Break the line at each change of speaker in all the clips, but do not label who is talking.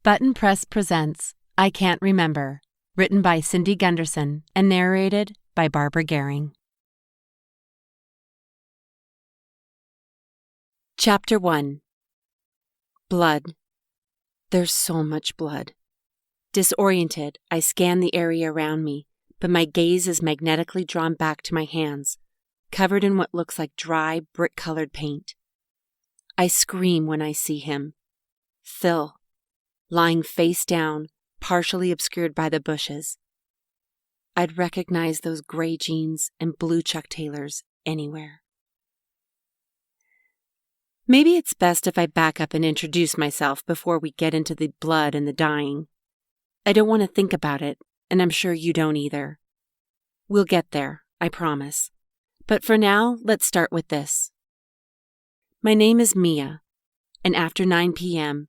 Button Press presents I Can't Remember, written by Cindy Gunderson and narrated by Barbara Gehring. Chapter 1. Blood. There's so much blood. Disoriented, I scan the area around me, but my gaze is magnetically drawn back to my hands, covered in what looks like dry, brick-colored paint. I scream when I see him. Phil, lying face down, partially obscured by the bushes. I'd recognize those gray jeans and blue Chuck Taylors anywhere. Maybe it's best if I back up and introduce myself before we get into the blood and the dying. I don't want to think about it, and I'm sure you don't either. We'll get there, I promise. But for now, let's start with this. My name is Mia, and after 9 p.m.,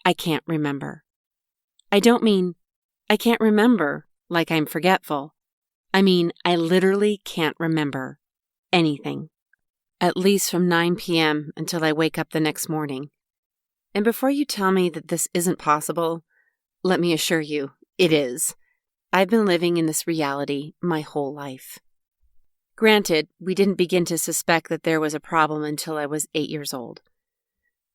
I can't remember. I don't mean I can't remember like I'm forgetful. I mean I literally can't remember anything. At least from 9 p.m. until I wake up the next morning. And before you tell me that this isn't possible, let me assure you, it is. I've been living in this reality my whole life. Granted, we didn't begin to suspect that there was a problem until I was 8 years old.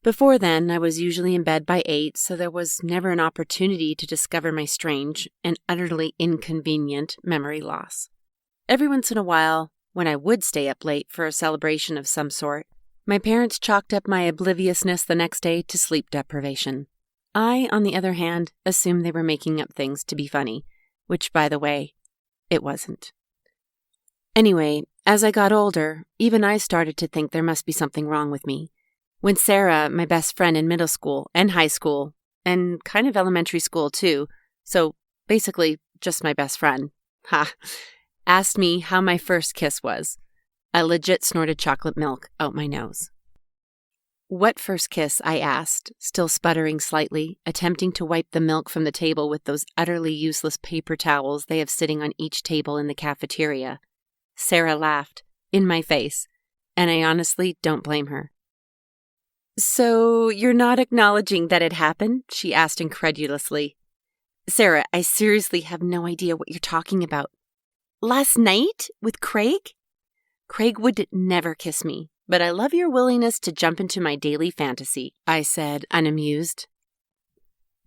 Before then, I was usually in bed by 8, so there was never an opportunity to discover my strange and utterly inconvenient memory loss. Every once in a while, when I would stay up late for a celebration of some sort, my parents chalked up my obliviousness the next day to sleep deprivation. I, on the other hand, assumed they were making up things to be funny, which, by the way, it wasn't. Anyway, as I got older, even I started to think there must be something wrong with me. When Sarah, my best friend in middle school and high school, and kind of elementary school too, so basically just my best friend, asked me how my first kiss was, I legit snorted chocolate milk out my nose. What first kiss? I asked, still sputtering slightly, attempting to wipe the milk from the table with those utterly useless paper towels they have sitting on each table in the cafeteria. Sarah laughed, in my face, and I honestly don't blame her. So you're not acknowledging that it happened? She asked incredulously. Sarah, I seriously have no idea what you're talking about. Last night? With Craig? Craig would never kiss me, but I love your willingness to jump into my daily fantasy, I said, unamused.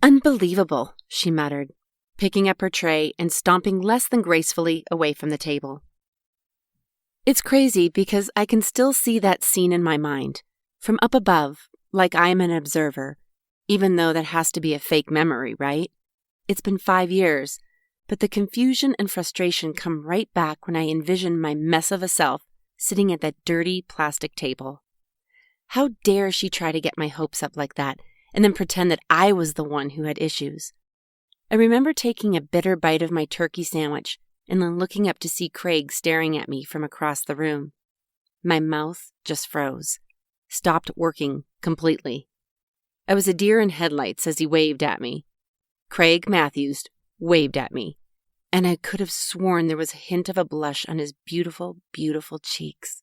Unbelievable, she muttered, picking up her tray and stomping less than gracefully away from the table. It's crazy because I can still see that scene in my mind, from up above, like I'm an observer, even though that has to be a fake memory, right? It's been 5 years, but the confusion and frustration come right back when I envision my mess of a self sitting at that dirty plastic table. How dare she try to get my hopes up like that and then pretend that I was the one who had issues? I remember taking a bitter bite of my turkey sandwich and then looking up to see Craig staring at me from across the room. My mouth just froze, stopped working completely. I was a deer in headlights as he waved at me. Craig Matthews waved at me, and I could have sworn there was a hint of a blush on his beautiful, beautiful cheeks.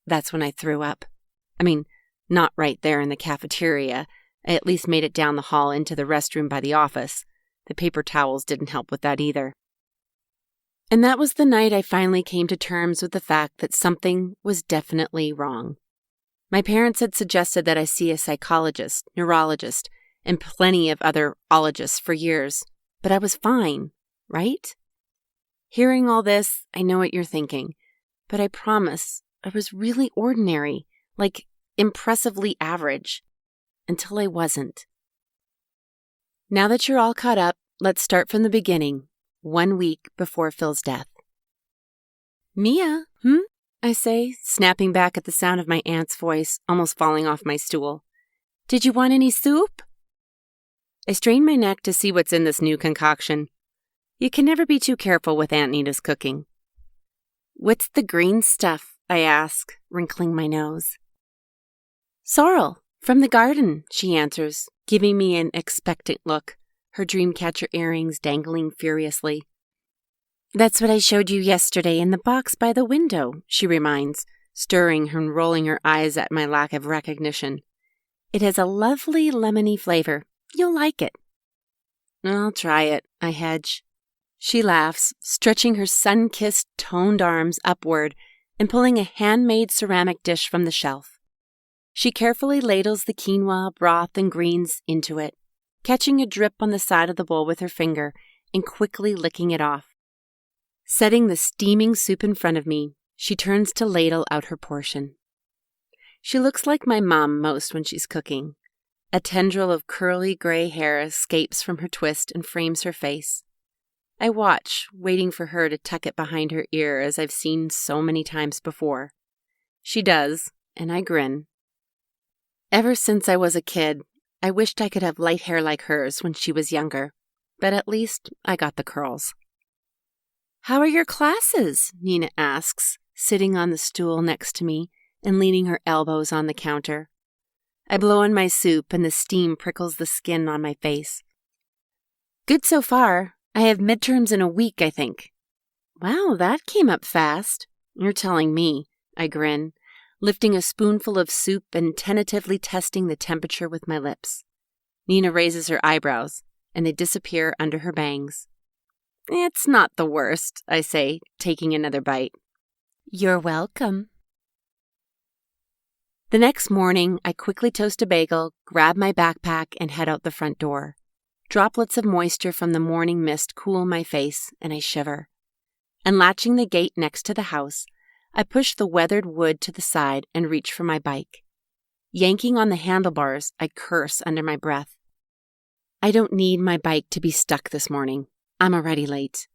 That's when I threw up. I mean, not right there in the cafeteria. I at least made it down the hall into the restroom by the office. The paper towels didn't help with that either. And that was the night I finally came to terms with the fact that something was definitely wrong. My parents had suggested that I see a psychologist, neurologist, and plenty of other ologists for years, but I was fine, right? Hearing all this, I know what you're thinking, but I promise I was really ordinary, like impressively average, until I wasn't. Now that you're all caught up, let's start from the beginning, 1 week before Phil's death. Mia, I say, snapping back at the sound of my aunt's voice, almost falling off my stool. Did you want any soup? I strain my neck to see what's in this new concoction. You can never be too careful with Aunt Nita's cooking. What's the green stuff? I ask, wrinkling my nose. Sorrel, from the garden, she answers, giving me an expectant look, her dreamcatcher earrings dangling furiously. That's what I showed you yesterday in the box by the window, she reminds, stirring and rolling her eyes at my lack of recognition. It has a lovely lemony flavor. You'll like it." "I'll try it," I hedge. She laughs, stretching her sun-kissed, toned arms upward and pulling a handmade ceramic dish from the shelf. She carefully ladles the quinoa, broth, and greens into it, catching a drip on the side of the bowl with her finger and quickly licking it off. Setting the steaming soup in front of me, she turns to ladle out her portion. She looks like my mom most when she's cooking. A tendril of curly gray hair escapes from her twist and frames her face. I watch, waiting for her to tuck it behind her ear as I've seen so many times before. She does, and I grin. Ever since I was a kid, I wished I could have light hair like hers when she was younger, but at least I got the curls. "How are your classes?" Nina asks, sitting on the stool next to me and leaning her elbows on the counter. I blow on my soup and the steam prickles the skin on my face. "Good so far. I have midterms in a week, I think." "Wow, that came up fast." "You're telling me," I grin, lifting a spoonful of soup and tentatively testing the temperature with my lips. Nina raises her eyebrows, and they disappear under her bangs. "It's not the worst," I say, taking another bite. "You're welcome." The next morning, I quickly toast a bagel, grab my backpack, and head out the front door. Droplets of moisture from the morning mist cool my face, and I shiver. Unlatching the gate next to the house, I push the weathered wood to the side and reach for my bike. Yanking on the handlebars, I curse under my breath. I don't need my bike to be stuck this morning. I'm already late.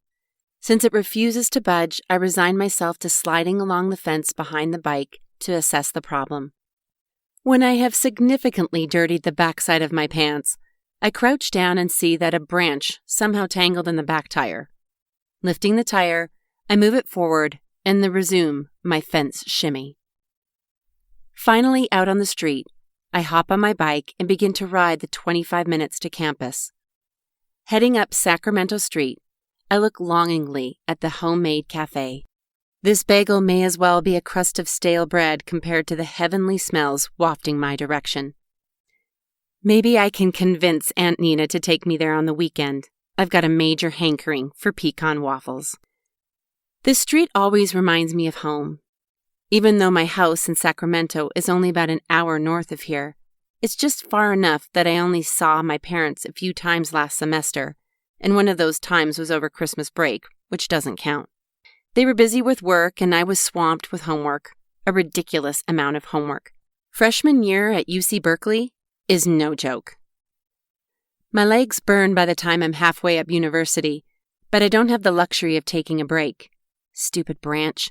Since it refuses to budge, I resign myself to sliding along the fence behind the bike to assess the problem. When I have significantly dirtied the backside of my pants, I crouch down and see that a branch somehow tangled in the back tire. Lifting the tire, I move it forward and then resume my fence shimmy. Finally out on the street, I hop on my bike and begin to ride the 25 minutes to campus. Heading up Sacramento Street, I look longingly at the homemade cafe. This bagel may as well be a crust of stale bread compared to the heavenly smells wafting my direction. Maybe I can convince Aunt Nina to take me there on the weekend. I've got a major hankering for pecan waffles. This street always reminds me of home. Even though my house in Sacramento is only about an hour north of here, it's just far enough that I only saw my parents a few times last semester, and one of those times was over Christmas break, which doesn't count. They were busy with work and I was swamped with homework, a ridiculous amount of homework. Freshman year at UC Berkeley is no joke. My legs burn by the time I'm halfway up university, but I don't have the luxury of taking a break. Stupid branch.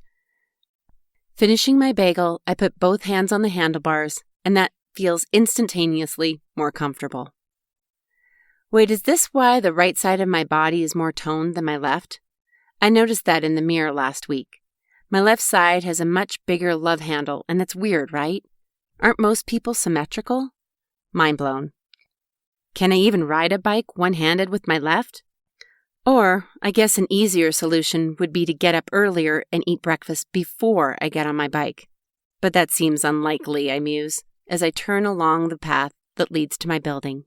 Finishing my bagel, I put both hands on the handlebars, and that feels instantaneously more comfortable. Wait, is this why the right side of my body is more toned than my left? I noticed that in the mirror last week. My left side has a much bigger love handle, and that's weird, right? Aren't most people symmetrical? Mind blown. Can I even ride a bike one-handed with my left? Or, I guess an easier solution would be to get up earlier and eat breakfast before I get on my bike. But that seems unlikely, I muse, as I turn along the path that leads to my building.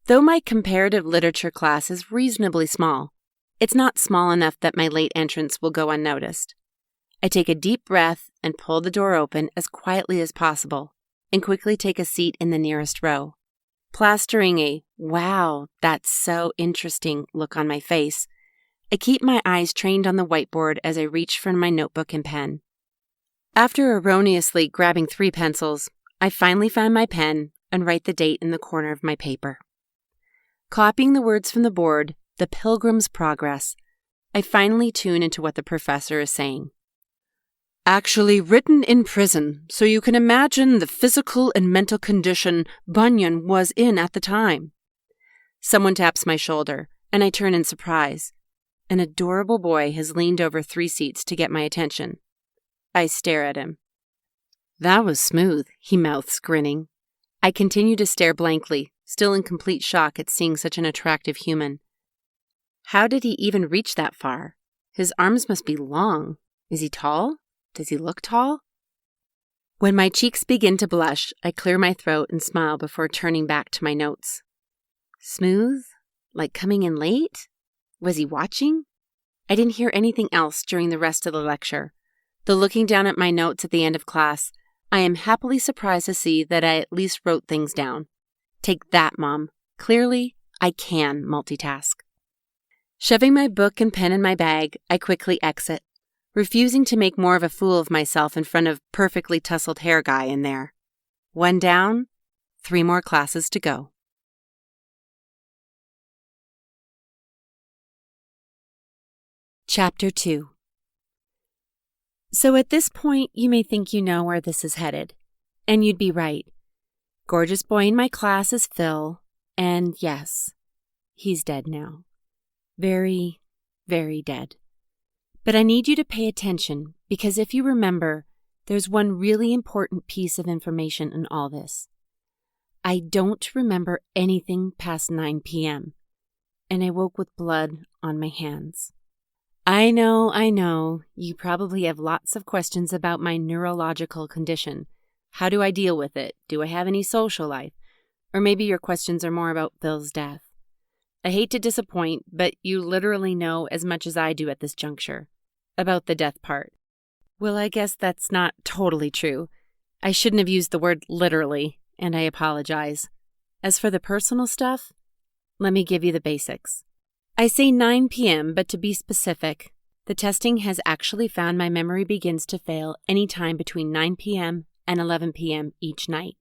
Though my comparative literature class is reasonably small, it's not small enough that my late entrance will go unnoticed. I take a deep breath and pull the door open as quietly as possible, and quickly take a seat in the nearest row. Plastering a, "Wow, that's so interesting" look on my face, I keep my eyes trained on the whiteboard as I reach for my notebook and pen. After erroneously grabbing 3 pencils, I finally find my pen and write the date in the corner of my paper. Copying the words from the board, "The Pilgrim's Progress," I finally tune into what the professor is saying. "Actually written in prison, so you can imagine the physical and mental condition Bunyan was in at the time." Someone taps my shoulder, and I turn in surprise. An adorable boy has leaned over 3 seats to get my attention. I stare at him. "That was smooth," he mouths, grinning. I continue to stare blankly, still in complete shock at seeing such an attractive human. How did he even reach that far? His arms must be long. Is he tall? Does he look tall? When my cheeks begin to blush, I clear my throat and smile before turning back to my notes. Smooth? Like coming in late? Was he watching? I didn't hear anything else during the rest of the lecture. Though looking down at my notes at the end of class, I am happily surprised to see that I at least wrote things down. Take that, Mom. Clearly, I can multitask. Shoving my book and pen in my bag, I quickly exit, refusing to make more of a fool of myself in front of perfectly tousled hair guy in there. 1 down, 3 more classes to go. Chapter 2. So at this point, you may think you know where this is headed. And you'd be right. Gorgeous boy in my class is Phil, and yes, he's dead now. Very, very dead. But I need you to pay attention, because if you remember, there's one really important piece of information in all this. I don't remember anything past 9 p.m., and I woke with blood on my hands. I know, you probably have lots of questions about my neurological condition. How do I deal with it? Do I have any social life? Or maybe your questions are more about Phil's death. I hate to disappoint, but you literally know as much as I do at this juncture. About the death part. Well, I guess that's not totally true. I shouldn't have used the word literally, and I apologize. As for the personal stuff, let me give you the basics. I say 9 p.m., but to be specific, the testing has actually found my memory begins to fail any time between 9 p.m. and 11 p.m. each night.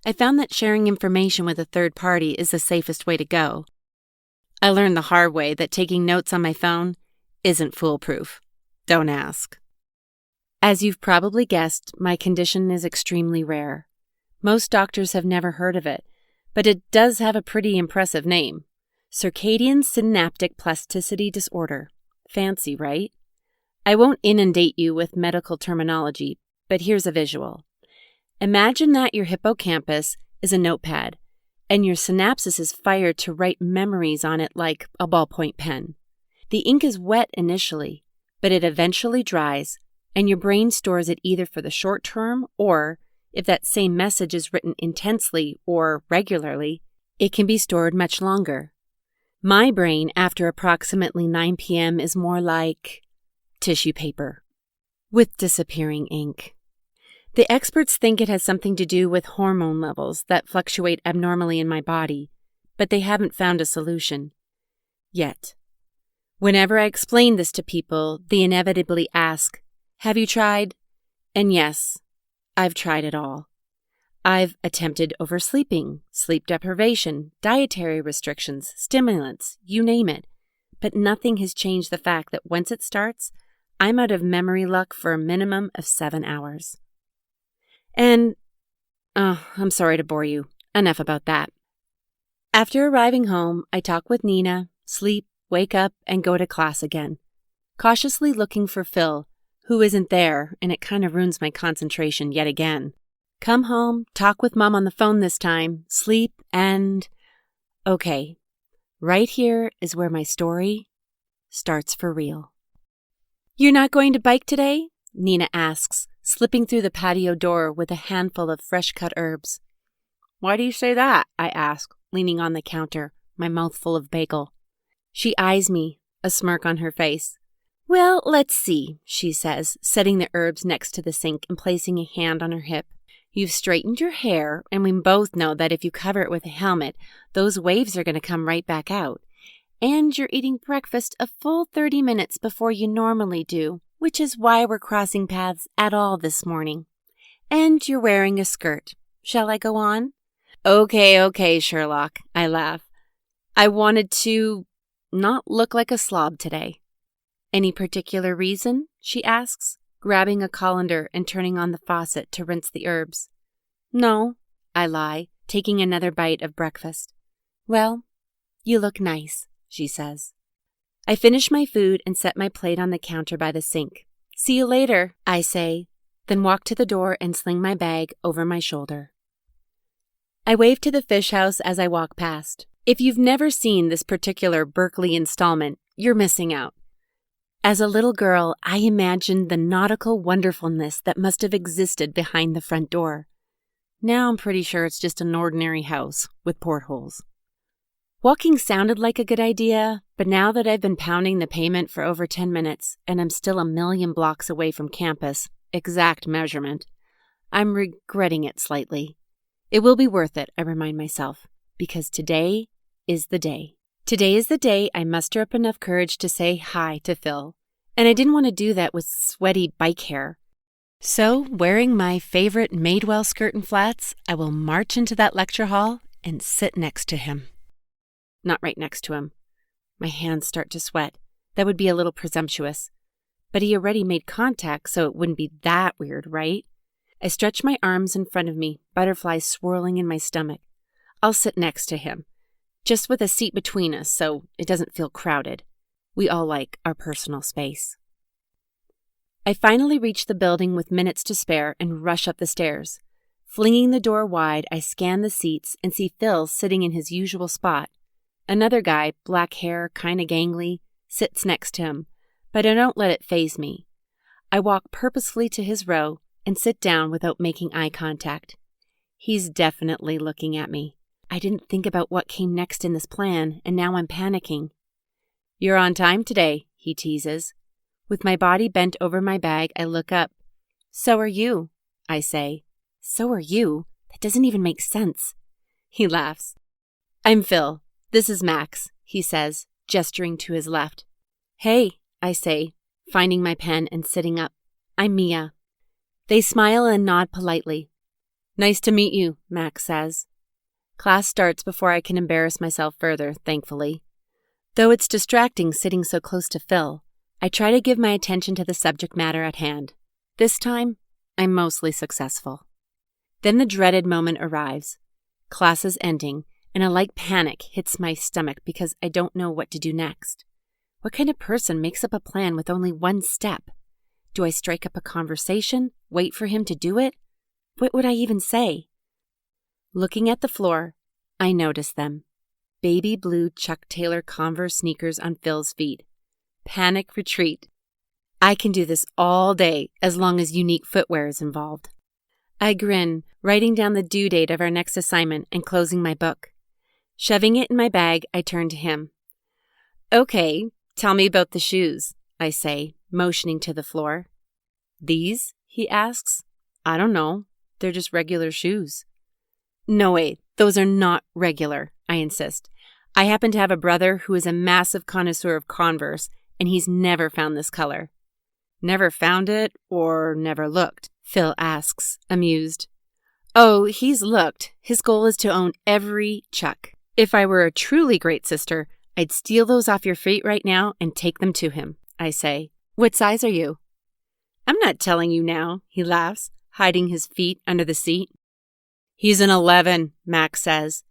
I found that sharing information with a third party is the safest way to go. I learned the hard way that taking notes on my phone isn't foolproof. Don't ask. As you've probably guessed, my condition is extremely rare. Most doctors have never heard of it, but it does have a pretty impressive name. Circadian synaptic plasticity disorder. Fancy, right? I won't inundate you with medical terminology, but here's a visual. Imagine that your hippocampus is a notepad, and your synapses is fired to write memories on it like a ballpoint pen. The ink is wet initially, but it eventually dries, and your brain stores it either for the short term or, if that same message is written intensely or regularly, it can be stored much longer. My brain, after approximately 9 p.m., is more like tissue paper with disappearing ink. The experts think it has something to do with hormone levels that fluctuate abnormally in my body, but they haven't found a solution. Yet. Whenever I explain this to people, they inevitably ask, "Have you tried?" And yes, I've tried it all. I've attempted oversleeping, sleep deprivation, dietary restrictions, stimulants, you name it. But nothing has changed the fact that once it starts, I'm out of memory luck for a minimum of 7 hours. And, I'm sorry to bore you. Enough about that. After arriving home, I talk with Nina, sleep, wake up, and go to class again. Cautiously looking for Phil, who isn't there, and it kind of ruins my concentration yet again. Come home, talk with Mom on the phone this time, sleep, and... Okay, right here is where my story starts for real. "You're not going to bike today?" Nina asks, slipping through the patio door with a handful of fresh-cut herbs. "Why do you say that?" I ask, leaning on the counter, my mouth full of bagel. She eyes me, a smirk on her face. "Well, let's see," she says, setting the herbs next to the sink and placing a hand on her hip. "You've straightened your hair, and we both know that if you cover it with a helmet, those waves are going to come right back out. And you're eating breakfast a full 30 minutes before you normally do, which is why we're crossing paths at all this morning. And you're wearing a skirt. Shall I go on?" Okay, Sherlock," I laugh. I wanted to not look like a slob today. "Any particular reason?" she asks, grabbing a colander and turning on the faucet to rinse the herbs. "No," I lie, taking another bite of breakfast. "Well, you look nice," she says. I finish my food and set my plate on the counter by the sink. "See you later," I say, then walk to the door and sling my bag over my shoulder. I wave to the fish house as I walk past. If you've never seen this particular Berkeley installment, you're missing out. As a little girl, I imagined the nautical wonderfulness that must have existed behind the front door. Now I'm pretty sure it's just an ordinary house with portholes. Walking sounded like a good idea, but now that I've been pounding the pavement for over 10 minutes and I'm still a million blocks away from campus, exact measurement, I'm regretting it slightly. It will be worth it, I remind myself, because today is the day. Today is the day I muster up enough courage to say hi to Phil, and I didn't want to do that with sweaty bike hair. So, wearing my favorite Madewell skirt and flats, I will march into that lecture hall and sit next to him. Not right next to him. My hands start to sweat. That would be a little presumptuous. But he already made contact, so it wouldn't be that weird, right? I stretch my arms in front of me, butterflies swirling in my stomach. I'll sit next to him, just with a seat between us so it doesn't feel crowded. We all like our personal space. I finally reach the building with minutes to spare and rush up the stairs. Flinging the door wide, I scan the seats and see Phil sitting in his usual spot. Another guy, black hair, kinda gangly, sits next to him, but I don't let it faze me. I walk purposefully to his row and sit down without making eye contact. He's definitely looking at me. I didn't think about what came next in this plan, and now I'm panicking. "You're on time today," he teases. With my body bent over my bag, I look up. "So are you," I say. "So are you? That doesn't even make sense." He laughs. "I'm Phil. This is Max," he says, gesturing to his left. "Hey," I say, finding my pen and sitting up. "I'm Mia." They smile and nod politely. "Nice to meet you," Max says. Class starts before I can embarrass myself further, thankfully. Though it's distracting sitting so close to Phil, I try to give my attention to the subject matter at hand. This time, I'm mostly successful. Then the dreaded moment arrives. Class is ending, and a light panic hits my stomach because I don't know what to do next. What kind of person makes up a plan with only one step? Do I strike up a conversation, wait for him to do it? What would I even say? Looking at the floor, I notice them. Baby blue Chuck Taylor Converse sneakers on Phil's feet. Panic retreat. I can do this all day as long as unique footwear is involved. I grin, writing down the due date of our next assignment and closing my book. Shoving it in my bag, I turn to him. "Okay, tell me about the shoes," I say, motioning to the floor. "These?" he asks. "I don't know. They're just regular shoes." "No, wait, those are not regular," I insist. "I happen to have a brother who is a massive connoisseur of Converse, and he's never found this color." "Never found it or never looked?" Phil asks, amused. "Oh, he's looked. His goal is to own every Chuck. If I were a truly great sister, I'd steal those off your feet right now and take them to him," I say. "What size are you?" "I'm not telling you now," he laughs, hiding his feet under the seat. "He's an 11, Max says,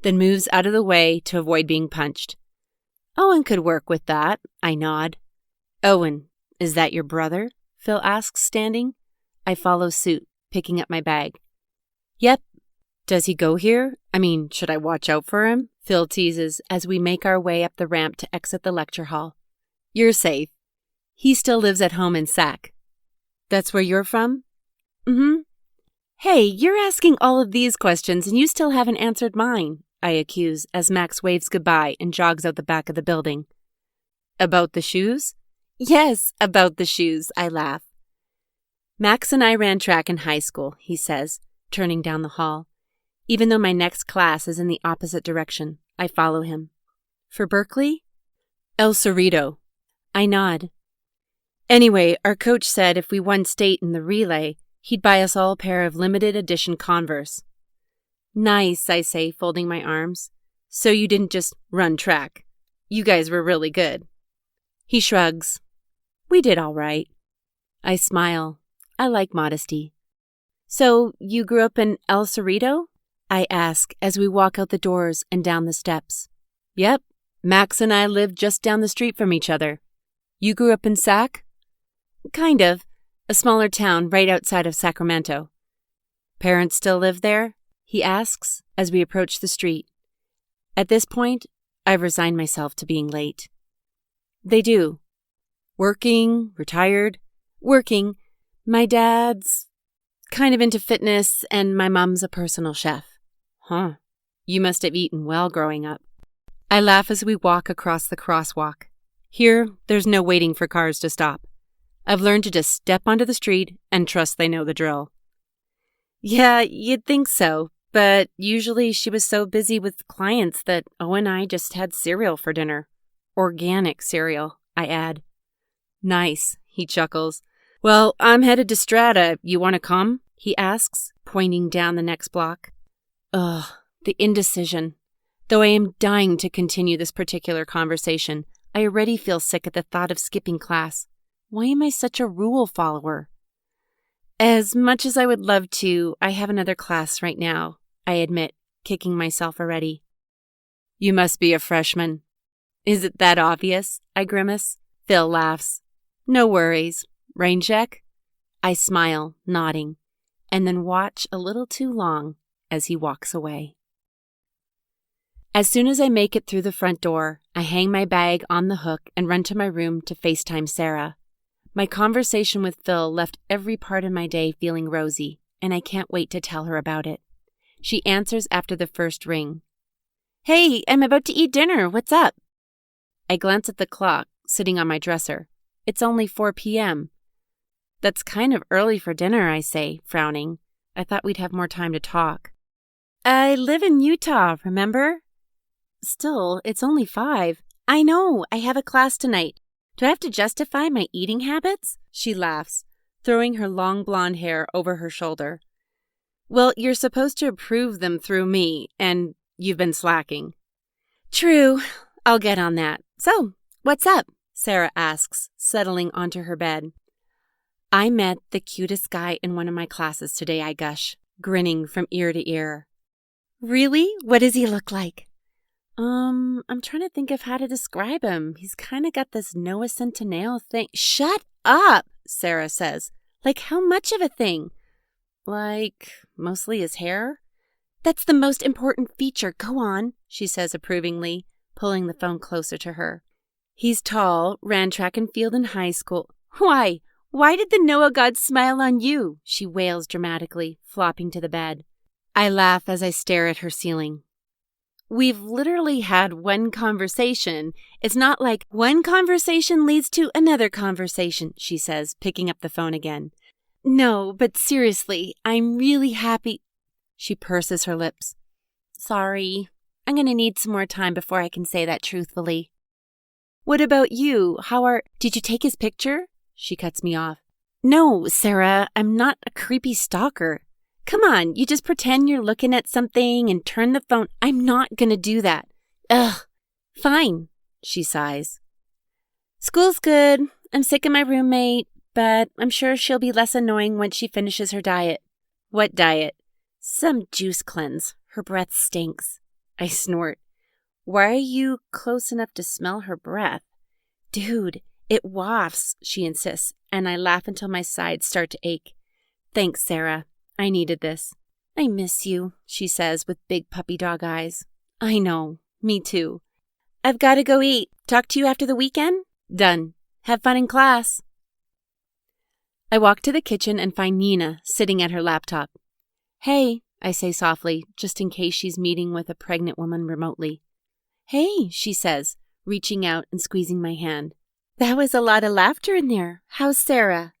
then moves out of the way to avoid being punched. "Owen could work with that," I nod. "Owen, is that your brother?" Phil asks, standing. I follow suit, picking up my bag. "Yep." "Does he go here? I mean, should I watch out for him?" Phil teases as we make our way up the ramp to exit the lecture hall. "You're safe. He still lives at home in Sac." "That's where you're from?" "Mm-hmm." "Hey, you're asking all of these questions and you still haven't answered mine," I accuse as Max waves goodbye and jogs out the back of the building. "About the shoes?" "Yes, about the shoes," I laugh. "Max and I ran track in high school," he says, turning down the hall. Even though my next class is in the opposite direction, I follow him. "For Berkeley?" "El Cerrito." I nod. "Anyway, our coach said if we won state in the relay, he'd buy us all a pair of limited edition Converse." "Nice," I say, folding my arms. "So you didn't just run track. You guys were really good." He shrugs. "We did all right." I smile. I like modesty. "So you grew up in El Cerrito?" I ask as we walk out the doors and down the steps. "Yep. Max and I lived just down the street from each other. You grew up in Sac?" "Kind of. A smaller town right outside of Sacramento." "Parents still live there?" he asks as we approach the street. At this point, I've resigned myself to being late. "They do." Working, retired, working. My dad's kind of into fitness, and my mom's a personal chef. Huh. You must have eaten well growing up. I laugh as we walk across the crosswalk. Here, there's no waiting for cars to stop. I've learned to just step onto the street and trust they know the drill. Yeah, you'd think so, but usually she was so busy with clients that and I just had cereal for dinner. Organic cereal, I add. Nice, he chuckles. Well, I'm headed to Strata. You want to come? He asks, pointing down the next block. Ugh, the indecision. Though I am dying to continue this particular conversation, I already feel sick at the thought of skipping class. Why am I such a rule follower? As much as I would love to, I have another class right now, I admit, kicking myself already. You must be a freshman. Is it that obvious? I grimace. Phil laughs. No worries. Rain check? I smile, nodding, and then watch a little too long as he walks away. As soon as I make it through the front door, I hang my bag on the hook and run to my room to FaceTime Sarah. My conversation with Phil left every part of my day feeling rosy, and I can't wait to tell her about it. She answers after the first ring. Hey, I'm about to eat dinner. What's up? I glance at the clock sitting on my dresser. It's only 4 p.m. That's kind of early for dinner, I say, frowning. I thought we'd have more time to talk. I live in Utah, remember? Still, it's only 5. I know, I have a class tonight. Do I have to justify my eating habits? She laughs, throwing her long blonde hair over her shoulder. Well, you're supposed to approve them through me, and you've been slacking. True, I'll get on that. So, what's up? Sarah asks, settling onto her bed. I met the cutest guy in one of my classes today, I gush, grinning from ear to ear. Really? What does he look like? I'm trying to think of how to describe him. He's kind of got this Noah Centineo thing. Shut up, Sarah says. Like how much of a thing? Like mostly his hair? That's the most important feature. Go on, she says approvingly, pulling the phone closer to her. He's tall, ran track and field in high school. Why? Why did the Noah god smile on you? She wails dramatically, flopping to the bed. I laugh as I stare at her ceiling. We've literally had one conversation. It's not like one conversation leads to another conversation, she says, picking up the phone again. No, but seriously, I'm really happy. She purses her lips. Sorry, I'm going to need some more time before I can say that truthfully. What about you? Did you take his picture? She cuts me off. No, Sarah, I'm not a creepy stalker. Come on, you just pretend you're looking at something and turn the phone. I'm not gonna do that. Ugh. Fine, she sighs. School's good. I'm sick of my roommate, but I'm sure she'll be less annoying once she finishes her diet. What diet? Some juice cleanse. Her breath stinks. I snort. Why are you close enough to smell her breath? Dude, it wafts, she insists, and I laugh until my sides start to ache. Thanks, Sarah. I needed this. I miss you, she says with big puppy dog eyes. I know. Me too. I've got to go eat. Talk to you after the weekend? Done. Have fun in class. I walk to the kitchen and find Nina sitting at her laptop. Hey, I say softly, just in case she's meeting with a pregnant woman remotely. Hey, she says, reaching out and squeezing my hand. That was a lot of laughter in there. How's Sarah?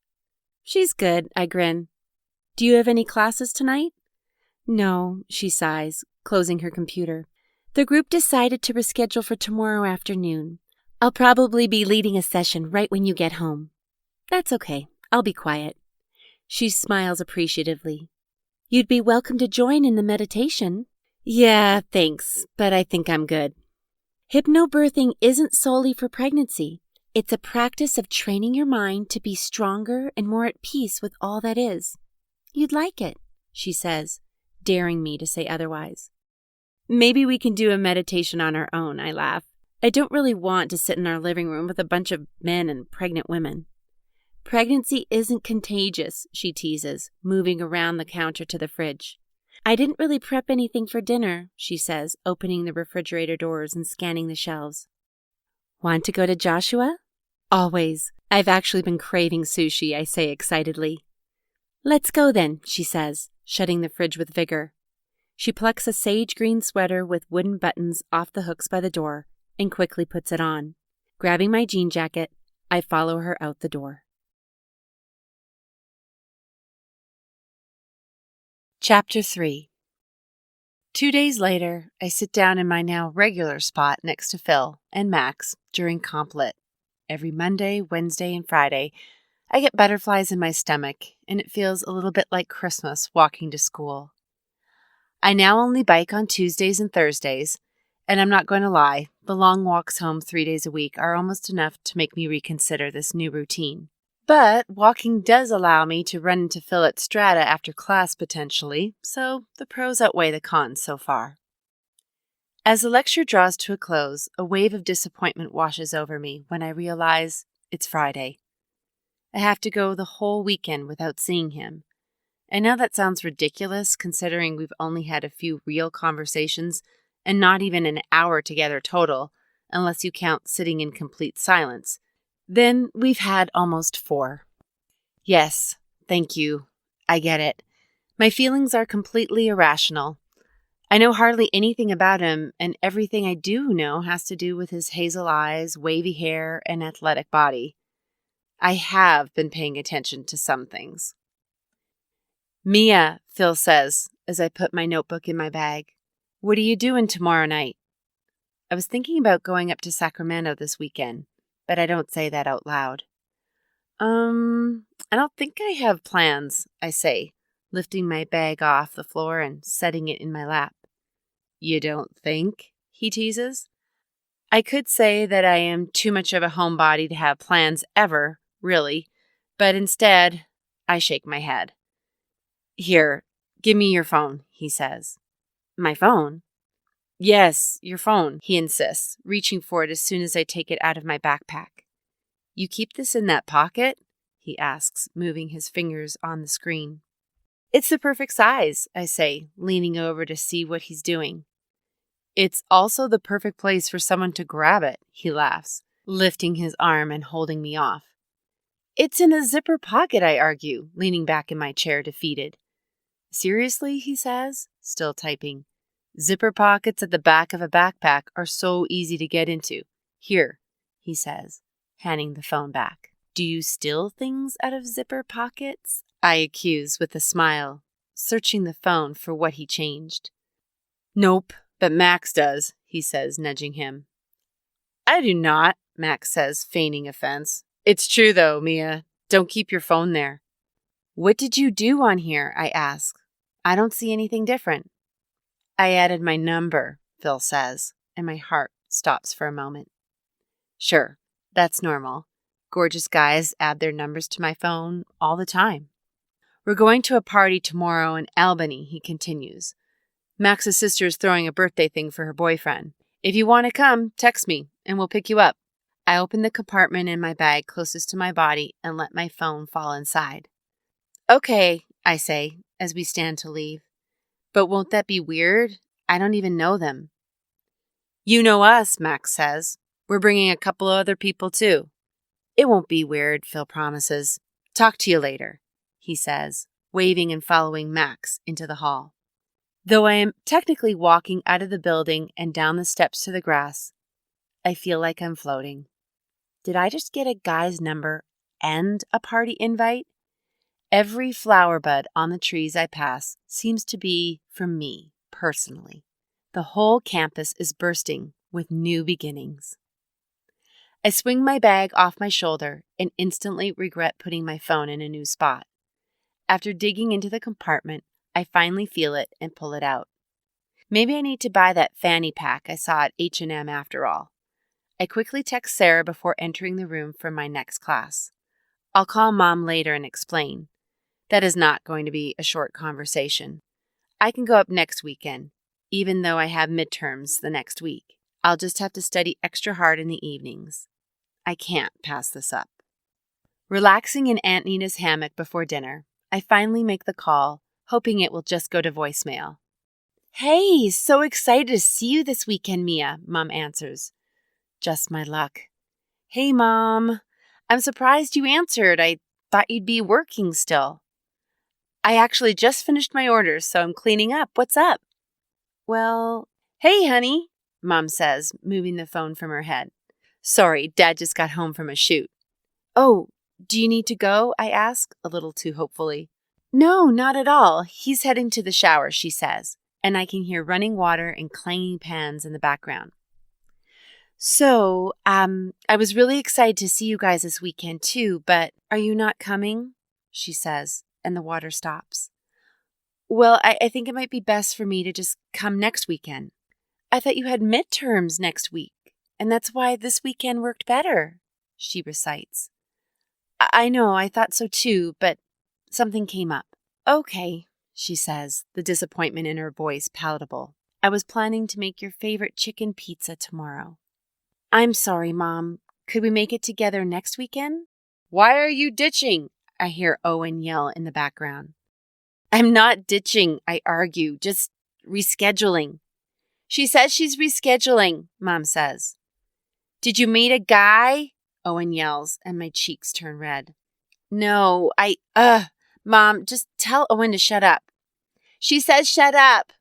She's good, I grin. Do you have any classes tonight? No, she sighs, closing her computer. The group decided to reschedule for tomorrow afternoon. I'll probably be leading a session right when you get home. That's okay. I'll be quiet. She smiles appreciatively. You'd be welcome to join in the meditation. Yeah, thanks, but I think I'm good. Hypnobirthing isn't solely for pregnancy. It's a practice of training your mind to be stronger and more at peace with all that is. You'd like it, she says, daring me to say otherwise. Maybe we can do a meditation on our own, I laugh. I don't really want to sit in our living room with a bunch of men and pregnant women. Pregnancy isn't contagious, she teases, moving around the counter to the fridge. I didn't really prep anything for dinner, she says, opening the refrigerator doors and scanning the shelves. Want to go to Joshua? Always. I've actually been craving sushi, I say excitedly. Let's go then, she says, shutting the fridge with vigor. She plucks a sage green sweater with wooden buttons off the hooks by the door and quickly puts it on. Grabbing my jean jacket, I follow her out the door. Chapter 3. 2 days later, I sit down in my now regular spot next to Phil and Max during comp lit. Every Monday, Wednesday, and Friday, I get butterflies in my stomach, and it feels a little bit like Christmas walking to school. I now only bike on Tuesdays and Thursdays, and I'm not going to lie, the long walks home 3 days a week are almost enough to make me reconsider this new routine. But walking does allow me to run into Phil at Strata after class potentially, so the pros outweigh the cons so far. As the lecture draws to a close, a wave of disappointment washes over me when I realize it's Friday. I have to go the whole weekend without seeing him. I know that sounds ridiculous considering we've only had a few real conversations and not even an hour together total, unless you count sitting in complete silence. Then we've had almost 4. Yes, thank you. I get it. My feelings are completely irrational. I know hardly anything about him, and everything I do know has to do with his hazel eyes, wavy hair, and athletic body. I have been paying attention to some things. Mia, Phil says, as I put my notebook in my bag. What are you doing tomorrow night? I was thinking about going up to Sacramento this weekend, but I don't say that out loud. I don't think I have plans, I say, lifting my bag off the floor and setting it in my lap. You don't think? He teases. I could say that I am too much of a homebody to have plans ever, really, but instead, I shake my head. Here, give me your phone, he says. My phone? Yes, your phone, he insists, reaching for it as soon as I take it out of my backpack. You keep this in that pocket? He asks, moving his fingers on the screen. It's the perfect size, I say, leaning over to see what he's doing. It's also the perfect place for someone to grab it, he laughs, lifting his arm and holding me off. It's in a zipper pocket, I argue, leaning back in my chair defeated. Seriously, he says, still typing. Zipper pockets at the back of a backpack are so easy to get into. Here, he says, handing the phone back. Do you steal things out of zipper pockets? I accuse with a smile, searching the phone for what he changed. Nope, but Max does, he says, nudging him. I do not, Max says, feigning offense. It's true though, Mia. Don't keep your phone there. What did you do on here? I ask. I don't see anything different. I added my number, Phil says, and my heart stops for a moment. Sure, that's normal. Gorgeous guys add their numbers to my phone all the time. We're going to a party tomorrow in Albany, he continues. Max's sister is throwing a birthday thing for her boyfriend. If you want to come, text me, and we'll pick you up. I open the compartment in my bag closest to my body and let my phone fall inside. Okay, I say, as we stand to leave. But won't that be weird? I don't even know them. You know us, Max says. We're bringing a couple of other people too. It won't be weird, Phil promises. Talk to you later, he says, waving and following Max into the hall. Though I am technically walking out of the building and down the steps to the grass, I feel like I'm floating. Did I just get a guy's number and a party invite? Every flower bud on the trees I pass seems to be from me, personally. The whole campus is bursting with new beginnings. I swing my bag off my shoulder and instantly regret putting my phone in a new spot. After digging into the compartment, I finally feel it and pull it out. Maybe I need to buy that fanny pack I saw at H&M after all. I quickly text Sarah before entering the room for my next class. I'll call Mom later and explain. That is not going to be a short conversation. I can go up next weekend, even though I have midterms the next week. I'll just have to study extra hard in the evenings. I can't pass this up. Relaxing in Aunt Nina's hammock before dinner, I finally make the call, hoping it will just go to voicemail. Hey, so excited to see you this weekend, Mia, Mom answers. Just my luck. Hey, Mom. I'm surprised you answered. I thought you'd be working still. I actually just finished my orders, so I'm cleaning up. What's up? Well, hey, honey, Mom says, moving the phone from her head. Sorry, Dad just got home from a shoot. Oh, do you need to go? I ask, a little too hopefully. No, not at all. He's heading to the shower, she says, and I can hear running water and clanging pans in the background. So, I was really excited to see you guys this weekend too, but are you not coming? She says, and the water stops. Well, I think it might be best for me to just come next weekend. I thought you had midterms next week, and that's why this weekend worked better, she recites. I know, I thought so too, but something came up. Okay, she says, the disappointment in her voice palatable. I was planning to make your favorite chicken pizza tomorrow. I'm sorry, Mom. Could we make it together next weekend? Why are you ditching? I hear Owen yell in the background. I'm not ditching, I argue, just rescheduling. She says she's rescheduling, Mom says. Did you meet a guy? Owen yells, and my cheeks turn red. No, Mom, just tell Owen to shut up. She says shut up,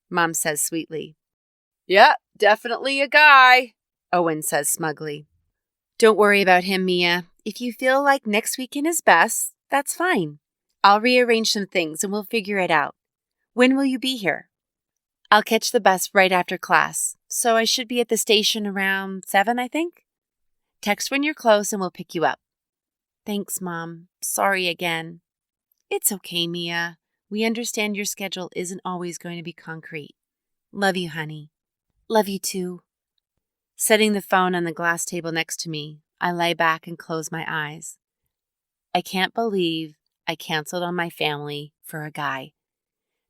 Mom says sweetly. Yep, definitely a guy, Owen says smugly. Don't worry about him, Mia. If you feel like next weekend is best, that's fine. I'll rearrange some things and we'll figure it out. When will you be here? I'll catch the bus right after class, so I should be at the station around 7, I think. Text when you're close and we'll pick you up. Thanks, Mom. Sorry again. It's okay, Mia. We understand your schedule isn't always going to be concrete. Love you, honey. Love you too. Setting the phone on the glass table next to me, I lay back and close my eyes. I can't believe I canceled on my family for a guy.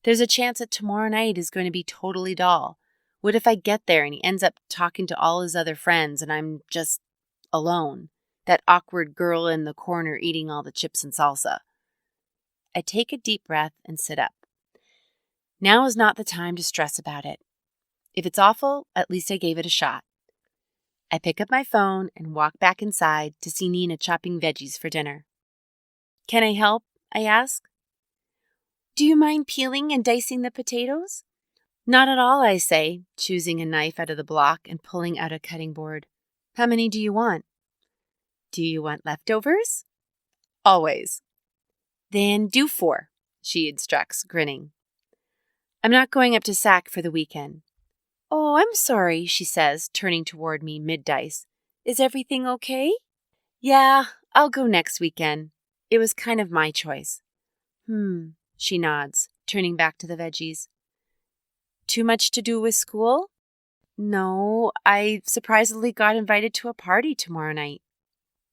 There's a chance that tomorrow night is going to be totally dull. What if I get there and he ends up talking to all his other friends and I'm just alone, that awkward girl in the corner eating all the chips and salsa? I take a deep breath and sit up. Now is not the time to stress about it. If it's awful, at least I gave it a shot. I pick up my phone and walk back inside to see Nina chopping veggies for dinner. Can I help? I ask. Do you mind peeling and dicing the potatoes? Not at all, I say, choosing a knife out of the block and pulling out a cutting board. How many do you want? Do you want leftovers? Always. Then do 4, she instructs, grinning. I'm not going up to SAC for the weekend. Oh, I'm sorry, she says, turning toward me mid-dice. Is everything okay? Yeah, I'll go next weekend. It was kind of my choice. She nods, turning back to the veggies. Too much to do with school? No, I surprisingly got invited to a party tomorrow night.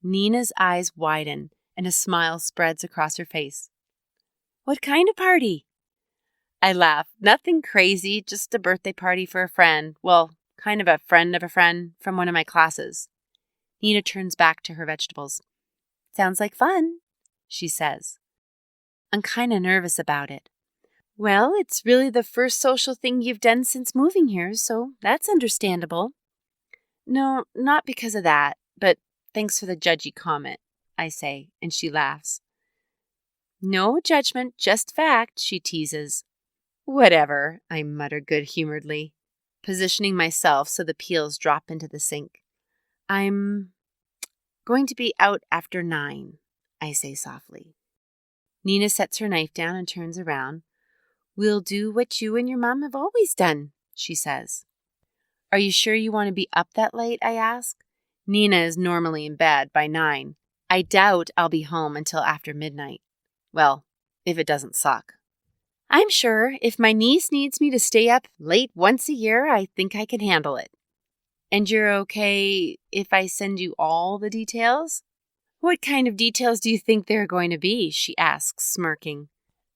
Nina's eyes widen and a smile spreads across her face. What kind of party? I laugh. Nothing crazy, just a birthday party for a friend. Well, kind of a friend from one of my classes. Nina turns back to her vegetables. Sounds like fun, she says. I'm kind of nervous about it. Well, it's really the first social thing you've done since moving here, so that's understandable. No, not because of that, but thanks for the judgy comment, I say, and she laughs. No judgment, just fact, she teases. Whatever, I mutter good-humoredly, positioning myself so the peels drop into the sink. I'm going to be out after 9, I say softly. Nina sets her knife down and turns around. We'll do what you and your mom have always done, she says. Are you sure you want to be up that late, I ask. Nina is normally in bed by 9. I doubt I'll be home until after midnight. Well, if it doesn't suck. I'm sure if my niece needs me to stay up late once a year, I think I can handle it. And you're okay if I send you all the details? What kind of details do you think they're going to be? She asks, smirking.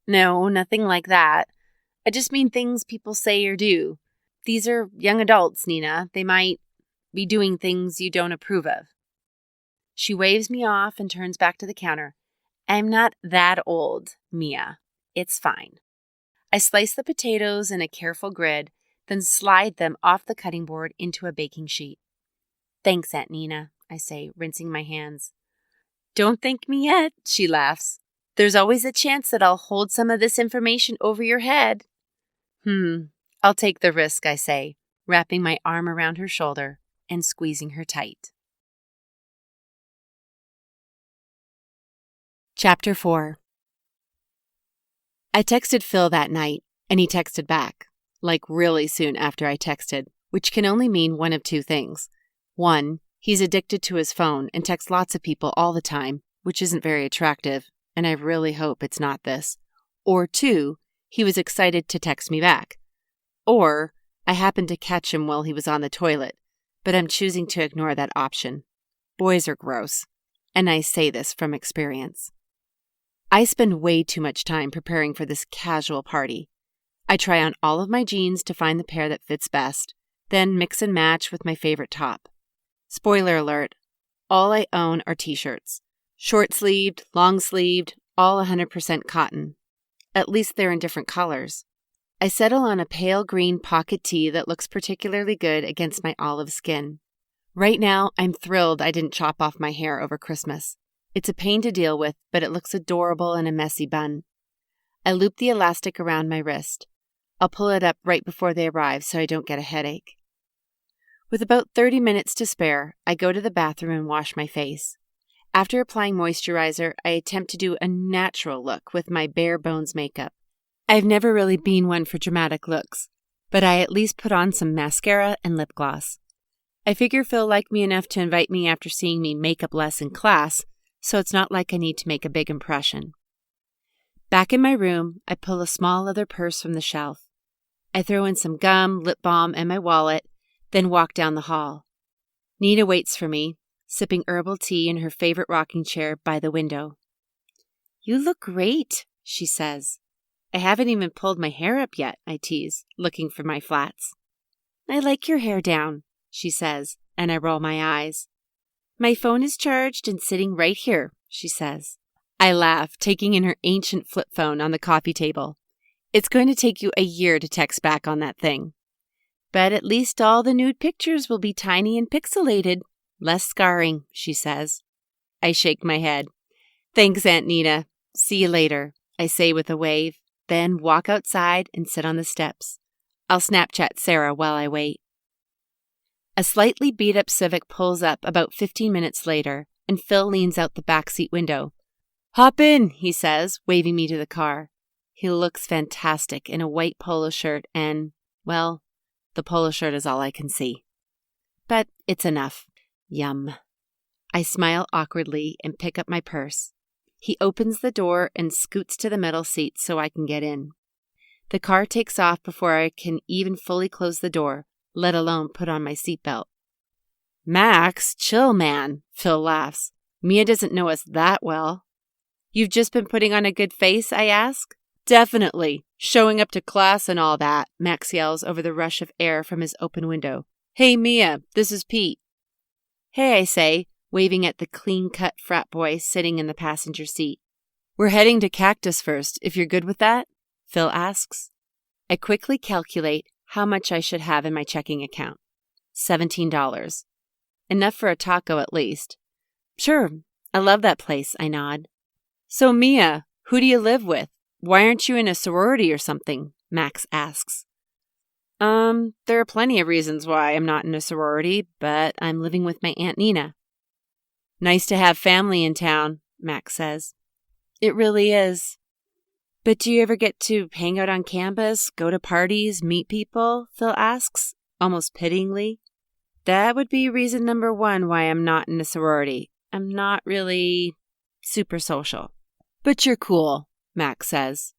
No, nothing like that. I just mean things people say or do. These are young adults, Nina. They might be doing things you don't approve of. She waves me off and turns back to the counter. I'm not that old, Mia. It's fine. I slice the potatoes in a careful grid, then slide them off the cutting board into a baking sheet. Thanks, Aunt Nina, I say, rinsing my hands. Don't thank me yet, she laughs. There's always a chance that I'll hold some of this information over your head. I'll take the risk, I say, wrapping my arm around her shoulder and squeezing her tight. Chapter 4. I texted Phil that night, and he texted back, like really soon after I texted, which can only mean one of two things. One, he's addicted to his phone and texts lots of people all the time, which isn't very attractive, and I really hope it's not this. Or two, he was excited to text me back. Or I happened to catch him while he was on the toilet, but I'm choosing to ignore that option. Boys are gross, and I say this from experience. I spend way too much time preparing for this casual party. I try on all of my jeans to find the pair that fits best, then mix and match with my favorite top. Spoiler alert, all I own are t-shirts. Short-sleeved, long-sleeved, all 100% cotton. At least they're in different colors. I settle on a pale green pocket tee that looks particularly good against my olive skin. Right now, I'm thrilled I didn't chop off my hair over Christmas. It's a pain to deal with, but it looks adorable in a messy bun. I loop the elastic around my wrist. I'll pull it up right before they arrive so I don't get a headache. With about 30 minutes to spare, I go to the bathroom and wash my face. After applying moisturizer, I attempt to do a natural look with my bare bones makeup. I've never really been one for dramatic looks, but I at least put on some mascara and lip gloss. I figure Phil liked me enough to invite me after seeing me makeup less in class, so it's not like I need to make a big impression. Back in my room, I pull a small leather purse from the shelf. I throw in some gum, lip balm, and my wallet, then walk down the hall. Nina waits for me, sipping herbal tea in her favorite rocking chair by the window. "You look great," she says. "I haven't even pulled my hair up yet," I tease, looking for my flats. "I like your hair down," she says, and I roll my eyes. "My phone is charged and sitting right here," she says. I laugh, taking in her ancient flip phone on the coffee table. "It's going to take you a year to text back on that thing. But at least all the nude pictures will be tiny and pixelated. Less scarring," she says. I shake my head. "Thanks, Aunt Nina. See you later," I say with a wave, then walk outside and sit on the steps. I'll Snapchat Sarah while I wait. A slightly beat-up Civic pulls up about 15 minutes later, and Phil leans out the backseat window. "Hop in," he says, waving me to the car. He looks fantastic in a white polo shirt and, well, the polo shirt is all I can see. But it's enough. Yum. I smile awkwardly and pick up my purse. He opens the door and scoots to the middle seat so I can get in. The car takes off before I can even fully close the door, let alone put on my seatbelt. "Max, chill, man," Phil laughs. "Mia doesn't know us that well." "You've just been putting on a good face?" I ask. "Definitely. Showing up to class and all that," Max yells over the rush of air from his open window. "Hey, Mia, this is Pete." "Hey," I say, waving at the clean-cut frat boy sitting in the passenger seat. "We're heading to Cactus first, if you're good with that?" Phil asks. I quickly calculate how much I should have in my checking account. $17. Enough for a taco at least. "Sure, I love that place," I nod. "So, Mia, who do you live with? Why aren't you in a sorority or something?" Max asks. There are plenty of reasons why I'm not in a sorority, but I'm living with my Aunt Nina." "Nice to have family in town," Max says. "It really is." "But do you ever get to hang out on campus, go to parties, meet people?" Phil asks, almost pityingly. "That would be reason number one why I'm not in a sorority. I'm not really super social." "But you're cool," Max says.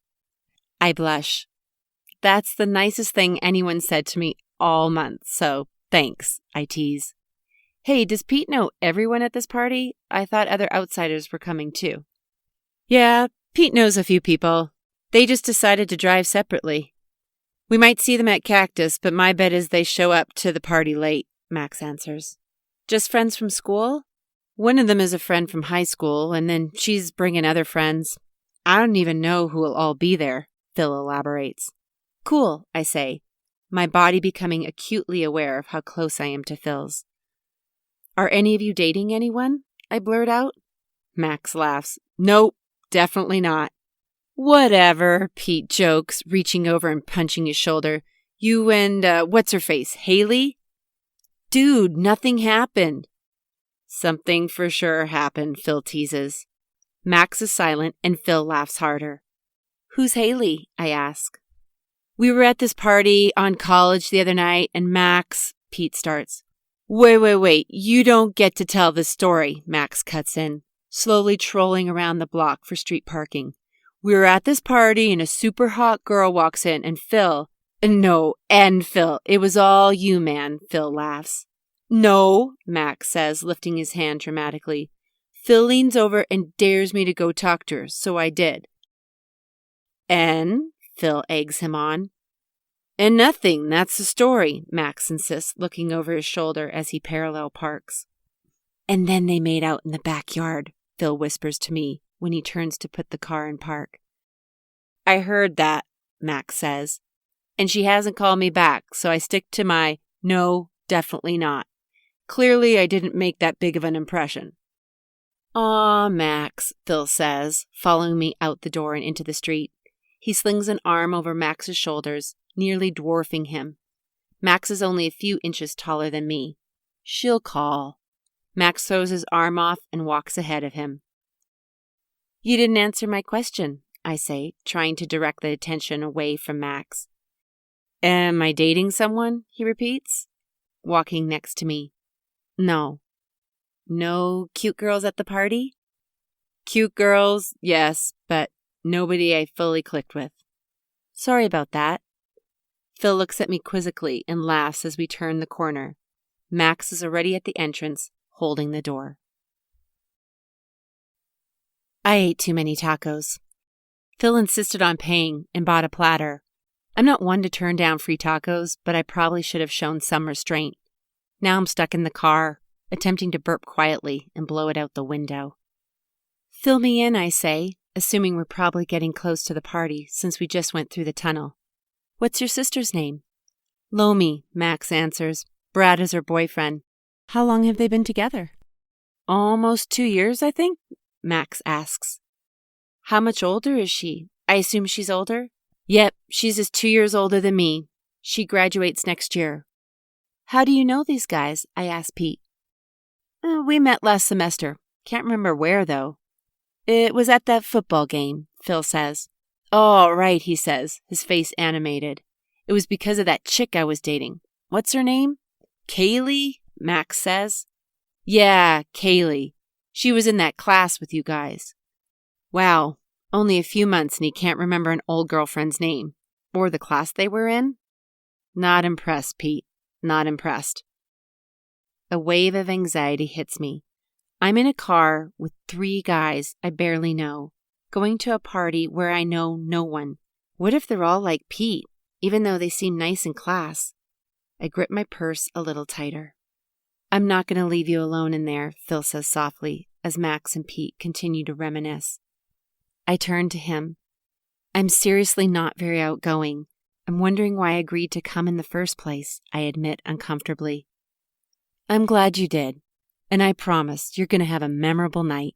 I blush. "That's the nicest thing anyone said to me all month, so thanks," I tease. "Hey, does Pete know everyone at this party? I thought other outsiders were coming too." "Yeah, Pete knows a few people. They just decided to drive separately. We might see them at Cactus, but my bet is they show up to the party late," Max answers. "Just friends from school?" "One of them is a friend from high school, and then she's bringing other friends. I don't even know who will all be there," Phil elaborates. "Cool," I say, my body becoming acutely aware of how close I am to Phil's. "Are any of you dating anyone?" I blurt out. Max laughs. Nope, definitely not. Whatever, Pete jokes, reaching over and punching his shoulder. You and, what's-her-face, Haley? Dude, nothing happened. Something for sure happened, Phil teases. Max is silent and Phil laughs harder. Who's Haley? I ask. We were at this party on college the other night and Max, Pete starts. Wait, you don't get to tell this story, Max cuts in, slowly trolling around the block for street parking. We were at this party and a super hot girl walks in and Phil, it was all you, man, Phil laughs. No, Max says, lifting his hand dramatically. Phil leans over and dares me to go talk to her, so I did. And? Phil eggs him on. And nothing, that's the story, Max insists, looking over his shoulder as he parallel parks. And then they made out in the backyard, Phil whispers to me when he turns to put the car in park. I heard that, Max says. And she hasn't called me back, so I stick to my, no, definitely not. Clearly, I didn't make that big of an impression. Aw, Max, Phil says, following me out the door and into the street. He slings an arm over Max's shoulders, nearly dwarfing him. Max is only a few inches taller than me. She'll call. Max throws his arm off and walks ahead of him. You didn't answer my question, I say, trying to direct the attention away from Max. Am I dating someone? He repeats, walking next to me. No. No cute girls at the party? Cute girls, yes, but nobody I fully clicked with. Sorry about that. Phil looks at me quizzically and laughs as we turn the corner. Max is already at the entrance, holding the door. I ate too many tacos. Phil insisted on paying and bought a platter. I'm not one to turn down free tacos, but I probably should have shown some restraint. Now I'm stuck in the car, attempting to burp quietly and blow it out the window. Fill me in, I say, assuming we're probably getting close to the party since we just went through the tunnel. What's your sister's name? Lomi, Max answers. Brad is her boyfriend. How long have they been together? Almost 2 years, I think, Max asks. How much older is she? I assume she's older? Yep, she's just 2 years older than me. She graduates next year. How do you know these guys? I ask Pete. We met last semester. Can't remember where, though. It was at that football game, Phil says. Oh, right, he says, his face animated. It was because of that chick I was dating. What's her name? Kaylee, Max says. Yeah, Kaylee. She was in that class with you guys. Wow, only a few months and he can't remember an old girlfriend's name. Or the class they were in? Not impressed, Pete. Not impressed. A wave of anxiety hits me. I'm in a car with 3 guys I barely know, going to a party where I know no one. What if they're all like Pete, even though they seem nice in class? I grip my purse a little tighter. I'm not going to leave you alone in there, Phil says softly, as Max and Pete continue to reminisce. I turn to him. I'm seriously not very outgoing. I'm wondering why I agreed to come in the first place, I admit uncomfortably. I'm glad you did, and I promise you're going to have a memorable night,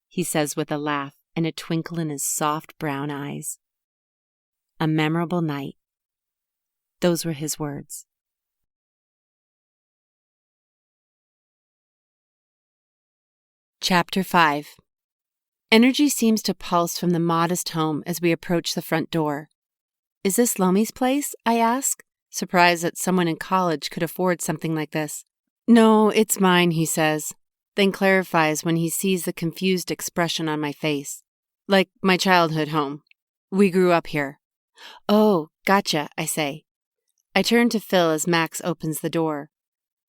he says with a laugh and a twinkle in his soft brown eyes. A memorable night. Those were his words. Chapter 5. Energy seems to pulse from the modest home as we approach the front door. Is this Lomi's place? I ask, surprised that someone in college could afford something like this. No, it's mine, he says, then clarifies when he sees the confused expression on my face. Like my childhood home. We grew up here. Oh, gotcha, I say. I turn to Phil as Max opens the door.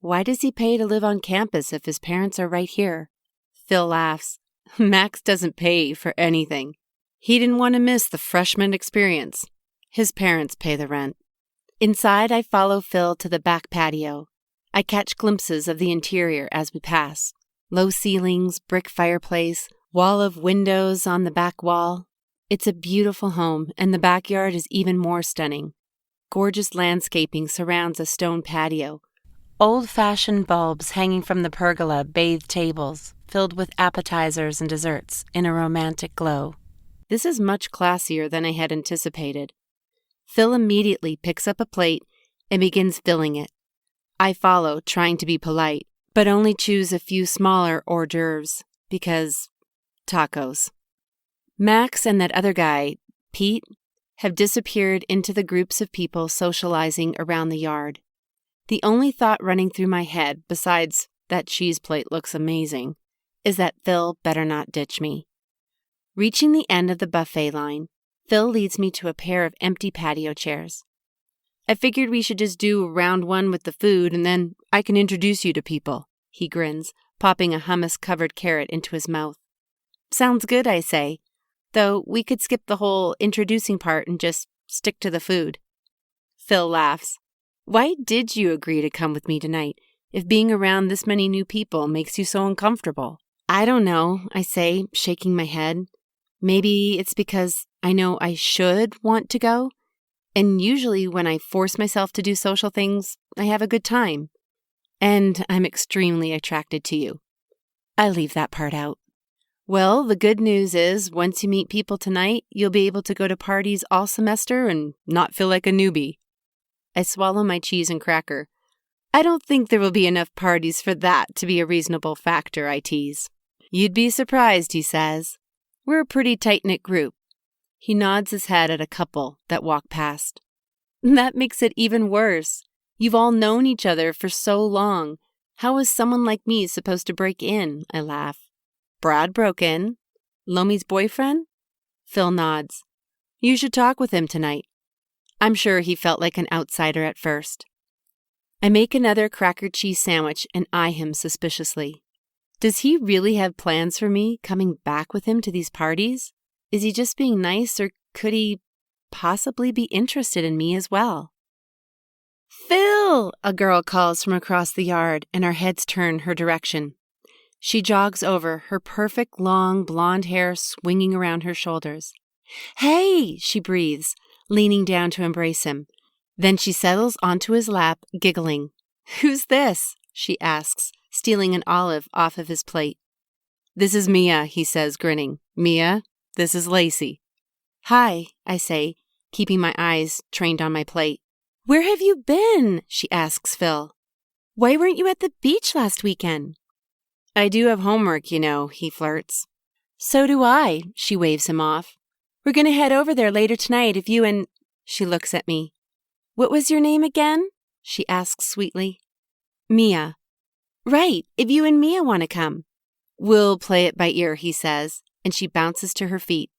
Why does he pay to live on campus if his parents are right here? Phil laughs. Max doesn't pay for anything. He didn't want to miss the freshman experience. His parents pay the rent. Inside, I follow Phil to the back patio. I catch glimpses of the interior as we pass. Low ceilings, brick fireplace, wall of windows on the back wall. It's a beautiful home, and the backyard is even more stunning. Gorgeous landscaping surrounds a stone patio. Old-fashioned bulbs hanging from the pergola bathe tables. filled with appetizers and desserts in a romantic glow. This is much classier than I had anticipated. Phil immediately picks up a plate and begins filling it. I follow, trying to be polite, but only choose a few smaller hors d'oeuvres because tacos. Max and that other guy, Pete, have disappeared into the groups of people socializing around the yard. The only thought running through my head, besides that cheese plate looks amazing, is that Phil better not ditch me. Reaching the end of the buffet line, Phil leads me to a pair of empty patio chairs. I figured we should just do round one with the food and then I can introduce you to people, he grins, popping a hummus-covered carrot into his mouth. Sounds good, I say, though we could skip the whole introducing part and just stick to the food. Phil laughs. Why did you agree to come with me tonight if being around this many new people makes you so uncomfortable? I don't know, I say, shaking my head. Maybe it's because I know I should want to go, and usually when I force myself to do social things, I have a good time. And I'm extremely attracted to you. I leave that part out. Well, the good news is once you meet people tonight, you'll be able to go to parties all semester and not feel like a newbie. I swallow my cheese and cracker. I don't think there will be enough parties for that to be a reasonable factor, I tease. You'd be surprised, he says. We're a pretty tight-knit group. He nods his head at a couple that walk past. That makes it even worse. You've all known each other for so long. How is someone like me supposed to break in? I laugh. Brad broke in. Lomi's boyfriend? Phil nods. You should talk with him tonight. I'm sure he felt like an outsider at first. I make another cracker cheese sandwich and eye him suspiciously. Does he really have plans for me coming back with him to these parties? Is he just being nice, or could he possibly be interested in me as well? Phil! A girl calls from across the yard, and our heads turn her direction. She jogs over, her perfect long blonde hair swinging around her shoulders. Hey! She breathes, leaning down to embrace him. Then she settles onto his lap, giggling. Who's this? She asks, stealing an olive off of his plate. This is Mia, he says, grinning. Mia, this is Lacey. Hi, I say, keeping my eyes trained on my plate. Where have you been? She asks Phil. Why weren't you at the beach last weekend? I do have homework, you know, he flirts. So do I, she waves him off. We're going to head over there later tonight if you and... She looks at me. What was your name again? She asks sweetly. Mia. Right, if you and Mia want to come. We'll play it by ear, he says, and she bounces to her feet.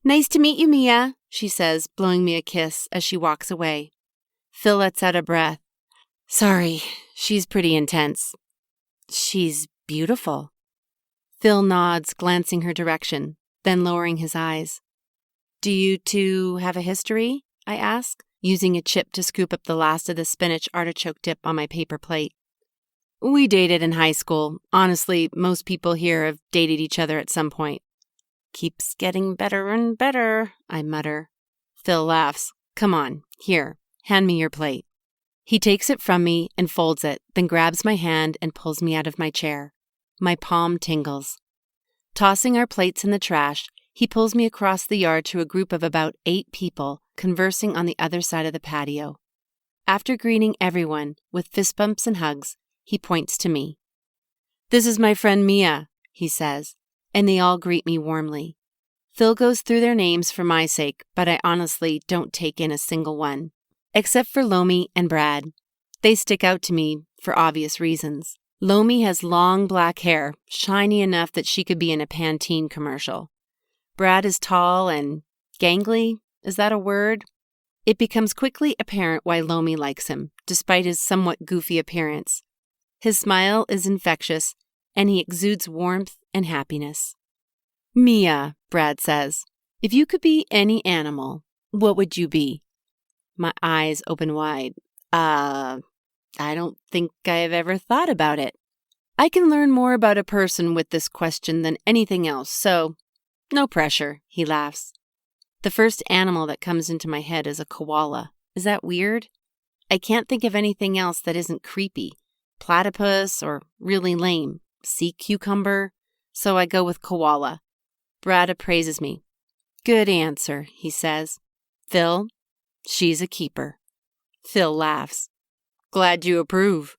Nice to meet you, Mia, she says, blowing me a kiss as she walks away. Phil lets out a breath. Sorry, she's pretty intense. She's beautiful. Phil nods, glancing her direction, then lowering his eyes. Do you two have a history? I ask, using a chip to scoop up the last of the spinach artichoke dip on my paper plate. We dated in high school. Honestly, most people here have dated each other at some point. Keeps getting better and better, I mutter. Phil laughs. Come on, here, hand me your plate. He takes it from me and folds it, then grabs my hand and pulls me out of my chair. My palm tingles. Tossing our plates in the trash, he pulls me across the yard to a group of about 8 people conversing on the other side of the patio. After greeting everyone with fist bumps and hugs, he points to me. This is my friend Mia, he says, and they all greet me warmly. Phil goes through their names for my sake, but I honestly don't take in a single one, except for Lomi and Brad. They stick out to me for obvious reasons. Lomi has long black hair, shiny enough that she could be in a Pantene commercial. Brad is tall and gangly. Is that a word? It becomes quickly apparent why Lomi likes him, despite his somewhat goofy appearance. His smile is infectious, and he exudes warmth and happiness. Mia, Brad says, if you could be any animal, what would you be? My eyes open wide. I don't think I've ever thought about it. I can learn more about a person with this question than anything else, so no pressure, he laughs. The first animal that comes into my head is a koala. Is that weird? I can't think of anything else that isn't creepy. Platypus or really lame. Sea cucumber. so I go with koala. Brad appraises me. Good answer, he says. Phil, she's a keeper. Phil laughs. Glad you approve.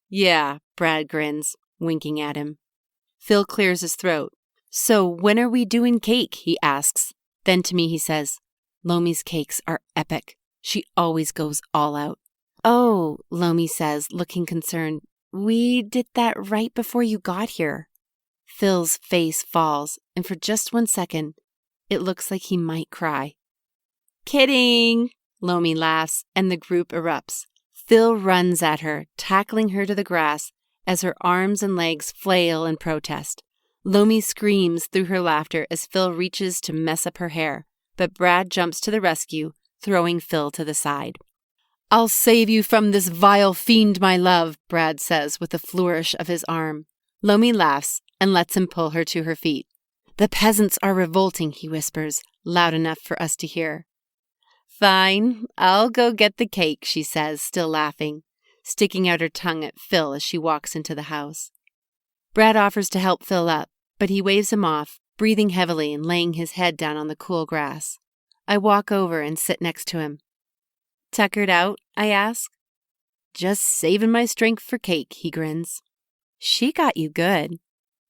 Yeah, Brad grins, winking at him. Phil clears his throat. So when are we doing cake, he asks. Then to me he says, Lomi's cakes are epic. She always goes all out. Oh, Lomi says, looking concerned. We did that right before you got here. Phil's face falls, and for just 1 second, it looks like he might cry. Kidding! Lomi laughs, and the group erupts. Phil runs at her, tackling her to the grass as her arms and legs flail in protest. Lomi screams through her laughter as Phil reaches to mess up her hair, but Brad jumps to the rescue, throwing Phil to the side. I'll save you from this vile fiend, my love, Brad says with a flourish of his arm. Lomi laughs and lets him pull her to her feet. The peasants are revolting, he whispers, loud enough for us to hear. Fine, I'll go get the cake, she says, still laughing, sticking out her tongue at Phil as she walks into the house. Brad offers to help Phil up, but he waves him off, breathing heavily and laying his head down on the cool grass. I walk over and sit next to him. Tuckered out? I ask. Just saving my strength for cake, he grins. She got you good.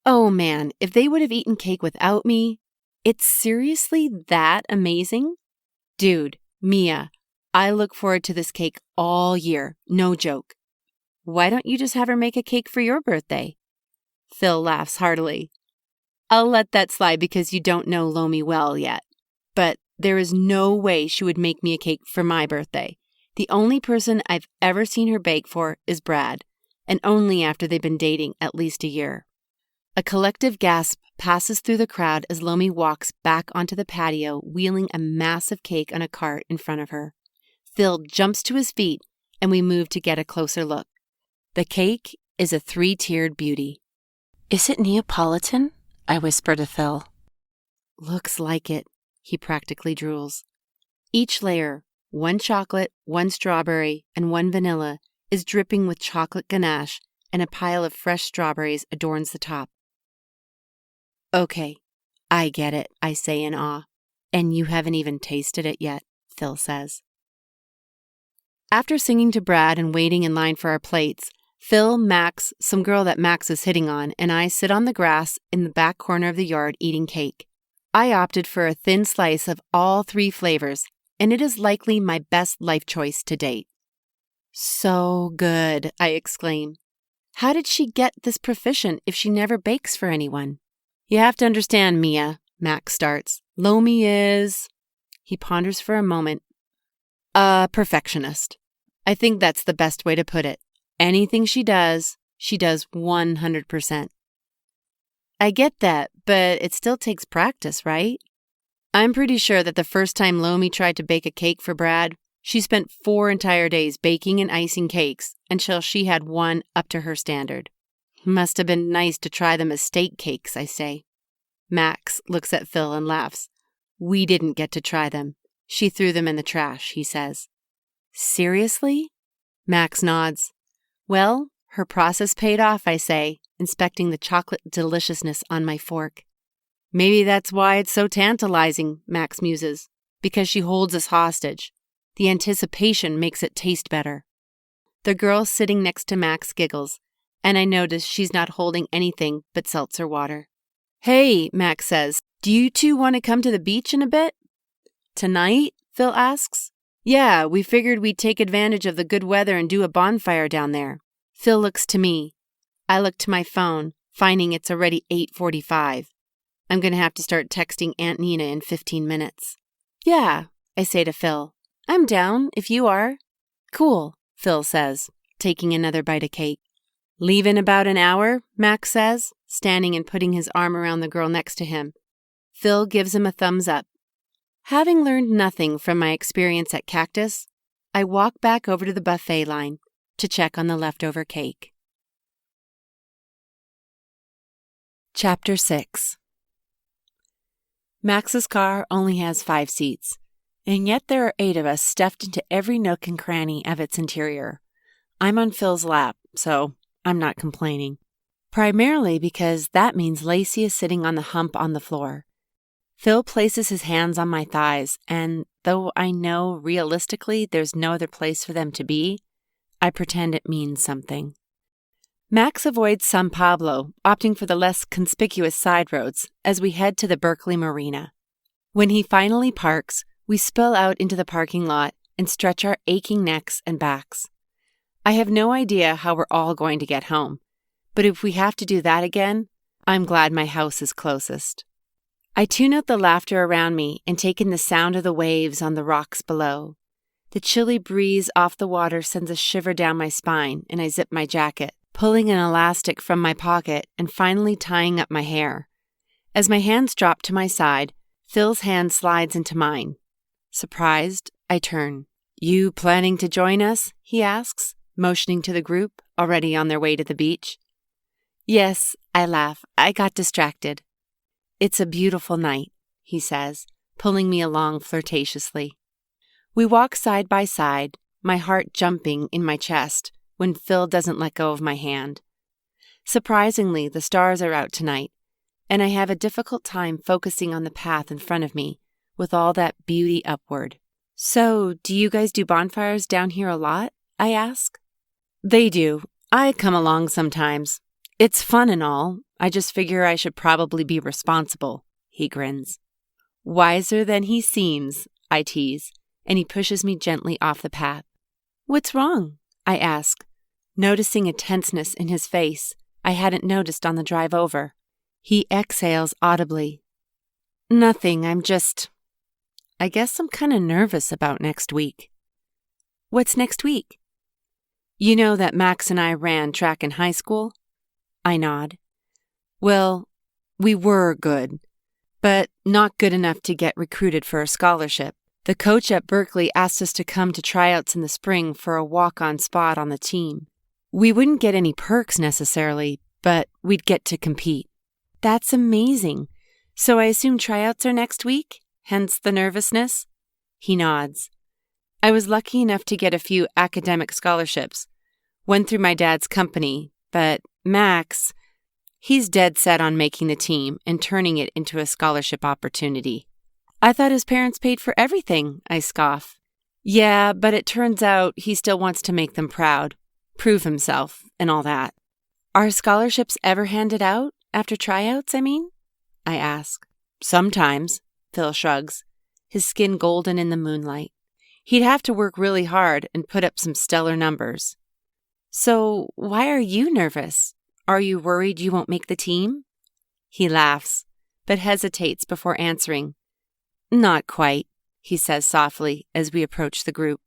Oh man, if they would have eaten cake without me, it's seriously that amazing? Dude, Mia, I look forward to this cake all year, no joke. Why don't you just have her make a cake for your birthday? Phil laughs heartily. I'll let that slide because you don't know Lomi well yet. But there is no way she would make me a cake for my birthday. The only person I've ever seen her bake for is Brad, and only after they've been dating at least a year. A collective gasp passes through the crowd as Lomi walks back onto the patio, wheeling a massive cake on a cart in front of her. Phil jumps to his feet, and we move to get a closer look. The cake is a 3-tiered beauty. Is it Neapolitan? I whisper to Phil. Looks like it, he practically drools. Each layer, 1 chocolate, 1 strawberry, and 1 vanilla, is dripping with chocolate ganache, and a pile of fresh strawberries adorns the top. Okay, I get it, I say in awe. And you haven't even tasted it yet, Phil says. After singing to Brad and waiting in line for our plates, Phil, Max, some girl that Max is hitting on, and I sit on the grass in the back corner of the yard eating cake. I opted for a thin slice of all 3 flavors, and it is likely my best life choice to date. So good, I exclaim. How did she get this proficient if she never bakes for anyone? You have to understand, Mia, Max starts. Lomi is... He ponders for a moment. A perfectionist. I think that's the best way to put it. Anything she does 100%. I get that, but it still takes practice, right? I'm pretty sure that the first time Lomi tried to bake a cake for Brad, she spent 4 entire days baking and icing cakes until she had one up to her standard. Must have been nice to try them as steak cakes, I say. Max looks at Phil and laughs. We didn't get to try them. She threw them in the trash, he says. Seriously? Max nods. Well, her process paid off, I say, inspecting the chocolate deliciousness on my fork. Maybe that's why it's so tantalizing, Max muses, because she holds us hostage. The anticipation makes it taste better. The girl sitting next to Max giggles, and I notice she's not holding anything but seltzer water. Hey, Max says, do you 2 want to come to the beach in a bit? Tonight? Phil asks. Yeah, we figured we'd take advantage of the good weather and do a bonfire down there. Phil looks to me. I look to my phone, finding it's already 8:45. I'm going to have to start texting Aunt Nina in 15 minutes. Yeah, I say to Phil. I'm down, if you are. Cool, Phil says, taking another bite of cake. Leave in about an hour, Max says, standing and putting his arm around the girl next to him. Phil gives him a thumbs up. Having learned nothing from my experience at Cactus, I walk back over to the buffet line to check on the leftover cake. Chapter 6. Max's car only has 5 seats, and yet there are 8 of us stuffed into every nook and cranny of its interior. I'm on Phil's lap, so I'm not complaining. primarily because that means Lacey is sitting on the hump on the floor. Phil places his hands on my thighs, and though I know realistically there's no other place for them to be, I pretend it means something. Max avoids San Pablo, opting for the less conspicuous side roads as we head to the Berkeley Marina. When he finally parks, we spill out into the parking lot and stretch our aching necks and backs. I have no idea how we're all going to get home, but if we have to do that again, I'm glad my house is closest. I tune out the laughter around me and take in the sound of the waves on the rocks below. The chilly breeze off the water sends a shiver down my spine, and I zip my jacket, pulling an elastic from my pocket and finally tying up my hair. As my hands drop to my side, Phil's hand slides into mine. Surprised, I turn. "You planning to join us?" he asks, motioning to the group, already on their way to the beach. "Yes," I laugh. "I got distracted." "It's a beautiful night," he says, pulling me along flirtatiously. We walk side by side, my heart jumping in my chest when Phil doesn't let go of my hand. Surprisingly, the stars are out tonight, and I have a difficult time focusing on the path in front of me with all that beauty upward. "So, do you guys do bonfires down here a lot?" I ask. "They do. I come along sometimes. It's fun and all. I just figure I should probably be responsible," he grins. "Wiser than he seems," I tease, and he pushes me gently off the path. "What's wrong?" I ask, noticing a tenseness in his face I hadn't noticed on the drive over. He exhales audibly. "Nothing, I guess I'm kind of nervous about next week." "What's next week?" "You know that Max and I ran track in high school?" I nod. "Well, we were good, but not good enough to get recruited for a scholarship. The coach at Berkeley asked us to come to tryouts in the spring for a walk-on spot on the team. We wouldn't get any perks necessarily, but we'd get to compete." "That's amazing. So I assume tryouts are next week, hence the nervousness?" He nods. "I was lucky enough to get a few academic scholarships. One through my dad's company, but Max, he's dead set on making the team and turning it into a scholarship opportunity." "I thought his parents paid for everything," I scoff. "Yeah, but it turns out he still wants to make them proud, prove himself, and all that." "Are scholarships ever handed out? After tryouts, I mean?" I ask. "Sometimes," Phil shrugs, his skin golden in the moonlight. "He'd have to work really hard and put up some stellar numbers." "So why are you nervous? Are you worried you won't make the team?" He laughs, but hesitates before answering. "Not quite," he says softly as we approach the group.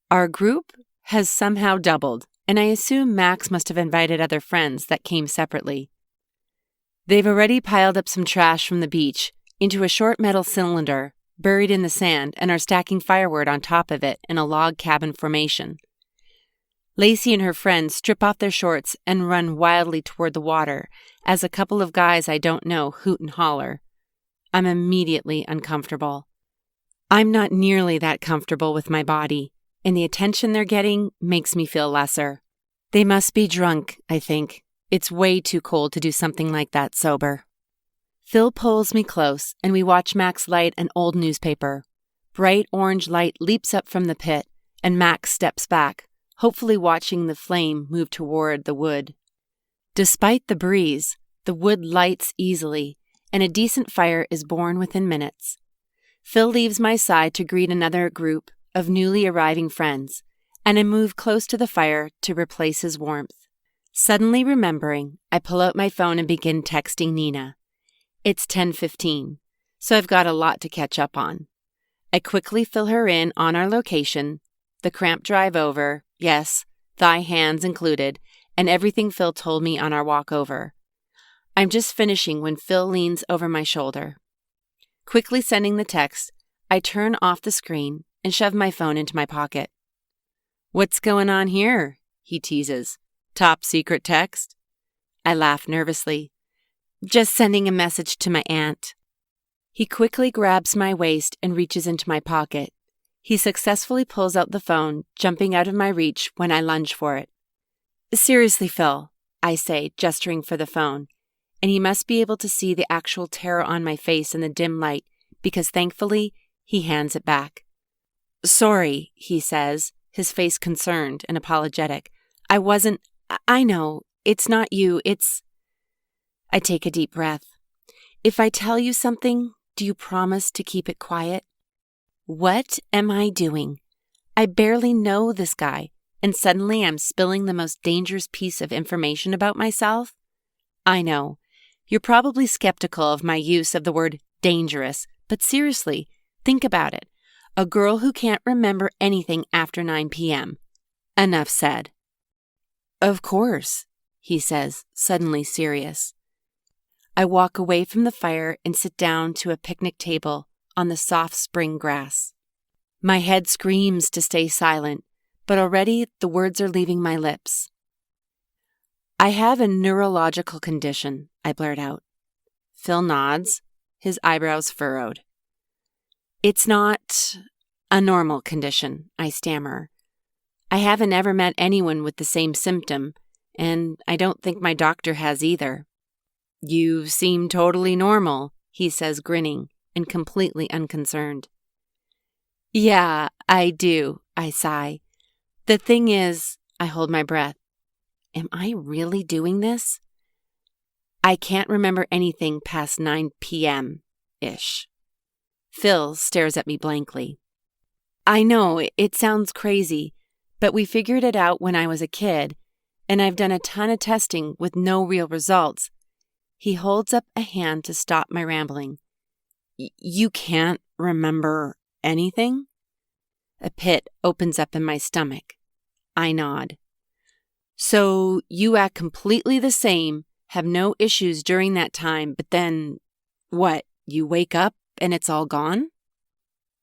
Our group has somehow doubled, and I assume Max must have invited other friends that came separately. They've already piled up some trash from the beach into a short metal cylinder buried in the sand and are stacking firewood on top of it in a log cabin formation. Lacey and her friends strip off their shorts and run wildly toward the water as a couple of guys I don't know hoot and holler. I'm immediately uncomfortable. I'm not nearly that comfortable with my body, and the attention they're getting makes me feel lesser. They must be drunk, I think. It's way too cold to do something like that sober. Phil pulls me close, and we watch Max light an old newspaper. Bright orange light leaps up from the pit, and Max steps back, hopefully watching the flame move toward the wood. Despite the breeze, the wood lights easily, and a decent fire is born within minutes. Phil leaves my side to greet another group of newly arriving friends, and I move close to the fire to replace his warmth. Suddenly remembering, I pull out my phone and begin texting Nina. It's 10:15, so I've got a lot to catch up on. I quickly fill her in on our location, the cramped drive over, yes, thigh hands included, and everything Phil told me on our walk over. I'm just finishing when Phil leans over my shoulder. Quickly sending the text, I turn off the screen and shove my phone into my pocket. "What's going on here?" he teases. "Top secret text?" I laugh nervously. "Just sending a message to my aunt." He quickly grabs my waist and reaches into my pocket. He successfully pulls out the phone, jumping out of my reach when I lunge for it. "Seriously, Phil, I say, gesturing for the phone, and he must be able to see the actual terror on my face in the dim light because thankfully he hands it back. Sorry, he says, his face concerned and apologetic. I know, it's not you, it's... I take a deep breath. If I tell you something, do you promise to keep it quiet? What am I doing? I barely know this guy, and suddenly I'm spilling the most dangerous piece of information about myself? I know. You're probably skeptical of my use of the word dangerous, but seriously, think about it. A girl who can't remember anything after 9 p.m. Enough said. Of course, he says, suddenly serious. I walk away from the fire and sit down to a picnic table on the soft spring grass. My head screams to stay silent, but already the words are leaving my lips. I have a neurological condition, I blurt out. Phil nods, his eyebrows furrowed. It's not a normal condition, I stammer. I haven't ever met anyone with the same symptom, and I don't think my doctor has either. You seem totally normal, he says, grinning and completely unconcerned. Yeah, I do, I sigh. The thing is, I hold my breath. Am I really doing this? I can't remember anything past 9 p.m.-ish. Phil stares at me blankly. I know, it sounds crazy, but we figured it out when I was a kid, and I've done a ton of testing with no real results. He holds up a hand to stop my rambling. You can't remember anything? A pit opens up in my stomach. I nod. So you act completely the same, have no issues during that time, but then, what, you wake up and it's all gone?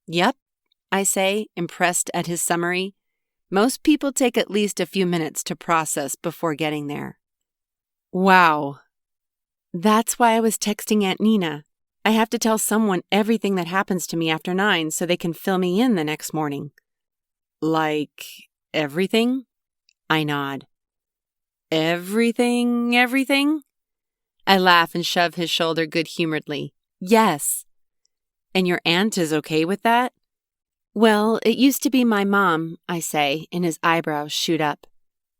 Yep, I say, impressed at his summary. Most people take at least a few minutes to process before getting there. Wow. That's why I was texting Aunt Nina. I have to tell someone everything that happens to me after 9 so they can fill me in the next morning. Like everything? I nod. Everything? I laugh and shove his shoulder good-humoredly. Yes. And your aunt is okay with that? Well, it used to be my mom, I say, and his eyebrows shoot up.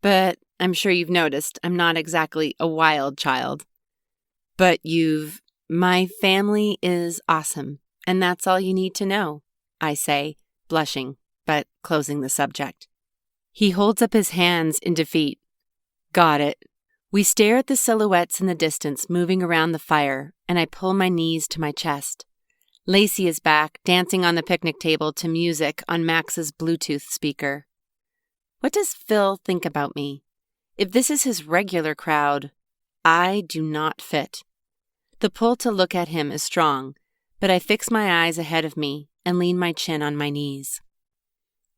But I'm sure you've noticed I'm not exactly a wild child. But my family is awesome, and that's all you need to know, I say, blushing, but closing the subject. He holds up his hands in defeat. Got it. We stare at the silhouettes in the distance moving around the fire, and I pull my knees to my chest. Lacey is back, dancing on the picnic table to music on Max's Bluetooth speaker. What does Phil think about me? If this is his regular crowd, I do not fit. The pull to look at him is strong, but I fix my eyes ahead of me and lean my chin on my knees.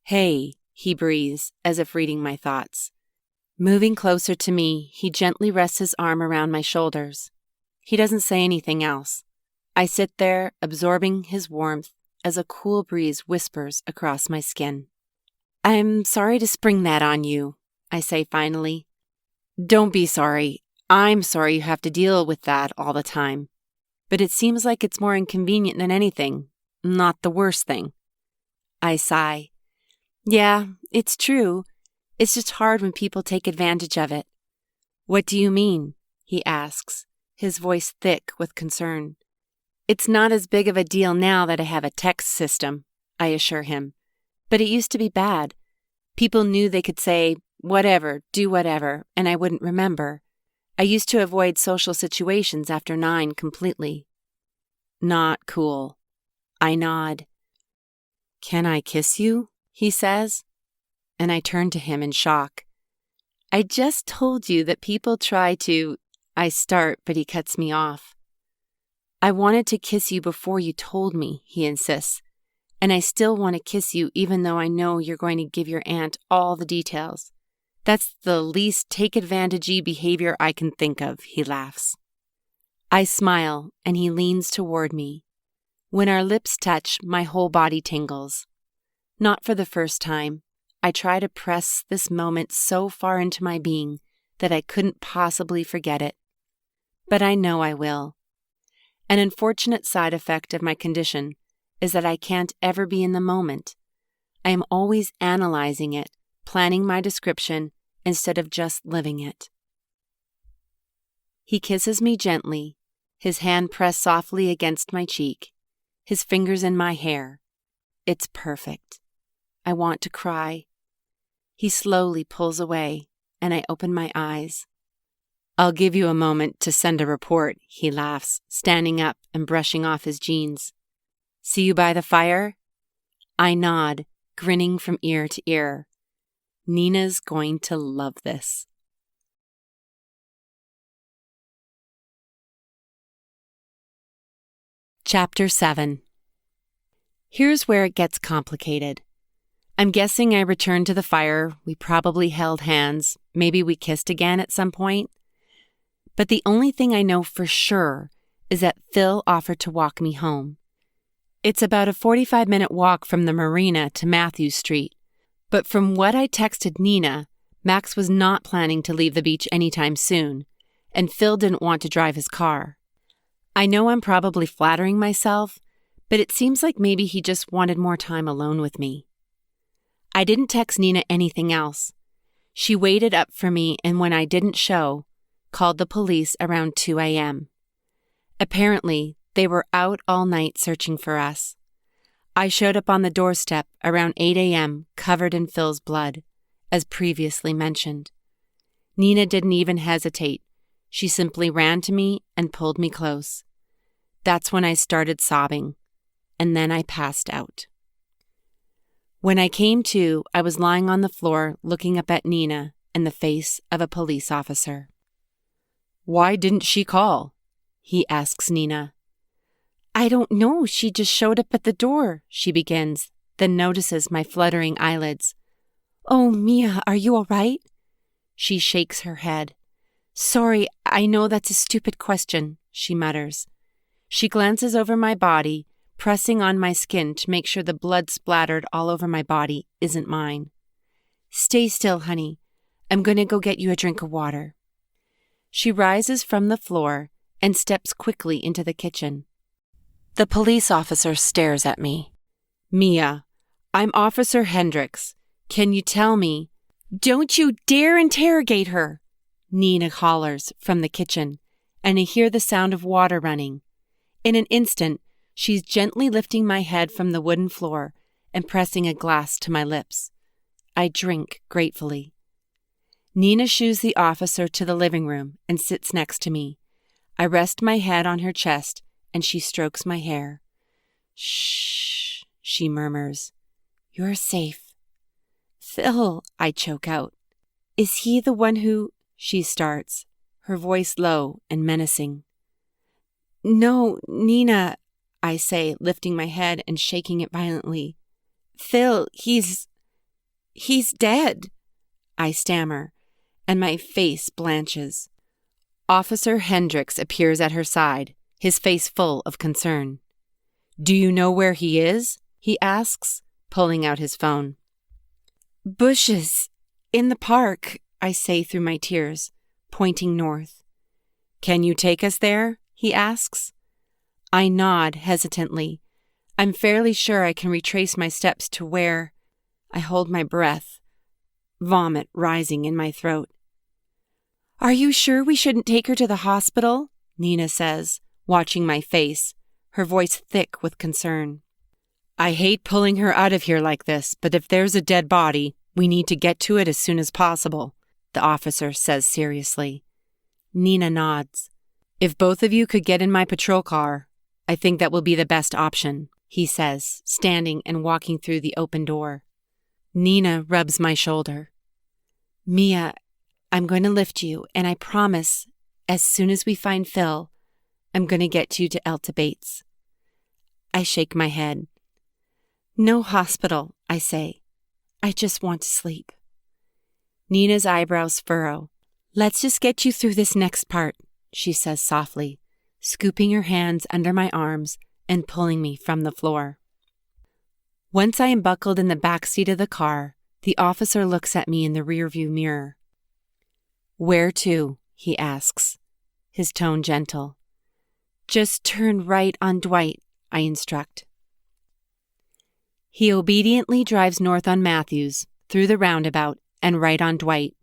Hey, he breathes, as if reading my thoughts. Moving closer to me, he gently rests his arm around my shoulders. He doesn't say anything else. I sit there, absorbing his warmth as a cool breeze whispers across my skin. I'm sorry to spring that on you, I say finally. Don't be sorry. I'm sorry you have to deal with that all the time. But it seems like it's more inconvenient than anything, not the worst thing. I sigh. Yeah, it's true. It's just hard when people take advantage of it. What do you mean? He asks, his voice thick with concern. It's not as big of a deal now that I have a text system, I assure him. But it used to be bad. People knew they could say, whatever, do whatever, and I wouldn't remember. I used to avoid social situations after 9 completely. Not cool. I nod. Can I kiss you? He says. And I turn to him in shock. I just told you that people try to... I start, but he cuts me off. I wanted to kiss you before you told me, he insists. And I still want to kiss you even though I know you're going to give your aunt all the details. That's the least take-advantage-y behavior I can think of, he laughs. I smile, and he leans toward me. When our lips touch, my whole body tingles. Not for the first time. I try to press this moment so far into my being that I couldn't possibly forget it. But I know I will. An unfortunate side effect of my condition is that I can't ever be in the moment. I am always analyzing it, planning my description instead of just living it. He kisses me gently, his hand pressed softly against my cheek, his fingers in my hair. It's perfect. I want to cry. He slowly pulls away, and I open my eyes. "I'll give you a moment to send a report," he laughs, standing up and brushing off his jeans. "See you by the fire?" I nod, grinning from ear to ear. Nina's going to love this. Chapter 7. Here's where it gets complicated. I'm guessing I returned to the fire, we probably held hands, maybe we kissed again at some point. But the only thing I know for sure is that Phil offered to walk me home. It's about a 45-minute walk from the marina to Matthews Street, but from what I texted Nina, Max was not planning to leave the beach anytime soon, and Phil didn't want to drive his car. I know I'm probably flattering myself, but it seems like maybe he just wanted more time alone with me. I didn't text Nina anything else. She waited up for me, and when I didn't show, called the police around 2 a.m. Apparently, they were out all night searching for us. I showed up on the doorstep around 8 a.m. covered in Phil's blood, as previously mentioned. Nina didn't even hesitate. She simply ran to me and pulled me close. That's when I started sobbing, and then I passed out. When I came to, I was lying on the floor looking up at Nina in the face of a police officer. "Why didn't she call?" he asks Nina. "I don't know, she just showed up at the door," she begins, then notices my fluttering eyelids. "Oh, Mia, are you all right?" She shakes her head. "Sorry, I know that's a stupid question," she mutters. She glances over my body, pressing on my skin to make sure the blood splattered all over my body isn't mine. "Stay still, honey. I'm going to go get you a drink of water." She rises from the floor and steps quickly into the kitchen. The police officer stares at me. "Mia, I'm Officer Hendricks. Can you tell me—" "Don't you dare interrogate her!" Nina hollers from the kitchen, and I hear the sound of water running. In an instant, she's gently lifting my head from the wooden floor and pressing a glass to my lips. I drink gratefully. Nina shoos the officer to the living room and sits next to me. I rest my head on her chest, and she strokes my hair. "Shh," she murmurs. "You're safe." "Phil," I choke out. "Is he the one who—" she starts, her voice low and menacing. "No, Nina," I say, lifting my head and shaking it violently. "Phil, he's dead," I stammer, and my face blanches. Officer Hendricks appears at her side, his face full of concern. "Do you know where he is?" he asks, pulling out his phone. "Bushes, in the park," I say through my tears, pointing north. "Can you take us there?" he asks. I nod hesitantly. I'm fairly sure I can retrace my steps to where— I hold my breath, vomit rising in my throat. "Are you sure we shouldn't take her to the hospital?" Nina says, watching my face, her voice thick with concern. "I hate pulling her out of here like this, but if there's a dead body, we need to get to it as soon as possible," the officer says seriously. Nina nods. "If both of you could get in my patrol car, I think that will be the best option," he says, standing and walking through the open door. Nina rubs my shoulder. "Mia, I'm going to lift you, and I promise, as soon as we find Phil, I'm going to get you to Elta Bates." I shake my head. "No hospital," I say. "I just want to sleep." Nina's eyebrows furrow. "Let's just get you through this next part," she says softly, scooping her hands under my arms and pulling me from the floor. Once I am buckled in the back seat of the car, the officer looks at me in the rearview mirror. "Where to?" he asks, his tone gentle. "Just turn right on Dwight," I instruct. He obediently drives north on Matthews, through the roundabout, and right on Dwight.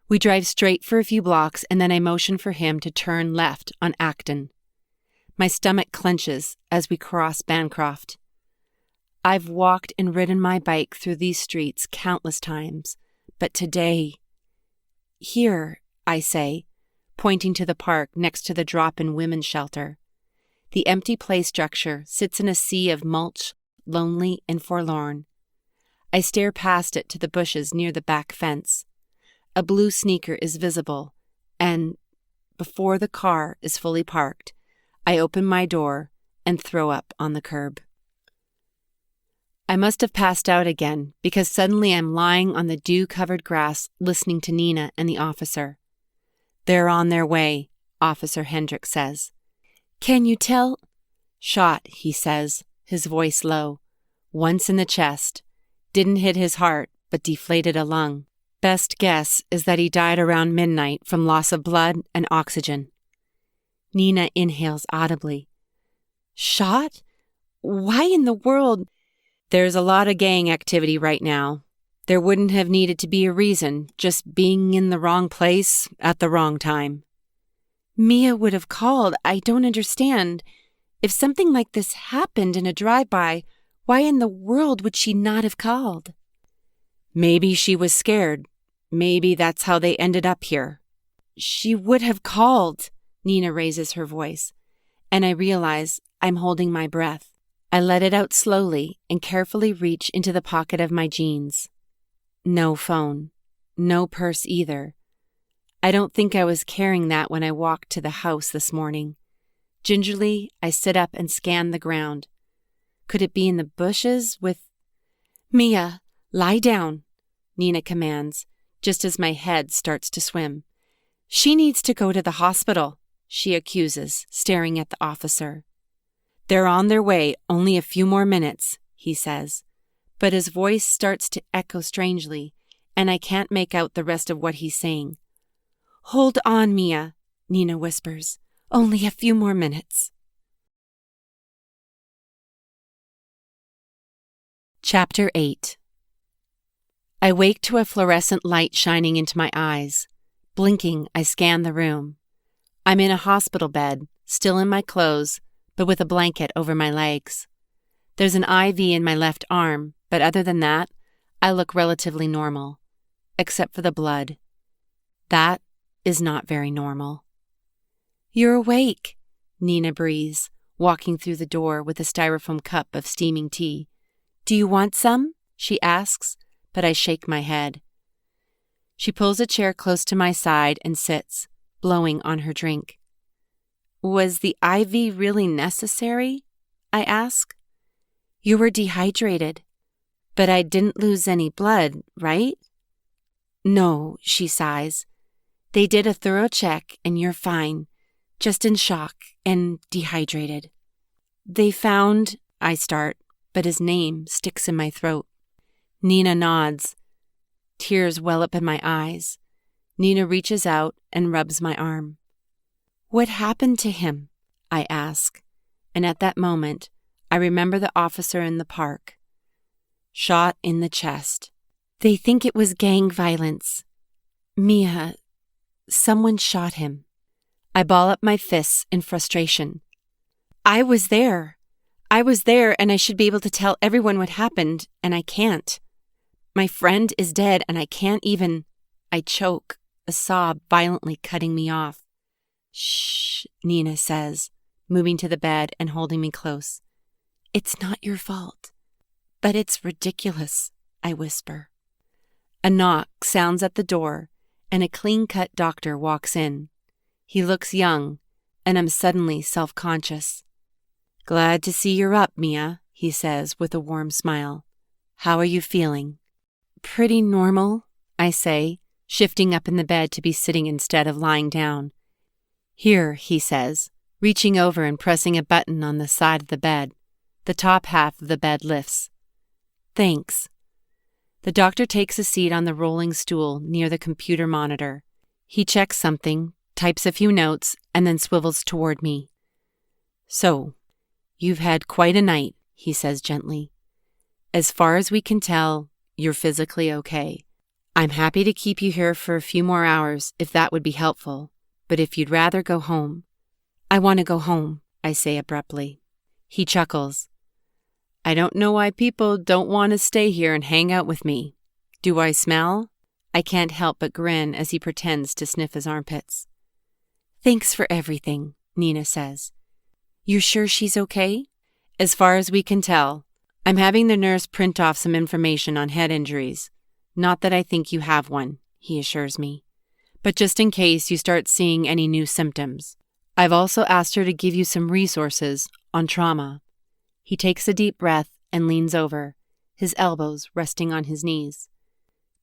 We drive straight for a few blocks, and then I motion for him to turn left on Acton. My stomach clenches as we cross Bancroft. I've walked and ridden my bike through these streets countless times, but today... "Here," I say, pointing to the park next to the drop-in women's shelter. The empty play structure sits in a sea of mulch, lonely and forlorn. I stare past it to the bushes near the back fence. A blue sneaker is visible, and, before the car is fully parked, I open my door and throw up on the curb. I must have passed out again, because suddenly I'm lying on the dew-covered grass listening to Nina and the officer. "They're on their way," Officer Hendricks says. "Can you tell?" "Shot," he says, his voice low. "Once in the chest. Didn't hit his heart, but deflated a lung. Best guess is that he died around midnight from loss of blood and oxygen." Nina inhales audibly. "Shot? Why in the world?" "There's a lot of gang activity right now. There wouldn't have needed to be a reason, just being in the wrong place at the wrong time." "Mia would have called. I don't understand. If something like this happened in a drive-by, why in the world would she not have called?" "Maybe she was scared. Maybe that's how they ended up here." "She would have called." Nina raises her voice, and I realize I'm holding my breath. I let it out slowly and carefully reach into the pocket of my jeans. No phone. No purse either. I don't think I was carrying that when I walked to the house this morning. Gingerly, I sit up and scan the ground. Could it be in the bushes with... "Mia, lie down," Nina commands, just as my head starts to swim. "She needs to go to the hospital," she accuses, staring at the officer. "They're on their way, only a few more minutes," he says, but his voice starts to echo strangely, and I can't make out the rest of what he's saying. "Hold on, Mia," Nina whispers. "Only a few more minutes." Chapter 8. I wake to a fluorescent light shining into my eyes. Blinking, I scan the room. I'm in a hospital bed, still in my clothes, but with a blanket over my legs. There's an IV in my left arm, but other than that, I look relatively normal, except for the blood. That is not very normal. "You're awake," Nina breathes, walking through the door with a styrofoam cup of steaming tea. "Do you want some?" she asks, but I shake my head. She pulls a chair close to my side and sits, blowing on her drink. "Was the IV really necessary?" I ask. "You were dehydrated." "But I didn't lose any blood, right?" "No," she sighs. "They did a thorough check and you're fine, just in shock and dehydrated." "They found," I start, but his name sticks in my throat. Nina nods. Tears well up in my eyes. Nina reaches out and rubs my arm. "What happened to him?" I ask, and at that moment, I remember the officer in the park. "Shot in the chest." "They think it was gang violence." "Mia, someone shot him." I ball up my fists in frustration. I was there, and I should be able to tell everyone what happened, and I can't. My friend is dead, and I can't even... I choke, a sob violently cutting me off. "Shh," Nina says, moving to the bed and holding me close. "It's not your fault." "But it's ridiculous," I whisper. A knock sounds at the door, and a clean-cut doctor walks in. He looks young, and I'm suddenly self-conscious. "Glad to see you're up, Mia," he says with a warm smile. "How are you feeling?" "Pretty normal," I say, shifting up in the bed to be sitting instead of lying down. "Here," he says, reaching over and pressing a button on the side of the bed. The top half of the bed lifts. "Thanks." The doctor takes a seat on the rolling stool near the computer monitor. He checks something, types a few notes, and then swivels toward me. "So, you've had quite a night," he says gently. "As far as we can tell, you're physically okay. I'm happy to keep you here for a few more hours if that would be helpful, but if you'd rather go home—" "I want to go home," I say abruptly. He chuckles. "I don't know why people don't want to stay here and hang out with me. Do I smell?" I can't help but grin as he pretends to sniff his armpits. "Thanks for everything," Nina says. "You're sure she's okay?" "As far as we can tell. I'm having the nurse print off some information on head injuries. Not that I think you have one," he assures me, "but just in case you start seeing any new symptoms. I've also asked her to give you some resources on trauma." He takes a deep breath and leans over, his elbows resting on his knees.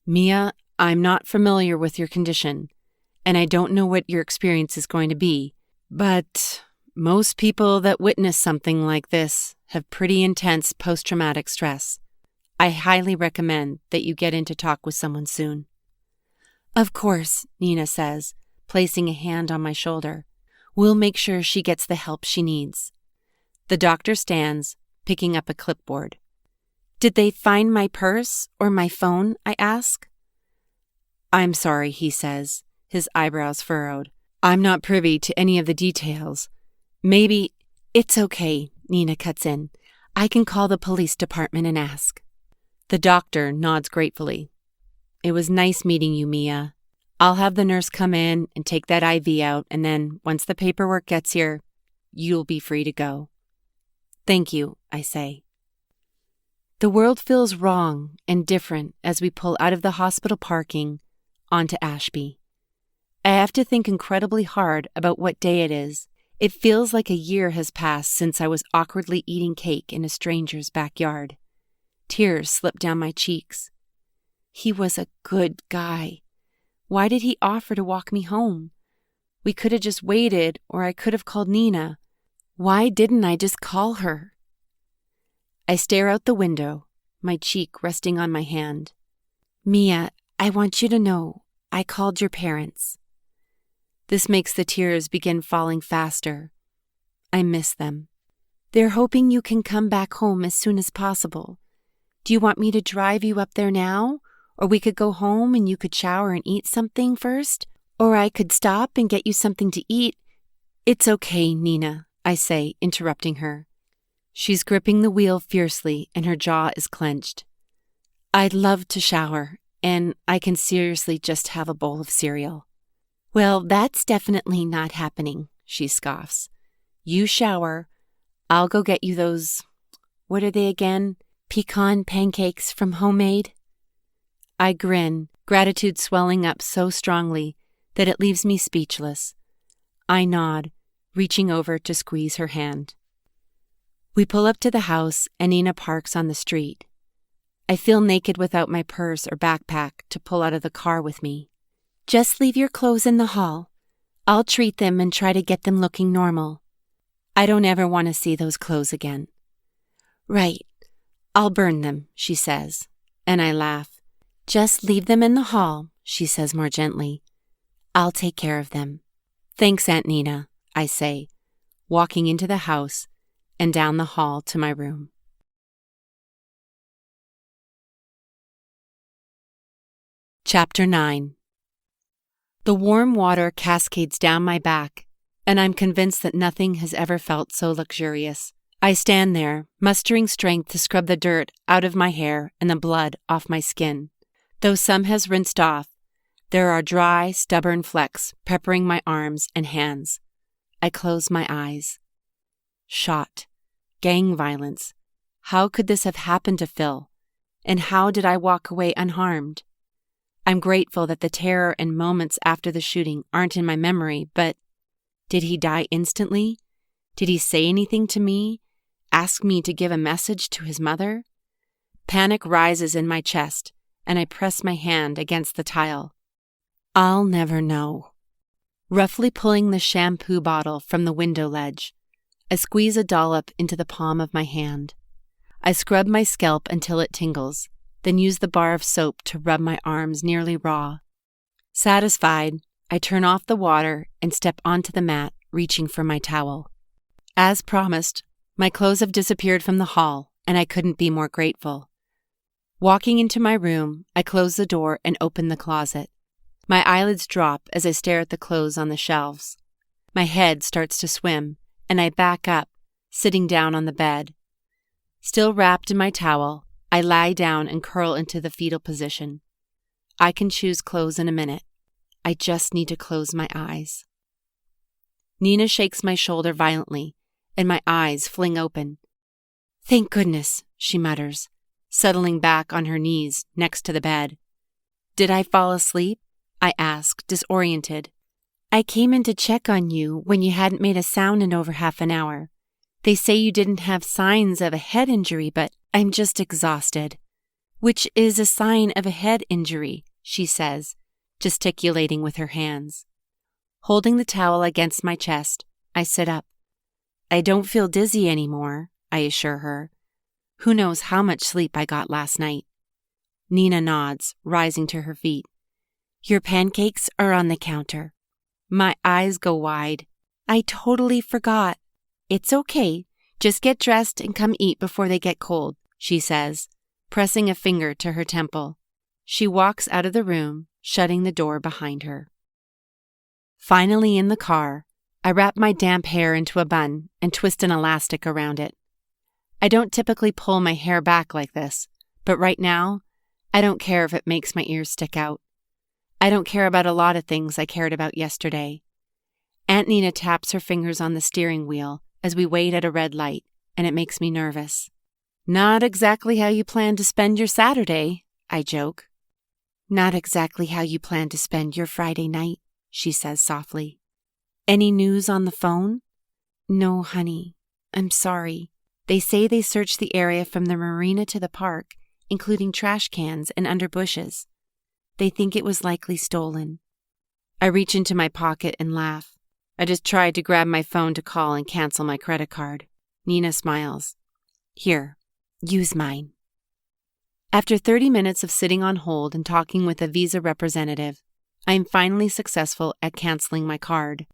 "Mia, I'm not familiar with your condition, and I don't know what your experience is going to be, but most people that witness something like this have pretty intense post-traumatic stress. I highly recommend that you get in to talk with someone soon." "Of course," Nina says, placing a hand on my shoulder. "We'll make sure she gets the help she needs." The doctor stands, picking up a clipboard. "Did they find my purse or my phone?" I ask. "I'm sorry," he says, his eyebrows furrowed. "I'm not privy to any of the details. Maybe—" "It's okay," Nina cuts in. "I can call the police department and ask." The doctor nods gratefully. "It was nice meeting you, Mia. I'll have the nurse come in and take that IV out, and then, once the paperwork gets here, you'll be free to go." "Thank you," I say. The world feels wrong and different as we pull out of the hospital parking onto Ashby. I have to think incredibly hard about what day it is. It feels like a year has passed since I was awkwardly eating cake in a stranger's backyard. Tears slip down my cheeks. He was a good guy. Why did he offer to walk me home? We could have just waited, or I could have called Nina. Why didn't I just call her? I stare out the window, my cheek resting on my hand. "Mia, I want you to know I called your parents." This makes the tears begin falling faster. I miss them. "They're hoping you can come back home as soon as possible. Do you want me to drive you up there now? Or we could go home and you could shower and eat something first? Or I could stop and get you something to eat." "It's okay, Nina," I say, interrupting her. She's gripping the wheel fiercely and her jaw is clenched. "I'd love to shower, and I can seriously just have a bowl of cereal." "Well, that's definitely not happening," she scoffs. "You shower. I'll go get you those, what are they again? Pecan pancakes from Homemade?" I grin, gratitude swelling up so strongly that it leaves me speechless. I nod, reaching over to squeeze her hand. We pull up to the house and Nina parks on the street. I feel naked without my purse or backpack to pull out of the car with me. "Just leave your clothes in the hall. I'll treat them and try to get them looking normal. I don't ever want to see those clothes again." "Right. I'll burn them," she says, and I laugh. "Just leave them in the hall," she says more gently. "I'll take care of them." "Thanks, Aunt Nina," I say, walking into the house and down the hall to my room. Chapter 9. The warm water cascades down my back, and I'm convinced that nothing has ever felt so luxurious. I stand there, mustering strength to scrub the dirt out of my hair and the blood off my skin. Though some has rinsed off, there are dry, stubborn flecks peppering my arms and hands. I close my eyes. Shot. Gang violence. How could this have happened to Phil? And how did I walk away unharmed? I'm grateful that the terror and moments after the shooting aren't in my memory, but did he die instantly? Did he say anything to me? Ask me to give a message to his mother? Panic rises in my chest, and I press my hand against the tile. I'll never know. Roughly pulling the shampoo bottle from the window ledge, I squeeze a dollop into the palm of my hand. I scrub my scalp until it tingles, then use the bar of soap to rub my arms nearly raw. Satisfied, I turn off the water and step onto the mat, reaching for my towel. As promised, my clothes have disappeared from the hall, and I couldn't be more grateful. Walking into my room, I close the door and open the closet. My eyelids drop as I stare at the clothes on the shelves. My head starts to swim, and I back up, sitting down on the bed. Still wrapped in my towel, I lie down and curl into the fetal position. I can choose clothes in a minute. I just need to close my eyes. Nina shakes my shoulder violently, and my eyes fling open. "Thank goodness," she mutters, settling back on her knees next to the bed. "Did I fall asleep?" I ask, disoriented. "I came in to check on you when you hadn't made a sound in over half an hour. They say you didn't have signs of a head injury, but I'm just exhausted." "Which is a sign of a head injury," she says, gesticulating with her hands. Holding the towel against my chest, I sit up. "I don't feel dizzy anymore," I assure her. "Who knows how much sleep I got last night?" Nina nods, rising to her feet. "Your pancakes are on the counter." My eyes go wide. "I totally forgot." "It's okay. Just get dressed and come eat before they get cold," she says, pressing a finger to her temple. She walks out of the room, shutting the door behind her. Finally in the car, I wrap my damp hair into a bun and twist an elastic around it. I don't typically pull my hair back like this, but right now, I don't care if it makes my ears stick out. I don't care about a lot of things I cared about yesterday. Aunt Nina taps her fingers on the steering wheel as we wait at a red light, and it makes me nervous. "Not exactly how you plan to spend your Saturday," I joke. "Not exactly how you plan to spend your Friday night," she says softly. "Any news on the phone?" "No, honey. I'm sorry. They say they searched the area from the marina to the park, including trash cans and under bushes. They think it was likely stolen." I reach into my pocket and laugh. I just tried to grab my phone to call and cancel my credit card. Nina smiles. "Here, use mine." After 30 minutes of sitting on hold and talking with a Visa representative, I am finally successful at canceling my card.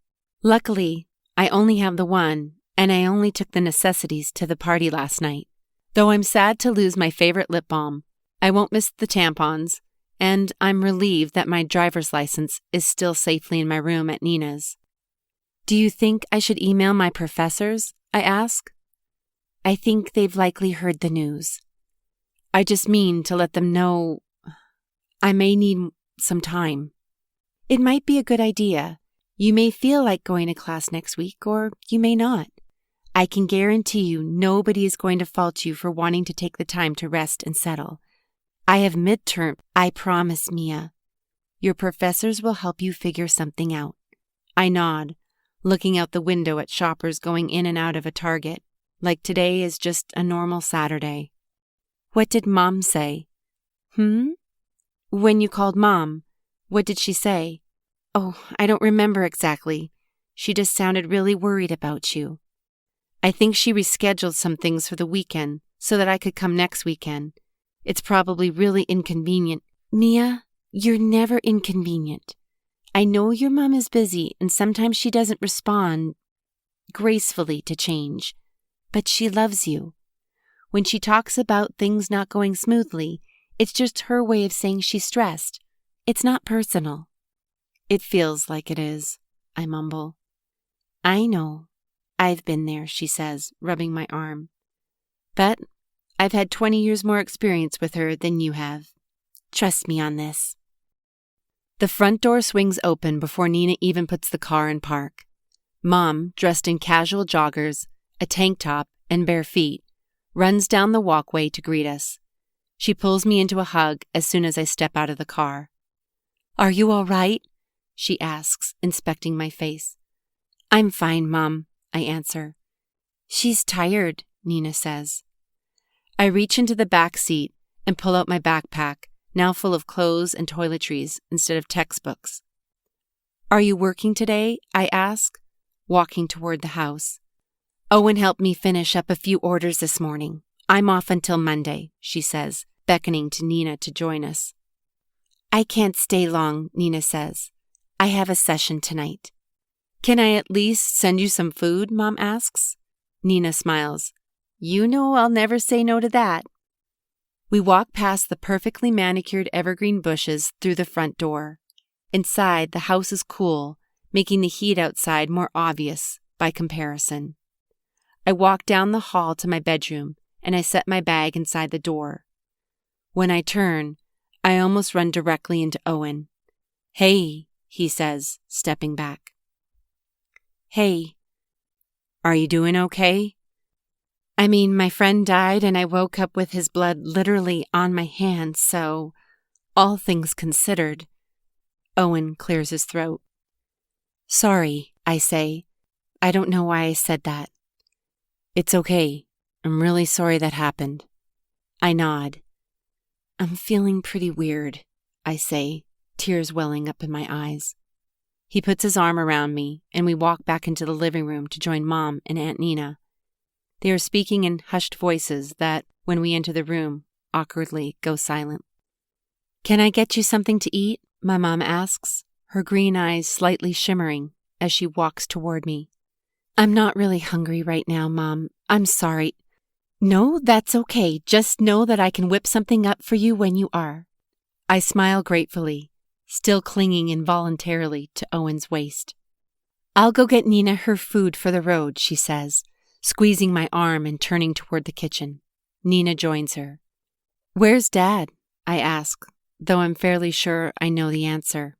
Luckily, I only have the one, and I only took the necessities to the party last night. Though I'm sad to lose my favorite lip balm, I won't miss the tampons, and I'm relieved that my driver's license is still safely in my room at Nina's. "Do you think I should email my professors?" I ask. "I think they've likely heard the news." "I just mean to let them know I may need some time." "It might be a good idea. You may feel like going to class next week, or you may not. I can guarantee you nobody is going to fault you for wanting to take the time to rest and settle. I have midterm, I promise, Mia. Your professors will help you figure something out." I nod, looking out the window at shoppers going in and out of a Target, like today is just a normal Saturday. "What did Mom say?" "When you called Mom, what did she say?" "Oh, I don't remember exactly. She just sounded really worried about you." "I think she rescheduled some things for the weekend so that I could come next weekend. It's probably really inconvenient." "Mia, you're never inconvenient. I know your mom is busy and sometimes she doesn't respond gracefully to change, but she loves you. When she talks about things not going smoothly, it's just her way of saying she's stressed. It's not personal." "It feels like it is," I mumble. "I know. I've been there," she says, rubbing my arm. "But I've had 20 years more experience with her than you have. Trust me on this." The front door swings open before Nina even puts the car in park. Mom, dressed in casual joggers, a tank top, and bare feet, runs down the walkway to greet us. She pulls me into a hug as soon as I step out of the car. "Are you all right?" she asks, inspecting my face. "I'm fine, Mom," I answer. "She's tired," Nina says. I reach into the back seat and pull out my backpack, now full of clothes and toiletries instead of textbooks. "Are you working today?" I ask, walking toward the house. "Owen helped me finish up a few orders this morning. I'm off until Monday," she says, beckoning to Nina to join us. "I can't stay long," Nina says. I have a session tonight. Can I at least send you some food? Mom asks. Nina smiles. You know I'll never say no to that. We walk past the perfectly manicured evergreen bushes through the front door. Inside, the house is cool, making the heat outside more obvious by comparison. I walk down the hall to my bedroom, and I set my bag inside the door. When I turn, I almost run directly into Owen. Hey, he says, stepping back. Hey, are you doing okay? I mean, my friend died and I woke up with his blood literally on my hands, so, all things considered. Owen clears his throat. Sorry, I say. I don't know why I said that. It's okay. I'm really sorry that happened. I nod. I'm feeling pretty weird, I say, tears welling up in my eyes. He puts his arm around me, and we walk back into the living room to join Mom and Aunt Nina. They are speaking in hushed voices that, when we enter the room, awkwardly go silent. Can I get you something to eat? My mom asks, her green eyes slightly shimmering as she walks toward me. I'm not really hungry right now, Mom. I'm sorry. No, that's okay. Just know that I can whip something up for you when you are. I smile gratefully, still clinging involuntarily to Owen's waist. I'll go get Nina her food for the road, she says, squeezing my arm and turning toward the kitchen. Nina joins her. Where's Dad? I ask, though I'm fairly sure I know the answer.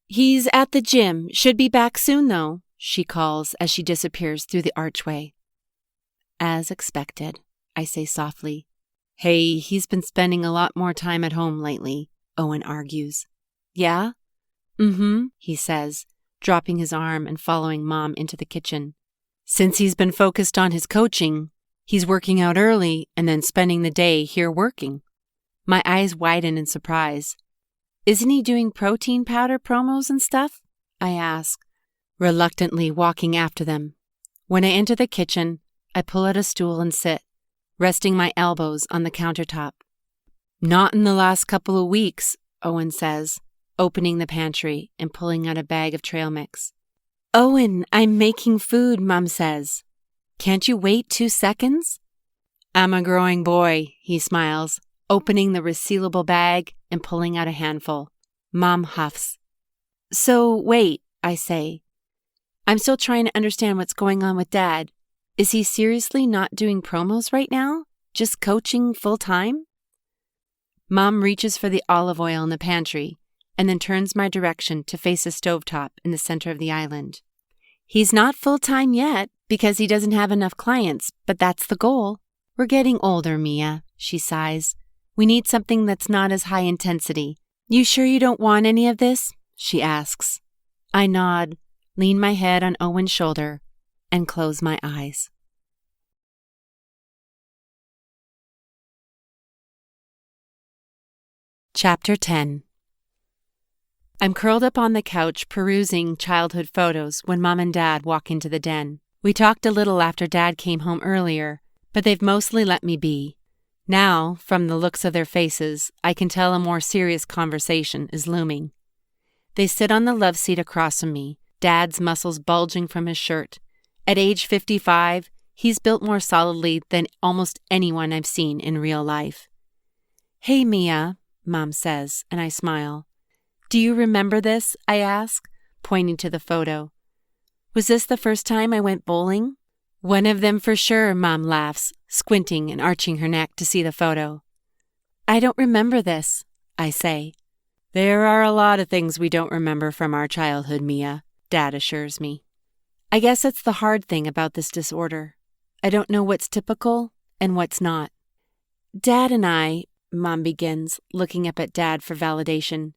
He's at the gym. Should be back soon, though, she calls as she disappears through the archway. As expected, I say softly. Hey, he's been spending a lot more time at home lately, Owen argues. Yeah? Mm-hmm, he says, dropping his arm and following Mom into the kitchen. Since he's been focused on his coaching, he's working out early and then spending the day here working. My eyes widen in surprise. Isn't he doing protein powder promos and stuff? I ask, reluctantly walking after them. When I enter the kitchen, I pull out a stool and sit, resting my elbows on the countertop. Not in the last couple of weeks, Owen says, opening the pantry and pulling out a bag of trail mix. Owen, I'm making food, Mom says. Can't you wait 2 seconds? I'm a growing boy, he smiles, opening the resealable bag and pulling out a handful. Mom huffs. So wait, I say. I'm still trying to understand what's going on with Dad. Is he seriously not doing promos right now? Just coaching full-time? Mom reaches for the olive oil in the pantry and then turns my direction to face a stovetop in the center of the island. He's not full-time yet because he doesn't have enough clients, but that's the goal. We're getting older, Mia, she sighs. We need something that's not as high intensity. You sure you don't want any of this? She asks. I nod, lean my head on Owen's shoulder, and close my eyes. Chapter 10. I'm curled up on the couch perusing childhood photos when Mom and Dad walk into the den. We talked a little after Dad came home earlier, but they've mostly let me be. Now, from the looks of their faces, I can tell a more serious conversation is looming. They sit on the love seat across from me, Dad's muscles bulging from his shirt. At age 55, he's built more solidly than almost anyone I've seen in real life. Hey, Mia, Mom says, and I smile. Do you remember this? I ask, pointing to the photo. Was this the first time I went bowling? One of them for sure, Mom laughs, squinting and arching her neck to see the photo. I don't remember this, I say. There are a lot of things we don't remember from our childhood, Mia, Dad assures me. I guess that's the hard thing about this disorder. I don't know what's typical and what's not. Dad and I, Mom begins, looking up at Dad for validation,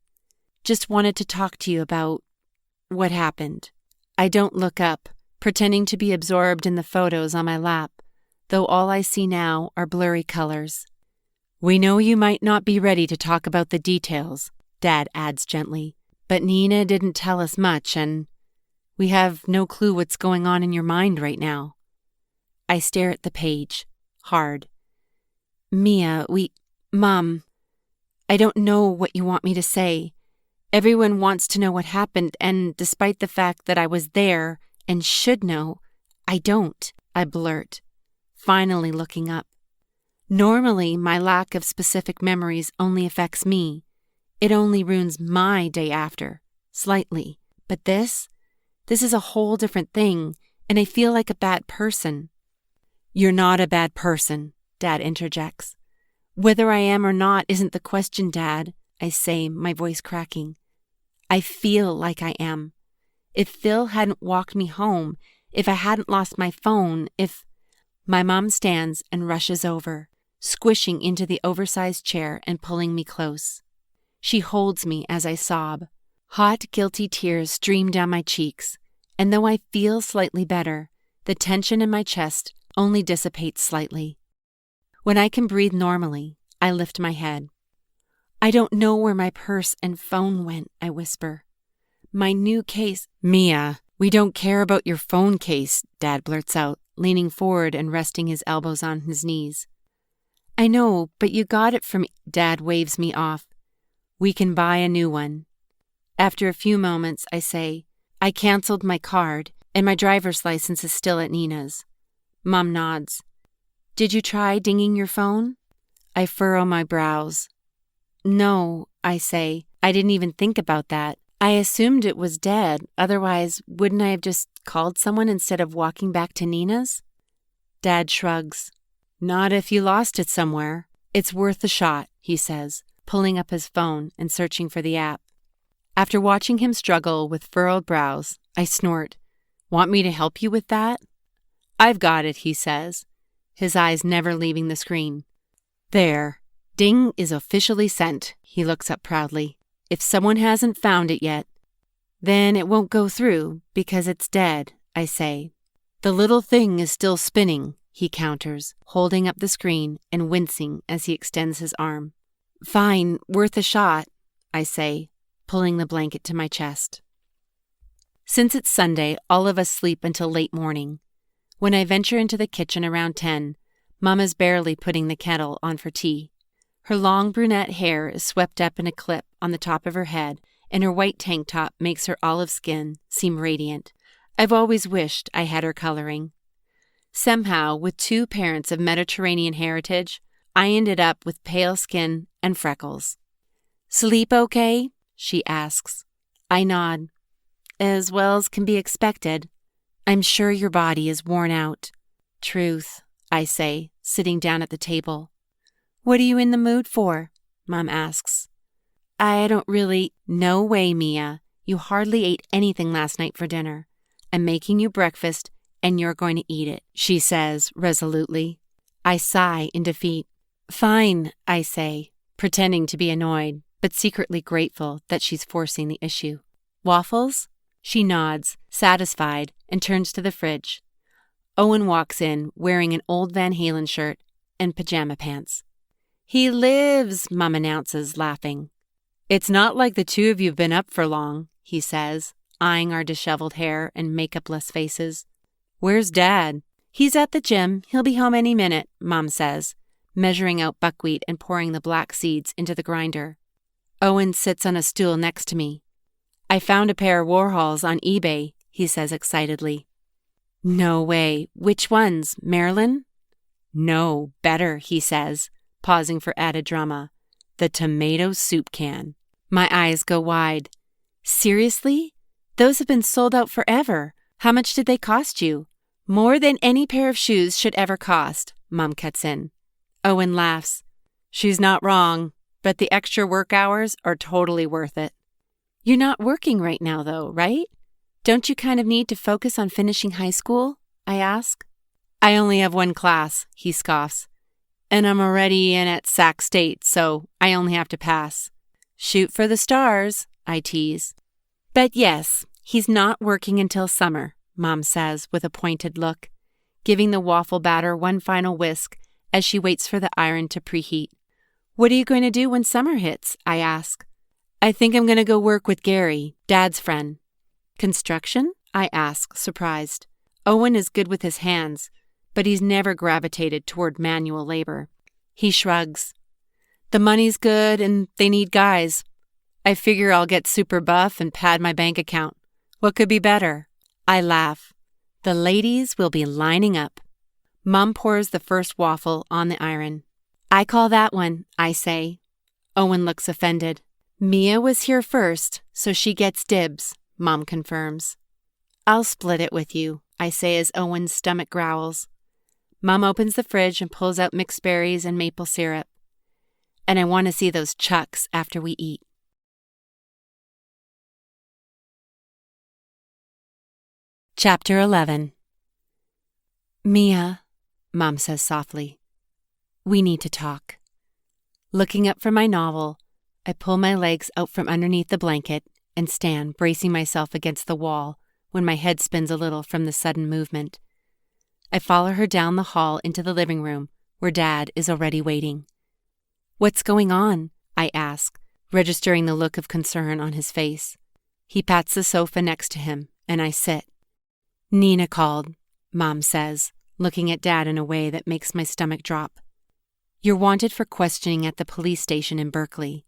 just wanted to talk to you about what happened. I don't look up, pretending to be absorbed in the photos on my lap, though all I see now are blurry colors. We know you might not be ready to talk about the details, Dad adds gently, but Nina didn't tell us much and we have no clue what's going on in your mind right now. I stare at the page, hard. Mia, Mom, I don't know what you want me to say. Everyone wants to know what happened, and despite the fact that I was there and should know, I don't, I blurt, finally looking up. Normally, my lack of specific memories only affects me. It only ruins my day after, slightly. But this is a whole different thing, and I feel like a bad person. You're not a bad person, Dad interjects. Whether I am or not isn't the question, Dad, I say, my voice cracking. I feel like I am. If Phil hadn't walked me home, if I hadn't lost my phone, if... My mom stands and rushes over, squishing into the oversized chair and pulling me close. She holds me as I sob. Hot, guilty tears stream down my cheeks, and though I feel slightly better, the tension in my chest only dissipates slightly. When I can breathe normally, I lift my head. I don't know where my purse and phone went, I whisper. My new case... Mia, we don't care about your phone case, Dad blurts out, leaning forward and resting his elbows on his knees. I know, but you got it from... Dad waves me off. We can buy a new one. After a few moments, I say, I canceled my card, and my driver's license is still at Nina's. Mom nods. Did you try dinging your phone? I furrow my brows. No, I say. I didn't even think about that. I assumed it was dead. Otherwise, wouldn't I have just called someone instead of walking back to Nina's? Dad shrugs. Not if you lost it somewhere. It's worth a shot, he says, pulling up his phone and searching for the app. After watching him struggle with furrowed brows, I snort. Want me to help you with that? I've got it, he says, his eyes never leaving the screen. There. Ding is officially sent, he looks up proudly. If someone hasn't found it yet, then it won't go through because it's dead, I say. The little thing is still spinning, he counters, holding up the screen and wincing as he extends his arm. Fine, worth a shot, I say, pulling the blanket to my chest. Since it's Sunday, all of us sleep until late morning. When I venture into the kitchen around 10, Mama's barely putting the kettle on for tea. Her long brunette hair is swept up in a clip on the top of her head, and her white tank top makes her olive skin seem radiant. I've always wished I had her coloring. Somehow, with two parents of Mediterranean heritage, I ended up with pale skin and freckles. Sleep okay? She asks. I nod. As well as can be expected. I'm sure your body is worn out. Truth, I say, sitting down at the table. What are you in the mood for? Mom asks. I don't really... No way, Mia. You hardly ate anything last night for dinner. I'm making you breakfast, and you're going to eat it, she says resolutely. I sigh in defeat. Fine, I say, pretending to be annoyed, but secretly grateful that she's forcing the issue. Waffles? She nods, satisfied, and turns to the fridge. Owen walks in, wearing an old Van Halen shirt and pajama pants. He lives, Mom announces, laughing. It's not like the two of you have been up for long, he says, eyeing our disheveled hair and makeup-less faces. Where's Dad? He's at the gym. He'll be home any minute, Mom says, measuring out buckwheat and pouring the black seeds into the grinder. Owen sits on a stool next to me. I found a pair of Warhols on eBay, he says excitedly. No way. Which ones? Marilyn? No, better, he says, pausing for added drama. The tomato soup can. My eyes go wide. Seriously? Those have been sold out forever. How much did they cost you? More than any pair of shoes should ever cost, Mom cuts in. Owen laughs. She's not wrong, but the extra work hours are totally worth it. You're not working right now, though, right? Don't you kind of need to focus on finishing high school? I ask. I only have one class, he scoffs. And I'm already in at Sac State, so I only have to pass. Shoot for the stars, I tease. But yes, he's not working until summer, Mom says with a pointed look, giving the waffle batter one final whisk as she waits for the iron to preheat. What are you going to do when summer hits? I ask. I think I'm going to go work with Gary, Dad's friend. Construction? I ask, surprised. Owen is good with his hands, but he's never gravitated toward manual labor. He shrugs. The money's good and they need guys. I figure I'll get super buff and pad my bank account. What could be better? I laugh. The ladies will be lining up. Mom pours the first waffle on the iron. I call that one, I say. Owen looks offended. Mia was here first, so she gets dibs, Mom confirms. I'll split it with you, I say as Owen's stomach growls. Mom opens the fridge and pulls out mixed berries and maple syrup. And I want to see those chucks after we eat. Chapter 11. Mia, Mom says softly, we need to talk. Looking up from my novel, I pull my legs out from underneath the blanket and stand bracing myself against the wall when my head spins a little from the sudden movement. I follow her down the hall into the living room where Dad is already waiting. What's going on? I ask, registering the look of concern on his face. He pats the sofa next to him, and I sit. Nina called, Mom says, looking at Dad in a way that makes my stomach drop. You're wanted for questioning at the police station in Berkeley.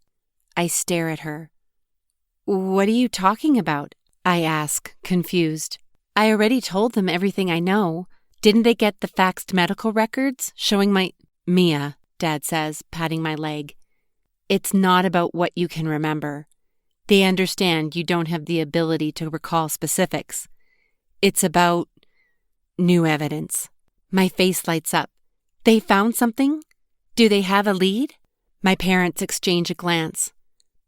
I stare at her. What are you talking about? I ask, confused. I already told them everything I know. Didn't they get the faxed medical records showing my... Mia, Dad says, patting my leg. It's not about what you can remember. They understand you don't have the ability to recall specifics. It's about new evidence. My face lights up. They found something? Do they have a lead? My parents exchange a glance,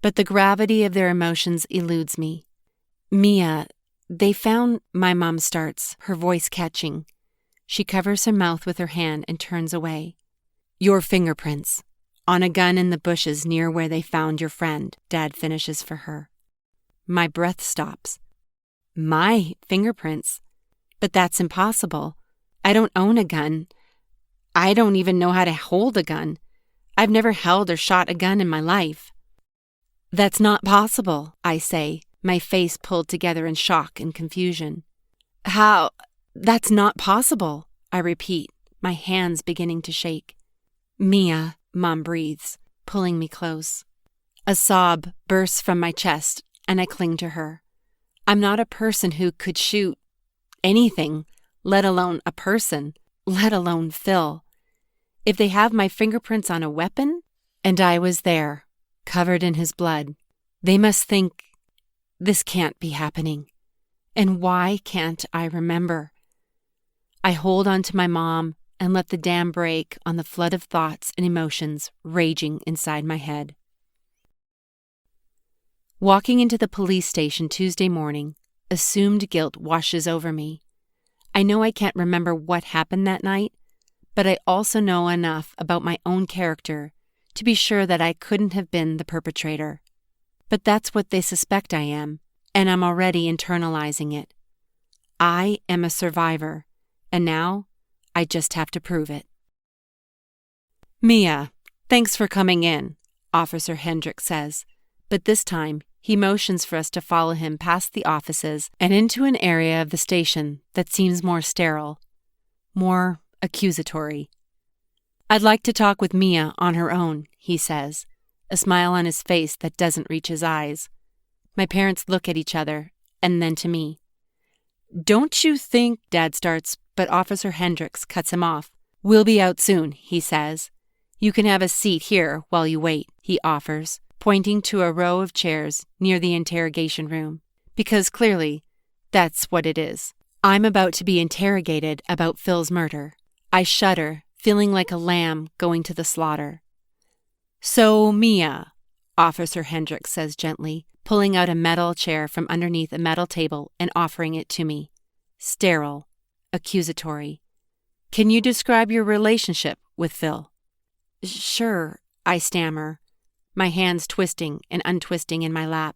but the gravity of their emotions eludes me. Mia, they found... My mom starts, her voice catching. She covers her mouth with her hand and turns away. Your fingerprints. On a gun in the bushes near where they found your friend, Dad finishes for her. My breath stops. My fingerprints? But that's impossible. I don't own a gun. I don't even know how to hold a gun. I've never held or shot a gun in my life. That's not possible, I say, my face pulled together in shock and confusion. How? That's not possible, I repeat, my hands beginning to shake. Mia, Mom breathes, pulling me close. A sob bursts from my chest, and I cling to her. I'm not a person who could shoot anything, let alone a person, let alone Phil. If they have my fingerprints on a weapon, and I was there, covered in his blood, they must think this can't be happening. And why can't I remember? I hold on to my mom and let the dam break on the flood of thoughts and emotions raging inside my head. Walking into the police station Tuesday morning, assumed guilt washes over me. I know I can't remember what happened that night, but I also know enough about my own character to be sure that I couldn't have been the perpetrator. But that's what they suspect I am, and I'm already internalizing it. I am a survivor, and now I just have to prove it. Mia, thanks for coming in, Officer Hendricks says, but this time he motions for us to follow him past the offices and into an area of the station that seems more sterile, more accusatory. I'd like to talk with Mia on her own, he says, a smile on his face that doesn't reach his eyes. My parents look at each other, and then to me. Don't you think, Dad starts, but Officer Hendricks cuts him off. We'll be out soon, he says. You can have a seat here while you wait, he offers, pointing to a row of chairs near the interrogation room, because clearly, that's what it is. I'm about to be interrogated about Phil's murder. I shudder, feeling like a lamb going to the slaughter. So, Mia, Officer Hendricks says gently, pulling out a metal chair from underneath a metal table and offering it to me. Sterile, accusatory. Can you describe your relationship with Phil? Sure, I stammer, my hands twisting and untwisting in my lap.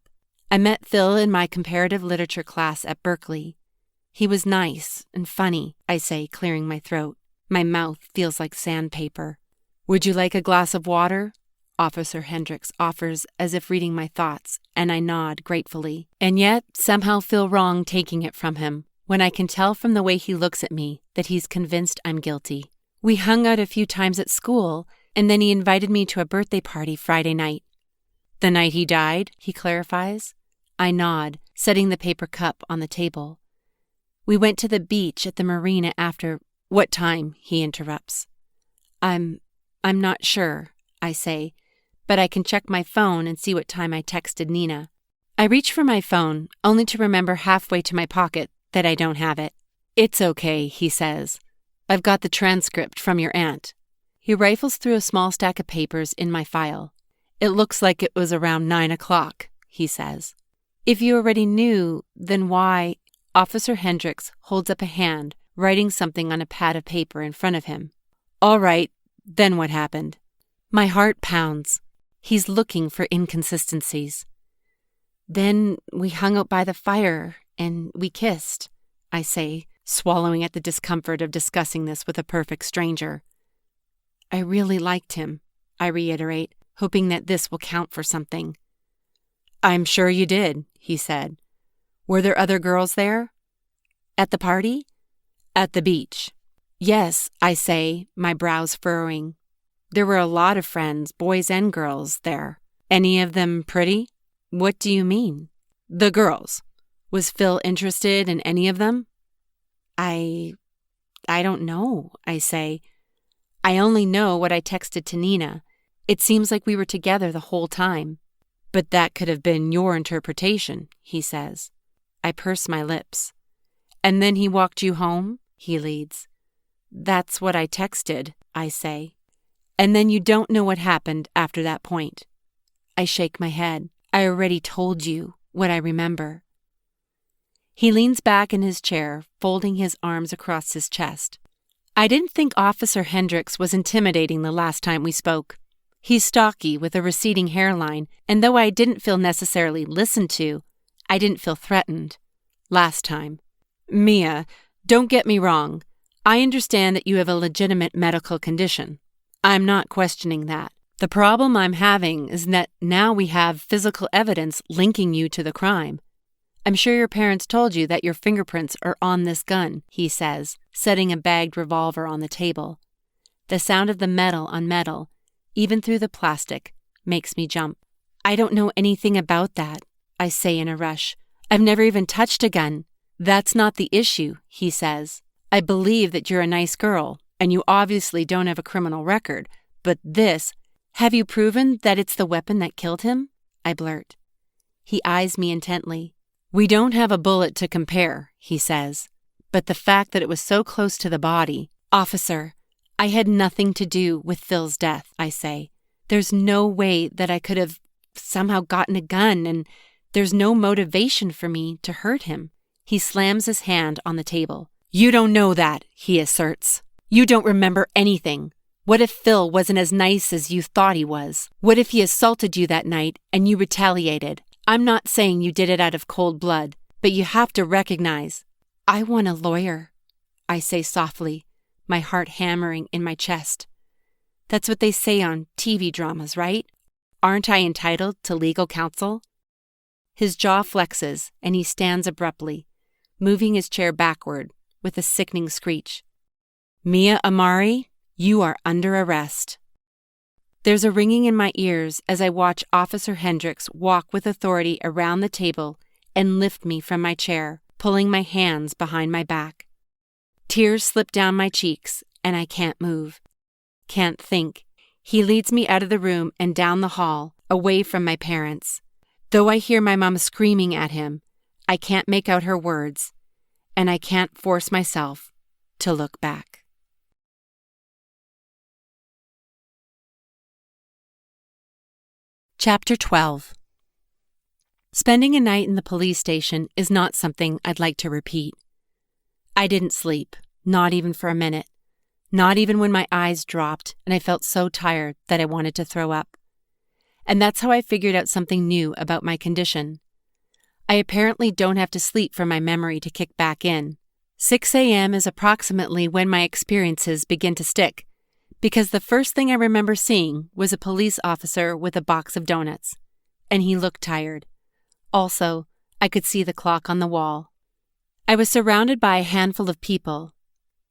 I met Phil in my comparative literature class at Berkeley. He was nice and funny, I say, clearing my throat. My mouth feels like sandpaper. Would you like a glass of water? Officer Hendricks offers as if reading my thoughts, and I nod gratefully, and yet somehow feel wrong taking it from him, when I can tell from the way he looks at me that he's convinced I'm guilty. We hung out a few times at school, and then he invited me to a birthday party Friday night. The night he died, he clarifies. I nod, setting the paper cup on the table. We went to the beach at the marina after— What time? He interrupts. I'm not sure, I say, but I can check my phone and see what time I texted Nina. I reach for my phone, only to remember halfway to my pocket that I don't have it. It's okay, he says. I've got the transcript from your aunt. He rifles through a small stack of papers in my file. It looks like it was around 9 o'clock, he says. If you already knew, then why— Officer Hendricks holds up a hand, writing something on a pad of paper in front of him. All right, then what happened? My heart pounds. He's looking for inconsistencies. Then we hung out by the fire and we kissed, I say, swallowing at the discomfort of discussing this with a perfect stranger. I really liked him, I reiterate, hoping that this will count for something. I'm sure you did, he said. Were there other girls there? At the party? At the beach. Yes, I say, my brows furrowing. There were a lot of friends, boys and girls, there. Any of them pretty? What do you mean? The girls. Was Phil interested in any of them? I don't know, I say. I only know what I texted to Nina. It seems like we were together the whole time. But that could have been your interpretation, he says. I purse my lips. And then he walked you home? He leads. That's what I texted, I say. And then you don't know what happened after that point. I shake my head. I already told you what I remember. He leans back in his chair, folding his arms across his chest. I didn't think Officer Hendricks was intimidating the last time we spoke. He's stocky with a receding hairline, and though I didn't feel necessarily listened to, I didn't feel threatened. Last time. Mia, don't get me wrong. I understand that you have a legitimate medical condition. I'm not questioning that. The problem I'm having is that now we have physical evidence linking you to the crime. I'm sure your parents told you that your fingerprints are on this gun, he says, setting a bagged revolver on the table. The sound of the metal on metal, even through the plastic, makes me jump. I don't know anything about that, I say in a rush. I've never even touched a gun. That's not the issue, he says. I believe that you're a nice girl, and you obviously don't have a criminal record, but this— Have you proven that it's the weapon that killed him? I blurt. He eyes me intently. We don't have a bullet to compare, he says, but the fact that it was so close to the body— Officer, I had nothing to do with Phil's death, I say. There's no way that I could have somehow gotten a gun, and there's no motivation for me to hurt him. He slams his hand on the table. You don't know that, he asserts. You don't remember anything. What if Phil wasn't as nice as you thought he was? What if he assaulted you that night and you retaliated? I'm not saying you did it out of cold blood, but you have to recognize— I want a lawyer, I say softly, my heart hammering in my chest. That's what they say on TV dramas, right? Aren't I entitled to legal counsel? His jaw flexes and he stands abruptly, moving his chair backward with a sickening screech. Mia Amari, you are under arrest. There's a ringing in my ears as I watch Officer Hendricks walk with authority around the table and lift me from my chair, pulling my hands behind my back. Tears slip down my cheeks and I can't move. Can't think. He leads me out of the room and down the hall, away from my parents. Though I hear my mom screaming at him, I can't make out her words, and I can't force myself to look back. Chapter 12. Spending a night in the police station is not something I'd like to repeat. I didn't sleep, not even for a minute, not even when my eyes dropped and I felt so tired that I wanted to throw up. And that's how I figured out something new about my condition. I apparently don't have to sleep for my memory to kick back in. 6 a.m. is approximately when my experiences begin to stick, because the first thing I remember seeing was a police officer with a box of donuts, and he looked tired. Also, I could see the clock on the wall. I was surrounded by a handful of people.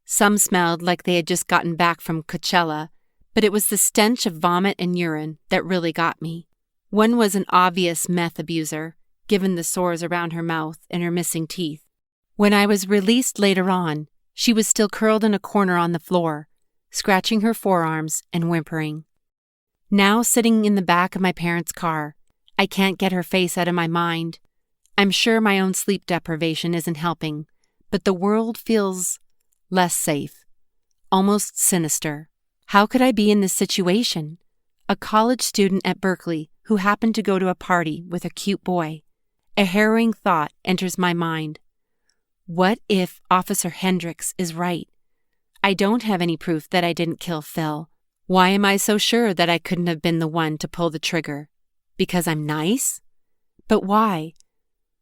Some smelled like they had just gotten back from Coachella, but it was the stench of vomit and urine that really got me. One was an obvious meth abuser, given the sores around her mouth and her missing teeth. When I was released later on, she was still curled in a corner on the floor, scratching her forearms and whimpering. Now sitting in the back of my parents' car, I can't get her face out of my mind. I'm sure my own sleep deprivation isn't helping, but the world feels less safe, almost sinister. How could I be in this situation? A college student at Berkeley who happened to go to a party with a cute boy. A harrowing thought enters my mind. What if Officer Hendricks is right? I don't have any proof that I didn't kill Phil. Why am I so sure that I couldn't have been the one to pull the trigger? Because I'm nice? But why?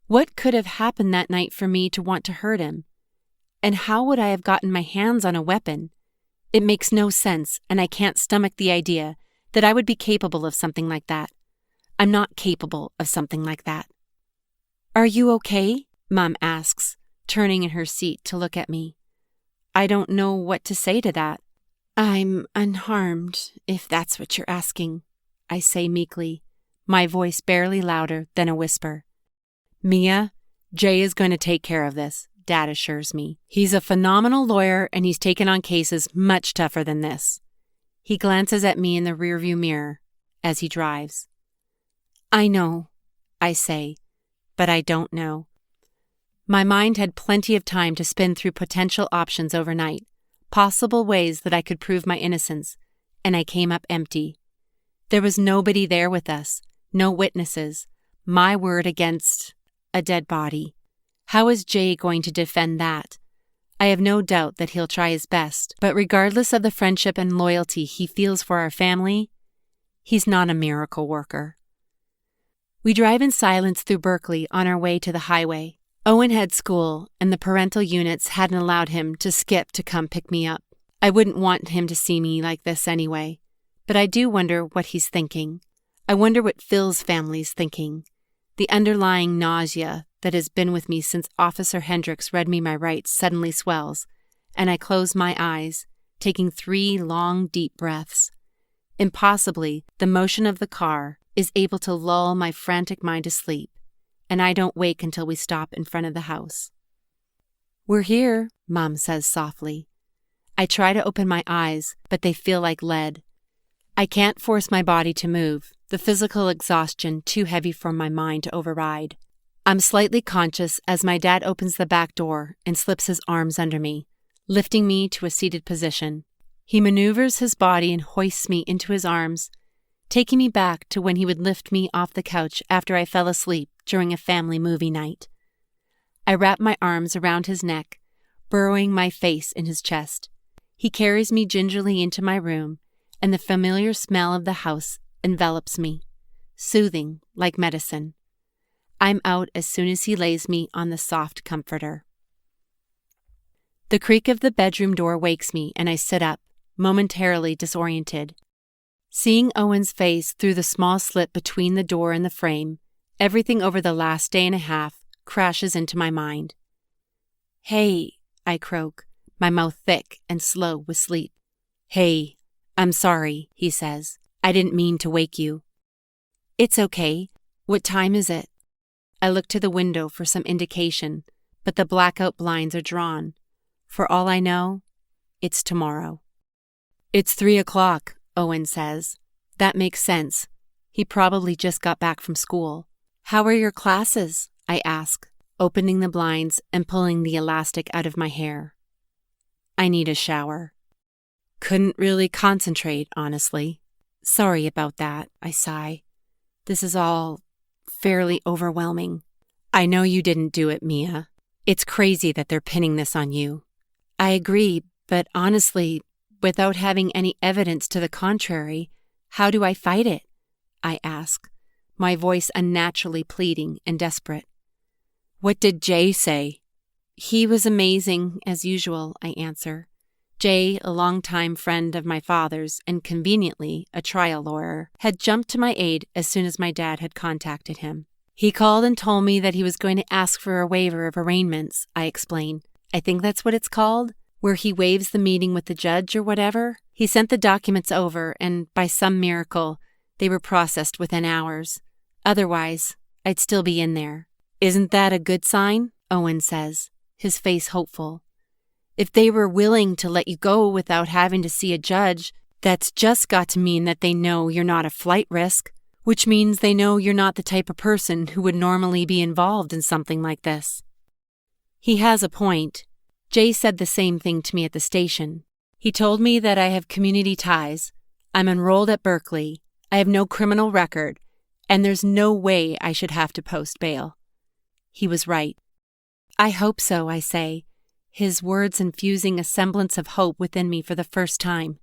What could have happened that night for me to want to hurt him? And how would I have gotten my hands on a weapon? It makes no sense, and I can't stomach the idea that I would be capable of something like that. I'm not capable of something like that. Are you okay? Mom asks, turning in her seat to look at me. I don't know what to say to that. I'm unharmed, if that's what you're asking, I say meekly, my voice barely louder than a whisper. Mia, Jay is going to take care of this, Dad assures me. He's a phenomenal lawyer and he's taken on cases much tougher than this. He glances at me in the rearview mirror as he drives. I know, I say, but I don't know. My mind had plenty of time to spin through potential options overnight, possible ways that I could prove my innocence, and I came up empty. There was nobody there with us, no witnesses, my word against a dead body. How is Jay going to defend that? I have no doubt that he'll try his best, but regardless of the friendship and loyalty he feels for our family, he's not a miracle worker. We drive in silence through Berkeley on our way to the highway. Owen had school, and the parental units hadn't allowed him to skip to come pick me up. I wouldn't want him to see me like this anyway, but I do wonder what he's thinking. I wonder what Phil's family's thinking. The underlying nausea that has been with me since Officer Hendricks read me my rights suddenly swells, and I close my eyes, taking 3 long, deep breaths. Impossibly, the motion of the car is able to lull my frantic mind to sleep, and I don't wake until we stop in front of the house. We're here, Mom says softly. I try to open my eyes, but they feel like lead. I can't force my body to move, the physical exhaustion too heavy for my mind to override. I'm slightly conscious as my dad opens the back door and slips his arms under me, lifting me to a seated position. He maneuvers his body and hoists me into his arms, taking me back to when he would lift me off the couch after I fell asleep during a family movie night. I wrap my arms around his neck, burrowing my face in his chest. He carries me gingerly into my room, and the familiar smell of the house envelops me, soothing like medicine. I'm out as soon as he lays me on the soft comforter. The creak of the bedroom door wakes me, and I sit up, momentarily disoriented. Seeing Owen's face through the small slit between the door and the frame, everything over the last day and a half crashes into my mind. Hey, I croak, my mouth thick and slow with sleep. Hey, I'm sorry, he says. I didn't mean to wake you. It's okay. What time is it? I look to the window for some indication, but the blackout blinds are drawn. For all I know, it's tomorrow. It's 3 o'clock, Owen says. That makes sense. He probably just got back from school. How are your classes? I ask, opening the blinds and pulling the elastic out of my hair. I need a shower. Couldn't really concentrate, honestly. Sorry about that, I sigh. This is all fairly overwhelming. I know you didn't do it, Mia. It's crazy that they're pinning this on you. I agree, but honestly, without having any evidence to the contrary, how do I fight it? I ask, my voice unnaturally pleading and desperate. What did Jay say? He was amazing, as usual, I answer. Jay, a longtime friend of my father's and conveniently a trial lawyer, had jumped to my aid as soon as my dad had contacted him. He called and told me that he was going to ask for a waiver of arraignments, I explain. I think that's what it's called, where he waives the meeting with the judge or whatever. He sent the documents over, and by some miracle, They were processed within hours. Otherwise, I'd still be in there. Isn't that a good sign? Owen says, his face hopeful. If they were willing to let you go without having to see a judge, that's just got to mean that they know you're not a flight risk, which means they know you're not the type of person who would normally be involved in something like this. He has a point. Jay said the same thing to me at the station. He told me that I have community ties, I'm enrolled at Berkeley, I have no criminal record, and there's no way I should have to post bail. He was right. I hope so, I say, his words infusing a semblance of hope within me for the first time.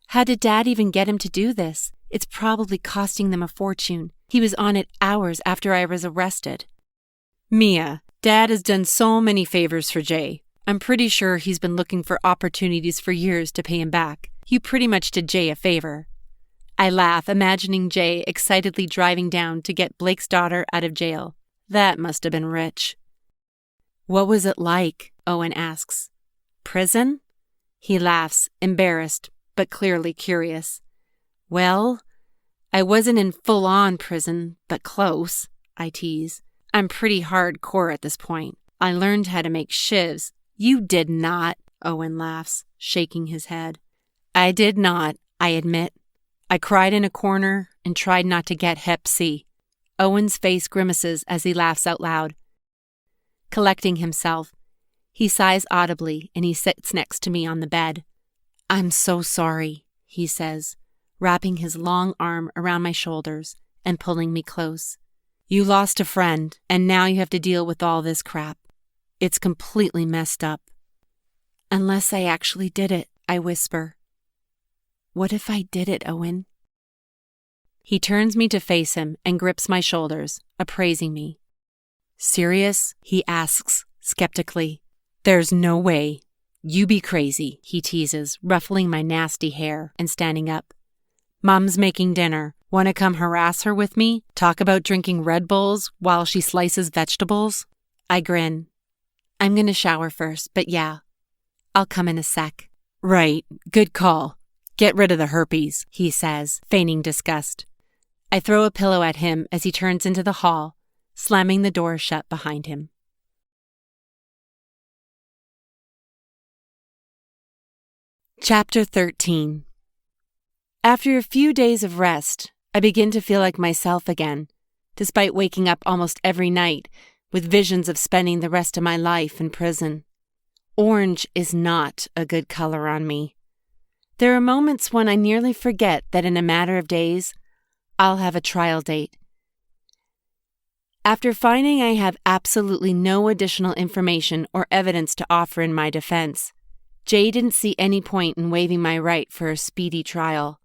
How did Dad even get him to do this? It's probably costing them a fortune. He was on it hours after I was arrested. Mia, Dad has done so many favors for Jay. I'm pretty sure he's been looking for opportunities for years to pay him back. You pretty much did Jay a favor. I laugh, imagining Jay excitedly driving down to get Blake's daughter out of jail. That must have been rich. What was it like? Owen asks. Prison? He laughs, embarrassed, but clearly curious. Well, I wasn't in full-on prison, but close, I tease. I'm pretty hardcore at this point. I learned how to make shivs. You did not, Owen laughs, shaking his head. I did not, I admit. I cried in a corner and tried not to get Hep C. Owen's face grimaces as he laughs out loud. Collecting himself, he sighs audibly and he sits next to me on the bed. I'm so sorry, he says, wrapping his long arm around my shoulders and pulling me close. You lost a friend, and now you have to deal with all this crap. It's completely messed up. Unless I actually did it, I whisper. What if I did it, Owen? He turns me to face him and grips my shoulders, appraising me. Serious? He asks, skeptically. There's no way. You be crazy, he teases, ruffling my nasty hair and standing up. Mom's making dinner. Want to come harass her with me? Talk about drinking Red Bulls while she slices vegetables? I grin. I'm going to shower first, but yeah, I'll come in a sec. Right, good call. Get rid of the herpes, he says, feigning disgust. I throw a pillow at him as he turns into the hall, slamming the door shut behind him. Chapter 13. After a few days of rest, I begin to feel like myself again, despite waking up almost every night with visions of spending the rest of my life in prison. Orange is not a good color on me. There are moments when I nearly forget that in a matter of days, I'll have a trial date. After finding I have absolutely no additional information or evidence to offer in my defense, Jay didn't see any point in waiving my right for a speedy trial.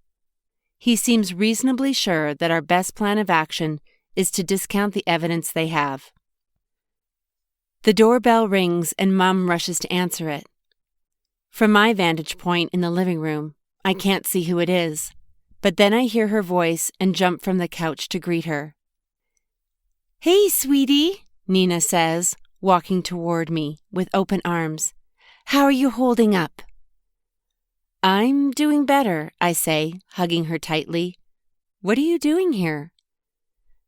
He seems reasonably sure that our best plan of action is to discount the evidence they have. The doorbell rings and Mom rushes to answer it. From my vantage point in the living room, I can't see who it is, but then I hear her voice and jump from the couch to greet her. Hey, sweetie, Nina says, walking toward me with open arms. How are you holding up? I'm doing better, I say, hugging her tightly. What are you doing here?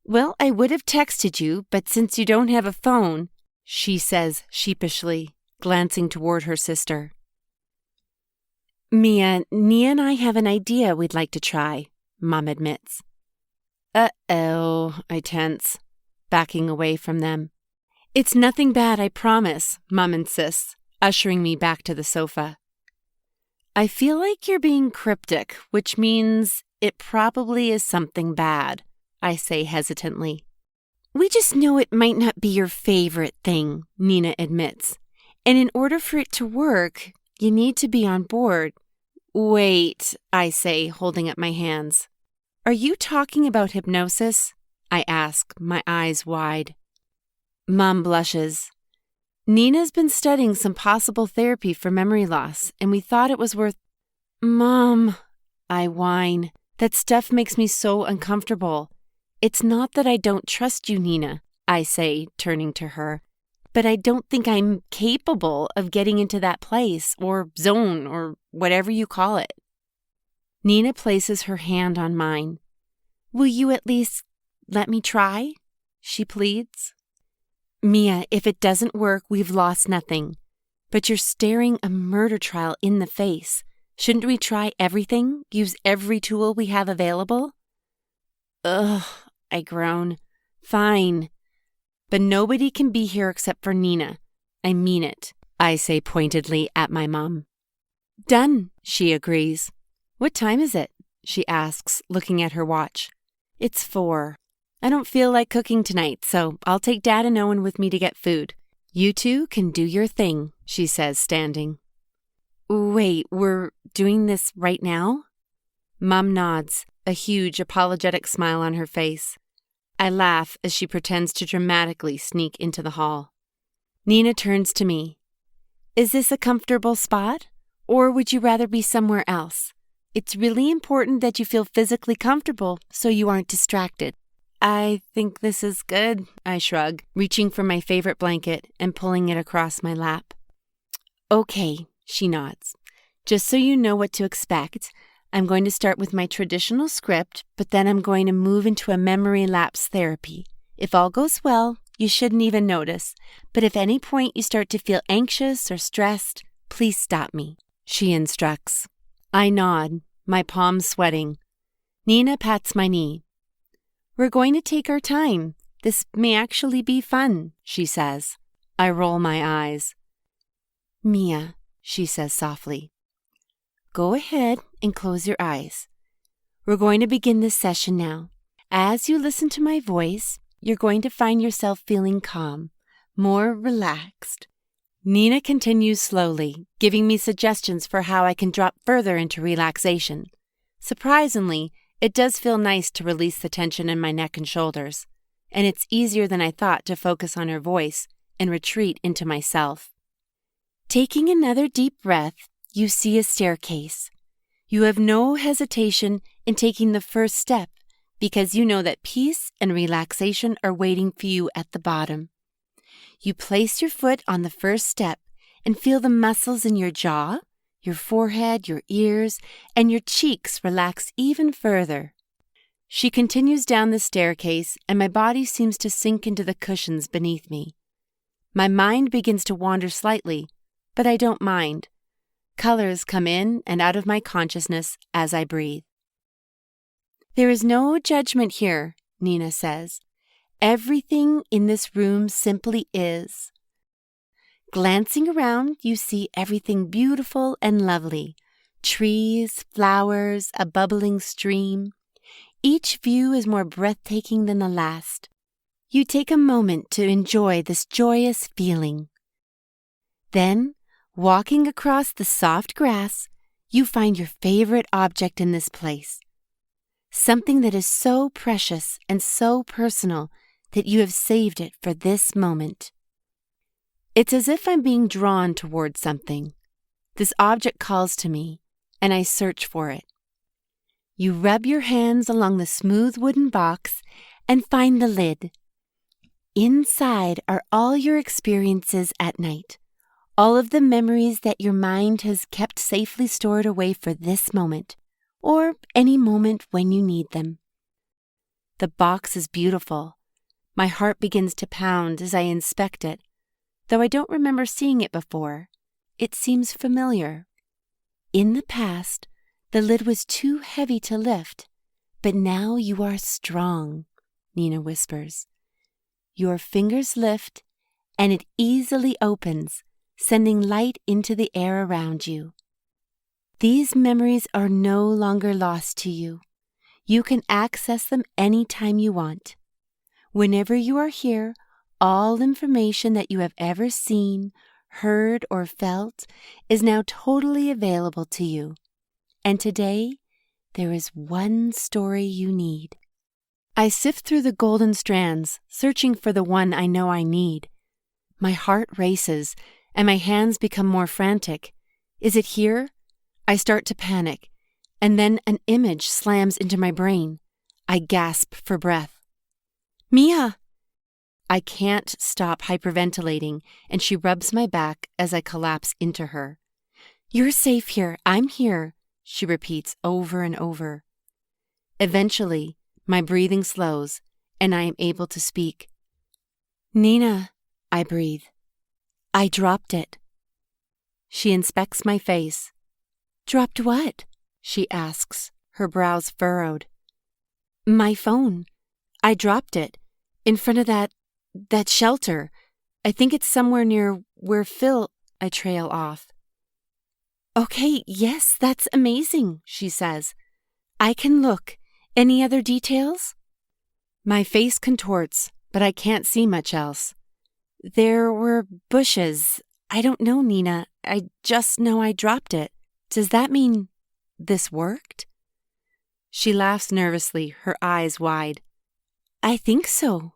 Well, I would have texted you, but since you don't have a phone, she says sheepishly, glancing toward her sister. Mia, Nia and I have an idea we'd like to try, Mom admits. Uh-oh, I tense, backing away from them. It's nothing bad, I promise, Mom insists, ushering me back to the sofa. I feel like you're being cryptic, which means it probably is something bad, I say hesitantly. We just know it might not be your favorite thing, Nina admits. And in order for it to work, you need to be on board. Wait, I say, holding up my hands. Are you talking about hypnosis? I ask, my eyes wide. Mom blushes. Nina's been studying some possible therapy for memory loss, and we thought it was worth... Mom, I whine. That stuff makes me so uncomfortable. It's not that I don't trust you, Nina, I say, turning to her, but I don't think I'm capable of getting into that place, or zone, or whatever you call it. Nina places her hand on mine. Will you at least let me try? She pleads. Mia, if it doesn't work, we've lost nothing. But you're staring a murder trial in the face. Shouldn't we try everything? Use every tool we have available? Ugh, I groan. Fine. But nobody can be here except for Nina. I mean it, I say pointedly at my mom. Done, she agrees. What time is it? She asks, looking at her watch. It's 4. I don't feel like cooking tonight, so I'll take Dad and Owen with me to get food. You two can do your thing, she says, standing. Wait, we're doing this right now? Mom nods, a huge apologetic smile on her face. I laugh as she pretends to dramatically sneak into the hall. Nina turns to me. Is this a comfortable spot? Or would you rather be somewhere else? It's really important that you feel physically comfortable so you aren't distracted. I think this is good, I shrug, reaching for my favorite blanket and pulling it across my lap. Okay, she nods. Just so you know what to expect, I'm going to start with my traditional script, but then I'm going to move into a memory lapse therapy. If all goes well, you shouldn't even notice, but if at any point you start to feel anxious or stressed, please stop me, she instructs. I nod, my palms sweating. Nina pats my knee. We're going to take our time. This may actually be fun, she says. I roll my eyes. Mia, she says softly. Go ahead and close your eyes. We're going to begin this session now. As you listen to my voice, you're going to find yourself feeling calm, more relaxed. Nina continues slowly, giving me suggestions for how I can drop further into relaxation. Surprisingly, it does feel nice to release the tension in my neck and shoulders, and it's easier than I thought to focus on her voice and retreat into myself. Taking another deep breath, you see a staircase. You have no hesitation in taking the first step because you know that peace and relaxation are waiting for you at the bottom. You place your foot on the first step and feel the muscles in your jaw, your forehead, your ears, and your cheeks relax even further. She continues down the staircase, and my body seems to sink into the cushions beneath me. My mind begins to wander slightly, but I don't mind. Colors come in and out of my consciousness as I breathe. There is no judgment here, Nina says. Everything in this room simply is. Glancing around, you see everything beautiful and lovely. Trees, flowers, a bubbling stream. Each view is more breathtaking than the last. You take a moment to enjoy this joyous feeling. Then, walking across the soft grass, you find your favorite object in this place. Something that is so precious and so personal that you have saved it for this moment. It's as if I'm being drawn toward something. This object calls to me, and I search for it. You rub your hands along the smooth wooden box and find the lid. Inside are all your experiences at night, all of the memories that your mind has kept safely stored away for this moment, or any moment when you need them. The box is beautiful. My heart begins to pound as I inspect it. Though I don't remember seeing it before, it seems familiar. In the past, the lid was too heavy to lift, but now you are strong, Nina whispers. Your fingers lift, and it easily opens, sending light into the air around you. These memories are no longer lost to you. You can access them anytime you want. Whenever you are here, all information that you have ever seen, heard, or felt is now totally available to you. And today, there is one story you need. I sift through the golden strands, searching for the one I know I need. My heart races, and my hands become more frantic. Is it here? I start to panic, and then an image slams into my brain. I gasp for breath. Mia! I can't stop hyperventilating, and she rubs my back as I collapse into her. You're safe here. I'm here, she repeats over and over. Eventually, My breathing slows, and I am able to speak. "Nina," I breathe. "I dropped it." She inspects my face. "Dropped what?" she asks, her brows furrowed. "My phone. I dropped it. In front of that shelter. I think it's somewhere near where Phil—" I trail off. "Okay, yes, that's amazing," she says. "I can look. Any other details?" My face contorts, but I can't see much else. "There were bushes. I don't know, Nina. I just know I dropped it. Does that mean this worked?" She laughs nervously, her eyes wide. "I think so."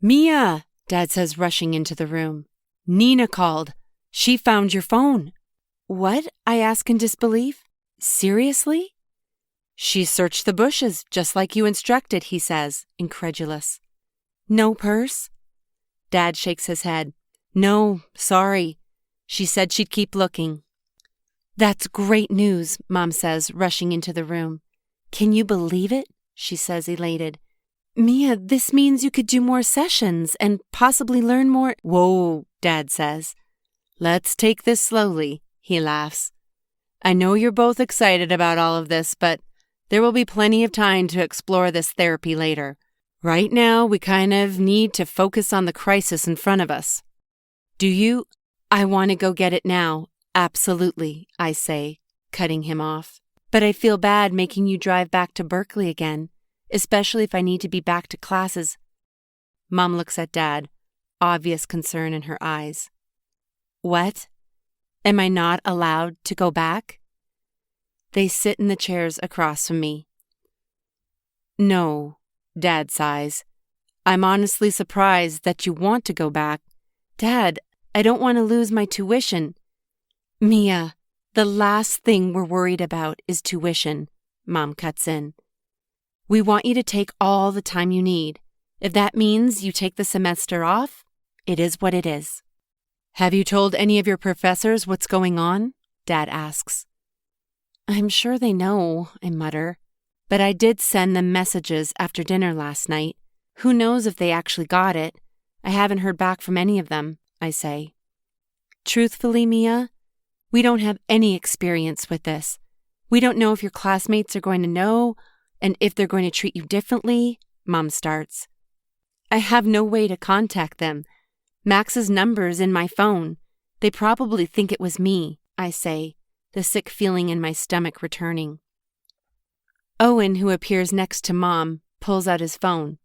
"Mia," Dad says, rushing into the room. "Nina called. She found your phone." "What?" I ask in disbelief. "Seriously?" "She searched the bushes, just like you instructed," he says, incredulous. "No purse?" Dad shakes his head. "No, sorry. She said she'd keep looking." "That's great news," Mom says, rushing into the room. "Can you believe it?" she says, elated. "Mia, this means you could do more sessions and possibly learn more—" "Whoa," Dad says. "Let's take this slowly," he laughs. "I know you're both excited about all of this, but there will be plenty of time to explore this therapy later. Right now, we kind of need to focus on the crisis in front of us." "Do you—" "I want to go get it now. Absolutely," I say, cutting him off. "But I feel bad making you drive back to Berkeley again, especially if I need to be back to classes." Mom looks at Dad, obvious concern in her eyes. "What? Am I not allowed to go back?" They sit in the chairs across from me. "No," Dad sighs. "I'm honestly surprised that you want to go back. Dad, I don't want to lose my tuition." "Mia, the last thing we're worried about is tuition," Mom cuts in. "We want you to take all the time you need. If that means you take the semester off, it is what it is." "Have you told any of your professors what's going on?" Dad asks. "I'm sure they know," I mutter. "But I did send them messages after dinner last night. Who knows if they actually got it? I haven't heard back from any of them," I say. "Truthfully, Mia, we don't have any experience with this. We don't know if your classmates are going to know and if they're going to treat you differently," Mom starts. "I have no way to contact them. Max's number's in my phone. They probably think it was me," I say, the sick feeling in my stomach returning. Owen, who appears next to Mom, pulls out his phone.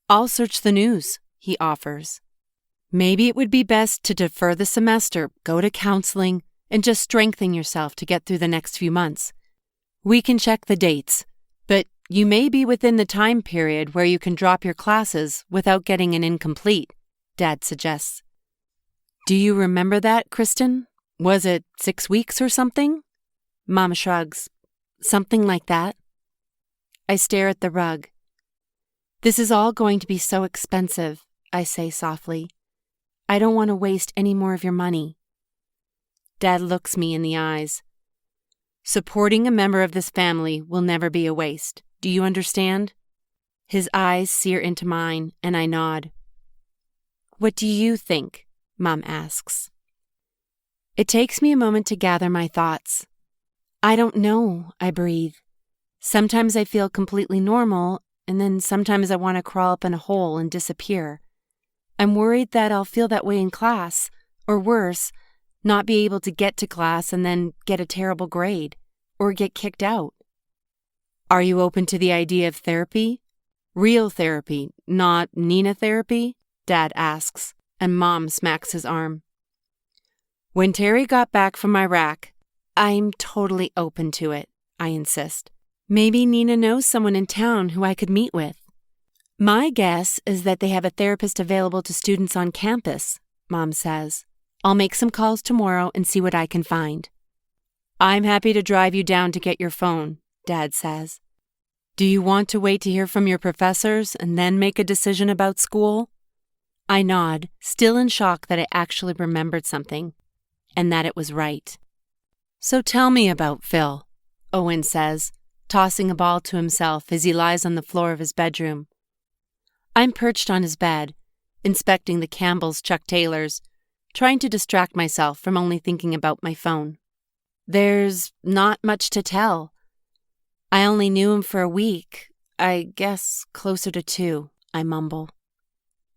"I'll search the news," he offers. "Maybe it would be best to defer the semester, go to counseling, and just strengthen yourself to get through the next few months. We can check the dates, but you may be within the time period where you can drop your classes without getting an incomplete," Dad suggests. "Do you remember that, Kristen? Was it 6 weeks or something?" Mom shrugs. "Something like that." I stare at the rug. "This is all going to be so expensive," I say softly. "I don't want to waste any more of your money." Dad looks me in the eyes. "Supporting a member of this family will never be a waste. Do you understand?" His eyes sear into mine, and I nod. "What do you think?" Mom asks. It takes me a moment to gather my thoughts. "I don't know," I breathe. "Sometimes I feel completely normal, and then sometimes I want to crawl up in a hole and disappear. I'm worried that I'll feel that way in class, or worse, not be able to get to class and then get a terrible grade, or get kicked out." "Are you open to the idea of therapy? Real therapy, not Nina therapy?" Dad asks, and Mom smacks his arm. "When Terry got back from Iraq, I'm totally open to it," I insist. "Maybe Nina knows someone in town who I could meet with." "My guess is that they have a therapist available to students on campus," Mom says. "I'll make some calls tomorrow and see what I can find." "I'm happy to drive you down to get your phone," Dad says. "Do you want to wait to hear from your professors and then make a decision about school?" I nod, still in shock that I actually remembered something, and that it was right. "So tell me about Phil," Owen says, tossing a ball to himself as he lies on the floor of his bedroom. I'm perched on his bed, inspecting the Campbell's Chuck Taylors, trying to distract myself from only thinking about my phone. There's not much to tell. I only knew him for a week, I guess closer to 2, I mumble.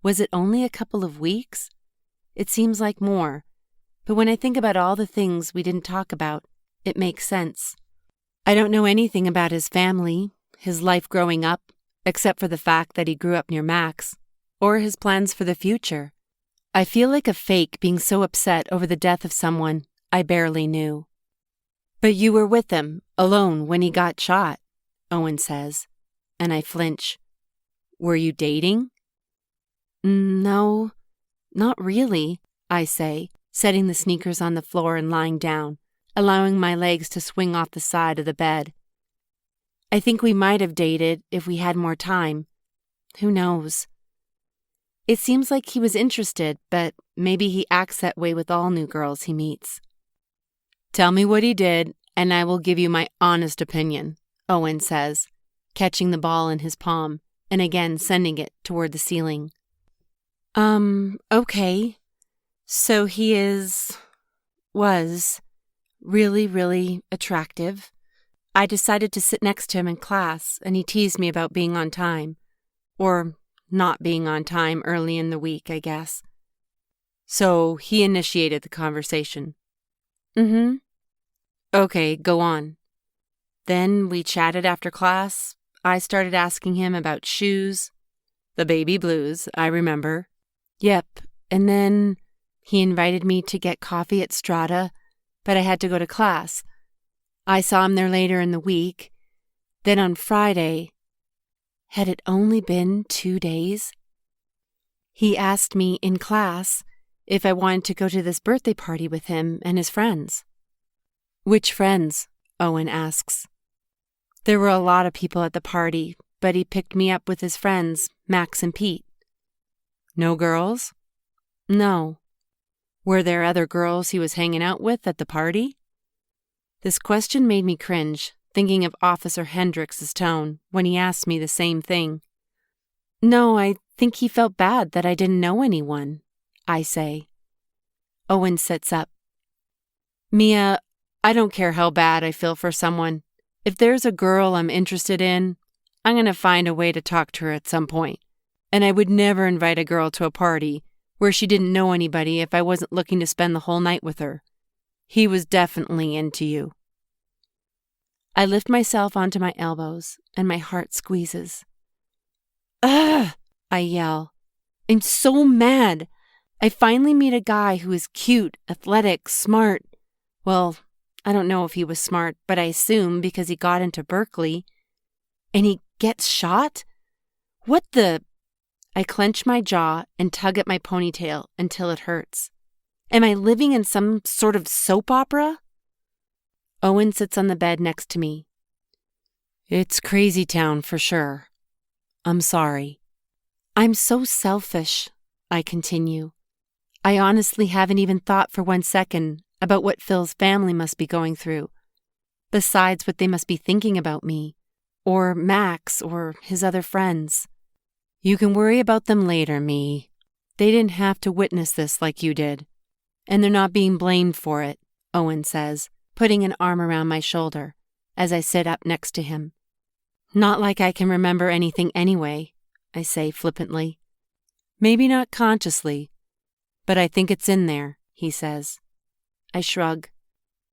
Was it only a couple of weeks? It seems like more, but when I think about all the things we didn't talk about, it makes sense. I don't know anything about his family, his life growing up, except for the fact that he grew up near Max, or his plans for the future. I feel like a fake being so upset over the death of someone I barely knew. But you were with him, alone, when he got shot, Owen says, and I flinch. Were you dating? No, not really, I say, setting the sneakers on the floor and lying down, allowing my legs to swing off the side of the bed. I think we might have dated if we had more time. Who knows? It seems like he was interested, but maybe he acts that way with all new girls he meets. Tell me what he did, and I will give you my honest opinion, Owen says, catching the ball in his palm and again sending it toward the ceiling. Okay. So he was really, really attractive. I decided to sit next to him in class, and he teased me about being on time. Or not being on time early in the week, I guess. So he initiated the conversation. Mm-hmm. Okay, go on. Then we chatted after class. I started asking him about shoes. The baby blues, I remember. Yep, and then he invited me to get coffee at Strata, but I had to go to class. I saw him there later in the week. Then on Friday, had it only been 2 days? He asked me in class if I wanted to go to this birthday party with him and his friends. Which friends? Owen asks. There were a lot of people at the party, but he picked me up with his friends, Max and Pete. No girls? No. Were there other girls he was hanging out with at the party? This question made me cringe, thinking of Officer Hendricks's tone when he asked me the same thing. No, I think he felt bad that I didn't know anyone, I say. Owen sits up. Mia, I don't care how bad I feel for someone. If there's a girl I'm interested in, I'm going to find a way to talk to her at some point. And I would never invite a girl to a party where she didn't know anybody if I wasn't looking to spend the whole night with her. He was definitely into you. I lift myself onto my elbows, and my heart squeezes. Ugh! I yell. I'm so mad. I finally meet a guy who is cute, athletic, smart. Well, I don't know if he was smart, but I assume because he got into Berkeley. And he gets shot? What the... I clench my jaw and tug at my ponytail until it hurts. Am I living in some sort of soap opera? Owen sits on the bed next to me. It's crazy town for sure. I'm sorry. I'm so selfish, I continue. I honestly haven't even thought for 1 second about what Phil's family must be going through, besides what they must be thinking about me, or Max, or his other friends. You can worry about them later, Me. They didn't have to witness this like you did. And they're not being blamed for it, Owen says, putting an arm around my shoulder as I sit up next to him. Not like I can remember anything anyway, I say flippantly. Maybe not consciously, but I think it's in there, he says. I shrug.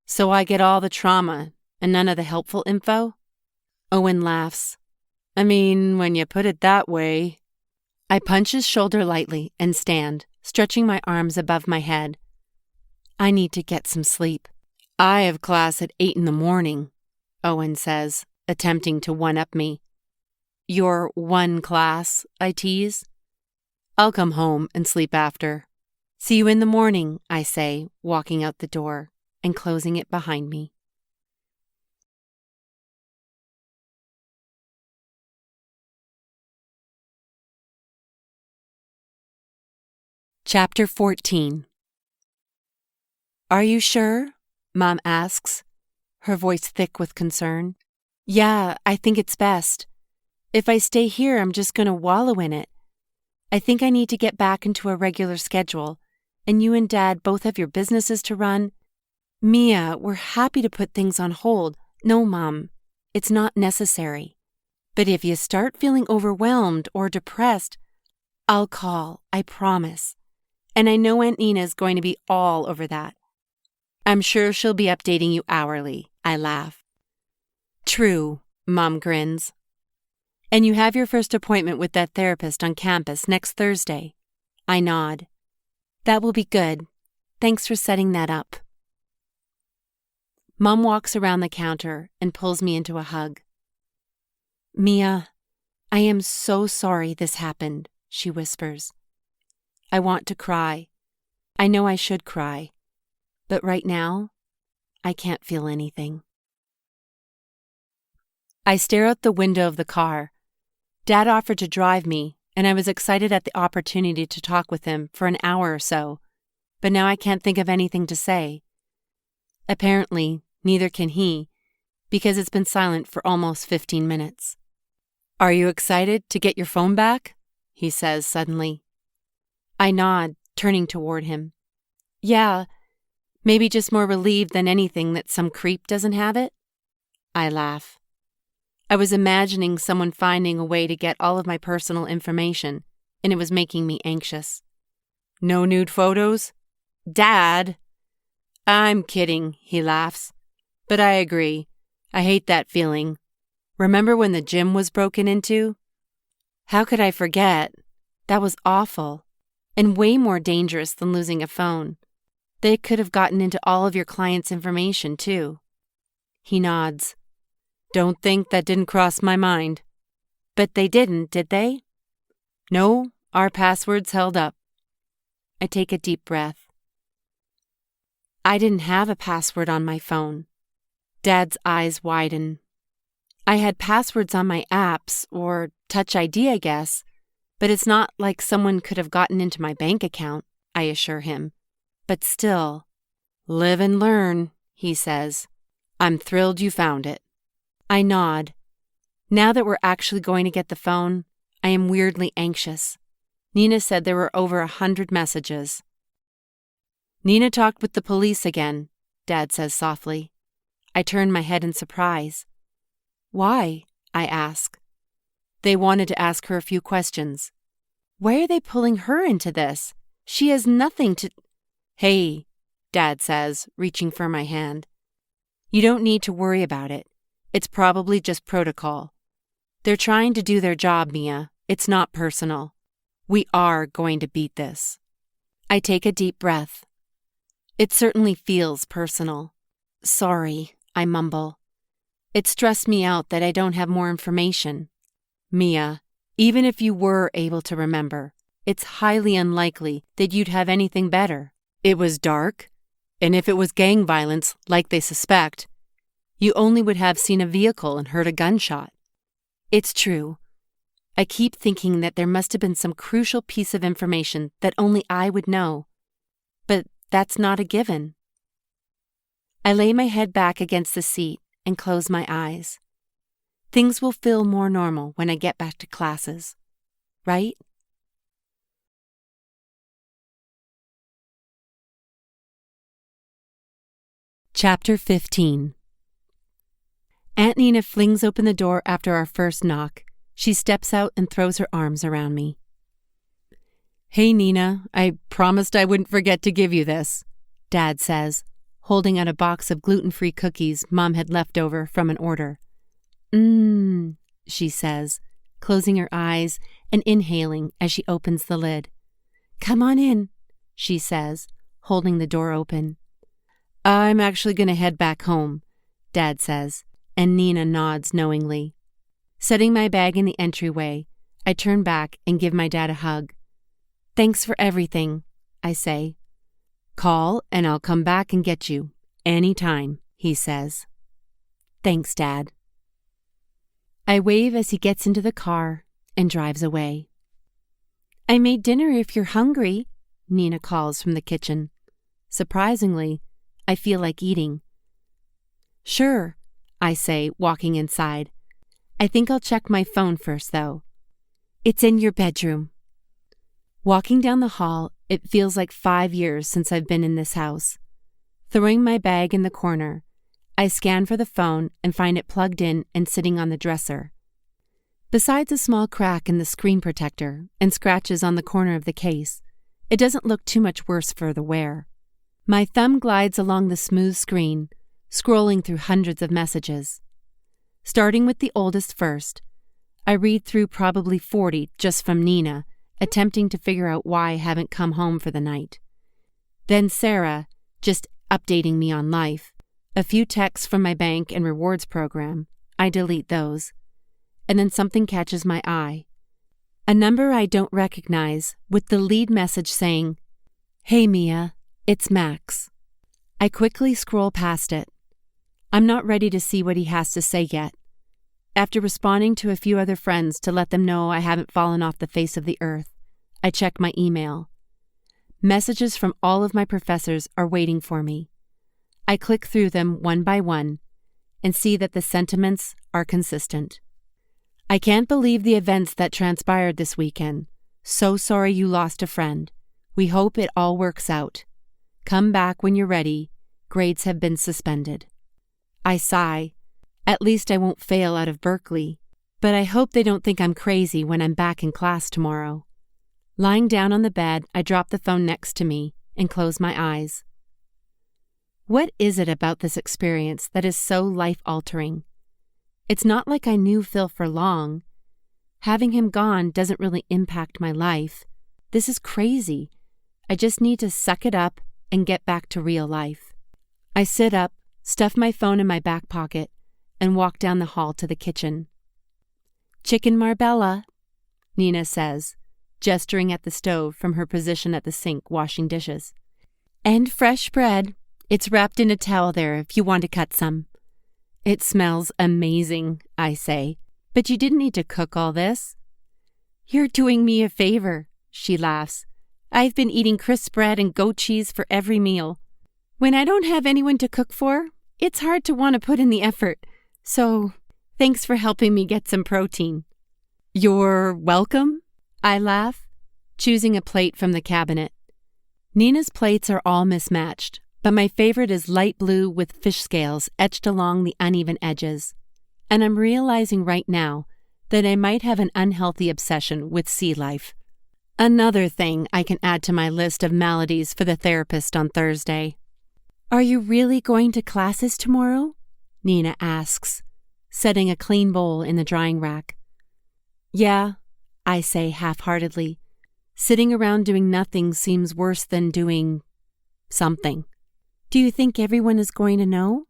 So I get all the trauma and none of the helpful info? Owen laughs. I mean, when you put it that way. I punch his shoulder lightly and stand, stretching my arms above my head. I need to get some sleep. I have class at 8 a.m, Owen says, attempting to one-up me. Your one class, I tease. I'll come home and sleep after. See you in the morning, I say, walking out the door and closing it behind me. Chapter 14. Are you sure? Mom asks, her voice thick with concern. Yeah, I think it's best. If I stay here, I'm just going to wallow in it. I think I need to get back into a regular schedule, and you and Dad both have your businesses to run. Mia, we're happy to put things on hold. No, Mom, it's not necessary. But if you start feeling overwhelmed or depressed, I'll call, I promise. And I know Aunt Nina's going to be all over that. I'm sure she'll be updating you hourly, I laugh. True, Mom grins. And you have your first appointment with that therapist on campus next Thursday. I nod. That will be good. Thanks for setting that up. Mom walks around the counter and pulls me into a hug. Mia, I am so sorry this happened, she whispers. I want to cry. I know I should cry. But right now, I can't feel anything. I stare out the window of the car. Dad offered to drive me, and I was excited at the opportunity to talk with him for an hour or so, but now I can't think of anything to say. Apparently, neither can he, because it's been silent for almost 15 minutes. Are you excited to get your phone back? He says suddenly. I nod, turning toward him. Yeah, maybe just more relieved than anything that some creep doesn't have it? I laugh. I was imagining someone finding a way to get all of my personal information, and it was making me anxious. No nude photos? Dad! I'm kidding, he laughs. But I agree. I hate that feeling. Remember when the gym was broken into? How could I forget? That was awful, and way more dangerous than losing a phone. They could have gotten into all of your clients' information, too. He nods. Don't think that didn't cross my mind. But they didn't, did they? No, our passwords held up. I take a deep breath. I didn't have a password on my phone. Dad's eyes widen. I had passwords on my apps, or Touch ID, I guess, but it's not like someone could have gotten into my bank account, I assure him. But still, live and learn, he says. I'm thrilled you found it. I nod. Now that we're actually going to get the phone, I am weirdly anxious. Nina said there were over 100 messages. Nina talked with the police again, Dad says softly. I turn my head in surprise. Why? I ask. They wanted to ask her a few questions. Why are they pulling her into this? She has nothing to... Hey, Dad says, reaching for my hand. You don't need to worry about it. It's probably just protocol. They're trying to do their job, Mia. It's not personal. We are going to beat this. I take a deep breath. It certainly feels personal. Sorry, I mumble. It stressed me out that I don't have more information. Mia, even if you were able to remember, it's highly unlikely that you'd have anything better. It was dark, and if it was gang violence, like they suspect, you only would have seen a vehicle and heard a gunshot. It's true. I keep thinking that there must have been some crucial piece of information that only I would know. But that's not a given. I lay my head back against the seat and close my eyes. Things will feel more normal when I get back to classes, right? Chapter 15. Aunt Nina flings open the door after our first knock. She steps out and throws her arms around me. Hey, Nina, I promised I wouldn't forget to give you this, Dad says, holding out a box of gluten-free cookies Mom had left over from an order. She says, closing her eyes and inhaling as she opens the lid. Come on in, she says, holding the door open. I'm actually going to head back home, Dad says, and Nina nods knowingly. Setting my bag in the entryway, I turn back and give my dad a hug. Thanks for everything, I say. Call and I'll come back and get you, anytime, he says. Thanks, Dad. I wave as he gets into the car and drives away. I made dinner if you're hungry, Nina calls from the kitchen. Surprisingly, I feel like eating. Sure, I say, walking inside. I think I'll check my phone first, though. It's in your bedroom. Walking down the hall, it feels like 5 years since I've been in this house. Throwing my bag in the corner, I scan for the phone and find it plugged in and sitting on the dresser. Besides a small crack in the screen protector and scratches on the corner of the case, it doesn't look too much worse for the wear. My thumb glides along the smooth screen, scrolling through hundreds of messages. Starting with the oldest first, I read through probably 40 just from Nina, attempting to figure out why I haven't come home for the night. Then Sarah, just updating me on life. A few texts from my bank and rewards program. I delete those. And then something catches my eye. A number I don't recognize, with the lead message saying, "Hey Mia, it's Max." I quickly scroll past it. I'm not ready to see what he has to say yet. After responding to a few other friends to let them know I haven't fallen off the face of the earth, I check my email. Messages from all of my professors are waiting for me. I click through them one by one and see that the sentiments are consistent. I can't believe the events that transpired this weekend. So sorry you lost a friend. We hope it all works out. Come back when you're ready. Grades have been suspended. I sigh. At least I won't fail out of Berkeley, but I hope they don't think I'm crazy when I'm back in class tomorrow. Lying down on the bed, I drop the phone next to me and close my eyes. What is it about this experience that is so life-altering? It's not like I knew Phil for long. Having him gone doesn't really impact my life. This is crazy. I just need to suck it up and get back to real life. I sit up, stuff my phone in my back pocket, and walk down the hall to the kitchen. "Chicken Marbella," Nina says, gesturing at the stove from her position at the sink washing dishes. "And fresh bread. It's wrapped in a towel there if you want to cut some." "It smells amazing," I say, "but you didn't need to cook all this." "You're doing me a favor," she laughs. "I've been eating crisp bread and goat cheese for every meal. When I don't have anyone to cook for, it's hard to want to put in the effort. So, thanks for helping me get some protein." "You're welcome," I laugh, choosing a plate from the cabinet. Nina's plates are all mismatched, but my favorite is light blue with fish scales etched along the uneven edges. And I'm realizing right now that I might have an unhealthy obsession with sea life. Another thing I can add to my list of maladies for the therapist on Thursday. "Are you really going to classes tomorrow?" Nina asks, setting a clean bowl in the drying rack. "Yeah," I say half-heartedly. Sitting around doing nothing seems worse than doing something. "Do you think everyone is going to know?"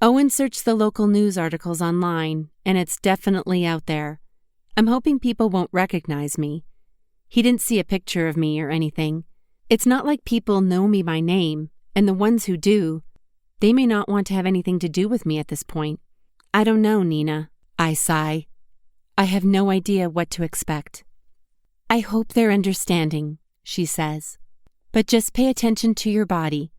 Owen searched the local news articles online, and it's definitely out there. I'm hoping people won't recognize me. He didn't see a picture of me or anything. It's not like people know me by name, and the ones who do, they may not want to have anything to do with me at this point. "I don't know, Nina," I sigh. I have no idea what to expect. "I hope they're understanding," she says. "But just pay attention to your body.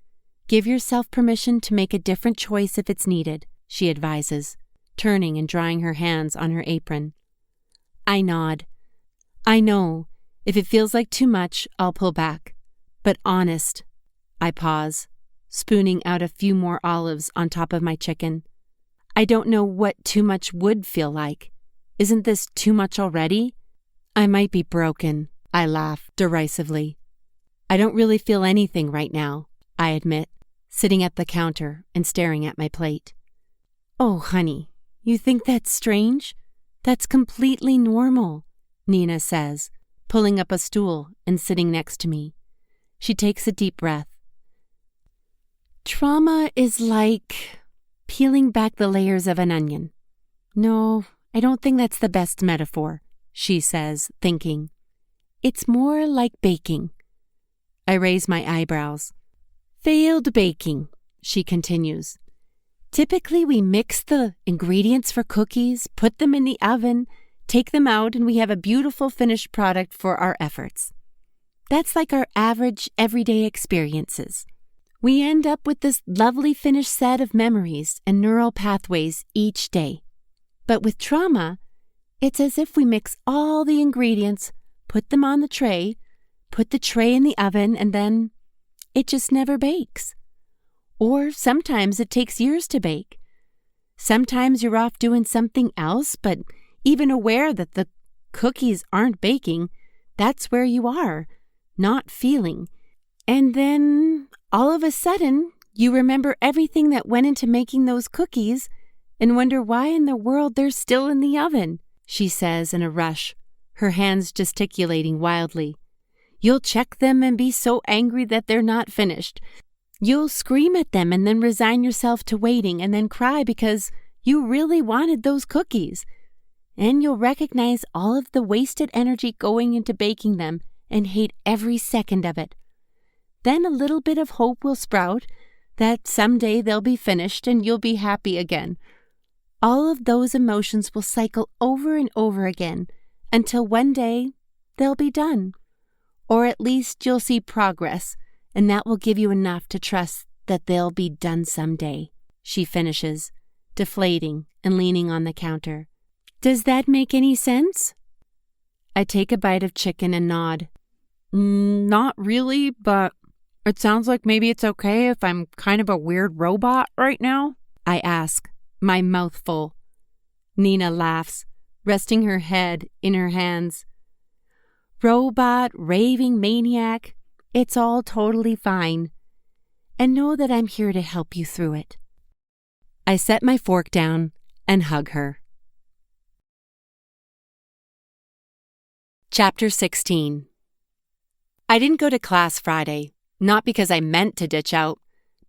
Give yourself permission to make a different choice if it's needed," she advises, turning and drying her hands on her apron. I nod. "I know. If it feels like too much, I'll pull back. But honest." I pause, spooning out a few more olives on top of my chicken. "I don't know what too much would feel like. Isn't this too much already?" "I might be broken," I laugh derisively. "I don't really feel anything right now," I admit, sitting at the counter and staring at my plate. "Oh, honey, you think that's strange? That's completely normal," Nina says, pulling up a stool and sitting next to me. She takes a deep breath. "Trauma is like peeling back the layers of an onion. No, I don't think that's the best metaphor," she says, thinking. "It's more like baking." I raise my eyebrows. "Failed baking," she continues. "Typically we mix the ingredients for cookies, put them in the oven, take them out, and we have a beautiful finished product for our efforts. That's like our average, everyday experiences. We end up with this lovely finished set of memories and neural pathways each day. But with trauma, it's as if we mix all the ingredients, put them on the tray, put the tray in the oven, and then it just never bakes. Or sometimes it takes years to bake. Sometimes you're off doing something else, but even aware that the cookies aren't baking, that's where you are, not feeling. And then, all of a sudden, you remember everything that went into making those cookies and wonder why in the world they're still in the oven, she says in a rush, her hands gesticulating wildly. You'll check them and be so angry that they're not finished. You'll scream at them and then resign yourself to waiting and then cry because you really wanted those cookies. And you'll recognize all of the wasted energy going into baking them and hate every second of it. Then a little bit of hope will sprout that someday they'll be finished and you'll be happy again. All of those emotions will cycle over and over again until one day they'll be done. Or at least you'll see progress, and that will give you enough to trust that they'll be done someday, she finishes, deflating and leaning on the counter. Does that make any sense? I take a bite of chicken and nod. Not really, but it sounds like maybe it's okay if I'm kind of a weird robot right now, I ask, my mouth full. Nina laughs, resting her head in her hands. Robot, raving maniac, it's all totally fine. And know that I'm here to help you through it. I set my fork down and hug her. Chapter 16. I didn't go to class Friday, not because I meant to ditch out,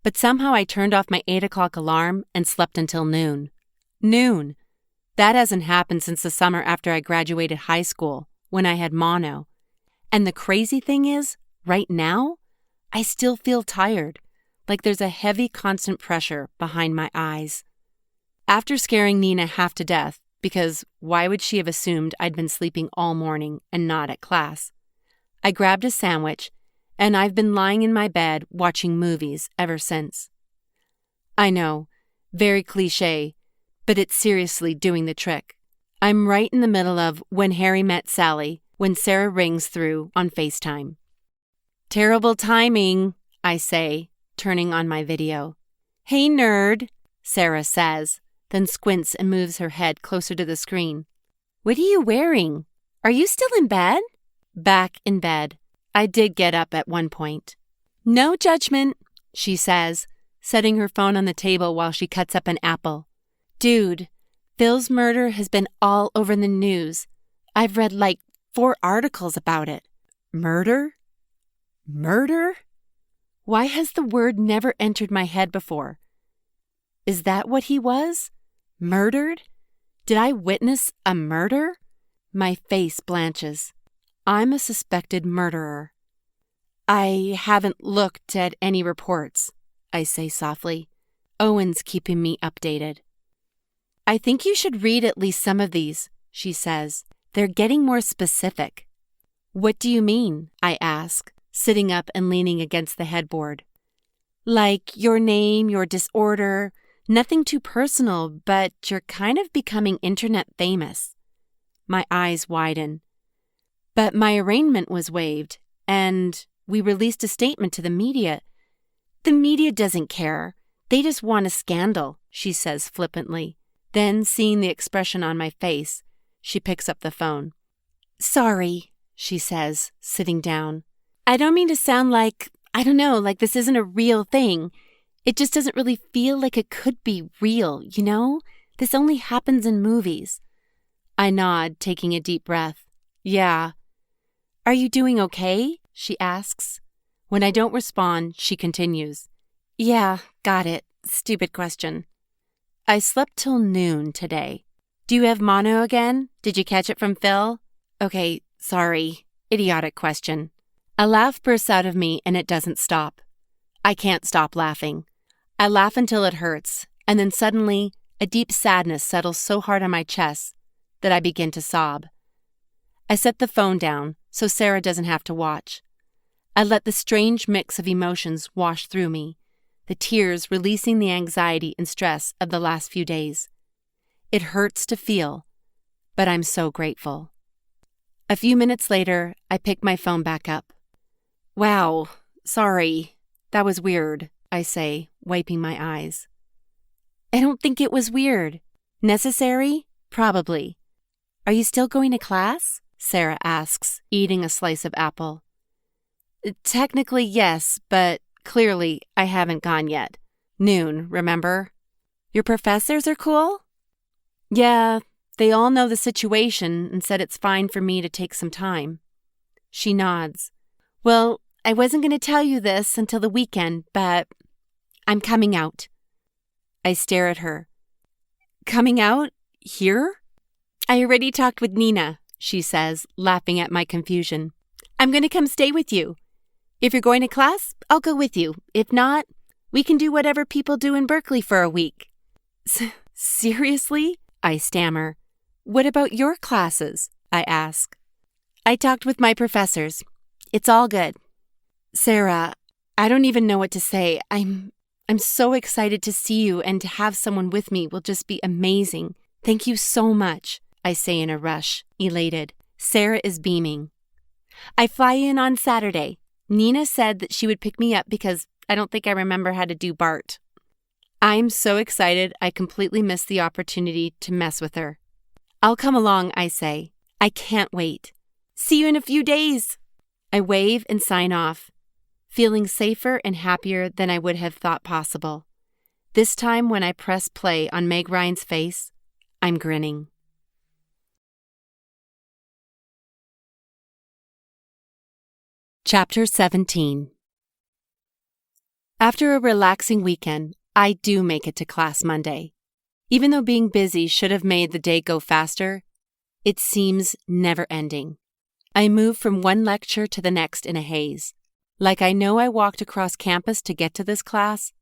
but somehow I turned off my 8 o'clock alarm and slept until noon. Noon! That hasn't happened since the summer after I graduated high school, when I had mono. And the crazy thing is, right now, I still feel tired, like there's a heavy constant pressure behind my eyes. After scaring Nina half to death, because why would she have assumed I'd been sleeping all morning and not at class, I grabbed a sandwich, and I've been lying in my bed watching movies ever since. I know, very cliché, but it's seriously doing the trick. I'm right in the middle of When Harry Met Sally, when Sarah rings through on FaceTime. Terrible timing, I say, turning on my video. Hey, nerd, Sarah says, then squints and moves her head closer to the screen. What are you wearing? Are you still in bed? Back in bed. I did get up at one point. No judgment, she says, setting her phone on the table while she cuts up an apple. Dude, Phil's murder has been all over the news. I've read like 4 articles about it. Murder? Murder? Why has the word never entered my head before? Is that what he was? Murdered? Did I witness a murder? My face blanches. I'm a suspected murderer. I haven't looked at any reports, I say softly. Owen's keeping me updated. I think you should read at least some of these, she says. They're getting more specific. What do you mean? I ask, sitting up and leaning against the headboard. Like your name, your disorder, nothing too personal, but you're kind of becoming internet famous. My eyes widen. But my arraignment was waived, and we released a statement to the media. The media doesn't care. They just want a scandal, she says flippantly. Then, seeing the expression on my face, she picks up the phone. Sorry, she says, sitting down. I don't mean to sound like this isn't a real thing. It just doesn't really feel like it could be real, you know? This only happens in movies. I nod, taking a deep breath. Yeah. Are you doing okay? She asks. When I don't respond, she continues. Yeah, got it. Stupid question. I slept till noon today. Do you have mono again? Did you catch it from Phil? Okay, sorry. Idiotic question. A laugh bursts out of me and it doesn't stop. I can't stop laughing. I laugh until it hurts, and then suddenly a deep sadness settles so hard on my chest that I begin to sob. I set the phone down so Sarah doesn't have to watch. I let the strange mix of emotions wash through me, the tears releasing the anxiety and stress of the last few days. It hurts to feel, but I'm so grateful. A few minutes later, I pick my phone back up. Wow, sorry, that was weird, I say, wiping my eyes. I don't think it was weird. Necessary? Probably. Are you still going to class? Sarah asks, eating a slice of apple. Technically, yes, but clearly I haven't gone yet. Noon, remember? Your professors are cool? Yeah, they all know the situation and said it's fine for me to take some time. She nods. Well, I wasn't going to tell you this until the weekend, but I'm coming out. I stare at her. Coming out? Here? I already talked with Nina, she says, laughing at my confusion. I'm going to come stay with you. If you're going to class, I'll go with you. If not, we can do whatever people do in Berkeley for a week. Seriously? I stammer. What about your classes? I ask. I talked with my professors. It's all good. Sarah, I don't even know what to say. I'm so excited to see you, and to have someone with me will just be amazing. Thank you so much, I say in a rush, elated. Sarah is beaming. I fly in on Saturday. Nina said that she would pick me up because I don't think I remember how to do BART. I'm so excited I completely missed the opportunity to mess with her. I'll come along, I say. I can't wait. See you in a few days. I wave and sign off, feeling safer and happier than I would have thought possible. This time when I press play on Meg Ryan's face, I'm grinning. Chapter 17. After a relaxing weekend, I do make it to class Monday. Even though being busy should have made the day go faster, it seems never-ending. I move from one lecture to the next in a haze. Like I know I walked across campus to get to this class,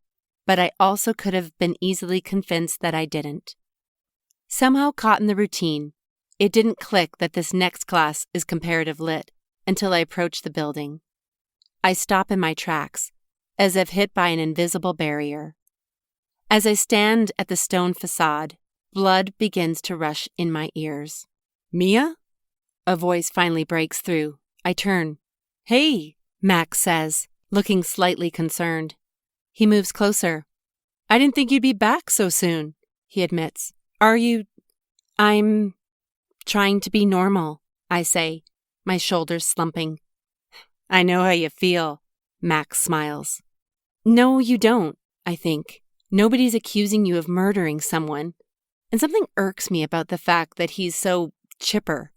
but I also could have been easily convinced that I didn't. Somehow caught in the routine, it didn't click that this next class is comparative lit until I approach the building. I stop in my tracks, as if hit by an invisible barrier. As I stand at the stone facade, blood begins to rush in my ears. Mia? A voice finally breaks through. I turn. Hey, Max says, looking slightly concerned. He moves closer. I didn't think you'd be back so soon, he admits. Are you? I'm trying to be normal, I say, my shoulders slumping. I know how you feel, Max smiles. No, you don't, I think. Nobody's accusing you of murdering someone. And something irks me about the fact that he's so chipper.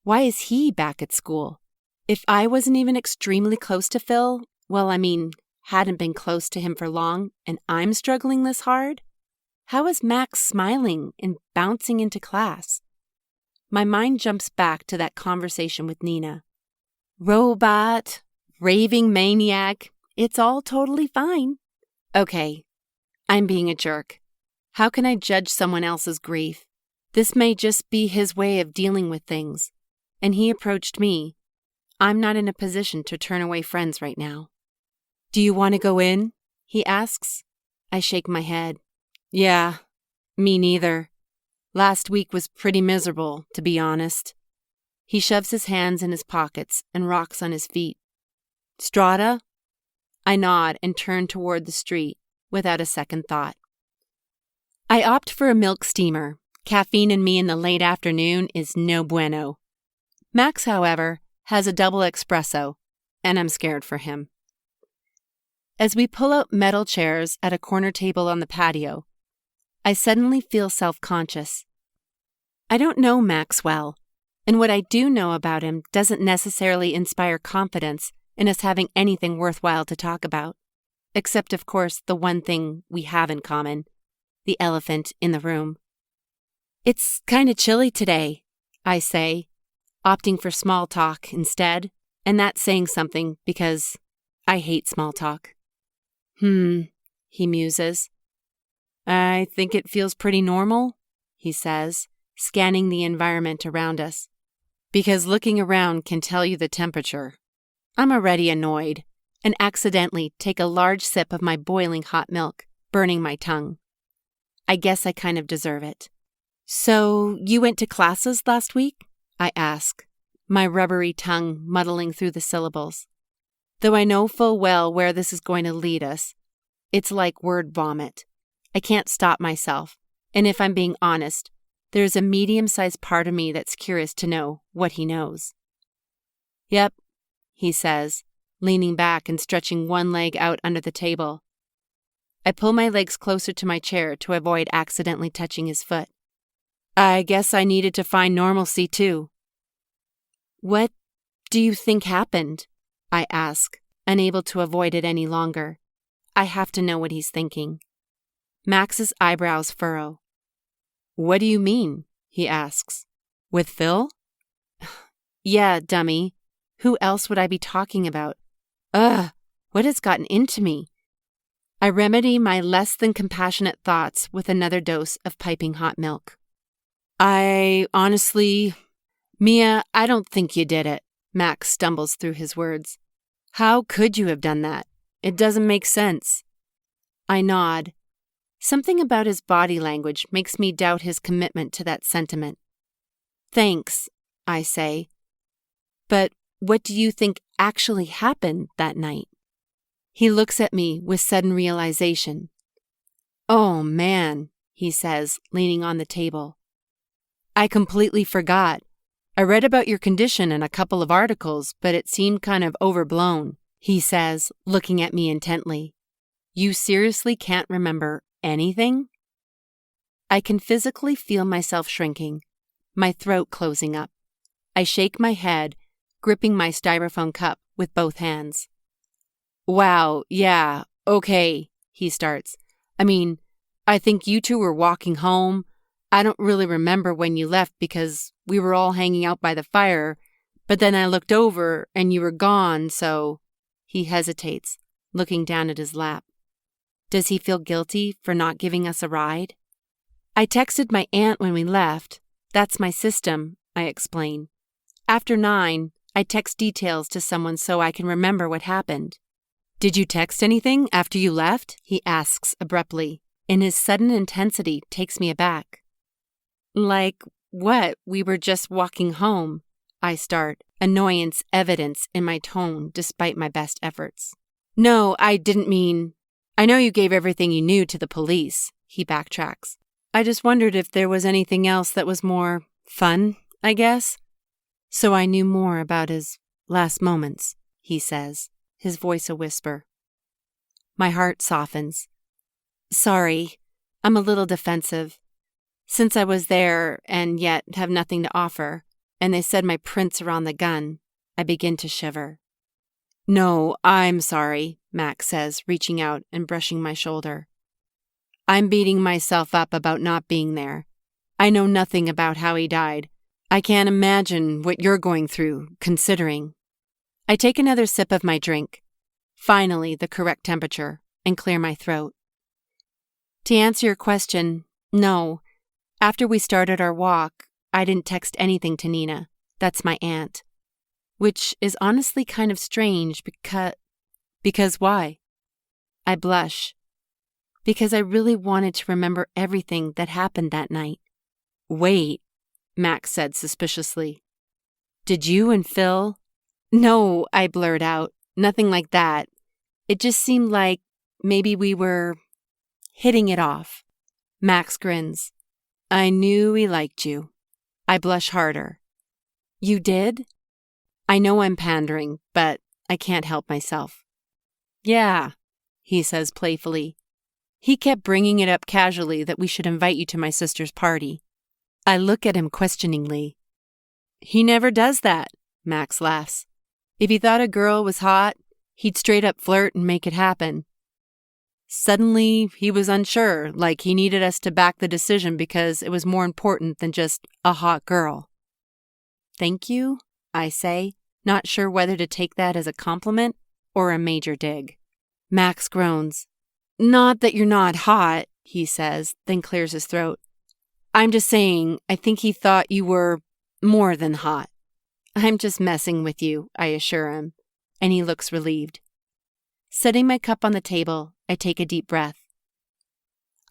Why is he back at school? If I wasn't even extremely close to Phil, hadn't been close to him for long, and I'm struggling this hard, how is Max smiling and bouncing into class? My mind jumps back to that conversation with Nina. Robot, raving maniac, it's all totally fine. Okay, I'm being a jerk. How can I judge someone else's grief? This may just be his way of dealing with things. And he approached me. I'm not in a position to turn away friends right now. Do you want to go in? He asks. I shake my head. Yeah, me neither. Last week was pretty miserable, to be honest. He shoves his hands in his pockets and rocks on his feet. Strata? I nod and turn toward the street without a second thought. I opt for a milk steamer. Caffeine in me in the late afternoon is no bueno. Max, however, has a double espresso, and I'm scared for him. As we pull out metal chairs at a corner table on the patio, I suddenly feel self-conscious. I don't know Max well, and what I do know about him doesn't necessarily inspire confidence in us having anything worthwhile to talk about, except, of course, the one thing we have in common, the elephant in the room. It's kind of chilly today, I say, opting for small talk instead, and that's saying something because I hate small talk. He muses. I think it feels pretty normal, he says, scanning the environment around us, because looking around can tell you the temperature. I'm already annoyed, and accidentally take a large sip of my boiling hot milk, burning my tongue. I guess I kind of deserve it. "So, you went to classes last week?" I ask, my rubbery tongue muddling through the syllables. Though I know full well where this is going to lead us, it's like word vomit. I can't stop myself, and if I'm being honest, there's a medium-sized part of me that's curious to know what he knows. "Yep," he says, leaning back and stretching one leg out under the table. I pull my legs closer to my chair to avoid accidentally touching his foot. "I guess I needed to find normalcy too." "What do you think happened?" I ask, unable to avoid it any longer. I have to know what he's thinking. Max's eyebrows furrow. "What do you mean?" he asks. "With Phil?" "Yeah, dummy. Who else would I be talking about? Ugh, what has gotten into me?" I remedy my less than compassionate thoughts with another dose of piping hot milk. "I honestly... Mia, I don't think you did it." Max stumbles through his words. "How could you have done that? It doesn't make sense." I nod. Something about his body language makes me doubt his commitment to that sentiment. "Thanks," I say. "But what do you think actually happened that night?" He looks at me with sudden realization. "Oh, man," he says, leaning on the table. "I completely forgot. I read about your condition in a couple of articles, but it seemed kind of overblown," he says, looking at me intently. "You seriously can't remember anything?" I can physically feel myself shrinking, my throat closing up. I shake my head, gripping my styrofoam cup with both hands. "Wow, yeah, okay," he starts. I think you two were walking home. I don't really remember when you left because we were all hanging out by the fire, but then I looked over and you were gone, so..." He hesitates, looking down at his lap. Does he feel guilty for not giving us a ride? "I texted my aunt when we left. That's my system," I explain. "After 9, I text details to someone so I can remember what happened." "Did you text anything after you left?" he asks abruptly, and his sudden intensity takes me aback. "Like what? We were just walking home," I start, annoyance evidence in my tone despite my best efforts. "No, I didn't mean... I know you gave everything you knew to the police," he backtracks. "I just wondered if there was anything else that was more fun, I guess." "So I knew more about his last moments," he says, his voice a whisper. My heart softens. "Sorry, I'm a little defensive. Since I was there and yet have nothing to offer, and they said my prints are on the gun, I begin to shiver." "No, I'm sorry," Max says, reaching out and brushing my shoulder. "I'm beating myself up about not being there. I know nothing about how he died. I can't imagine what you're going through, considering." I take another sip of my drink, finally the correct temperature, and clear my throat. To answer your question, no. After we started our walk, I didn't text anything to Nina. That's my aunt. Which is honestly kind of strange because why? I blush. Because I really wanted to remember everything that happened that night. "Wait," Max said suspiciously. "Did you and Phil..." "No," I blurt out. "Nothing like that. It just seemed like maybe we were hitting it off." Max grins. "I knew he liked you." I blush harder. "You did?" I know I'm pandering, but I can't help myself. "Yeah," he says playfully. "He kept bringing it up casually that we should invite you to my sister's party." I look at him questioningly. "He never does that," Max laughs. "If he thought a girl was hot, he'd straight up flirt and make it happen. Suddenly, he was unsure, like he needed us to back the decision because it was more important than just a hot girl." "Thank you," I say, not sure whether to take that as a compliment or a major dig. Max groans. "Not that you're not hot," he says, then clears his throat. "I'm just saying, I think he thought you were more than hot." "I'm just messing with you," I assure him, and he looks relieved. Setting my cup on the table, I take a deep breath.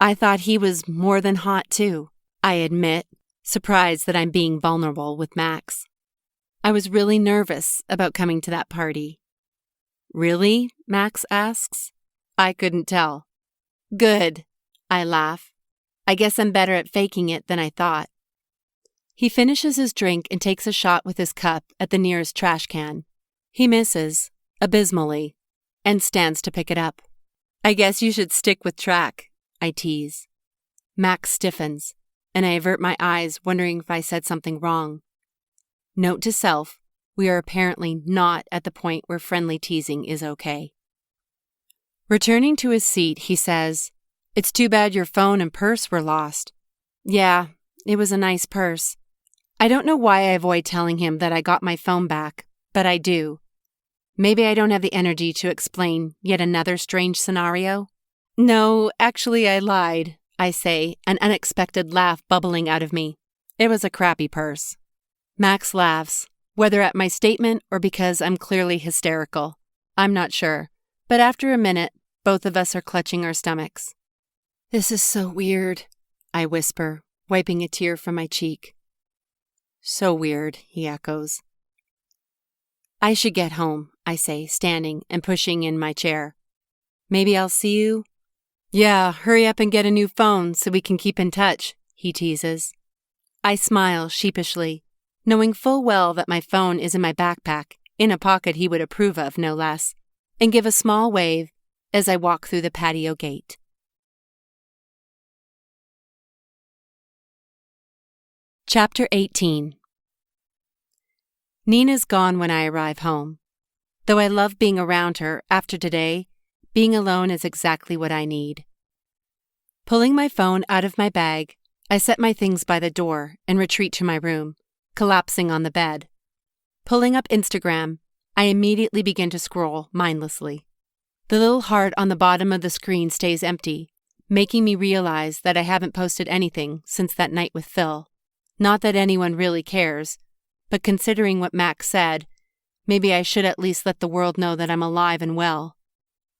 I thought he was more than hot, too, I admit, surprised that I'm being vulnerable with Max. I was really nervous about coming to that party. Really? Max asks. I couldn't tell. Good, I laugh. I guess I'm better at faking it than I thought. He finishes his drink and takes a shot with his cup at the nearest trash can. He misses, abysmally, and stands to pick it up. I guess you should stick with track, I tease. Max stiffens, and I avert my eyes, wondering if I said something wrong. Note to self, we are apparently not at the point where friendly teasing is okay. Returning to his seat, he says, "It's too bad your phone and purse were lost." Yeah, it was a nice purse. I don't know why I avoid telling him that I got my phone back, but I do. Maybe I don't have the energy to explain yet another strange scenario. No, actually I lied, I say, an unexpected laugh bubbling out of me. It was a crappy purse. Max laughs, whether at my statement or because I'm clearly hysterical. I'm not sure, but after a minute, both of us are clutching our stomachs. This is so weird, I whisper, wiping a tear from my cheek. So weird, he echoes. I should get home, I say, standing and pushing in my chair. Maybe I'll see you? Yeah, hurry up and get a new phone so we can keep in touch, he teases. I smile sheepishly, knowing full well that my phone is in my backpack, in a pocket he would approve of, no less, and give a small wave as I walk through the patio gate. Chapter 18. Nina's gone when I arrive home. Though I love being around her, after today, being alone is exactly what I need. Pulling my phone out of my bag, I set my things by the door and retreat to my room, collapsing on the bed. Pulling up Instagram, I immediately begin to scroll mindlessly. The little heart on the bottom of the screen stays empty, making me realize that I haven't posted anything since that night with Phil. Not that anyone really cares, but considering what Max said, maybe I should at least let the world know that I'm alive and well.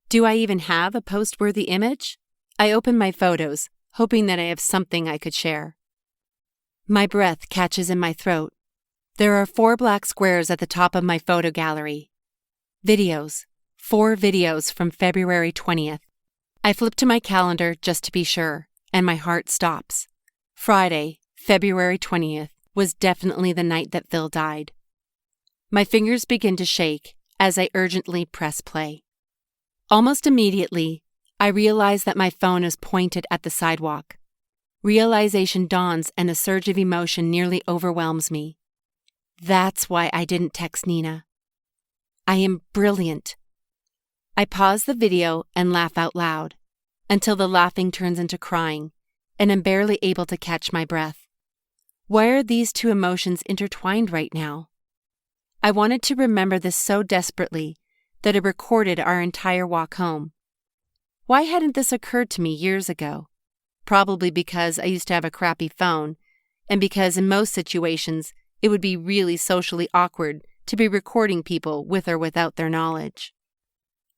Do I even have a post-worthy image? I open my photos, hoping that I have something I could share. My breath catches in my throat. There are 4 black squares at the top of my photo gallery. Videos. 4 videos from February 20th. I flip to my calendar just to be sure, and my heart stops. Friday, February 20th, was definitely the night that Phil died. My fingers begin to shake as I urgently press play. Almost immediately, I realize that my phone is pointed at the sidewalk. Realization dawns and a surge of emotion nearly overwhelms me. That's why I didn't text Nina. I am brilliant. I pause the video and laugh out loud, until the laughing turns into crying, and am barely able to catch my breath. Why are these 2 emotions intertwined right now? I wanted to remember this so desperately that I recorded our entire walk home. Why hadn't this occurred to me years ago? Probably because I used to have a crappy phone, and because in most situations it would be really socially awkward to be recording people with or without their knowledge.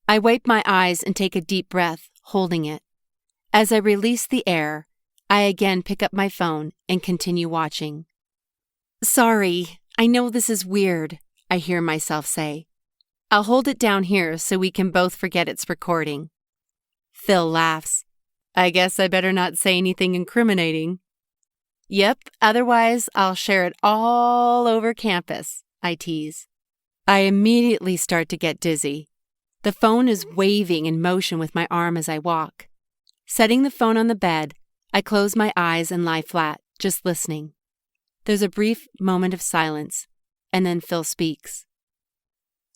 I wipe my eyes and take a deep breath, holding it. As I release the air, I again pick up my phone and continue watching. Sorry, I know this is weird, I hear myself say. I'll hold it down here so we can both forget it's recording. Phil laughs. I guess I better not say anything incriminating. Yep, otherwise I'll share it all over campus, I tease. I immediately start to get dizzy. The phone is waving in motion with my arm as I walk. Setting the phone on the bed, I close my eyes and lie flat, just listening. There's a brief moment of silence, and then Phil speaks.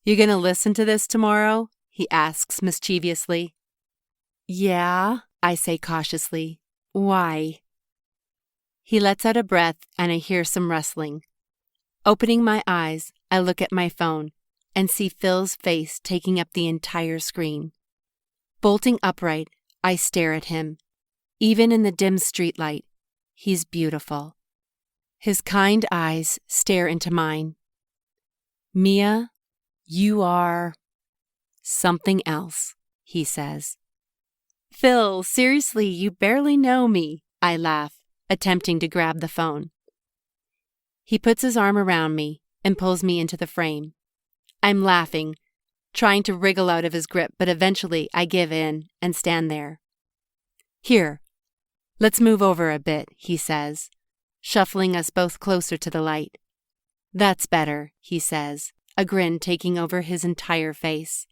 You gonna listen to this tomorrow? He asks mischievously. Yeah, I say cautiously. Why? He lets out a breath and I hear some rustling. Opening my eyes, I look at my phone and see Phil's face taking up the entire screen. Bolting upright, I stare at him. Even in the dim streetlight, he's beautiful. His kind eyes stare into mine. Mia, you are something else. he says. Phil, seriously, you barely know me, I laugh, attempting to grab the phone. He puts his arm around me and pulls me into the frame. I'm laughing, trying to wriggle out of his grip, but eventually I give in and stand there. Here, let's move over a bit, he says, shuffling us both closer to the light. That's better, he says, a grin taking over his entire face.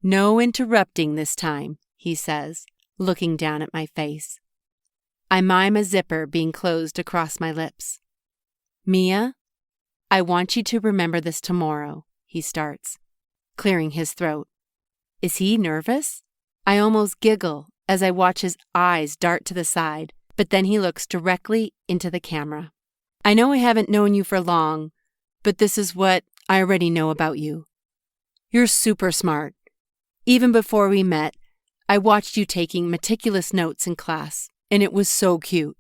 No interrupting this time, he says, looking down at my face. I mime a zipper being closed across my lips. Mia, I want you to remember this tomorrow, he starts, clearing his throat. Is he nervous? I almost giggle as I watch his eyes dart to the side, but then he looks directly into the camera. I know I haven't known you for long, but this is what I already know about you. You're super smart. Even before we met, I watched you taking meticulous notes in class, and it was so cute.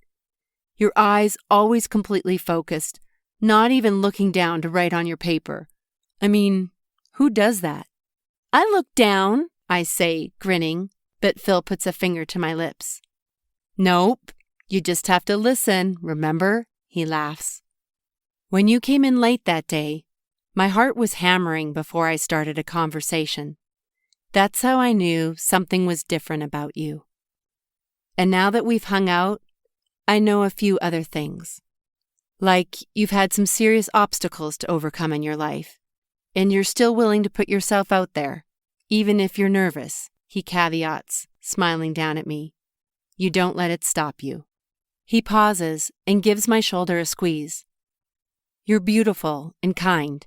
Your eyes always completely focused, not even looking down to write on your paper. I mean, who does that? I look down, I say, grinning, but Phil puts a finger to my lips. Nope, you just have to listen, remember? He laughs. When you came in late that day, my heart was hammering before I started a conversation. That's how I knew something was different about you. And now that we've hung out, I know a few other things. Like you've had some serious obstacles to overcome in your life, and you're still willing to put yourself out there, even if you're nervous, he caveats, smiling down at me. You don't let it stop you. He pauses and gives my shoulder a squeeze. You're beautiful and kind.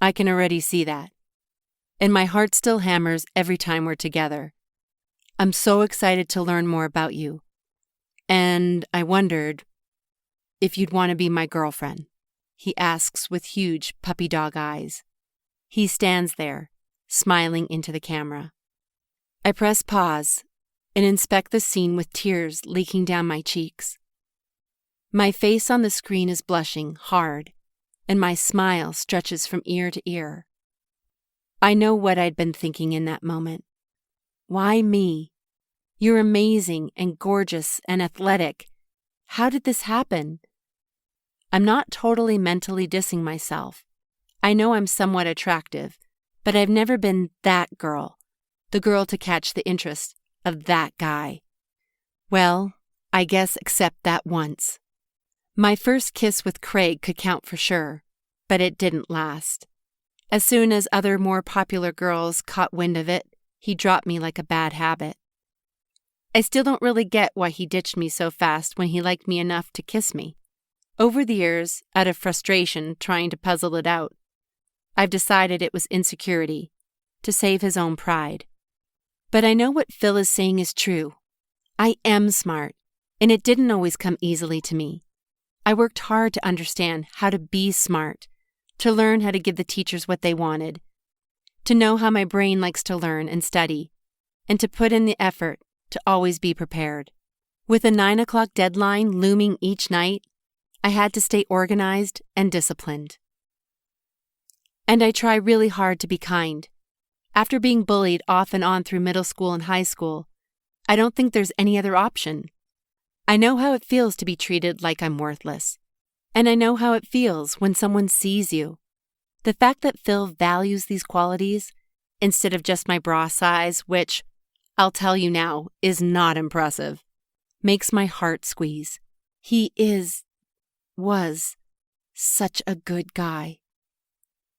I can already see that. And my heart still hammers every time we're together. I'm so excited to learn more about you. And I wondered if you'd want to be my girlfriend, he asks with huge puppy dog eyes. He stands there, smiling into the camera. I press pause and inspect the scene with tears leaking down my cheeks. My face on the screen is blushing hard, and my smile stretches from ear to ear. I know what I'd been thinking in that moment. Why me? You're amazing and gorgeous and athletic. How did this happen? I'm not totally mentally dissing myself. I know I'm somewhat attractive, but I've never been that girl, the girl to catch the interest of that guy. Well, I guess except that once. My first kiss with Craig could count for sure, but it didn't last. As soon as other more popular girls caught wind of it, he dropped me like a bad habit. I still don't really get why he ditched me so fast when he liked me enough to kiss me. Over the years, out of frustration trying to puzzle it out, I've decided it was insecurity, to save his own pride. But I know what Phil is saying is true. I am smart, and it didn't always come easily to me. I worked hard to understand how to be smart, to learn how to give the teachers what they wanted, to know how my brain likes to learn and study, and to put in the effort to always be prepared. With a 9 o'clock deadline looming each night, I had to stay organized and disciplined. And I try really hard to be kind. After being bullied off and on through middle school and high school, I don't think there's any other option. I know how it feels to be treated like I'm worthless. And I know how it feels when someone sees you. The fact that Phil values these qualities, instead of just my bra size, which, I'll tell you now, is not impressive, makes my heart squeeze. He was such a good guy.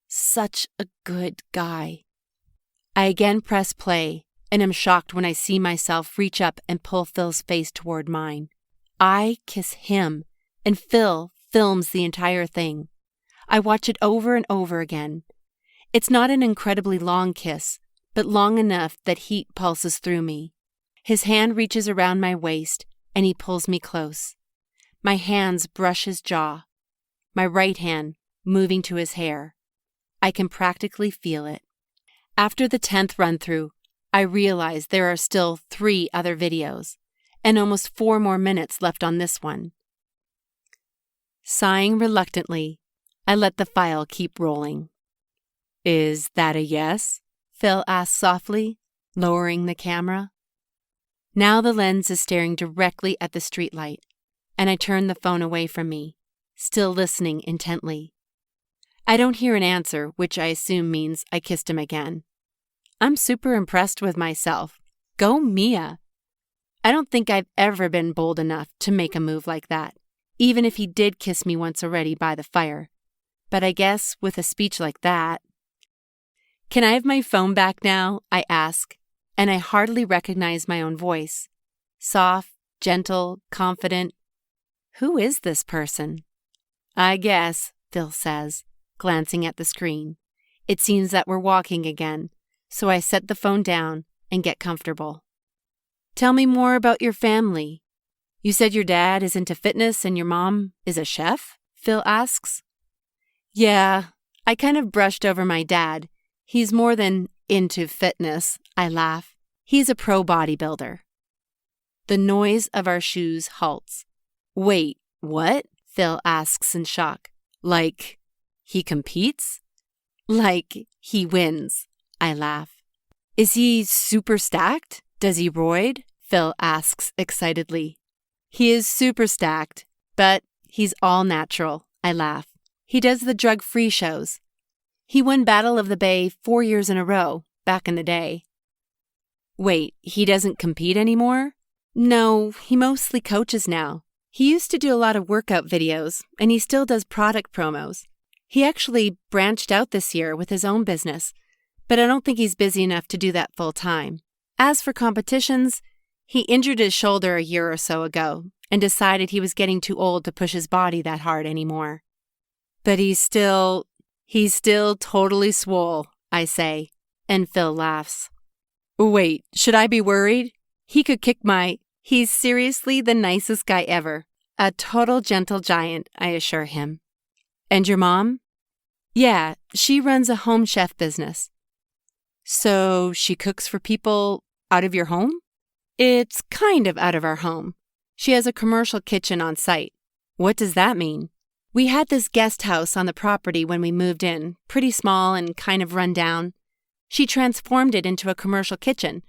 Such a good guy. I again press play, and am shocked when I see myself reach up and pull Phil's face toward mine. I kiss him, and Phil films the entire thing. I watch it over and over again. It's not an incredibly long kiss, but long enough that heat pulses through me. His hand reaches around my waist, and he pulls me close. My hands brush his jaw, my right hand moving to his hair. I can practically feel it. After the 10th run-through, I realize there are still 3 other videos, and almost 4 more minutes left on this one. Sighing reluctantly, I let the file keep rolling. Is that a yes? Phil asks softly, lowering the camera. Now the lens is staring directly at the streetlight, and I turn the phone away from me, still listening intently. I don't hear an answer, which I assume means I kissed him again. I'm super impressed with myself. Go Mia! I don't think I've ever been bold enough to make a move like that, even if he did kiss me once already by the fire. But I guess with a speech like that... Can I have my phone back now? I ask, and I hardly recognize my own voice. Soft, gentle, confident. Who is this person? I guess, Phil says, glancing at the screen. It seems that we're walking again, so I set the phone down and get comfortable. Tell me more about your family. You said your dad is into fitness and your mom is a chef? Phil asks. Yeah, I kind of brushed over my dad. He's more than into fitness, I laugh. He's a pro bodybuilder. The noise of our shoes halts. Wait, what? Phil asks in shock. Like, he competes? Like, he wins, I laugh. Is he super stacked? Does he roid? Phil asks excitedly. He is super stacked, but he's all natural, I laugh. He does the drug-free shows. He won Battle of the Bay 4 years in a row, back in the day. Wait, he doesn't compete anymore? No, he mostly coaches now. He used to do a lot of workout videos, and he still does product promos. He actually branched out this year with his own business, but I don't think he's busy enough to do that full time. As for competitions, he injured his shoulder a year or so ago and decided he was getting too old to push his body that hard anymore. But he's still totally swole, I say, and Phil laughs. Wait, should I be worried? He could kick my... He's seriously the nicest guy ever. A total gentle giant, I assure him. And your mom? Yeah, she runs a home chef business. So she cooks for people out of your home? It's kind of out of our home. She has a commercial kitchen on site. What does that mean? We had this guest house on the property when we moved in, pretty small and kind of run down. She transformed it into a commercial kitchen,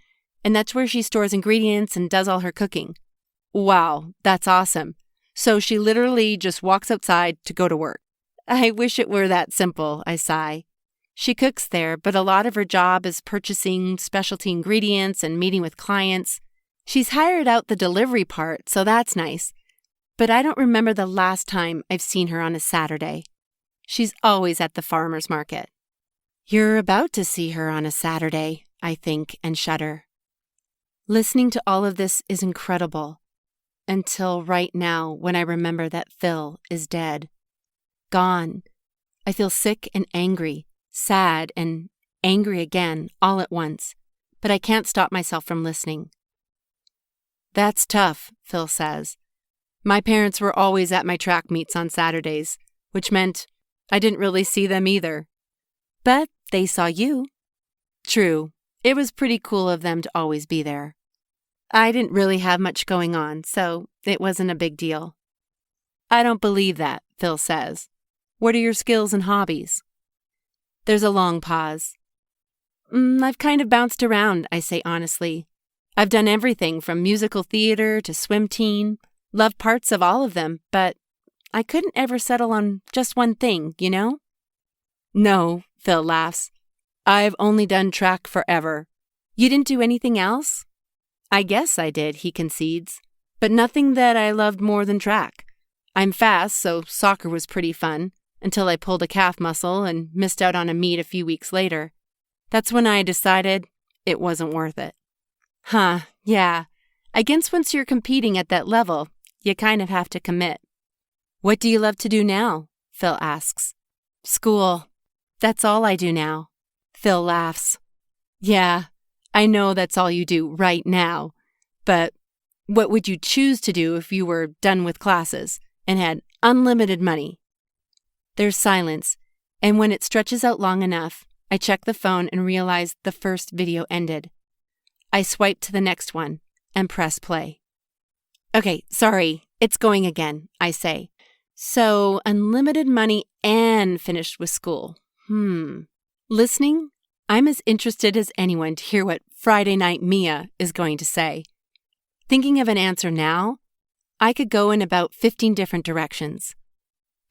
and that's where she stores ingredients and does all her cooking. Wow, that's awesome. So she literally just walks outside to go to work. I wish it were that simple, I sigh. She cooks there, but a lot of her job is purchasing specialty ingredients and meeting with clients. She's hired out the delivery part, so that's nice. But I don't remember the last time I've seen her on a Saturday. She's always at the farmer's market. You're about to see her on a Saturday, I think, and shudder. Listening to all of this is incredible. Until right now, when I remember that Phil is dead. Gone. I feel sick and angry, sad and angry again, all at once. But I can't stop myself from listening. That's tough, Phil says. My parents were always at my track meets on Saturdays, which meant I didn't really see them either. But they saw you. True, it was pretty cool of them to always be there. I didn't really have much going on, so it wasn't a big deal. I don't believe that, Phil says. What are your skills and hobbies? There's a long pause. I've kind of bounced around, I say honestly. I've done everything from musical theater to swim team, loved parts of all of them, but I couldn't ever settle on just one thing, you know? No, Phil laughs. I've only done track forever. You didn't do anything else? I guess I did, he concedes, but nothing that I loved more than track. I'm fast, so soccer was pretty fun, until I pulled a calf muscle and missed out on a meet a few weeks later. That's when I decided it wasn't worth it. Huh, yeah. I guess once you're competing at that level, you kind of have to commit. What do you love to do now? Phil asks. School. That's all I do now. Phil laughs. Yeah, I know that's all you do right now. But what would you choose to do if you were done with classes and had unlimited money? There's silence, and when it stretches out long enough, I check the phone and realize the first video ended. I swipe to the next one and press play. Okay, sorry, it's going again, I say. So, unlimited money and finished with school. Listening, I'm as interested as anyone to hear what Friday Night Mia is going to say. Thinking of an answer now, I could go in about 15 different directions.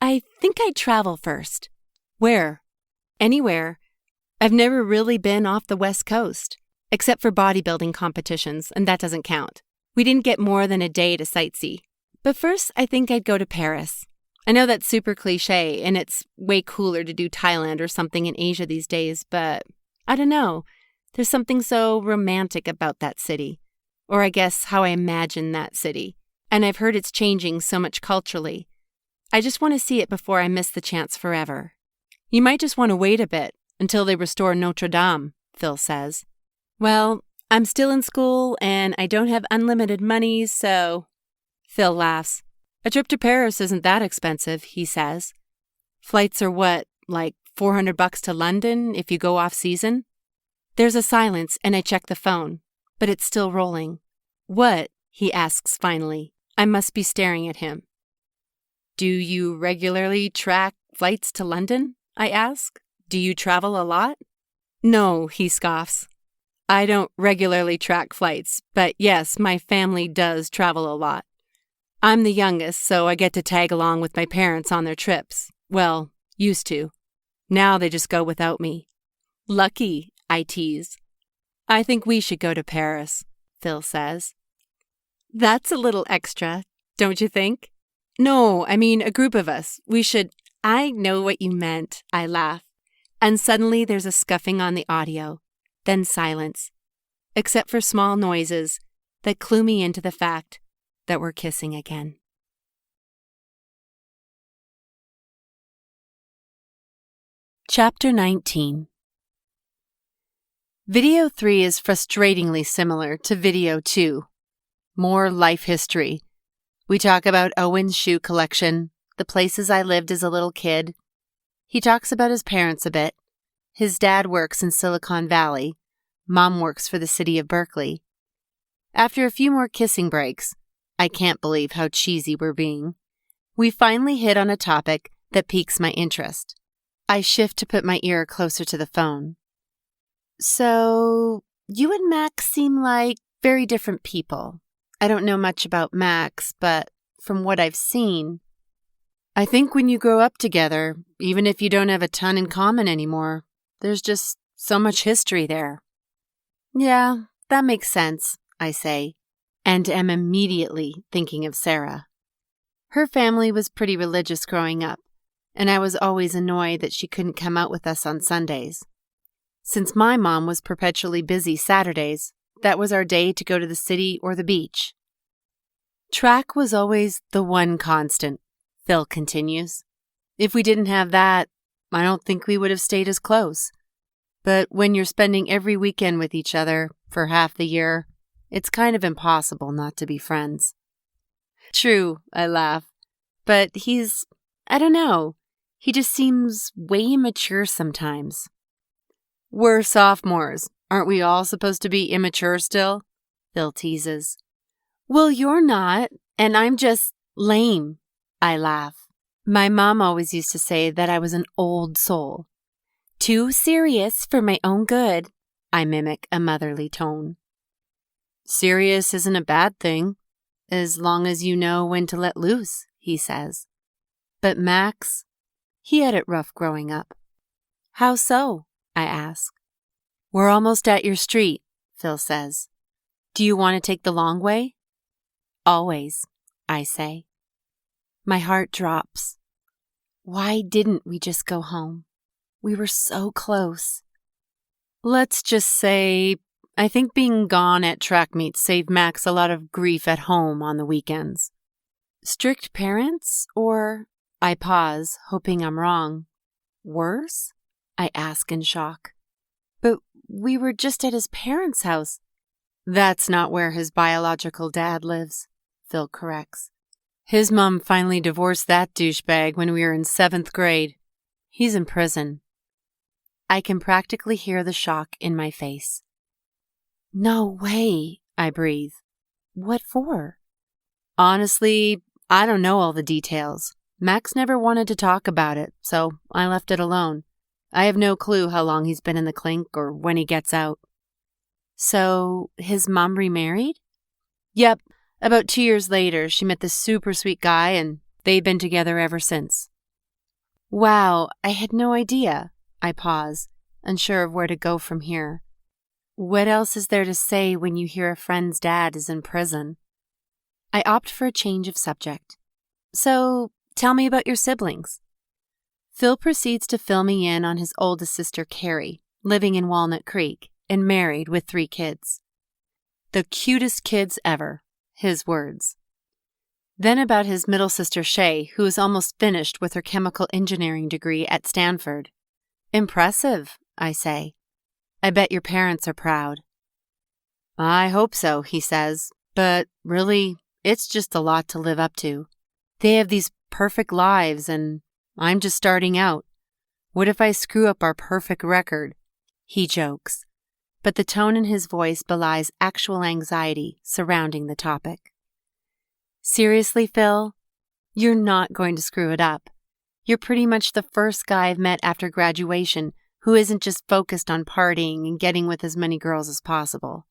I think I'd travel first. Where? Anywhere. I've never really been off the West Coast, except for bodybuilding competitions, and that doesn't count. We didn't get more than a day to sightsee. But first, I think I'd go to Paris. I know that's super cliche, and it's way cooler to do Thailand or something in Asia these days, but I don't know. There's something so romantic about that city. Or I guess how I imagine that city. And I've heard it's changing so much culturally. I just want to see it before I miss the chance forever. You might just want to wait a bit until they restore Notre Dame, Phil says. Well, I'm still in school and I don't have unlimited money, so... Phil laughs. A trip to Paris isn't that expensive, he says. Flights are what, like $400 to London if you go off season? There's a silence and I check the phone, but it's still rolling. What? He asks finally. I must be staring at him. Do you regularly track flights to London? I ask. Do you travel a lot? No, he scoffs. I don't regularly track flights, but yes, my family does travel a lot. I'm the youngest, so I get to tag along with my parents on their trips. Well, used to. Now they just go without me. Lucky, I tease. I think we should go to Paris, Phil says. That's a little extra, don't you think? No, I mean a group of us. We should... I know what you meant, I laugh. And suddenly there's a scuffing on the audio, then silence, except for small noises that clue me into the fact that we're kissing again. Chapter 19. Video 3 is frustratingly similar to Video 2. More life history. We talk about Owen's shoe collection, the places I lived as a little kid. He talks about his parents a bit. His dad works in Silicon Valley. Mom works for the city of Berkeley. After a few more kissing breaks, I can't believe how cheesy we're being, we finally hit on a topic that piques my interest. I shift to put my ear closer to the phone. So, you and Max seem like very different people. I don't know much about Max, but from what I've seen, I think when you grow up together, even if you don't have a ton in common anymore, there's just so much history there. Yeah, that makes sense, I say, and am immediately thinking of Sarah. Her family was pretty religious growing up, and I was always annoyed that she couldn't come out with us on Sundays. Since my mom was perpetually busy Saturdays, that was our day to go to the city or the beach. Track was always the one constant, Phil continues. If we didn't have that, I don't think we would have stayed as close. But when you're spending every weekend with each other for half the year, it's kind of impossible not to be friends. True, I laugh. But I don't know, he just seems way immature sometimes. We're sophomores. Aren't we all supposed to be immature still? Phil teases. Well, you're not, and I'm just lame, I laugh. My mom always used to say that I was an old soul. Too serious for my own good, I mimic a motherly tone. Serious isn't a bad thing, as long as you know when to let loose, he says. But Max, he had it rough growing up. How so? I ask. We're almost at your street, Phil says. Do you want to take the long way? Always, I say. My heart drops. Why didn't we just go home? We were so close. Let's just say, I think being gone at track meets saved Max a lot of grief at home on the weekends. Strict parents, or... I pause, hoping I'm wrong. Worse? I ask in shock. But we were just at his parents' house. That's not where his biological dad lives, Phil corrects. His mom finally divorced that douchebag when we were in 7th grade. He's in prison. I can practically hear the shock in my face. No way, I breathe. What for? Honestly, I don't know all the details. Max never wanted to talk about it, so I left it alone. I have no clue how long he's been in the clink or when he gets out. So, his mom remarried? Yep. About 2 years later, she met this super sweet guy and they've been together ever since. Wow, I had no idea. I pause, unsure of where to go from here. What else is there to say when you hear a friend's dad is in prison? I opt for a change of subject. So, tell me about your siblings. Phil proceeds to fill me in on his oldest sister, Carrie, living in Walnut Creek and married with 3 kids. The cutest kids ever, his words. Then about his middle sister, Shay, who is almost finished with her chemical engineering degree at Stanford. Impressive, I say. I bet your parents are proud. I hope so, he says, but really, it's just a lot to live up to. They have these perfect lives and I'm just starting out. What if I screw up our perfect record? He jokes, but the tone in his voice belies actual anxiety surrounding the topic. Seriously, Phil? You're not going to screw it up. You're pretty much the first guy I've met after graduation who isn't just focused on partying and getting with as many girls as possible.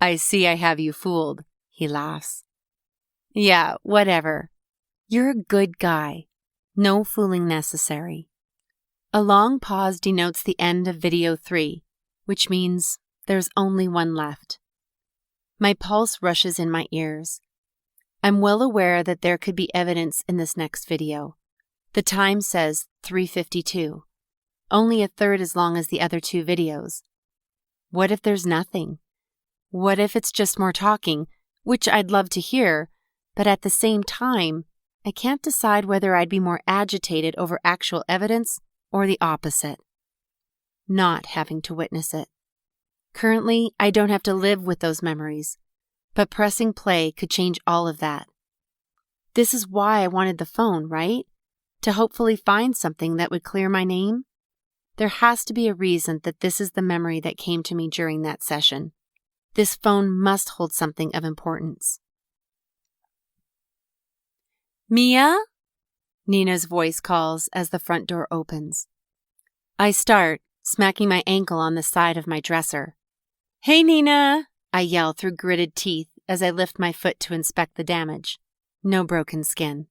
I see I have you fooled, he laughs. Yeah, whatever. You're a good guy. No fooling necessary. A long pause denotes the end of video 3, which means there's only one left. My pulse rushes in my ears. I'm well aware that there could be evidence in this next video. The time says 3:52, only a third as long as the other 2 videos. What if there's nothing? What if it's just more talking, which I'd love to hear, but at the same time, I can't decide whether I'd be more agitated over actual evidence or the opposite. Not having to witness it. Currently, I don't have to live with those memories, but pressing play could change all of that. This is why I wanted the phone, right? To hopefully find something that would clear my name? There has to be a reason that this is the memory that came to me during that session. This phone must hold something of importance. Mia? Nina's voice calls as the front door opens. I start, smacking my ankle on the side of my dresser. Hey, Nina! I yell through gritted teeth as I lift my foot to inspect the damage. No broken skin.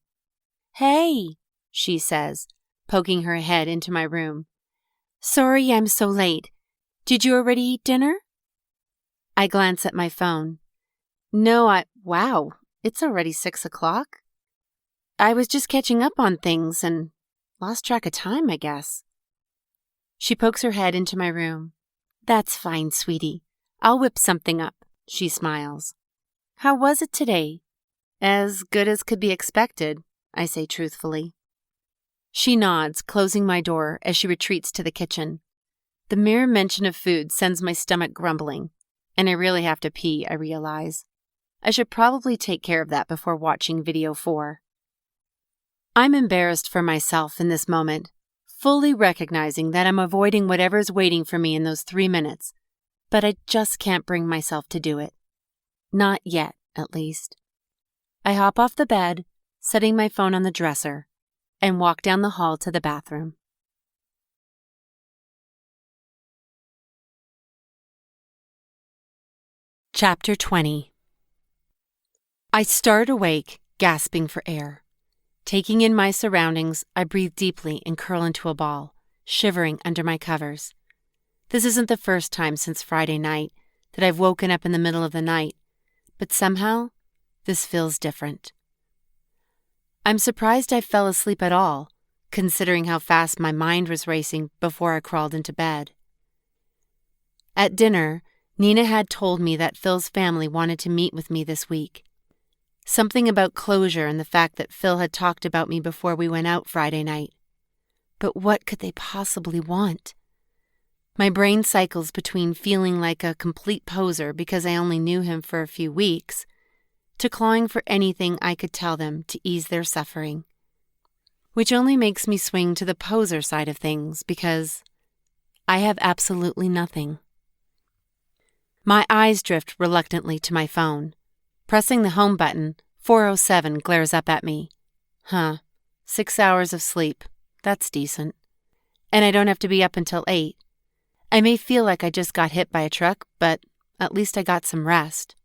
Hey, she says, poking her head into my room. Sorry I'm so late. Did you already eat dinner? I glance at my phone. No, wow, it's already 6 o'clock. I was just catching up on things and lost track of time, I guess. She pokes her head into my room. That's fine, sweetie. I'll whip something up, she smiles. How was it today? As good as could be expected, I say truthfully. She nods, closing my door as she retreats to the kitchen. The mere mention of food sends my stomach grumbling, and I really have to pee, I realize. I should probably take care of that before watching video 4. I'm embarrassed for myself in this moment, fully recognizing that I'm avoiding whatever's waiting for me in those 3 minutes, but I just can't bring myself to do it. Not yet, at least. I hop off the bed, setting my phone on the dresser, and walk down the hall to the bathroom. Chapter 20. I start awake, gasping for air. Taking in my surroundings, I breathe deeply and curl into a ball, shivering under my covers. This isn't the first time since Friday night that I've woken up in the middle of the night, but somehow, this feels different. I'm surprised I fell asleep at all, considering how fast my mind was racing before I crawled into bed. At dinner, Nina had told me that Phil's family wanted to meet with me this week. Something about closure and the fact that Phil had talked about me before we went out Friday night. But what could they possibly want? My brain cycles between feeling like a complete poser because I only knew him for a few weeks, to clawing for anything I could tell them to ease their suffering. Which only makes me swing to the poser side of things because I have absolutely nothing. My eyes drift reluctantly to my phone. Pressing the home button, 4:07 glares up at me. 6 hours of sleep. That's decent. and I don't have to be up until 8. I may feel like I just got hit by a truck, but at least I got some rest.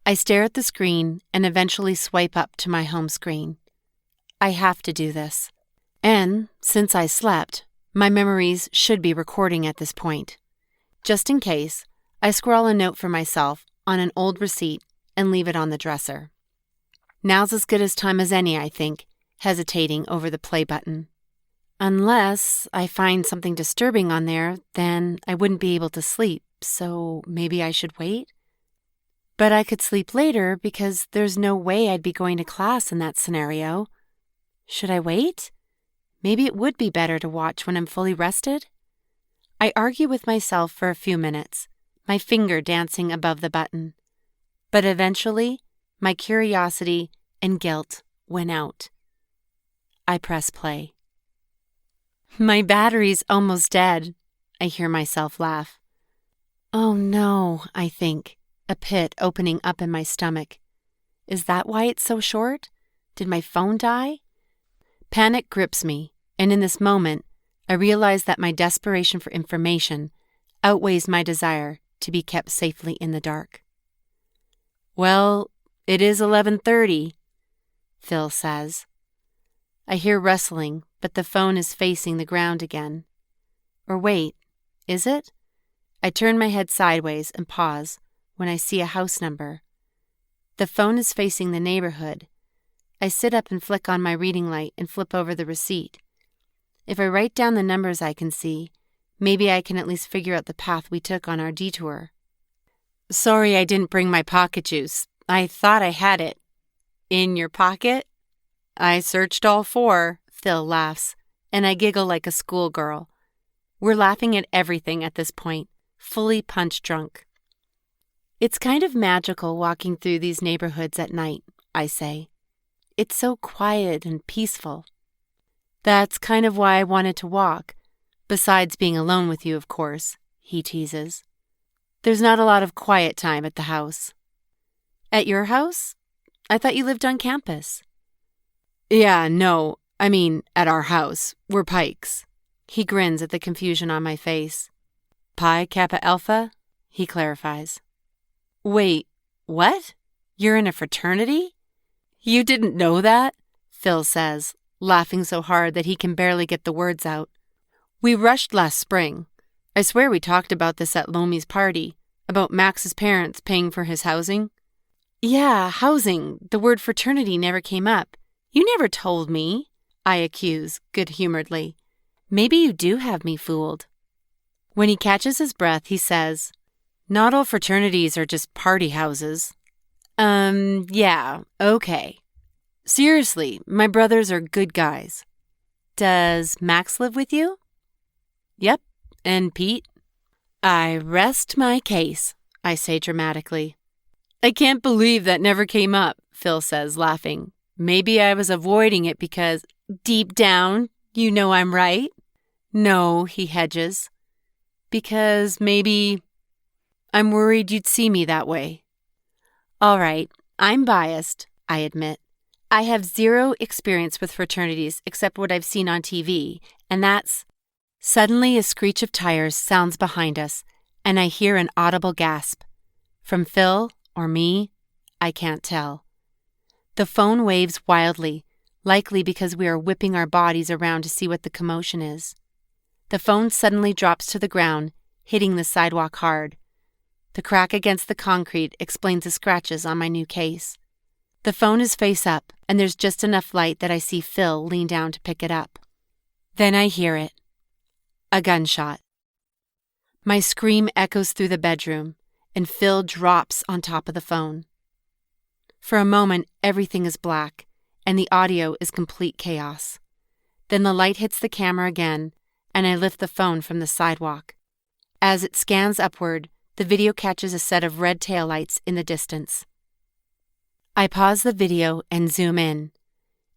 I stare at the screen and eventually swipe up to my home screen. I have to do this. And since I slept, my memories should be recording at this point. Just in case, I scrawl a note for myself on an old receipt and leave it on the dresser. Now's as good a time as any, I think, hesitating over the play button. Unless I find something disturbing on there, then I wouldn't be able to sleep, so maybe I should wait? But I could sleep later because there's no way I'd be going to class in that scenario. Should I wait? Maybe it would be better to watch when I'm fully rested? I argue with myself for a few minutes, my finger dancing above the button. But eventually, my curiosity and guilt win out. I press play. My battery's almost dead, I hear myself laugh. Oh no, I think, a pit opening up in my stomach. Is that why it's so short? Did my phone die? Panic grips me, and in this moment, I realize that my desperation for information outweighs my desire to be kept safely in the dark. Well, it is 11:30, Phil says. I hear rustling, but the phone is facing the ground again. Or wait, is it? I turn my head sideways and pause when I see a house number. The phone is facing the neighborhood. I sit up and flick on my reading light and flip over the receipt. If I write down the numbers I can see, maybe I can at least figure out the path we took on our detour. Sorry I didn't bring my pocket juice. I thought I had it. In your pocket? I searched all 4, Phil laughs, and I giggle like a schoolgirl. We're laughing at everything at this point, fully punch drunk. It's kind of magical walking through these neighborhoods at night, I say. It's so quiet and peaceful. That's kind of why I wanted to walk, besides being alone with you, of course, he teases. There's not a lot of quiet time at the house. At your house? I thought you lived on campus. Yeah, no, I mean, at our house. We're Pikes. He grins at the confusion on my face. Pi Kappa Alpha? He clarifies. Wait, what? You're in a fraternity? You didn't know that? Phil says, laughing so hard that he can barely get the words out. We rushed last spring. I swear we talked about this at Lomi's party, about Max's parents paying for his housing. Yeah, housing. The word fraternity never came up. You never told me, I accuse, good-humoredly. Maybe you do have me fooled. When he catches his breath, he says, Not all fraternities are just party houses. Yeah, okay. Seriously, my brothers are good guys. Does Max live with you? Yep, and Pete? I rest my case, I say dramatically. I can't believe that never came up, Phil says, laughing. Maybe I was avoiding it because, deep down, you know I'm right. No, he hedges. Because maybe I'm worried you'd see me that way. All right, I'm biased, I admit. I have zero experience with fraternities except what I've seen on TV, and that's... Suddenly a screech of tires sounds behind us, and I hear an audible gasp. From Phil or me, I can't tell. The phone waves wildly, likely because we are whipping our bodies around to see what the commotion is. The phone suddenly drops to the ground, hitting the sidewalk hard. The crack against the concrete explains the scratches on my new case. The phone is face up, and there's just enough light that I see Phil lean down to pick it up. Then I hear it. A gunshot. My scream echoes through the bedroom, and Phil drops on top of the phone. For a moment, everything is black, and the audio is complete chaos. Then the light hits the camera again, and I lift the phone from the sidewalk. As it scans upward, the video catches a set of red taillights in the distance. I pause the video and zoom in.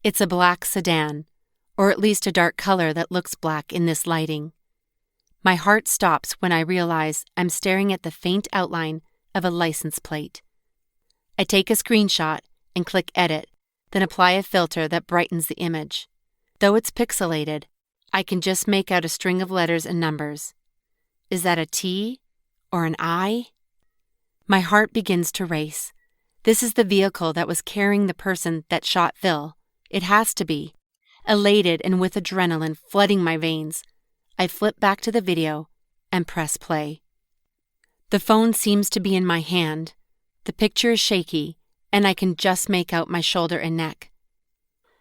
It's a black sedan, or at least a dark color that looks black in this lighting. My heart stops when I realize I'm staring at the faint outline of a license plate. I take a screenshot and click edit, then apply a filter that brightens the image. Though it's pixelated, I can just make out a string of letters and numbers. Is that a T or an I? My heart begins to race. This is the vehicle that was carrying the person that shot Phil. It has to be. Elated and with adrenaline flooding my veins, I flip back to the video and press play. The phone seems to be in my hand. The picture is shaky, and I can just make out my shoulder and neck.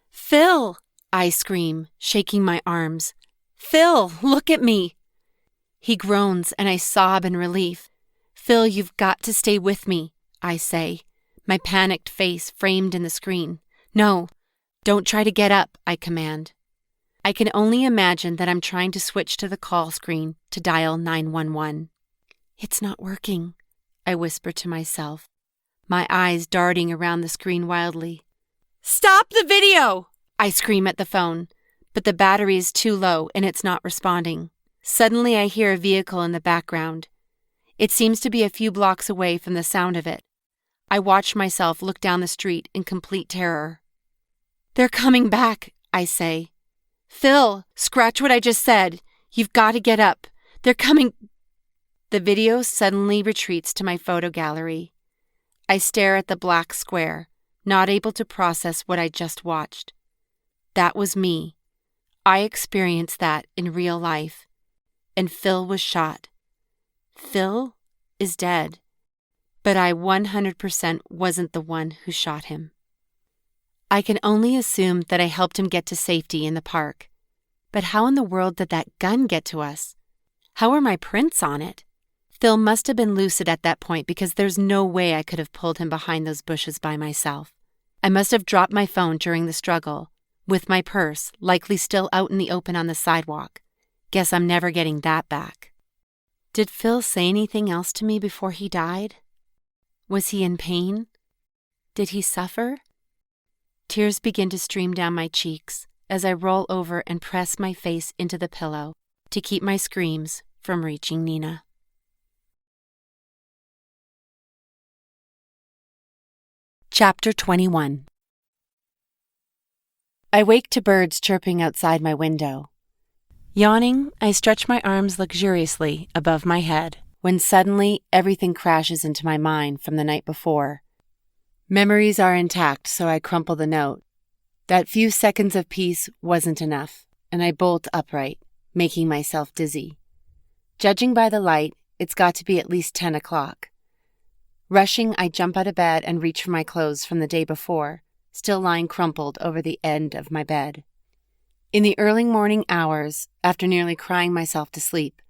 "Phil!" I scream, shaking my arms. "Phil, look at me!" He groans, and I sob in relief. "Phil, you've got to stay with me," I say, my panicked face framed in the screen. "No, don't try to get up," I command. I can only imagine that I'm trying to switch to the call screen to dial 911. "It's not working," I whisper to myself, my eyes darting around the screen wildly. "Stop the video!" I scream at the phone, but the battery is too low and it's not responding. Suddenly I hear a vehicle in the background. It seems to be a few blocks away from the sound of it. I watch myself look down the street in complete terror. "They're coming back," I say. "Phil, scratch what I just said. You've got to get up. They're coming." The video suddenly retreats to my photo gallery. I stare at the black square, not able to process what I just watched. That was me. I experienced that in real life. And Phil was shot. Phil is dead. But I 100% wasn't the one who shot him. I can only assume that I helped him get to safety in the park. But how in the world did that gun get to us? How are my prints on it? Phil must have been lucid at that point because there's no way I could have pulled him behind those bushes by myself. I must have dropped my phone during the struggle, with my purse likely still out in the open on the sidewalk. Guess I'm never getting that back. Did Phil say anything else to me before he died? Was he in pain? Did he suffer? Tears begin to stream down my cheeks as I roll over and press my face into the pillow to keep my screams from reaching Nina. Chapter 21. I wake to birds chirping outside my window. Yawning, I stretch my arms luxuriously above my head when suddenly everything crashes into my mind from the night before. Memories are intact, so I crumple the note. That few seconds of peace wasn't enough, and I bolt upright, making myself dizzy. Judging by the light, it's got to be at least 10 o'clock. Rushing, I jump out of bed and reach for my clothes from the day before, still lying crumpled over the end of my bed. In the early morning hours, after nearly crying myself to sleep,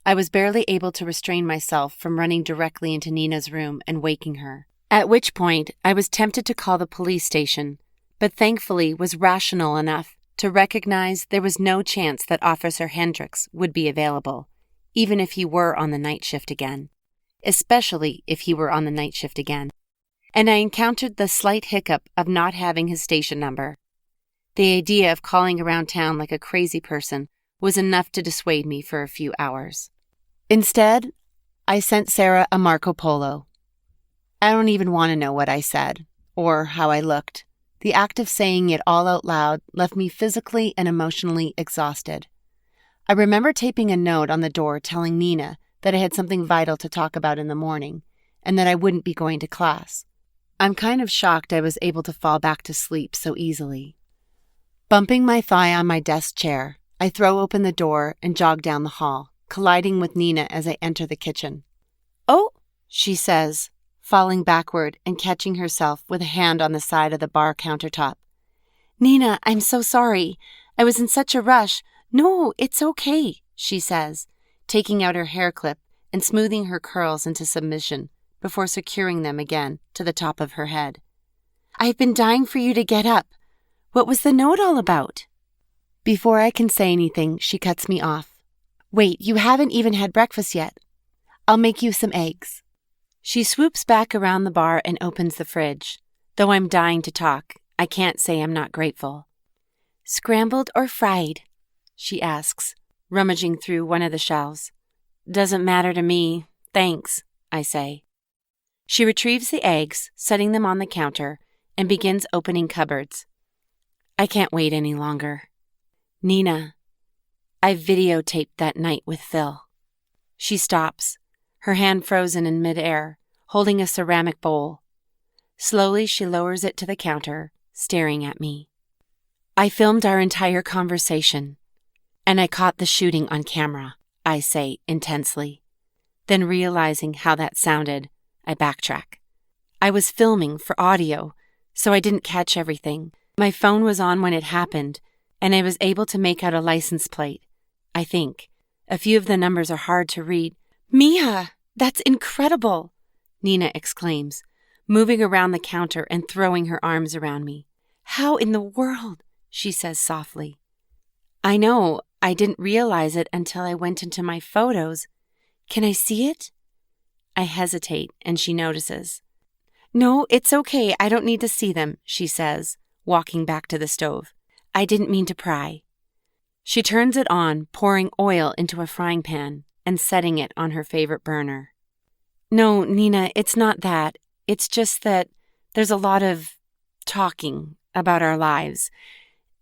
I was barely able to restrain myself from running directly into Nina's room and waking her, at which point I was tempted to call the police station, but thankfully was rational enough to recognize there was no chance that Officer Hendricks would be available, even if he were on the night shift again. Especially if he were on the night shift again. And I encountered the slight hiccup of not having his station number. The idea of calling around town like a crazy person was enough to dissuade me for a few hours. Instead, I sent Sarah a Marco Polo. I don't even want to know what I said, or how I looked. The act of saying it all out loud left me physically and emotionally exhausted. I remember taping a note on the door telling Nina that I had something vital to talk about in the morning, and that I wouldn't be going to class. I'm kind of shocked I was able to fall back to sleep so easily. Bumping my thigh on my desk chair, I throw open the door and jog down the hall, colliding with Nina as I enter the kitchen. "Oh," she says, falling backward and catching herself with a hand on the side of the bar countertop. "Nina, I'm so sorry. I was in such a rush. No, it's okay," she says, taking out her hair clip and smoothing her curls into submission before securing them again to the top of her head. "I've been dying for you to get up. What was the note all about?" Before I can say anything, she cuts me off. "Wait, you haven't even had breakfast yet. I'll make you some eggs." She swoops back around the bar and opens the fridge. Though I'm dying to talk, I can't say I'm not grateful. "Scrambled or fried?" she asks, rummaging through one of the shelves. "Doesn't matter to me, thanks," I say. She retrieves the eggs, setting them on the counter, and begins opening cupboards. I can't wait any longer. "Nina, I videotaped that night with Phil. She stops, her hand frozen in midair, holding a ceramic bowl. Slowly, she lowers it to the counter, staring at me. I filmed our entire conversation, and I caught the shooting on camera, I say intensely. Then realizing how that sounded, I backtrack. I was filming for audio, so I didn't catch everything. My phone was on when it happened, and I was able to make out a license plate, I think. A few of the numbers are hard to read. "Mia, that's incredible!" Nina exclaims, moving around the counter and throwing her arms around me. "How in the world?" she says softly. "I know, I didn't realize it until I went into my photos. Can I see it?" I hesitate, and she notices. "No, it's okay, I don't need to see them," she says, walking back to the stove. "I didn't mean to pry." She turns it on, pouring oil into a frying pan and setting it on her favorite burner. "No, Nina, it's not that. It's just that there's a lot of talking about our lives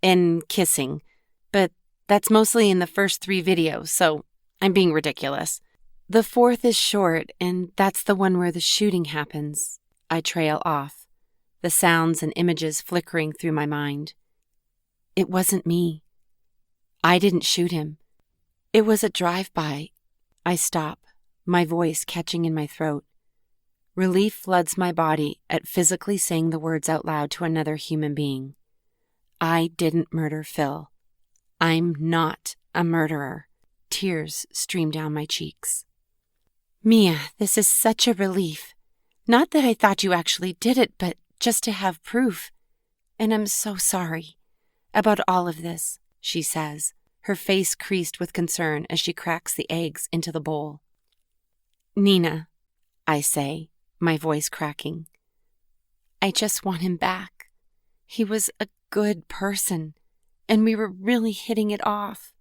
and kissing, but that's mostly in the first 3 videos, so I'm being ridiculous. The 4th is short, and that's the one where the shooting happens." I trail off, the sounds and images flickering through my mind. It wasn't me. I didn't shoot him. It was a drive-by. I stop, my voice catching in my throat. Relief floods my body at physically saying the words out loud to another human being. I didn't murder Phil. I'm not a murderer. Tears stream down my cheeks. "Mia, this is such a relief. Not that I thought you actually did it, but just to have proof. And I'm so sorry about all of this," she says, her face creased with concern as she cracks the eggs into the bowl. "Nina," I say, my voice cracking, "I just want him back. He was a good person, and we were really hitting it off."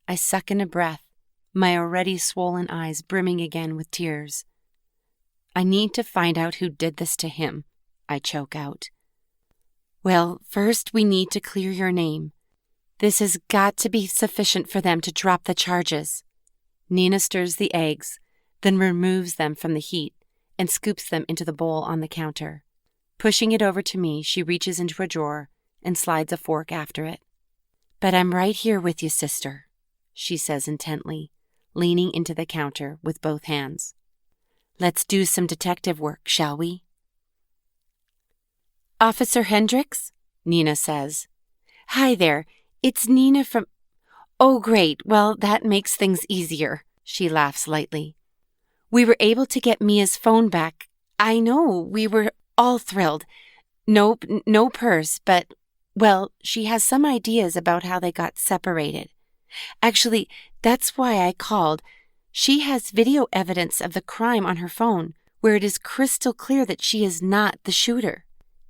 I suck in a breath, my already swollen eyes brimming again with tears. "I need to find out who did this to him," I choke out. "Well, first we need to clear your name. This has got to be sufficient for them to drop the charges." Nina stirs the eggs, then removes them from the heat and scoops them into the bowl on the counter. Pushing it over to me, she reaches into a drawer and slides a fork after it. "But I'm right here with you, sister," she says intently, leaning into the counter with both hands. "Let's do some detective work, shall we?" "Officer Hendricks?" Nina says. "Hi there, it's Nina from—" "Oh, great, well, that makes things easier," she laughs lightly. "We were able to get Mia's phone back. I know, we were all thrilled. Nope, no purse, but, well, she has some ideas about how they got separated. Actually, that's why I called. She has video evidence of the crime on her phone, where it is crystal clear that she is not the shooter."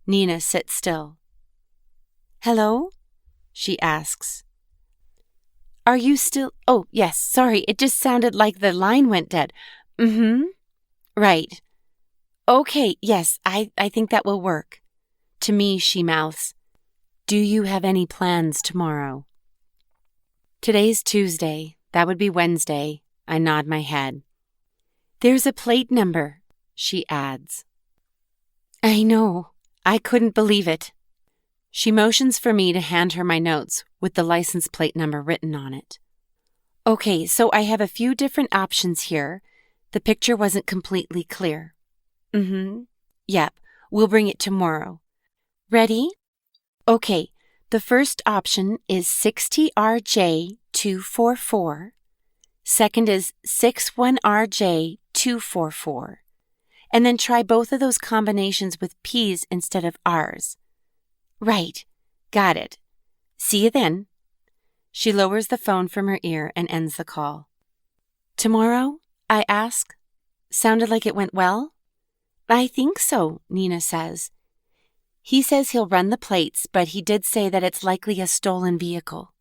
Nina sits still. "Hello?" she asks. "Are you still— Oh, yes, sorry, it just sounded like the line went dead. Right. Okay, yes, I think that will work." To me, she mouths, "Do you have any plans tomorrow?" "Today's Tuesday. That would be Wednesday." I nod my head. "There's a plate number," she adds. "I know. I couldn't believe it." She motions for me to hand her my notes with the license plate number written on it. "Okay, so I have a few different options here. The picture wasn't completely clear." "Yep, we'll bring it tomorrow. Ready? Okay, the first option is 60RJ244. Second is 61RJ244. And then try both of those combinations with P's instead of R's." "Right. Got it. See you then." She lowers the phone from her ear and ends the call. "Tomorrow?" I ask. "Sounded like it went well?" "I think so," Nina says. "He says he'll run the plates, but he did say that it's likely a stolen vehicle."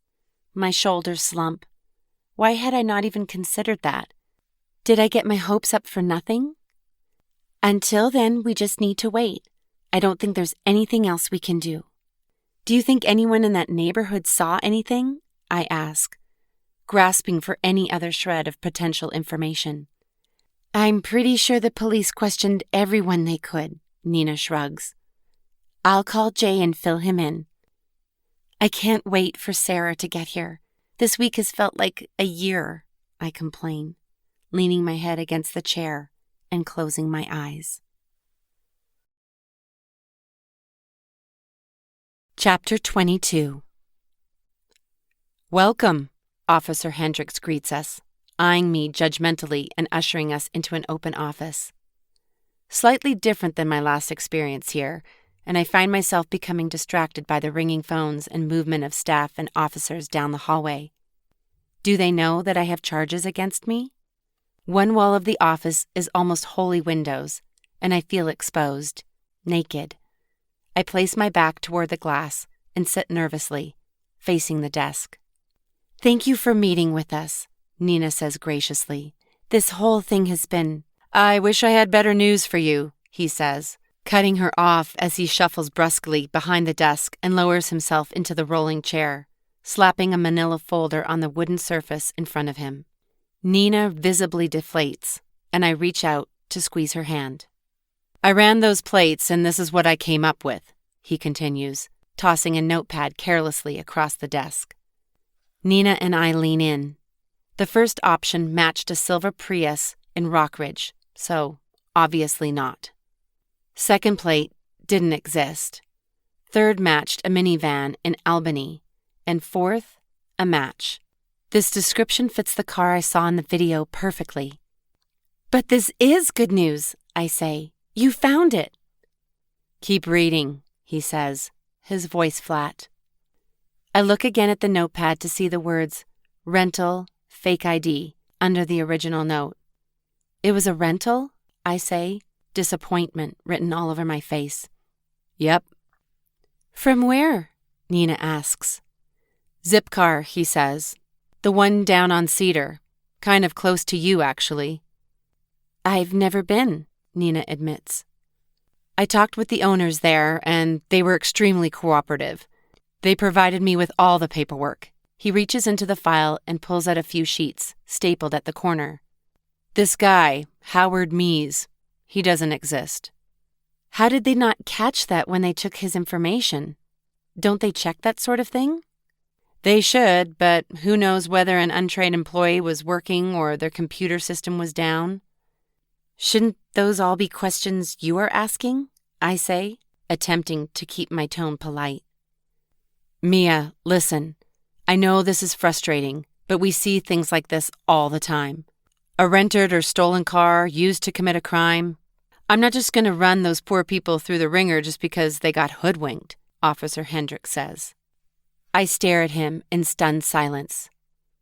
My shoulders slump. Why had I not even considered that? Did I get my hopes up for nothing? "Until then, we just need to wait. I don't think there's anything else we can do." "Do you think anyone in that neighborhood saw anything?" I ask. grasping for any other shred of potential information. I'm pretty sure the police questioned everyone they could, Nina shrugs. I'll call Jay and fill him in. I can't wait for Sarah to get here. This week has felt like a year, I complain, leaning my head against the chair and closing my eyes. Chapter 22. Welcome, Officer Hendricks greets us, eyeing me judgmentally and ushering us into an open office. Slightly different than my last experience here, and I find myself becoming distracted by the ringing phones and movement of staff and officers down the hallway. Do they know that I have charges against me? One wall of the office is almost wholly windows, and I feel exposed, naked. I place my back toward the glass and sit nervously, facing the desk. Thank you for meeting with us, Nina says graciously. This whole thing has been— I wish I had better news for you, he says, cutting her off as he shuffles brusquely behind the desk and lowers himself into the rolling chair, slapping a manila folder on the wooden surface in front of him. Nina visibly deflates, and I reach out to squeeze her hand. I ran those plates, and this is what I came up with, he continues, tossing a notepad carelessly across the desk. Nina and I lean in. The first option matched a silver Prius in Rockridge, so obviously not. Second plate didn't exist. Third matched a minivan in Albany, and fourth, a match. This description fits the car I saw in the video perfectly. But this is good news, I say. You found it. Keep reading, he says, his voice flat. I look again at the notepad to see the words, rental, fake ID, under the original note. It was a rental, I say, disappointment written all over my face. Yep. From where? Nina asks. Zipcar, he says. The one down on Cedar. Kind of close to you, actually. I've never been, Nina admits. I talked with the owners there, and they were extremely cooperative. They provided me with all the paperwork. He reaches into the file and pulls out a few sheets, stapled at the corner. This guy, Howard Mees, he doesn't exist. How did they not catch that when they took his information? Don't they check that sort of thing? They should, but who knows whether an untrained employee was working or their computer system was down? Shouldn't those all be questions you are asking? I say, attempting to keep my tone polite. Mia, listen. I know this is frustrating, but we see things like this all the time. A rented or stolen car used to commit a crime. I'm not just going to run those poor people through the ringer just because they got hoodwinked, Officer Hendricks says. I stare at him in stunned silence.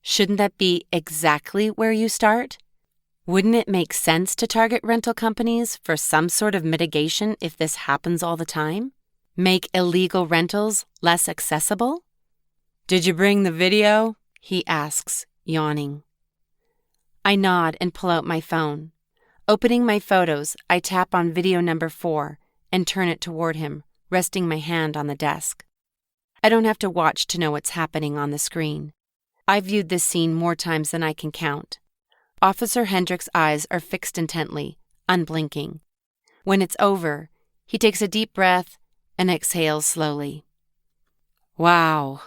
Shouldn't that be exactly where you start? Wouldn't it make sense to target rental companies for some sort of mitigation if this happens all the time? Make illegal rentals less accessible? Did you bring the video? He asks, yawning. I nod and pull out my phone. Opening my photos, I tap on video number 4 and turn it toward him, resting my hand on the desk. I don't have to watch to know what's happening on the screen. I've viewed this scene more times than I can count. Officer Hendricks' eyes are fixed intently, unblinking. When it's over, he takes a deep breath and exhales slowly. Wow.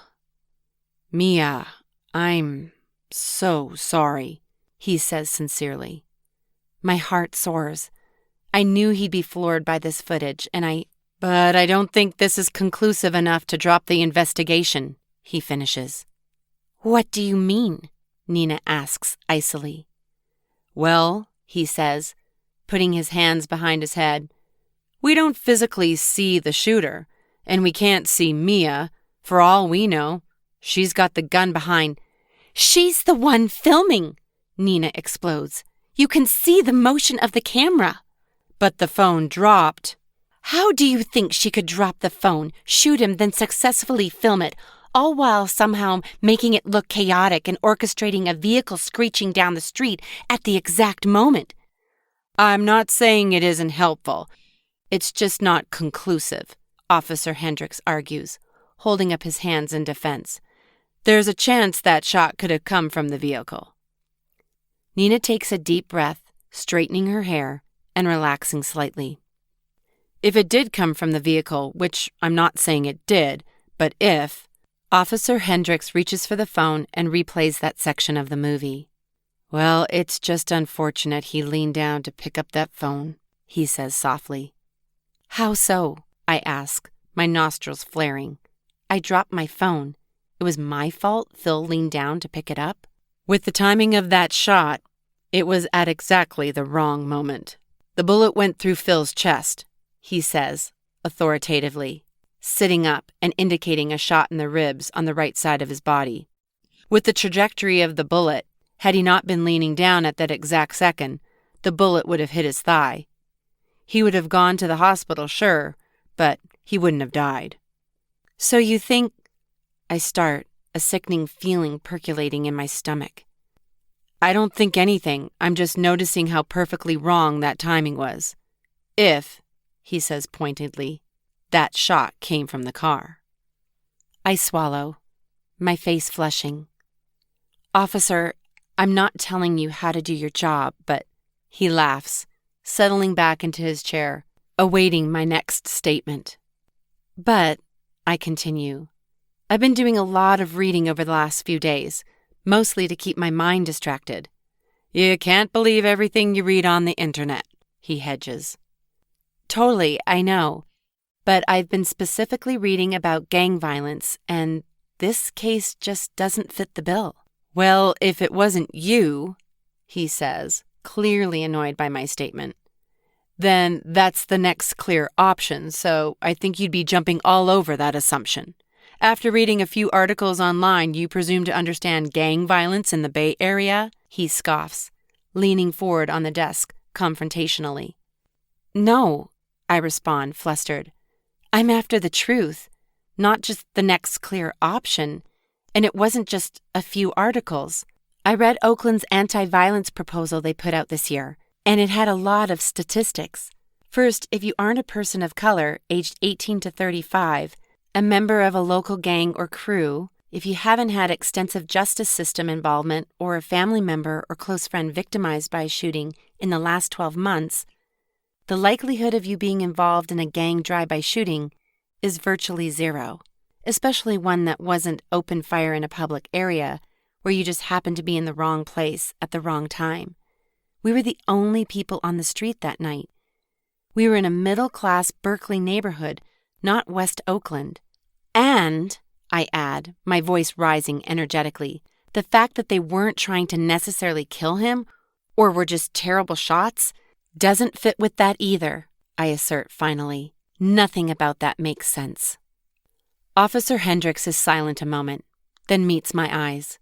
Mia, I'm so sorry, he says sincerely. My heart soars. I knew he'd be floored by this footage, but I don't think this is conclusive enough to drop the investigation, he finishes. What do you mean? Nina asks icily. Well, he says, putting his hands behind his head, we don't physically see the shooter, and we can't see Mia. For all we know, she's got the gun behind. She's the one filming, Nina explodes. You can see the motion of the camera. But the phone dropped. How do you think she could drop the phone, shoot him, then successfully film it, all while somehow making it look chaotic and orchestrating a vehicle screeching down the street at the exact moment? I'm not saying it isn't helpful. It's just not conclusive, Officer Hendricks argues, holding up his hands in defense. There's a chance that shot could have come from the vehicle. Nina takes a deep breath, straightening her hair and relaxing slightly. If it did come from the vehicle, which I'm not saying it did, but if, Officer Hendricks reaches for the phone and replays that section of the movie. Well, it's just unfortunate he leaned down to pick up that phone, he says softly. How so? I ask, my nostrils flaring. I dropped my phone. It was my fault Phil leaned down to pick it up? With the timing of that shot, it was at exactly the wrong moment. The bullet went through Phil's chest, he says, authoritatively, sitting up and indicating a shot in the ribs on the right side of his body. With the trajectory of the bullet, had he not been leaning down at that exact second, the bullet would have hit his thigh. He would have gone to the hospital, sure, but he wouldn't have died. So you think... I start, a sickening feeling percolating in my stomach. I don't think anything. I'm just noticing how perfectly wrong that timing was. If, he says pointedly, that shot came from the car. I swallow, my face flushing. Officer, I'm not telling you how to do your job, but he laughs, settling back into his chair, awaiting my next statement. But, I continue, I've been doing a lot of reading over the last few days, mostly to keep my mind distracted. You can't believe everything you read on the internet, he hedges. Totally, I know, but I've been specifically reading about gang violence, and this case just doesn't fit the bill. Well, if it wasn't you, he says, clearly annoyed by my statement, then that's the next clear option, so I think you'd be jumping all over that assumption. After reading a few articles online, you presume to understand gang violence in the Bay Area? He scoffs, leaning forward on the desk, confrontationally. No, I respond, flustered. I'm after the truth, not just the next clear option. And it wasn't just a few articles. I read Oakland's anti-violence proposal they put out this year, and it had a lot of statistics. First, if you aren't a person of color, aged 18 to 35, a member of a local gang or crew, if you haven't had extensive justice system involvement or a family member or close friend victimized by a shooting in the last 12 months, the likelihood of you being involved in a gang drive-by shooting is virtually zero. Especially one that wasn't open fire in a public area where you just happened to be in the wrong place at the wrong time. We were the only people on the street that night. We were in a middle-class Berkeley neighborhood, not West Oakland. And, I add, my voice rising energetically, the fact that they weren't trying to necessarily kill him or were just terrible shots doesn't fit with that either, I assert finally. Nothing about that makes sense. Officer Hendricks is silent a moment, then meets my eyes.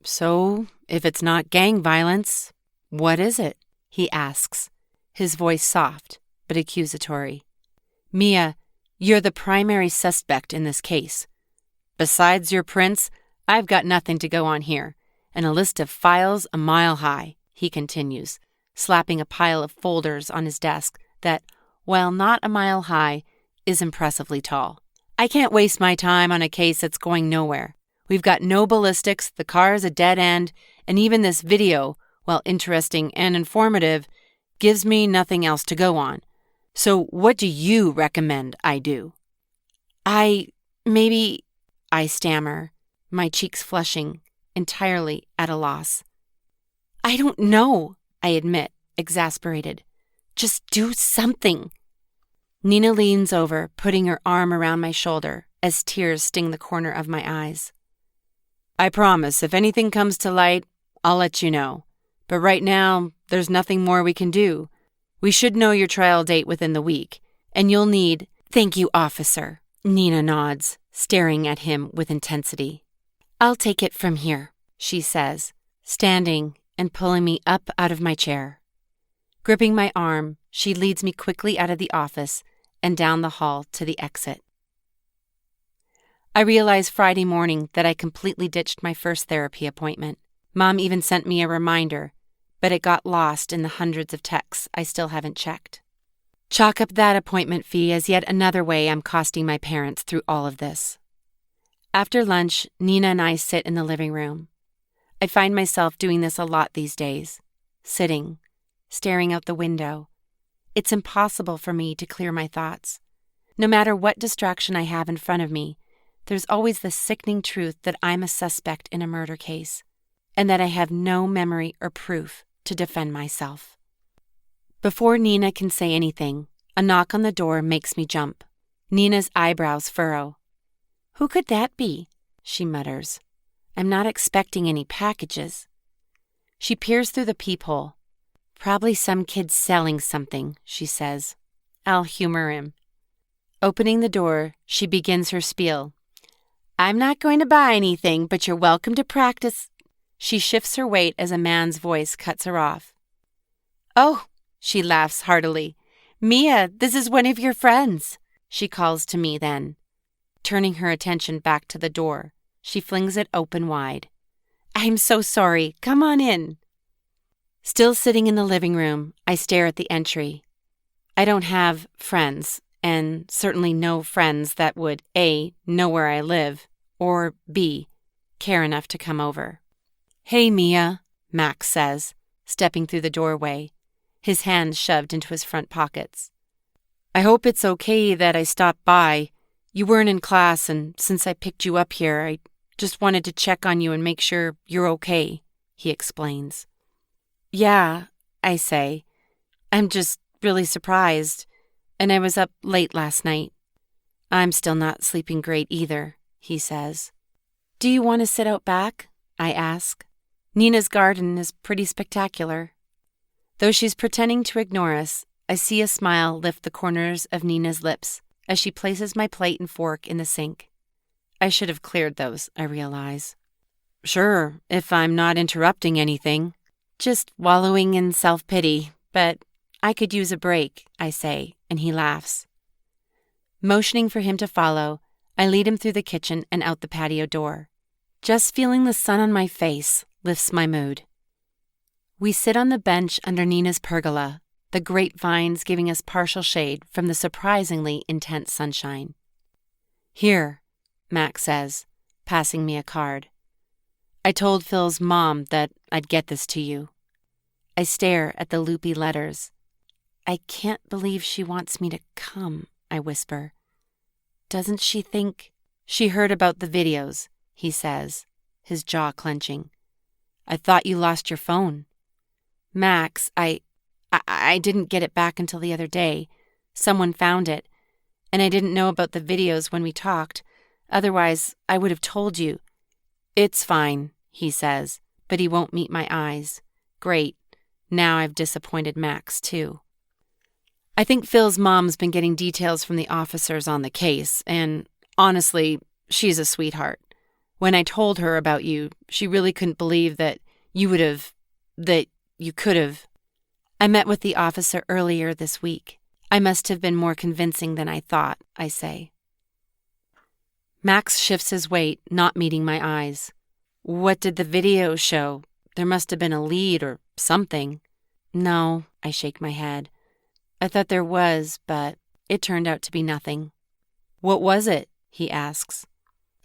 So, if it's not gang violence, what is it? He asks, his voice soft but accusatory. Mia, you're the primary suspect in this case. Besides your prints, I've got nothing to go on here, and a list of files a mile high, he continues, slapping a pile of folders on his desk that, while not a mile high, is impressively tall. I can't waste my time on a case that's going nowhere. We've got no ballistics, the car's a dead end, and even this video, while interesting and informative, gives me nothing else to go on. So what do you recommend I do? Maybe, I stammer, my cheeks flushing, entirely at a loss. I don't know, I admit, exasperated. Just do something. Nina leans over, putting her arm around my shoulder as tears sting the corner of my eyes. I promise, if anything comes to light, I'll let you know. But right now, there's nothing more we can do. We should know your trial date within the week, and you'll need... Thank you, officer, Nina nods, staring at him with intensity. I'll take it from here, she says, standing and pulling me up out of my chair. Gripping my arm, she leads me quickly out of the office and down the hall to the exit. I realized Friday morning that I completely ditched my first therapy appointment. Mom even sent me a reminder, but it got lost in the hundreds of texts I still haven't checked. Chalk up that appointment fee as yet another way I'm costing my parents through all of this. After lunch, Nina and I sit in the living room. I find myself doing this a lot these days, sitting, staring out the window. It's impossible for me to clear my thoughts. No matter what distraction I have in front of me, there's always the sickening truth that I'm a suspect in a murder case, and that I have no memory or proof to defend myself. Before Nina can say anything, a knock on the door makes me jump. Nina's eyebrows furrow. "Who could that be?" she mutters. "I'm not expecting any packages." She peers through the peephole. "Probably some kid selling something," she says. I'll humor him. Opening the door, she begins her spiel. "I'm not going to buy anything, but you're welcome to practice." She shifts her weight as a man's voice cuts her off. "Oh," she laughs heartily. "Mia, this is one of your friends," she calls to me then. Turning her attention back to the door, she flings it open wide. "I'm so sorry. Come on in." Still sitting in the living room, I stare at the entry. I don't have friends, and certainly no friends that would A, know where I live, or B, care enough to come over. "Hey, Mia," Max says, stepping through the doorway, his hands shoved into his front pockets. "I hope it's okay that I stopped by. You weren't in class, and since I picked you up here, I just wanted to check on you and make sure you're okay," he explains. "Yeah," I say. "I'm just really surprised, and I was up late last night." "I'm still not sleeping great either," he says. "Do you want to sit out back?" I ask. Nina's garden is pretty spectacular. Though she's pretending to ignore us, I see a smile lift the corners of Nina's lips as she places my plate and fork in the sink. I should have cleared those, I realize. "Sure, if I'm not interrupting anything." "Just wallowing in self-pity, but I could use a break," I say, and he laughs. Motioning for him to follow, I lead him through the kitchen and out the patio door. Just feeling the sun on my face lifts my mood. We sit on the bench under Nina's pergola, the grapevines giving us partial shade from the surprisingly intense sunshine. "Here," Max says, passing me a card. "I told Phil's mom that I'd get this to you." I stare at the loopy letters. "I can't believe she wants me to come," I whisper. "Doesn't she think—" "She heard about the videos," he says, his jaw clenching. "I thought you lost your phone." "Max, I didn't get it back until the other day. Someone found it, and I didn't know about the videos when we talked. Otherwise, I would have told you." "It's fine," he says, but he won't meet my eyes. Great. Now I've disappointed Max, too. "I think Phil's mom's been getting details from the officers on the case, and honestly, she's a sweetheart. When I told her about you, she really couldn't believe that you could have. I met with the officer earlier this week. I must have been more convincing than I thought," I say. Max shifts his weight, not meeting my eyes. "What did the video show? There must have been a lead or something." "No," I shake my head. "I thought there was, but it turned out to be nothing." "What was it?" he asks.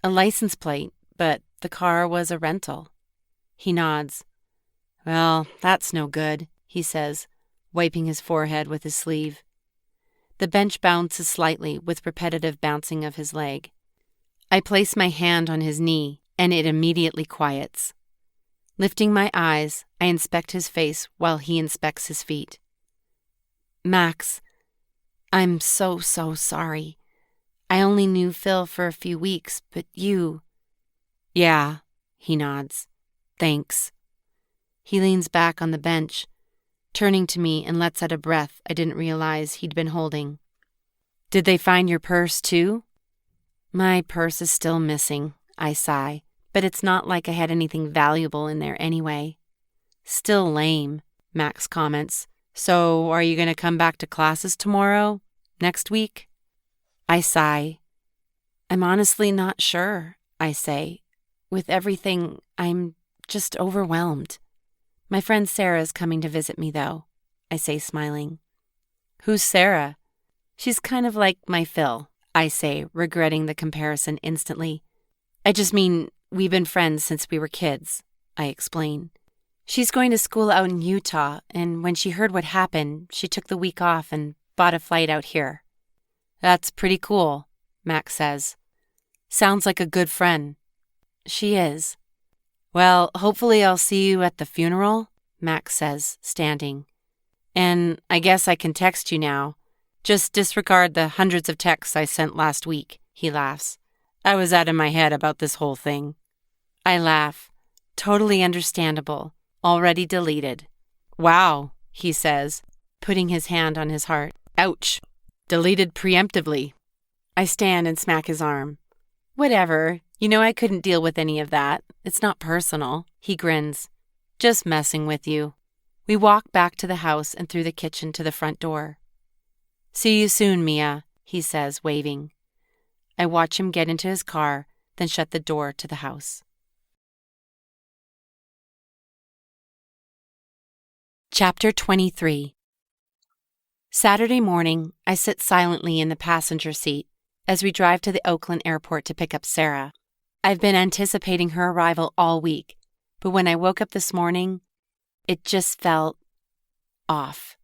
"A license plate, but the car was a rental." He nods. "Well, that's no good," he says, wiping his forehead with his sleeve. The bench bounces slightly with repetitive bouncing of his leg. I place my hand on his knee, and it immediately quiets. Lifting my eyes, I inspect his face while he inspects his feet. "Max, I'm so sorry. I only knew Phil for a few weeks, but you—" "Yeah," he nods. "Thanks." He leans back on the bench, turning to me and lets out a breath I didn't realize he'd been holding. "Did they find your purse, too?" "My purse is still missing," I sigh, but it's not like I had anything valuable in there anyway. "Still lame," Max comments. "So, are you going to come back to classes tomorrow? Next week?" I sigh. "I'm honestly not sure," I say. "With everything, I'm just overwhelmed." "My friend Sarah's coming to visit me, though," I say, smiling. "Who's Sarah?" "She's kind of like my Phil," I say, regretting the comparison instantly. I just mean we've been friends since we were kids, I explain. She's going to school out in Utah, and when she heard what happened, she took the week off and bought a flight out here. That's pretty cool, Max says. Sounds like a good friend. She is. Well, hopefully I'll see you at the funeral, Max says, standing. And I guess I can text you now. Just disregard the hundreds of texts I sent last week, he laughs. I was out of my head about this whole thing. I laugh. Totally understandable. Already deleted. Wow, he says, putting his hand on his heart. Ouch. Deleted preemptively. I stand and smack his arm. Whatever. You know I couldn't deal with any of that. It's not personal. He grins. Just messing with you. We walk back to the house and through the kitchen to the front door. See you soon, Mia, he says, waving. I watch him get into his car, then shut the door to the house. Chapter 23. Saturday morning, I sit silently in the passenger seat as we drive to the Oakland airport to pick up Sarah. I've been anticipating her arrival all week, but when I woke up this morning, it just felt off.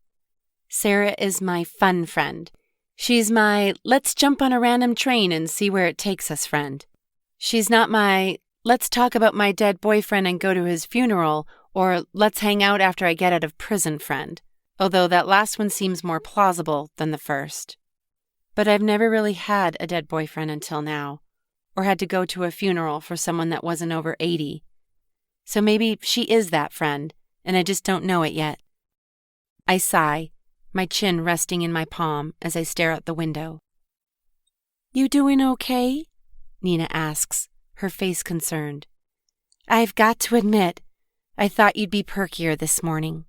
Sarah is my fun friend. She's my let's jump on a random train and see where it takes us friend. She's not my let's talk about my dead boyfriend and go to his funeral or let's hang out after I get out of prison friend, although that last one seems more plausible than the first. But I've never really had a dead boyfriend until now, or had to go to a funeral for someone that wasn't over 80. So maybe she is that friend, and I just don't know it yet. I sigh, my chin resting in my palm as I stare out the window. You doing okay? Nina asks, her face concerned. I've got to admit, I thought you'd be perkier this morning.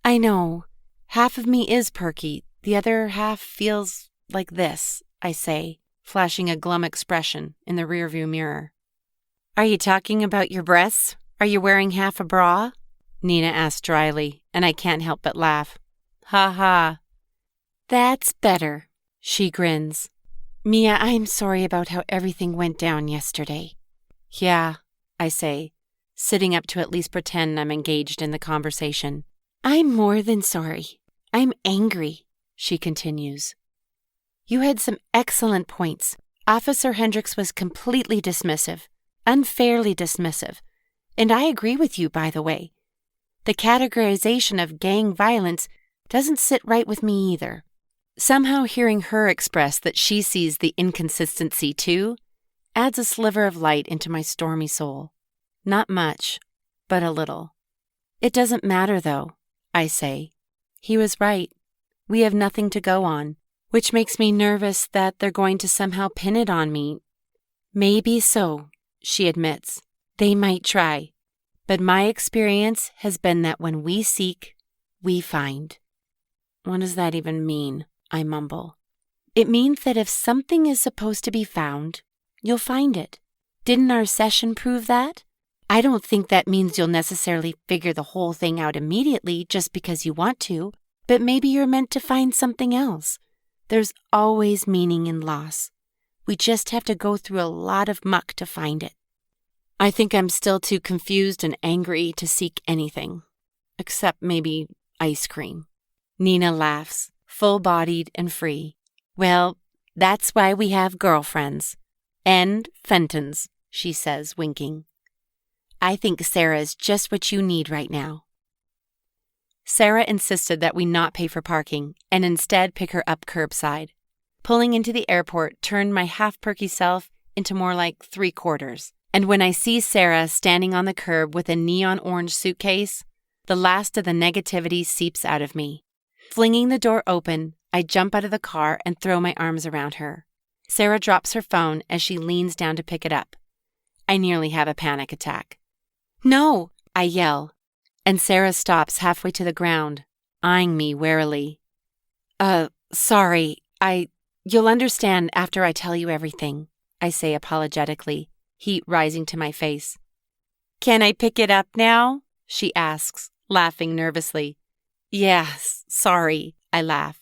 I know. Half of me is perky, the other half feels like this, I say, flashing a glum expression in the rearview mirror. Are you talking about your breasts? Are you wearing half a bra? Nina asks dryly, and I can't help but laugh. Ha ha. That's better, she grins. Mia, I'm sorry about how everything went down yesterday. Yeah, I say, sitting up to at least pretend I'm engaged in the conversation. I'm more than sorry. I'm angry, she continues. You had some excellent points. Officer Hendricks was completely dismissive, unfairly dismissive. And I agree with you, by the way. The categorization of gang violence doesn't sit right with me either. Somehow hearing her express that she sees the inconsistency too adds a sliver of light into my stormy soul. Not much, but a little. It doesn't matter, though, I say. He was right. We have nothing to go on, which makes me nervous that they're going to somehow pin it on me. Maybe so, she admits. They might try. But my experience has been that when we seek, we find. What does that even mean? I mumble. It means that if something is supposed to be found, you'll find it. Didn't our session prove that? I don't think that means you'll necessarily figure the whole thing out immediately just because you want to, but maybe you're meant to find something else. There's always meaning in loss. We just have to go through a lot of muck to find it. I think I'm still too confused and angry to seek anything, except maybe ice cream. Nina laughs, full-bodied and free. Well, that's why we have girlfriends. And Fentons, she says, winking. I think Sarah is just what you need right now. Sarah insisted that we not pay for parking and instead pick her up curbside. Pulling into the airport turned my half-perky self into more like 3/4. And when I see Sarah standing on the curb with a neon orange suitcase, the last of the negativity seeps out of me. Flinging the door open, I jump out of the car and throw my arms around her. Sarah drops her phone as she leans down to pick it up. I nearly have a panic attack. No, I yell, and Sarah stops halfway to the ground, eyeing me warily. Sorry, you'll understand after I tell you everything, I say apologetically, heat rising to my face. Can I pick it up now? She asks, laughing nervously. Yes, sorry, I laugh.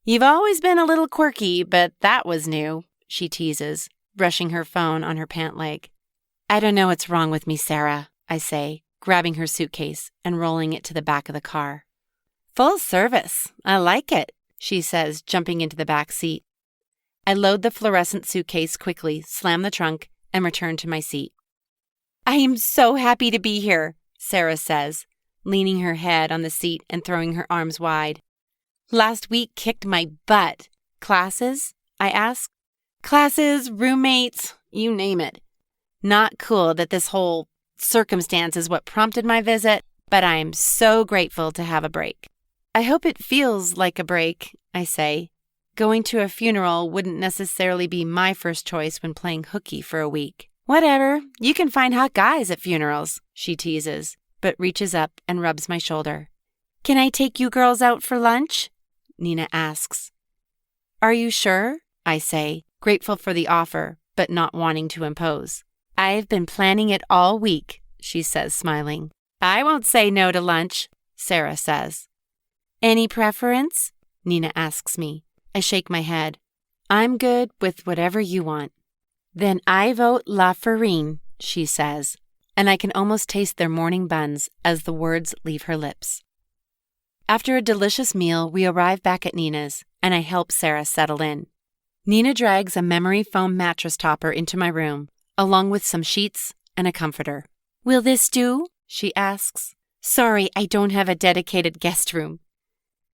You've always been a little quirky, but that was new, she teases, brushing her phone on her pant leg. I don't know what's wrong with me, Sarah, I say, grabbing her suitcase and rolling it to the back of the car. Full service. I like it, she says, jumping into the back seat. I load the fluorescent suitcase quickly, slam the trunk, and return to my seat. I am so happy to be here, Sarah says, leaning her head on the seat and throwing her arms wide. Last week kicked my butt. Classes? I ask. Classes, roommates, you name it. Not cool that this whole circumstance is what prompted my visit, but I am so grateful to have a break. I hope it feels like a break, I say. Going to a funeral wouldn't necessarily be my first choice when playing hooky for a week. Whatever, you can find hot guys at funerals, she teases, but reaches up and rubs my shoulder. Can I take you girls out for lunch? Nina asks. Are you sure? I say, grateful for the offer, but not wanting to impose. I've been planning it all week, she says, smiling. I won't say no to lunch, Sarah says. Any preference? Nina asks me. I shake my head. I'm good with whatever you want. Then I vote La Farine, she says, and I can almost taste their morning buns as the words leave her lips. After a delicious meal, we arrive back at Nina's, and I help Sarah settle in. Nina drags a memory foam mattress topper into my room, along with some sheets and a comforter. Will this do? She asks. Sorry, I don't have a dedicated guest room.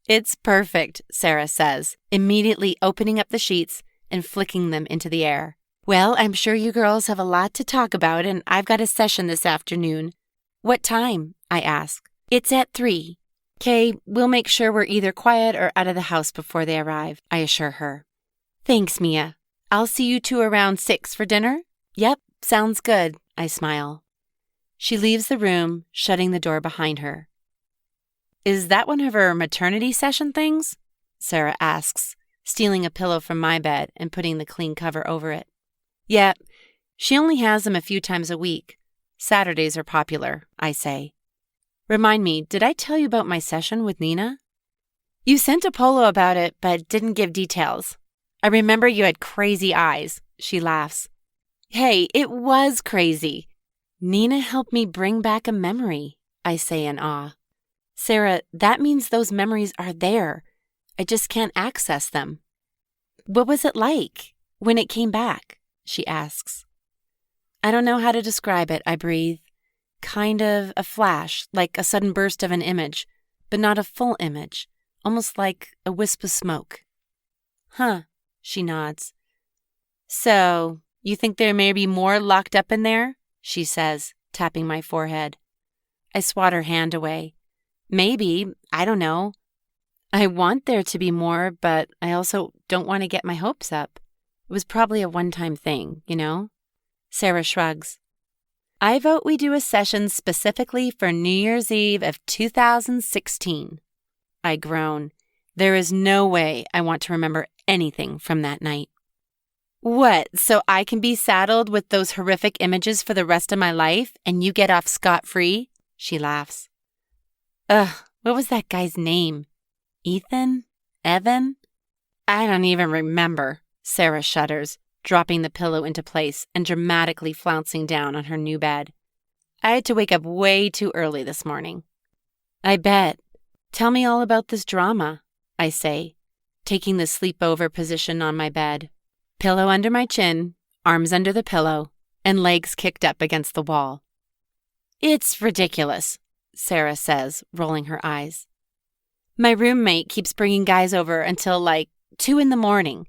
It's perfect, Sarah says, immediately opening up the sheets and flicking them into the air. Well, I'm sure you girls have a lot to talk about, and I've got a session this afternoon. What time? I ask. It's at 3. "Kay, we'll make sure we're either quiet or out of the house before they arrive," I assure her. Thanks, Mia. I'll see you two around 6 for dinner? Yep, sounds good, I smile. She leaves the room, shutting the door behind her. Is that one of her maternity session things? Sarah asks, stealing a pillow from my bed and putting the clean cover over it. Yeah, she only has them a few times a week. Saturdays are popular, I say. Remind me, did I tell you about my session with Nina? You sent a polo about it, but didn't give details. I remember you had crazy eyes, she laughs. Hey, it was crazy. Nina helped me bring back a memory, I say in awe. Sarah, that means those memories are there. I just can't access them. What was it like when it came back? She asks. I don't know how to describe it, I breathe. Kind of a flash, like a sudden burst of an image, but not a full image, almost like a wisp of smoke. Huh, she nods. So, you think there may be more locked up in there? She says, tapping my forehead. I swat her hand away. Maybe, I don't know. I want there to be more, but I also don't want to get my hopes up. It was probably a one-time thing, you know? Sarah shrugs. I vote we do a session specifically for New Year's Eve of 2016. I groan. There is no way I want to remember anything from that night. What, so I can be saddled with those horrific images for the rest of my life and you get off scot-free? She laughs. Ugh, what was that guy's name? Ethan? Evan? I don't even remember. Sarah shudders, dropping the pillow into place and dramatically flouncing down on her new bed. I had to wake up way too early this morning. I bet. Tell me all about this drama, I say, taking the sleepover position on my bed. Pillow under my chin, arms under the pillow, and legs kicked up against the wall. It's ridiculous, Sarah says, rolling her eyes. My roommate keeps bringing guys over until 2 a.m.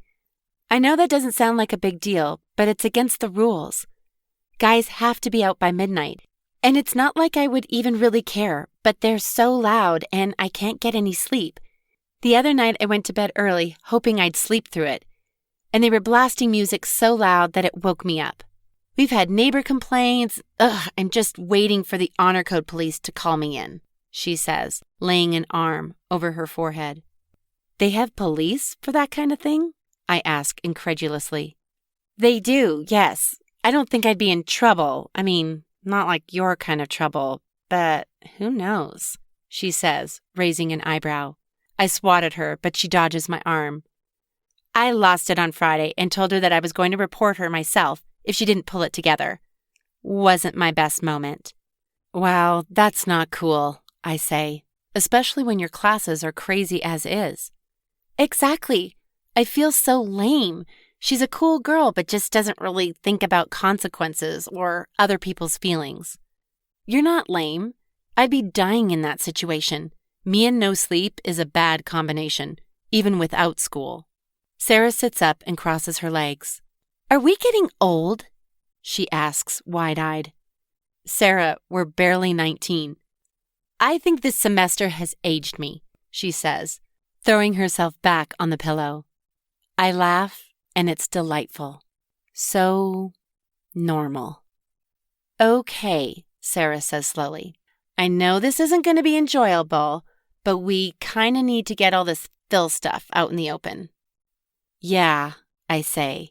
I know that doesn't sound like a big deal, but it's against the rules. Guys have to be out by midnight. And it's not like I would even really care, but they're so loud and I can't get any sleep. The other night I went to bed early, hoping I'd sleep through it. And they were blasting music so loud that it woke me up. We've had neighbor complaints. I'm just waiting for the honor code police to call me in, she says, laying an arm over her forehead. They have police for that kind of thing? I ask incredulously. They do, yes. I don't think I'd be in trouble. I mean, not like your kind of trouble, but who knows, she says, raising an eyebrow. I swat at her, but she dodges my arm. I lost it on Friday and told her that I was going to report her myself if she didn't pull it together. Wasn't my best moment. Wow, that's not cool, I say, especially when your classes are crazy as is. Exactly. I feel so lame. She's a cool girl, but just doesn't really think about consequences or other people's feelings. You're not lame. I'd be dying in that situation. Me and no sleep is a bad combination, even without school. Sarah sits up and crosses her legs. Are we getting old? She asks, wide-eyed. Sarah, we're barely 19. I think this semester has aged me, she says, throwing herself back on the pillow. I laugh, and it's delightful. So normal. Okay, Sarah says slowly. I know this isn't going to be enjoyable, but we kind of need to get all this Phil stuff out in the open. Yeah, I say.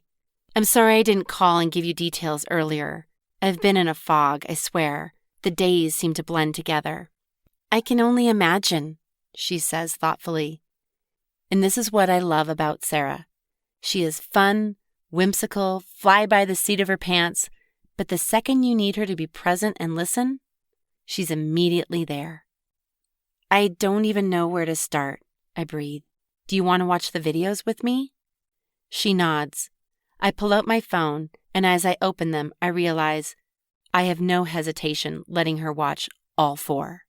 I'm sorry I didn't call and give you details earlier. I've been in a fog, I swear. The days seem to blend together. I can only imagine, she says thoughtfully. And this is what I love about Sarah. She is fun, whimsical, fly by the seat of her pants, but the second you need her to be present and listen, she's immediately there. I don't even know where to start, I breathe. Do you want to watch the videos with me? She nods. I pull out my phone, and as I open them, I realize I have no hesitation letting her watch all 4.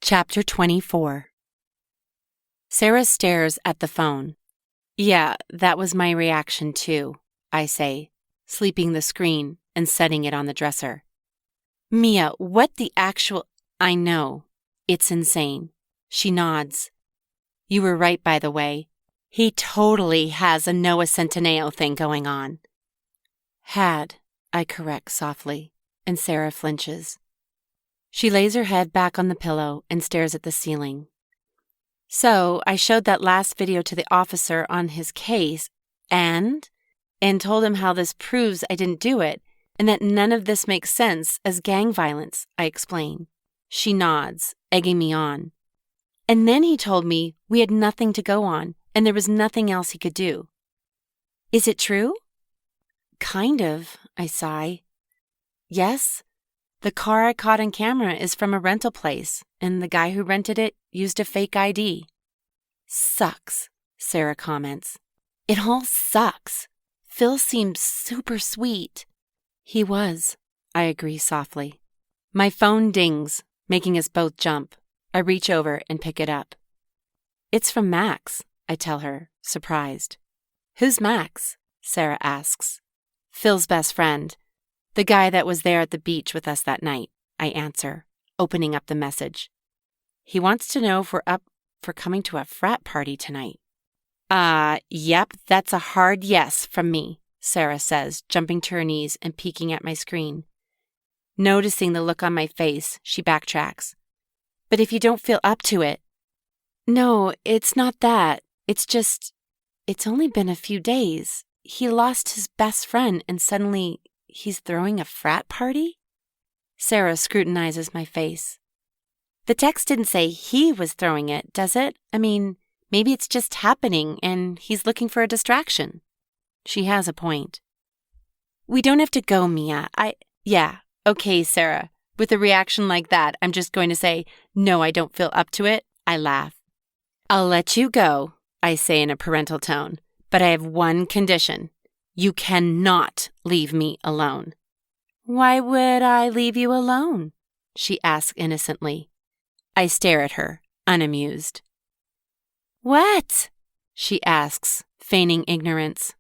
Chapter 24. Sarah stares at the phone. Yeah, that was my reaction too, I say, sleeping the screen and setting it on the dresser. Mia, what the actual... I know. It's insane. She nods. You were right, by the way. He totally has a Noah Centineo thing going on. Had, I correct softly, and Sarah flinches. She lays her head back on the pillow and stares at the ceiling. So, I showed that last video to the officer on his case and told him how this proves I didn't do it and that none of this makes sense as gang violence, I explain. She nods, egging me on. And then he told me we had nothing to go on and there was nothing else he could do. Is it true? Kind of, I sigh. Yes. The car I caught on camera is from a rental place, and the guy who rented it used a fake ID. Sucks, Sarah comments. It all sucks. Phil seemed super sweet. He was, I agree softly. My phone dings, making us both jump. I reach over and pick it up. It's from Max, I tell her, surprised. Who's Max? Sarah asks. Phil's best friend. The guy that was there at the beach with us that night, I answer, opening up the message. He wants to know if we're up for coming to a frat party tonight. Yep, that's a hard yes from me, Sarah says, jumping to her knees and peeking at my screen. Noticing the look on my face, she backtracks. But if you don't feel up to it... No, it's not that. It's only been a few days. He lost his best friend and suddenly... He's throwing a frat party? Sarah scrutinizes my face. The text didn't say he was throwing it, does it? I mean, maybe it's just happening and he's looking for a distraction. She has a point. We don't have to go, Mia. Yeah, okay, Sarah. With a reaction like that, I'm just going to say, no, I don't feel up to it. I laugh. I'll let you go, I say in a parental tone, but I have one condition. You cannot leave me alone. Why would I leave you alone? She asks innocently. I stare at her, unamused. What? She asks, feigning ignorance.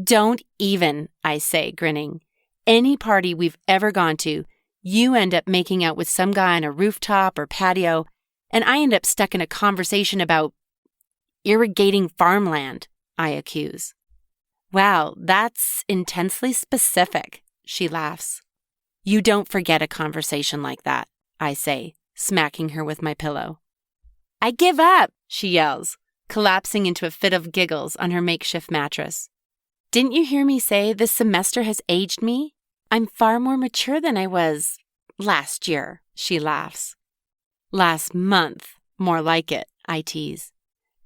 Don't even, I say, grinning. Any party we've ever gone to, you end up making out with some guy on a rooftop or patio, and I end up stuck in a conversation about irrigating farmland, I accuse. Wow, that's intensely specific, she laughs. You don't forget a conversation like that, I say, smacking her with my pillow. I give up, she yells, collapsing into a fit of giggles on her makeshift mattress. Didn't you hear me say this semester has aged me? I'm far more mature than I was last year, she laughs. Last month. More like it, I tease.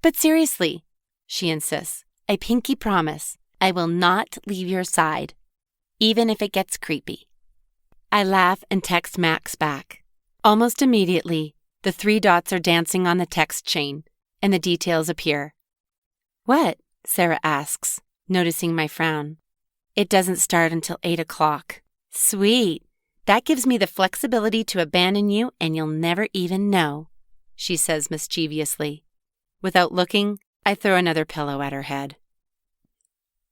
But seriously, she insists, I pinky promise I will not leave your side, even if it gets creepy. I laugh and text Max back. Almost immediately, the 3 dots are dancing on the text chain, and the details appear. What? Sarah asks, noticing my frown. It doesn't start until 8 o'clock. Sweet. That gives me the flexibility to abandon you and you'll never even know, she says mischievously. Without looking, I throw another pillow at her head.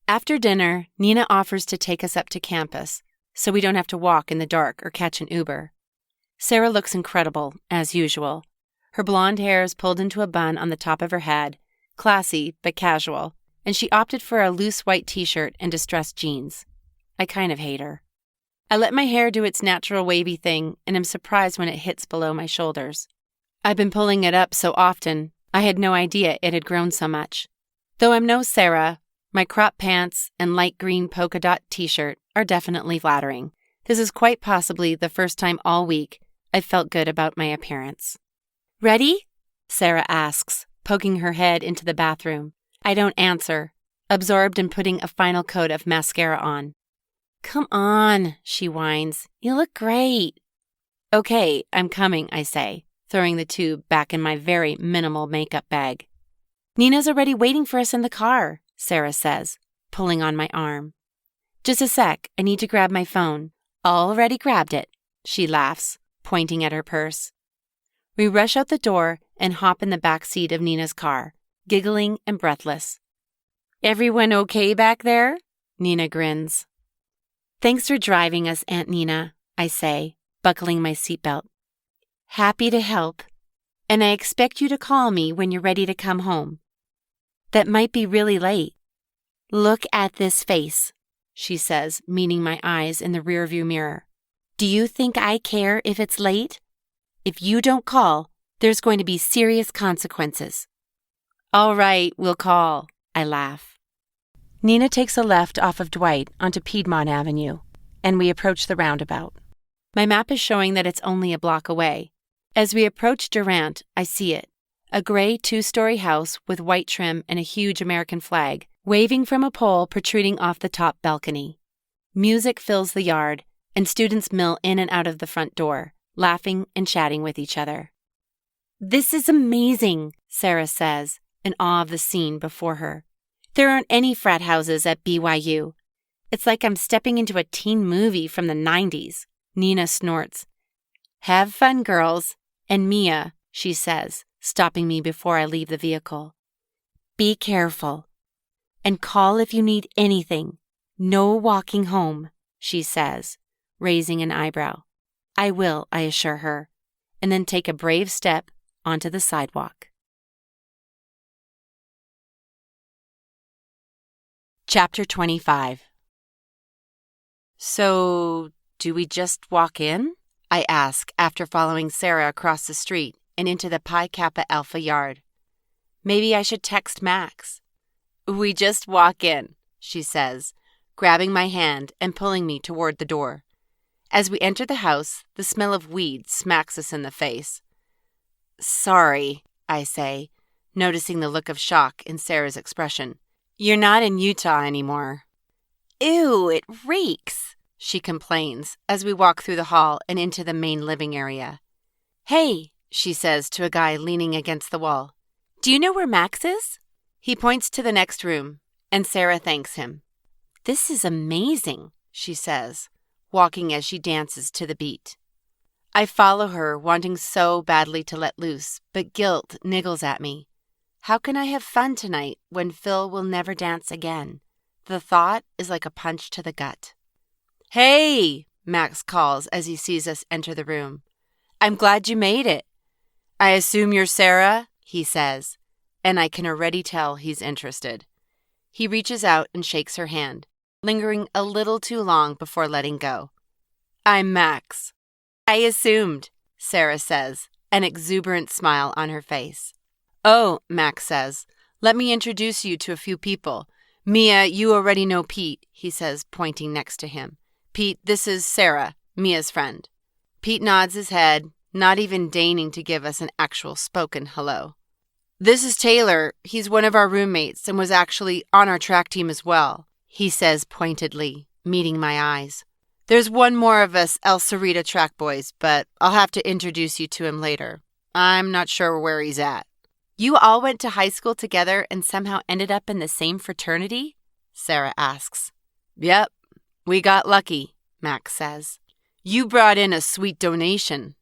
After dinner, Nina offers to take us up to campus, so we don't have to walk in the dark or catch an Uber. Sarah looks incredible, as usual. Her blonde hair is pulled into a bun on the top of her head, classy but casual, and she opted for a loose white t-shirt and distressed jeans. I kind of hate her. I let my hair do its natural wavy thing and am surprised when it hits below my shoulders. I've been pulling it up so often, I had no idea it had grown so much. Though I'm no Sarah, my crop pants and light green polka dot t-shirt are definitely flattering. This is quite possibly the first time all week I've felt good about my appearance. Ready? Sarah asks, poking her head into the bathroom. I don't answer, absorbed in putting a final coat of mascara on. Come on, she whines. You look great. Okay, I'm coming, I say, throwing the tube back in my very minimal makeup bag. Nina's already waiting for us in the car, Sarah says, pulling on my arm. Just a sec, I need to grab my phone. Already grabbed it, she laughs, pointing at her purse. We rush out the door and hop in the back seat of Nina's car, giggling and breathless. Everyone okay back there? Nina grins. Thanks for driving us, Aunt Nina, I say, buckling my seatbelt. Happy to help, and I expect you to call me when you're ready to come home. That might be really late. Look at this face, she says, meeting my eyes in the rearview mirror. Do you think I care if it's late? If you don't call, there's going to be serious consequences. All right, we'll call, I laugh. Nina takes a left off of Dwight onto Piedmont Avenue, and we approach the roundabout. My map is showing that it's only a block away. As we approach Durant, I see it, a gray 2-story house with white trim and a huge American flag, waving from a pole protruding off the top balcony. Music fills the yard, and students mill in and out of the front door, laughing and chatting with each other. This is amazing, Sarah says, in awe of the scene before her. There aren't any frat houses at BYU. It's like I'm stepping into a teen movie from the 90s. Nina snorts. Have fun, girls. And Mia, she says, stopping me before I leave the vehicle. Be careful. And call if you need anything. No walking home, she says, raising an eyebrow. I will, I assure her, and then take a brave step onto the sidewalk. Chapter 25. So, do we just walk in? I ask after following Sarah across the street and into the Pi Kappa Alpha yard. Maybe I should text Max. We just walk in, she says, grabbing my hand and pulling me toward the door. As we enter the house, the smell of weed smacks us in the face. Sorry, I say, noticing the look of shock in Sarah's expression. You're not in Utah anymore. Ew, it reeks, she complains as we walk through the hall and into the main living area. Hey, she says to a guy leaning against the wall. Do you know where Max is? He points to the next room, and Sarah thanks him. This is amazing, she says, walking as she dances to the beat. I follow her, wanting so badly to let loose, but guilt niggles at me. How can I have fun tonight when Phil will never dance again? The thought is like a punch to the gut. Hey, Max calls as he sees us enter the room. I'm glad you made it. I assume you're Sarah, he says, and I can already tell he's interested. He reaches out and shakes her hand, lingering a little too long before letting go. I'm Max. I assumed, Sarah says, an exuberant smile on her face. Oh, Max says, let me introduce you to a few people. Mia, you already know Pete, he says, pointing next to him. Pete, this is Sarah, Mia's friend. Pete nods his head, not even deigning to give us an actual spoken hello. "This is Taylor. He's one of our roommates and was actually on our track team as well," he says pointedly, meeting my eyes. "There's one more of us El Cerrito track boys, but I'll have to introduce you to him later. I'm not sure where he's at." "You all went to high school together and somehow ended up in the same fraternity?" Sarah asks. "Yep, we got lucky," Max says. "You brought in a sweet donation,"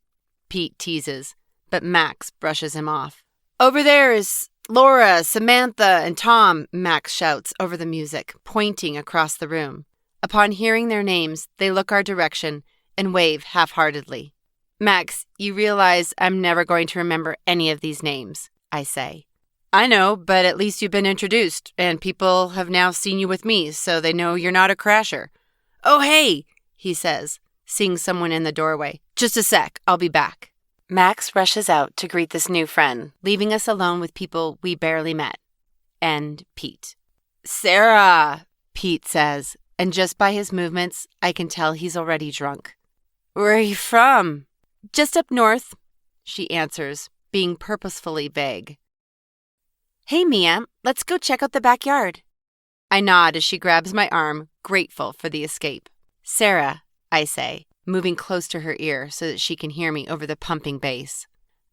Pete teases, but Max brushes him off. "Over there is Laura, Samantha, and Tom," Max shouts over the music, pointing across the room. Upon hearing their names, they look our direction and wave half-heartedly. "Max, you realize I'm never going to remember any of these names," I say. "I know, but at least you've been introduced, and people have now seen you with me, so they know you're not a crasher." "Oh, hey," he says, seeing someone in the doorway. "Just a sec, I'll be back." Max rushes out to greet this new friend, leaving us alone with people we barely met. And Pete. "Sarah," Pete says, and just by his movements, I can tell he's already drunk. "Where are you from?" "Just up north," she answers, being purposefully vague. "Hey, Mia, let's go check out the backyard." I nod as she grabs my arm, grateful for the escape. "Sarah," I say, moving close to her ear so that she can hear me over the pumping bass.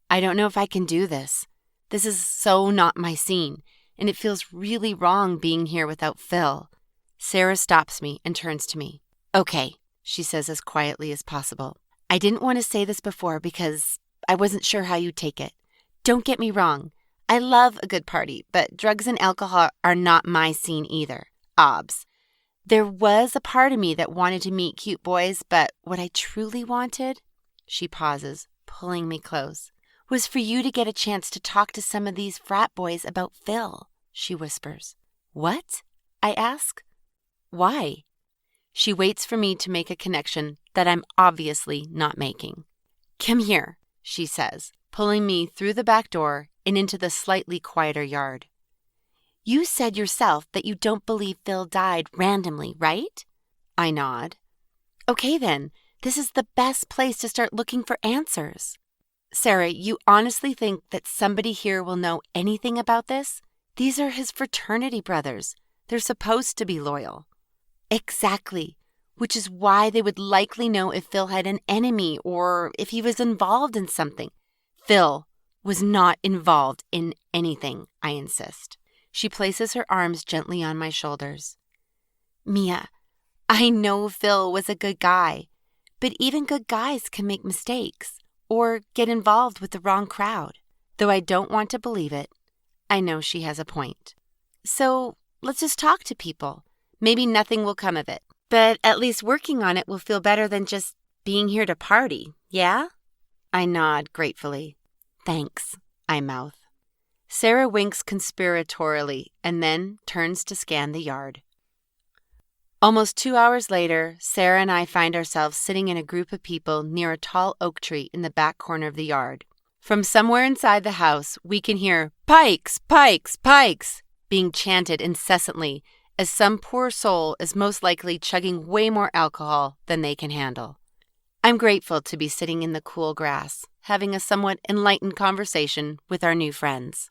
"I don't know if I can do this. This is so not my scene, and it feels really wrong being here without Phil." Sarah stops me and turns to me. "Okay," she says as quietly as possible. "I didn't want to say this before because I wasn't sure how you'd take it. Don't get me wrong. I love a good party, but drugs and alcohol are not my scene either. Obs. There was a part of me that wanted to meet cute boys, but what I truly wanted," she pauses, pulling me close, "was for you to get a chance to talk to some of these frat boys about Phil," she whispers. "What?" I ask. "Why?" She waits for me to make a connection that I'm obviously not making. "Come here," she says, pulling me through the back door and into the slightly quieter yard. "You said yourself that you don't believe Phil died randomly, right?" I nod. "Okay then, this is the best place to start looking for answers." "Sarah, you honestly think that somebody here will know anything about this? These are his fraternity brothers. They're supposed to be loyal." "Exactly, which is why they would likely know if Phil had an enemy or if he was involved in something." "Phil was not involved in anything," I insist. She places her arms gently on my shoulders. "Mia, I know Phil was a good guy, but even good guys can make mistakes or get involved with the wrong crowd." Though I don't want to believe it, I know she has a point. "So let's just talk to people. Maybe nothing will come of it, but at least working on it will feel better than just being here to party, yeah?" I nod gratefully. "Thanks," I mouth. Sarah winks conspiratorially and then turns to scan the yard. Almost 2 hours later, Sarah and I find ourselves sitting in a group of people near a tall oak tree in the back corner of the yard. From somewhere inside the house, we can hear "Pikes, Pikes, Pikes" being chanted incessantly as some poor soul is most likely chugging way more alcohol than they can handle. I'm grateful to be sitting in the cool grass, having a somewhat enlightened conversation with our new friends.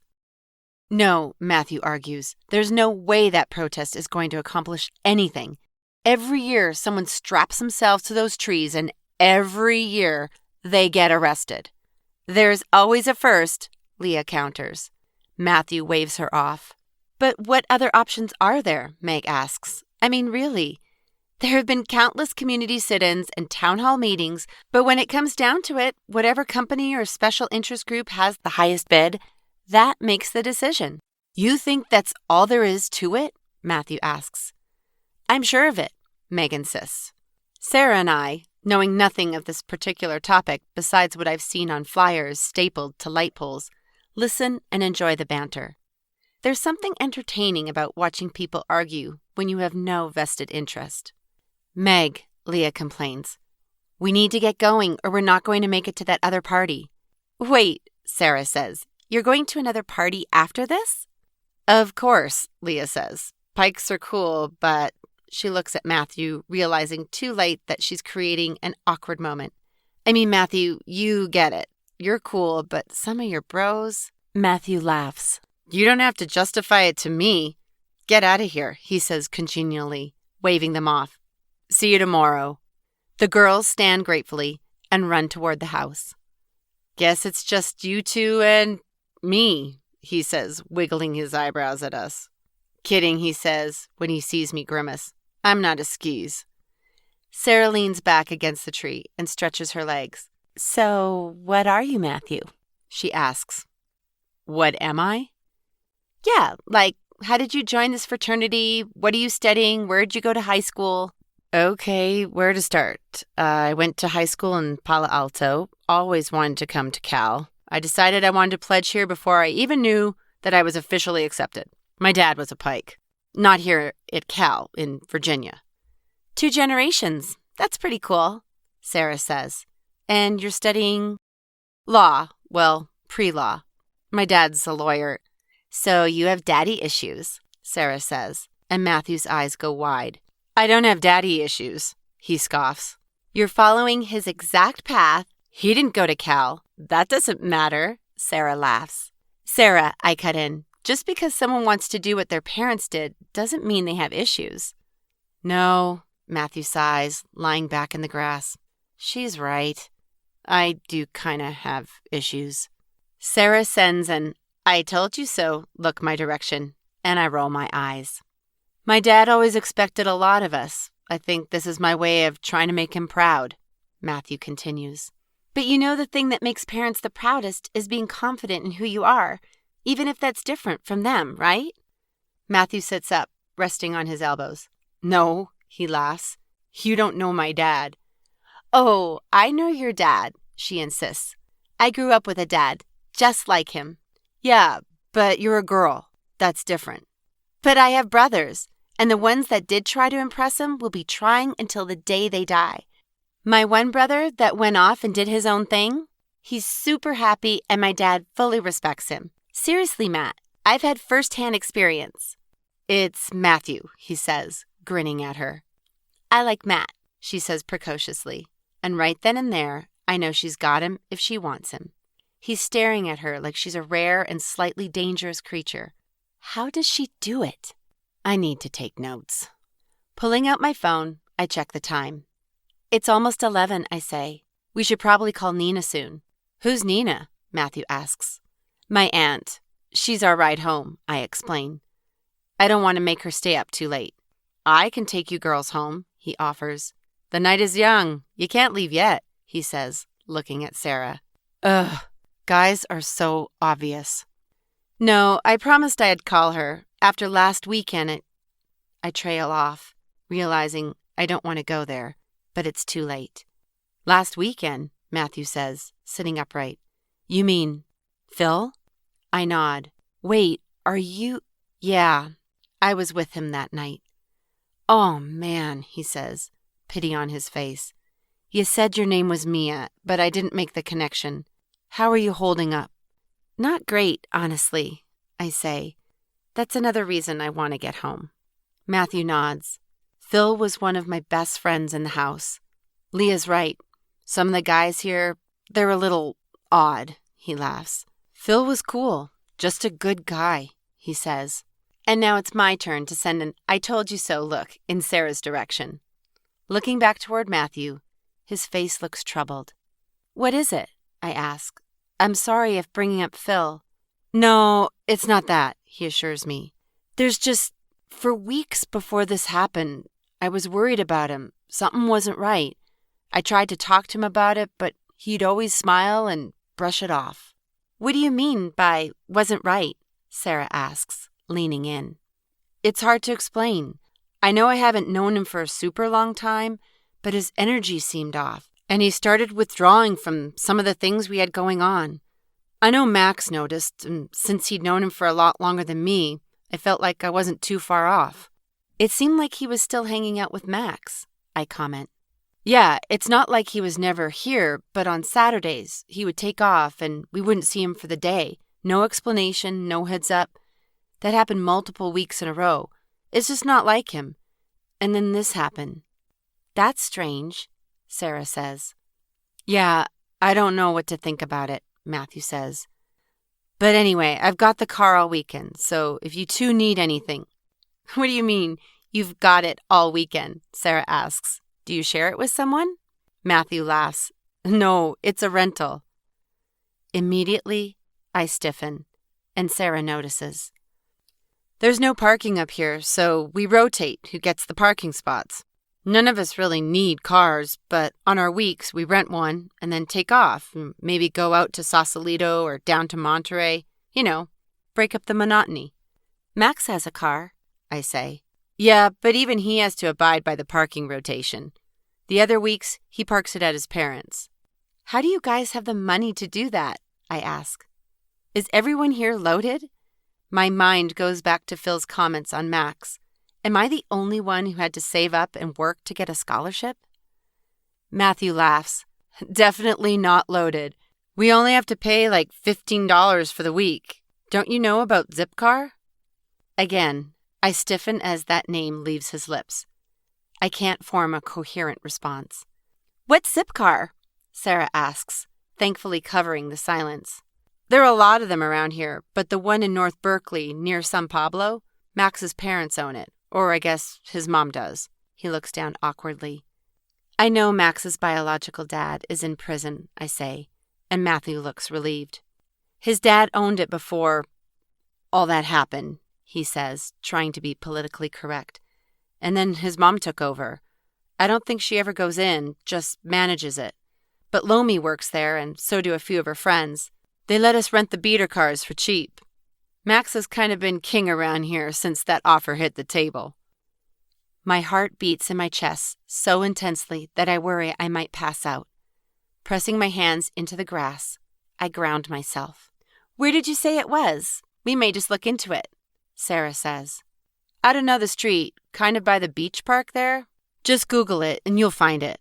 "No," Matthew argues, "there's no way that protest is going to accomplish anything. Every year someone straps themselves to those trees and every year they get arrested." "There's always a first," Leah counters. Matthew waves her off. "But what other options are there?" Meg asks. "I mean, really. There have been countless community sit-ins and town hall meetings, but when it comes down to it, whatever company or special interest group has the highest bid, that makes the decision." "You think that's all there is to it?" Matthew asks. "I'm sure of it," Meg insists. Sarah and I, knowing nothing of this particular topic besides what I've seen on flyers stapled to light poles, listen and enjoy the banter. There's something entertaining about watching people argue when you have no vested interest. "Meg," Leah complains, "we need to get going or we're not going to make it to that other party." "Wait," Sarah says, "you're going to another party after this?" "Of course," Leah says. "Pikes are cool, but..." She looks at Matthew, realizing too late that she's creating an awkward moment. I mean, Matthew, you get it. You're cool, but some of your bros... Matthew laughs. You don't have to justify it to me. Get out of here, he says congenially, waving them off. See you tomorrow. The girls stand gratefully and run toward the house. Guess it's just you two and me, he says, wiggling his eyebrows at us. Kidding, he says, when he sees me grimace. I'm not a skis. Sarah leans back against the tree and stretches her legs. So, what are you, Matthew? She asks. What am I? Yeah, like, how did you join this fraternity? What are you studying? Where'd you go to high school? Okay, where to start? I went to high school in Palo Alto. Always wanted to come to Cal. I decided I wanted to pledge here before I even knew that I was officially accepted. My dad was a Pike. Not here at Cal, in Virginia. 2 generations. That's pretty cool, Sarah says. And you're studying law. Well, pre-law. My dad's a lawyer. So you have daddy issues, Sarah says, and Matthew's eyes go wide. I don't have daddy issues, he scoffs. You're following his exact path. He didn't go to Cal. That doesn't matter, Sarah laughs. Sarah, I cut in, just because someone wants to do what their parents did doesn't mean they have issues. No, Matthew sighs, lying back in the grass. She's right. I do kind of have issues. Sarah sends an I told you so look my direction, and I roll my eyes. My dad always expected a lot of us. I think this is my way of trying to make him proud, Matthew continues. But you know the thing that makes parents the proudest is being confident in who you are, even if that's different from them, right? Matthew sits up, resting on his elbows. No, he laughs. You don't know my dad. Oh, I know your dad, she insists. I grew up with a dad, just like him. Yeah, but you're a girl. That's different. But I have brothers, and the ones that did try to impress him will be trying until the day they die. My one brother that went off and did his own thing, he's super happy and my dad fully respects him. Seriously, Matt, I've had first-hand experience. It's Matthew, he says, grinning at her. I like Matt, she says precociously, and right then and there, I know she's got him if she wants him. He's staring at her like she's a rare and slightly dangerous creature. How does she do it? I need to take notes. Pulling out my phone, I check the time. It's almost 11, I say. We should probably call Nina soon. Who's Nina? Matthew asks. My aunt. She's our ride home, I explain. I don't want to make her stay up too late. I can take you girls home, he offers. The night is young. You can't leave yet, he says, looking at Sarah. Ugh. Guys are so obvious. No, I promised I'd call her. After last weekend, I trail off, realizing I don't want to go there, but it's too late. Last weekend, Matthew says, sitting upright. You mean Phil? I nod. Wait, are you? Yeah, I was with him that night. Oh, man, he says, pity on his face. You said your name was Mia, but I didn't make the connection. How are you holding up? Not great, honestly, I say. That's another reason I want to get home. Matthew nods. Phil was one of my best friends in the house. Leah's right. Some of the guys here, they're a little odd, he laughs. Phil was cool, just a good guy, he says. And now it's my turn to send an I told you so look in Sarah's direction. Looking back toward Matthew, his face looks troubled. What is it? I ask. I'm sorry if bringing up Phil. No, it's not that, he assures me. There's just, for weeks before this happened, I was worried about him. Something wasn't right. I tried to talk to him about it, but he'd always smile and brush it off. What do you mean by wasn't right? Sarah asks, leaning in. It's hard to explain. I know I haven't known him for a super long time, but his energy seemed off. And he started withdrawing from some of the things we had going on. I know Max noticed, and since he'd known him for a lot longer than me, I felt like I wasn't too far off. It seemed like he was still hanging out with Max, I comment. Yeah, it's not like he was never here, but on Saturdays, he would take off and we wouldn't see him for the day. No explanation, no heads up. That happened multiple weeks in a row. It's just not like him. And then this happened. That's strange, Sarah says. Yeah, I don't know what to think about it, Matthew says. But anyway, I've got the car all weekend, so if you two need anything. What do you mean, you've got it all weekend? Sarah asks. Do you share it with someone? Matthew laughs. No, it's a rental. Immediately, I stiffen, and Sarah notices. There's no parking up here, so we rotate who gets the parking spots. None of us really need cars, but on our weeks we rent one and then take off, maybe go out to Sausalito or down to Monterey. Break up the monotony. Max has a car, I say. Yeah, but even he has to abide by the parking rotation. The other weeks, he parks it at his parents'. How do you guys have the money to do that? I ask. Is everyone here loaded? My mind goes back to Phil's comments on Max. Am I the only one who had to save up and work to get a scholarship? Matthew laughs. Definitely not loaded. We only have to pay like $15 for the week. Don't you know about Zipcar? Again, I stiffen as that name leaves his lips. I can't form a coherent response. What's Zipcar? Sarah asks, thankfully covering the silence. There are a lot of them around here, but the one in North Berkeley, near San Pablo, Max's parents own it, or I guess his mom does. He looks down awkwardly. I know Max's biological dad is in prison, I say, and Matthew looks relieved. His dad owned it before all that happened, he says, trying to be politically correct. And then his mom took over. I don't think she ever goes in, just manages it. But Lomi works there, and so do a few of her friends. They let us rent the beater cars for cheap. Max has kind of been king around here since that offer hit the table. My heart beats in my chest so intensely that I worry I might pass out. Pressing my hands into the grass, I ground myself. Where did you say it was? We may just look into it, Sarah says. Out another street, kind of by the beach park there. Just Google it and you'll find it.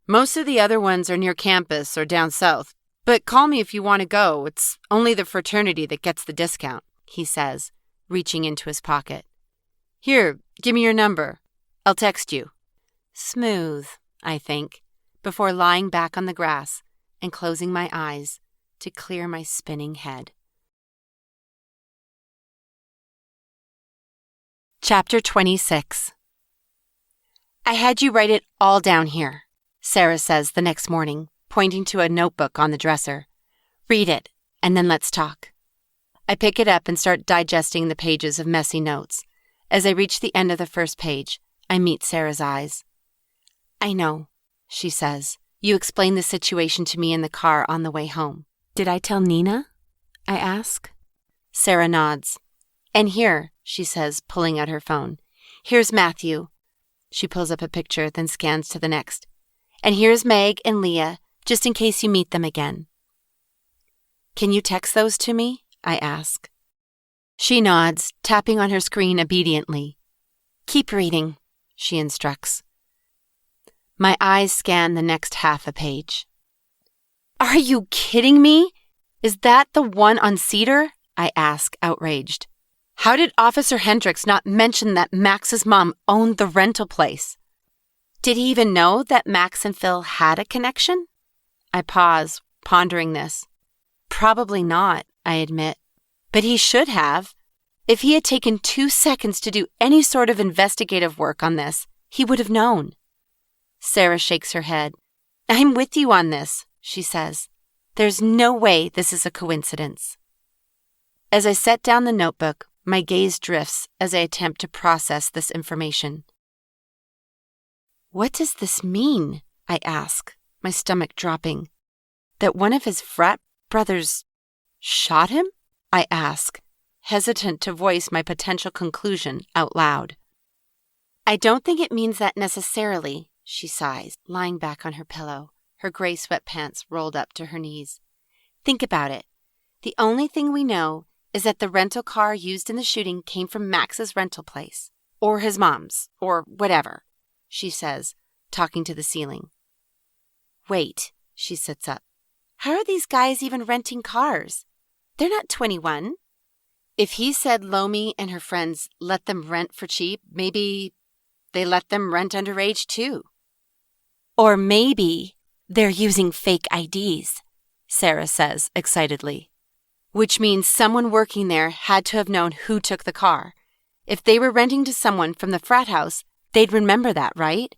Most of the other ones are near campus or down south, but call me if you want to go. It's only the fraternity that gets the discount, he says, reaching into his pocket. Here, give me your number. I'll text you. Smooth, I think, before lying back on the grass and closing my eyes to clear my spinning head. Chapter 26. I had you write it all down here, Sarah says the next morning, pointing to a notebook on the dresser. Read it, and then let's talk. I pick it up and start digesting the pages of messy notes. As I reach the end of the first page, I meet Sarah's eyes. I know, she says. You explained the situation to me in the car on the way home. Did I tell Nina? I ask. Sarah nods. And here, she says, pulling out her phone. Here's Matthew. She pulls up a picture, then scans to the next. And here's Meg and Leah, just in case you meet them again. Can you text those to me? I ask. She nods, tapping on her screen obediently. Keep reading, she instructs. My eyes scan the next half a page. Are you kidding me? Is that the one on Cedar? I ask, outraged. How did Officer Hendricks not mention that Max's mom owned the rental place? Did he even know that Max and Phil had a connection? I pause, pondering this. Probably not, I admit. But he should have. If he had taken 2 seconds to do any sort of investigative work on this, he would have known. Sarah shakes her head. I'm with you on this, she says. There's no way this is a coincidence. As I set down the notebook, my gaze drifts as I attempt to process this information. What does this mean? I ask, my stomach dropping. That one of his frat brothers shot him? I ask, hesitant to voice my potential conclusion out loud. I don't think it means that necessarily, she sighs, lying back on her pillow, her gray sweatpants rolled up to her knees. Think about it. The only thing we know is that the rental car used in the shooting came from Max's rental place, or his mom's, or whatever, she says, talking to the ceiling. Wait, she sits up. How are these guys even renting cars? They're not 21. If he said Lomi and her friends let them rent for cheap, maybe they let them rent underage too. Or maybe They're using fake IDs, Sarah says excitedly. Which means someone working there had to have known who took the car. If they were renting to someone from the frat house, they'd remember that, right?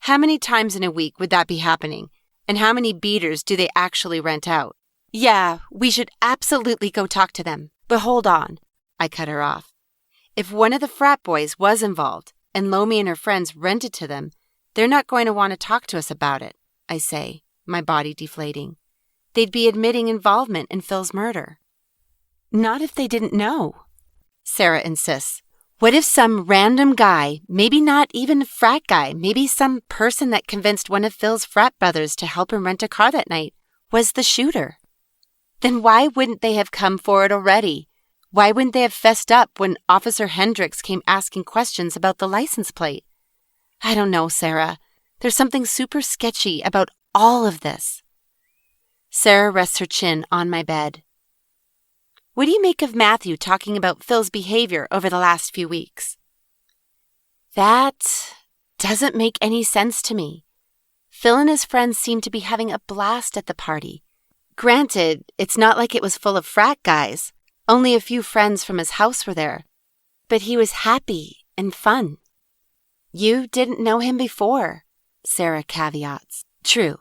How many times in a week would that be happening? And how many beaters do they actually rent out? Yeah, we should absolutely go talk to them. But hold on, I cut her off. If one of the frat boys was involved and Lomi and her friends rented to them, they're not going to want to talk to us about it, I say, my body deflating. They'd be admitting involvement in Phil's murder. Not if they didn't know, Sarah insists. What if some random guy, maybe not even a frat guy, maybe some person that convinced one of Phil's frat brothers to help him rent a car that night, was the shooter? Then why wouldn't they have come forward already? Why wouldn't they have fessed up when Officer Hendricks came asking questions about the license plate? I don't know, Sarah. There's something super sketchy about all of this. Sarah rests her chin on my bed. What do you make of Matthew talking about Phil's behavior over the last few weeks? That doesn't make any sense to me. Phil and his friends seem to be having a blast at the party. Granted, it's not like it was full of frat guys. Only a few friends from his house were there. But he was happy and fun. You didn't know him before, Sarah caveats. True.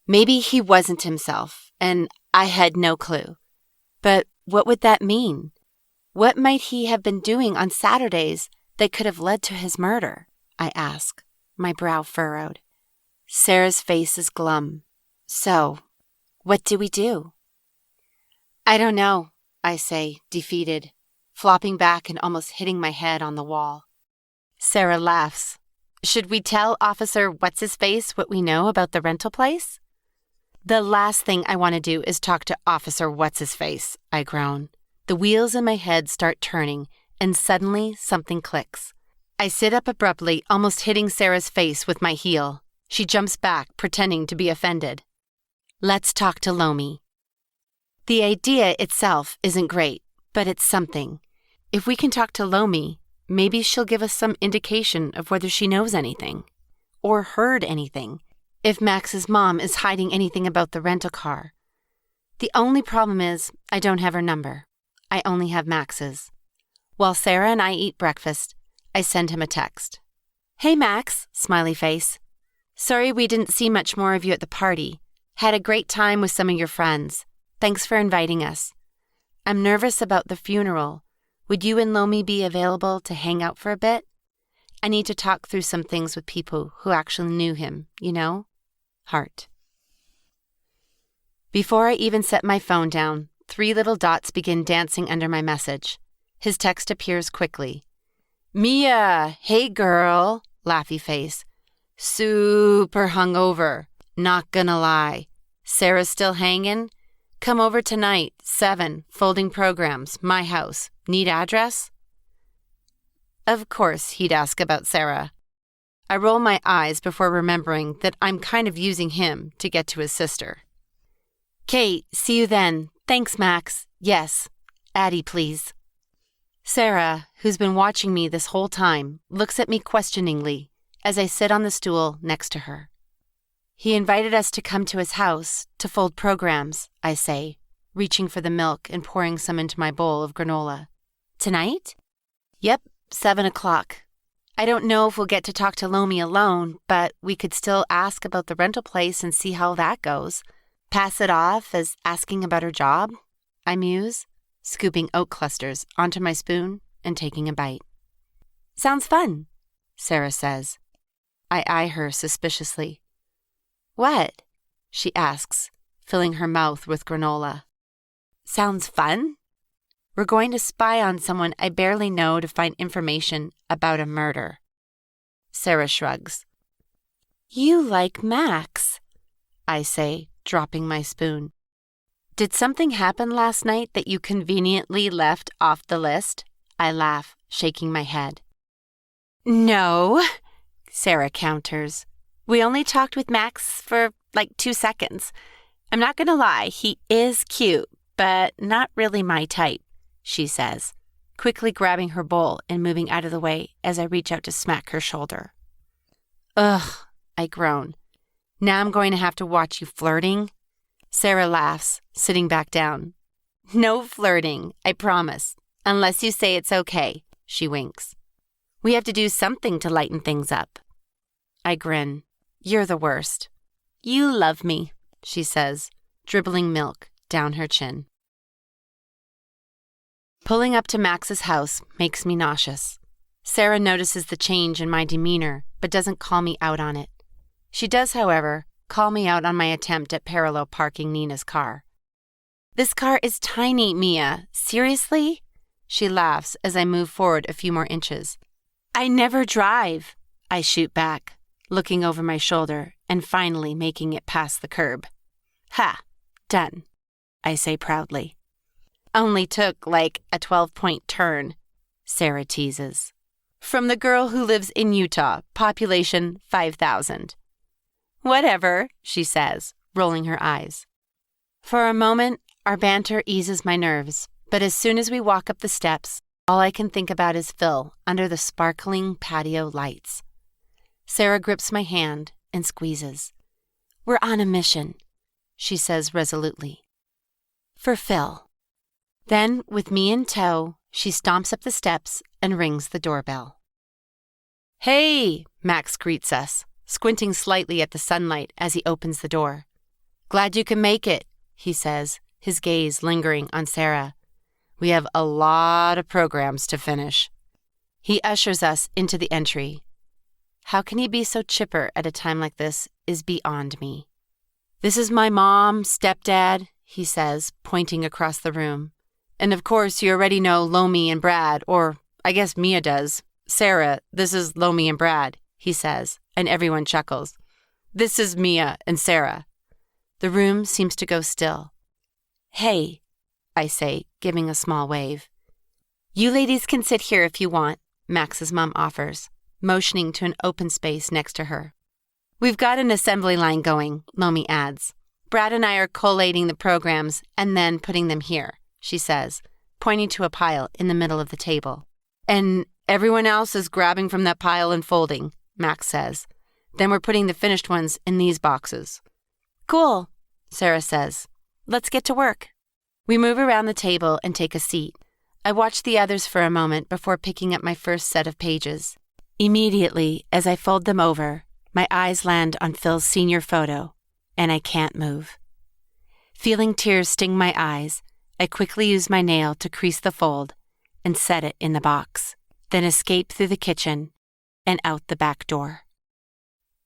Maybe he wasn't himself, and I had no clue. But what would that mean? What might he have been doing on Saturdays that could have led to his murder? I ask, my brow furrowed. Sarah's face is glum. So, what do we do? I don't know, I say, defeated, flopping back and almost hitting my head on the wall. Sarah laughs. Should we tell Officer What's-His-Face what we know about the rental place? The last thing I want to do is talk to Officer What's-His-Face, I groan. The wheels in my head start turning, and suddenly something clicks. I sit up abruptly, almost hitting Sarah's face with my heel. She jumps back, pretending to be offended. Let's talk to Lomi. The idea itself isn't great, but it's something. If we can talk to Lomi, maybe she'll give us some indication of whether she knows anything, or heard anything. If Max's mom is hiding anything about the rental car. The only problem is I don't have her number. I only have Max's. While Sarah and I eat breakfast, I send him a text. Hey Max, smiley face. Sorry we didn't see much more of you at the party. Had a great time with some of your friends. Thanks for inviting us. I'm nervous about the funeral. Would you and Lomi be available to hang out for a bit? I need to talk through some things with people who actually knew him, you know? Heart. Before I even set my phone down, 3 little dots begin dancing under my message. His text appears quickly. Mia, hey girl, laughy face. Super hungover, not gonna lie. Sarah's still hanging? Come over tonight, 7, folding programs, my house. Need address? Of course he'd ask about Sarah. I roll my eyes before remembering that I'm kind of using him to get to his sister. Kate, see you then. Thanks, Max. Yes. Addie, please. Sarah, who's been watching me this whole time, looks at me questioningly as I sit on the stool next to her. He invited us to come to his house to fold programs, I say, reaching for the milk and pouring some into my bowl of granola. Tonight? Yep, 7 o'clock. I don't know if we'll get to talk to Lomi alone, but we could still ask about the rental place and see how that goes. Pass it off as asking about her job, I muse, scooping oat clusters onto my spoon and taking a bite. Sounds fun, Sarah says. I eye her suspiciously. What? She asks, filling her mouth with granola. Sounds fun? We're going to spy on someone I barely know to find information about a murder. Sarah shrugs. You like Max, I say, dropping my spoon. Did something happen last night that you conveniently left off the list? I laugh, shaking my head. No, Sarah counters. We only talked with Max for like 2 seconds. I'm not gonna lie, he is cute, but not really my type, she says, quickly grabbing her bowl and moving out of the way as I reach out to smack her shoulder. Ugh, I groan. Now I'm going to have to watch you flirting? Sarah laughs, sitting back down. No flirting, I promise. Unless you say it's okay, she winks. We have to do something to lighten things up. I grin. You're the worst. You love me, she says, dribbling milk down her chin. Pulling up to Max's house makes me nauseous. Sarah notices the change in my demeanor, but doesn't call me out on it. She does, however, call me out on my attempt at parallel parking Nina's car. This car is tiny, Mia. Seriously? She laughs as I move forward a few more inches. I never drive, I shoot back, looking over my shoulder and finally making it past the curb. Ha! Done, I say proudly. Only took like a 12-point turn, Sarah teases. From the girl who lives in Utah, population 5,000. Whatever, she says, rolling her eyes. For a moment, our banter eases my nerves, but as soon as we walk up the steps, all I can think about is Phil under the sparkling patio lights. Sarah grips my hand and squeezes. We're on a mission, she says resolutely. For Phil. Then, with me in tow, she stomps up the steps and rings the doorbell. Hey, Max greets us, squinting slightly at the sunlight as he opens the door. Glad you can make it, he says, his gaze lingering on Sarah. We have a lot of programs to finish. He ushers us into the entry. How can he be so chipper at a time like this is beyond me. This is my mom, stepdad, he says, pointing across the room. And of course, you already know Lomi and Brad, or I guess Mia does. Sarah, this is Lomi and Brad, he says, and everyone chuckles. This is Mia and Sarah. The room seems to go still. Hey, I say, giving a small wave. You ladies can sit here if you want, Max's mom offers, motioning to an open space next to her. We've got an assembly line going, Lomi adds. Brad and I are collating the programs and then putting them here, she says, pointing to a pile in the middle of the table. And everyone else is grabbing from that pile and folding, Max says. Then we're putting the finished ones in these boxes. Cool, Sarah says. Let's get to work. We move around the table and take a seat. I watch the others for a moment before picking up my first set of pages. Immediately, as I fold them over, my eyes land on Phil's senior photo, and I can't move. Feeling tears sting my eyes, I quickly use my nail to crease the fold and set it in the box, then escape through the kitchen and out the back door.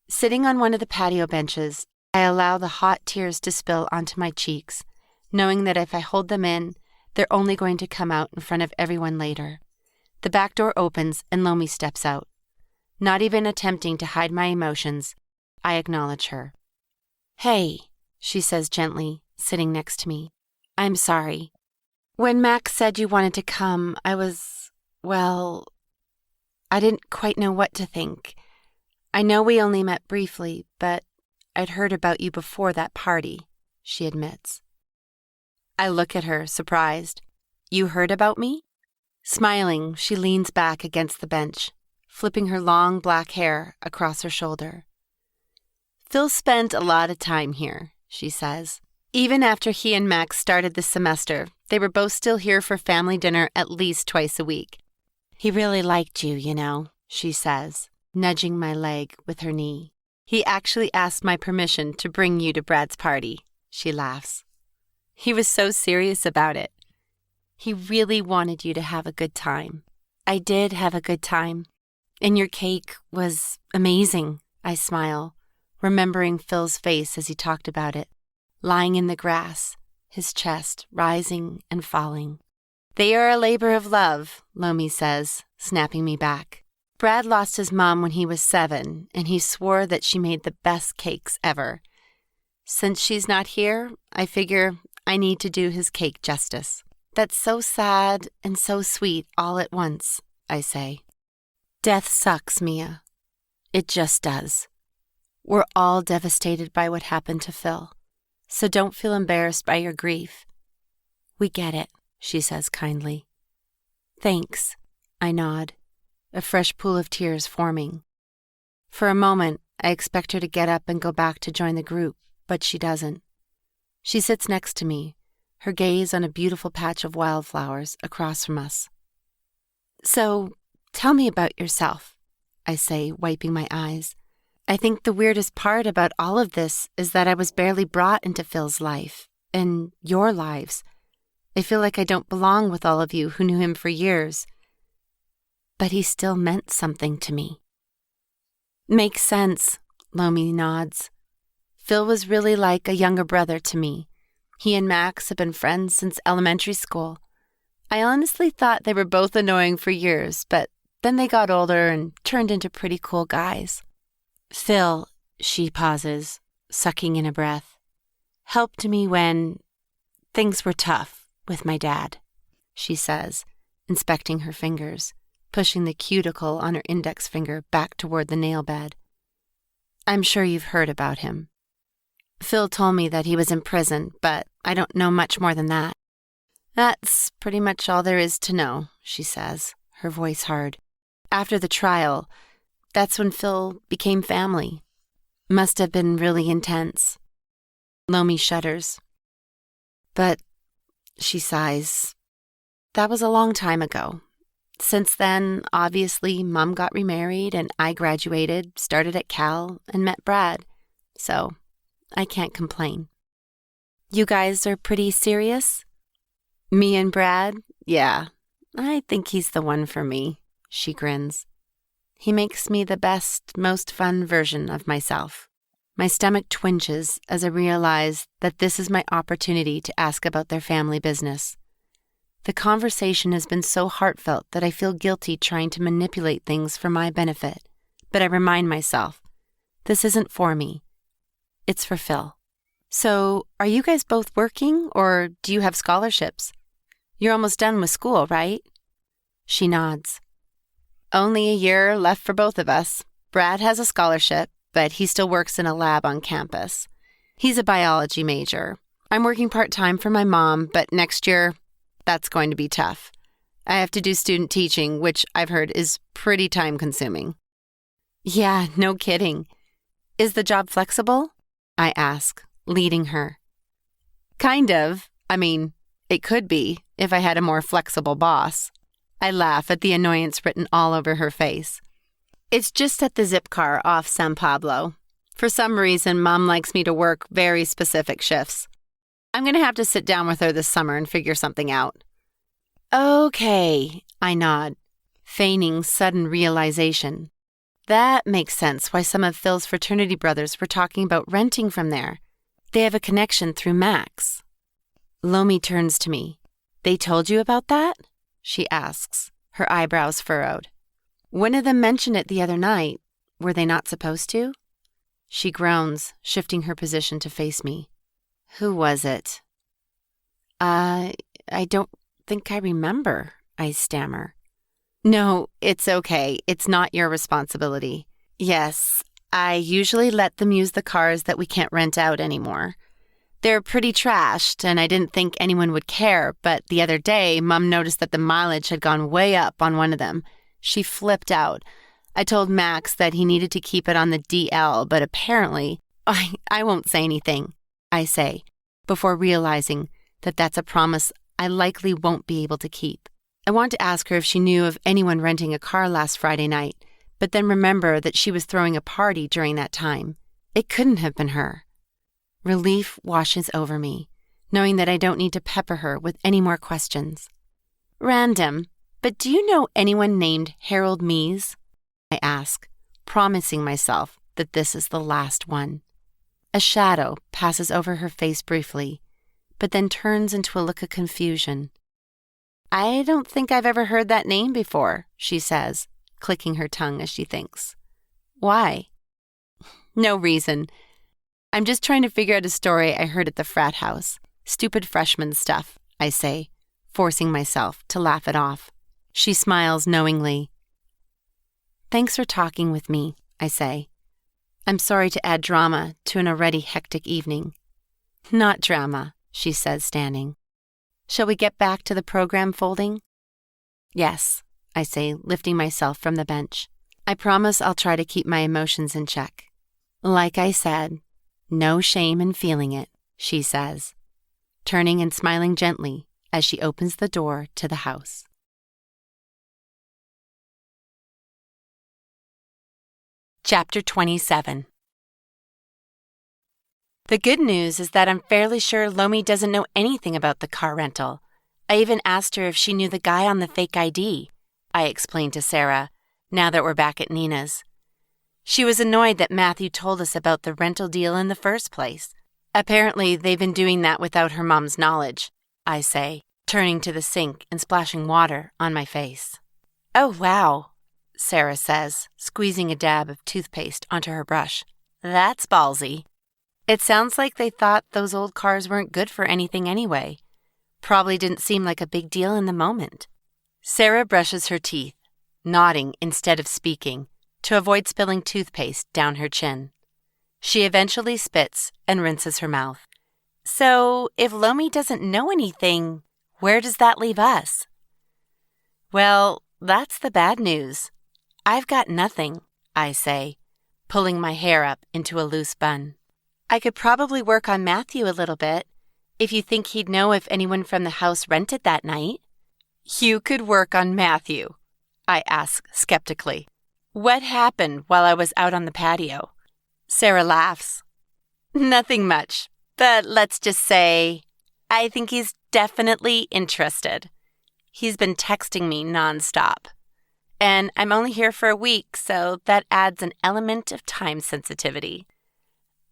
Sitting on one of the patio benches, I allow the hot tears to spill onto my cheeks, knowing that if I hold them in, they're only going to come out in front of everyone later. The back door opens and Lomi steps out. Not even attempting to hide my emotions, I acknowledge her. Hey, she says gently, sitting next to me. I'm sorry. When Max said you wanted to come, I didn't quite know what to think. I know we only met briefly, but I'd heard about you before that party, she admits. I look at her, surprised. You heard about me? Smiling, she leans back against the bench, flipping her long black hair across her shoulder. Phil spent a lot of time here, she says. Even after he and Max started this semester, they were both still here for family dinner at least twice a week. He really liked you, you know, she says, nudging my leg with her knee. He actually asked my permission to bring you to Brad's party, she laughs. He was so serious about it. He really wanted you to have a good time. I did have a good time. And your cake was amazing, I smile, remembering Phil's face as he talked about it, lying in the grass, his chest rising and falling. They are a labor of love, Lomi says, snapping me back. Brad lost his mom when he was 7, and he swore that she made the best cakes ever. Since she's not here, I figure I need to do his cake justice. That's so sad and so sweet all at once, I say. Death sucks, Mia. It just does. We're all devastated by what happened to Phil, so don't feel embarrassed by your grief. We get it, she says kindly. Thanks, I nod, a fresh pool of tears forming. For a moment, I expect her to get up and go back to join the group, but she doesn't. She sits next to me, her gaze on a beautiful patch of wildflowers across from us. So, tell me about yourself, I say, wiping my eyes. I think the weirdest part about all of this is that I was barely brought into Phil's life, and your lives. I feel like I don't belong with all of you who knew him for years. But he still meant something to me. Makes sense, Lomi nods. Phil was really like a younger brother to me. He and Max have been friends since elementary school. I honestly thought they were both annoying for years, but then they got older and turned into pretty cool guys. Phil, she pauses, sucking in a breath, helped me when things were tough with my dad, she says, inspecting her fingers, pushing the cuticle on her index finger back toward the nail bed. I'm sure you've heard about him. Phil told me that he was in prison, but I don't know much more than that. That's pretty much all there is to know, she says, her voice hard. After the trial, that's when Phil became family. Must have been really intense. Lomi shudders. But, she sighs, that was a long time ago. Since then, obviously, Mom got remarried and I graduated, started at Cal, and met Brad. So, I can't complain. You guys are pretty serious? Me and Brad? Yeah, I think he's the one for me, she grins. He makes me the best, most fun version of myself. My stomach twinges as I realize that this is my opportunity to ask about their family business. The conversation has been so heartfelt that I feel guilty trying to manipulate things for my benefit, but I remind myself, this isn't for me. It's for Phil. So, are you guys both working, or do you have scholarships? You're almost done with school, right? She nods. Only a year left for both of us. Brad has a scholarship, but he still works in a lab on campus. He's a biology major. I'm working part-time for my mom, but next year, that's going to be tough. I have to do student teaching, which I've heard is pretty time-consuming. Yeah, no kidding. Is the job flexible? I ask, leading her. Kind of. I mean, it could be if I had a more flexible boss. I laugh at the annoyance written all over her face. It's just at the zip car off San Pablo. For some reason, Mom likes me to work very specific shifts. I'm going to have to sit down with her this summer and figure something out. Okay, I nod, feigning sudden realization. That makes sense why some of Phil's fraternity brothers were talking about renting from there. They have a connection through Max. Lomi turns to me. They told you about that? She asks, her eyebrows furrowed. One of them mentioned it the other night. Were they not supposed to? She groans, shifting her position to face me. Who was it? I don't think I remember, I stammer. No, it's okay. It's not your responsibility. Yes, I usually let them use the cars that we can't rent out anymore. They're pretty trashed, and I didn't think anyone would care, but the other day, Mom noticed that the mileage had gone way up on one of them. She flipped out. I told Max that he needed to keep it on the DL, but apparently, I won't say anything, I say, before realizing that that's a promise I likely won't be able to keep. I want to ask her if she knew of anyone renting a car last Friday night, but then remember that she was throwing a party during that time. It couldn't have been her. Relief washes over me, knowing that I don't need to pepper her with any more questions. Random, but do you know anyone named Harold Mees? I ask, promising myself that this is the last one. A shadow passes over her face briefly, but then turns into a look of confusion. I don't think I've ever heard that name before, she says, clicking her tongue as she thinks. Why? No reason. I'm just trying to figure out a story I heard at the frat house. Stupid freshman stuff, I say, forcing myself to laugh it off. She smiles knowingly. Thanks for talking with me, I say. I'm sorry to add drama to an already hectic evening. Not drama, she says, standing. Shall we get back to the program folding? Yes, I say, lifting myself from the bench. I promise I'll try to keep my emotions in check. Like I said, no shame in feeling it, she says, turning and smiling gently as she opens the door to the house. Chapter 27. The good news is that I'm fairly sure Lomi doesn't know anything about the car rental. I even asked her if she knew the guy on the fake ID, I explained to Sarah, now that we're back at Nina's. She was annoyed that Matthew told us about the rental deal in the first place. Apparently, they've been doing that without her mom's knowledge, I say, turning to the sink and splashing water on my face. Oh, wow, Sarah says, squeezing a dab of toothpaste onto her brush. That's ballsy. It sounds like they thought those old cars weren't good for anything anyway. Probably didn't seem like a big deal in the moment. Sarah brushes her teeth, nodding instead of speaking, to avoid spilling toothpaste down her chin. She eventually spits and rinses her mouth. So, if Lomi doesn't know anything, where does that leave us? Well, that's the bad news. I've got nothing, I say, pulling my hair up into a loose bun. I could probably work on Matthew a little bit, if you think he'd know if anyone from the house rented that night. You could work on Matthew, I ask skeptically. What happened while I was out on the patio? Sarah laughs. Nothing much, but let's just say I think he's definitely interested. He's been texting me nonstop. And I'm only here for a week, so that adds an element of time sensitivity.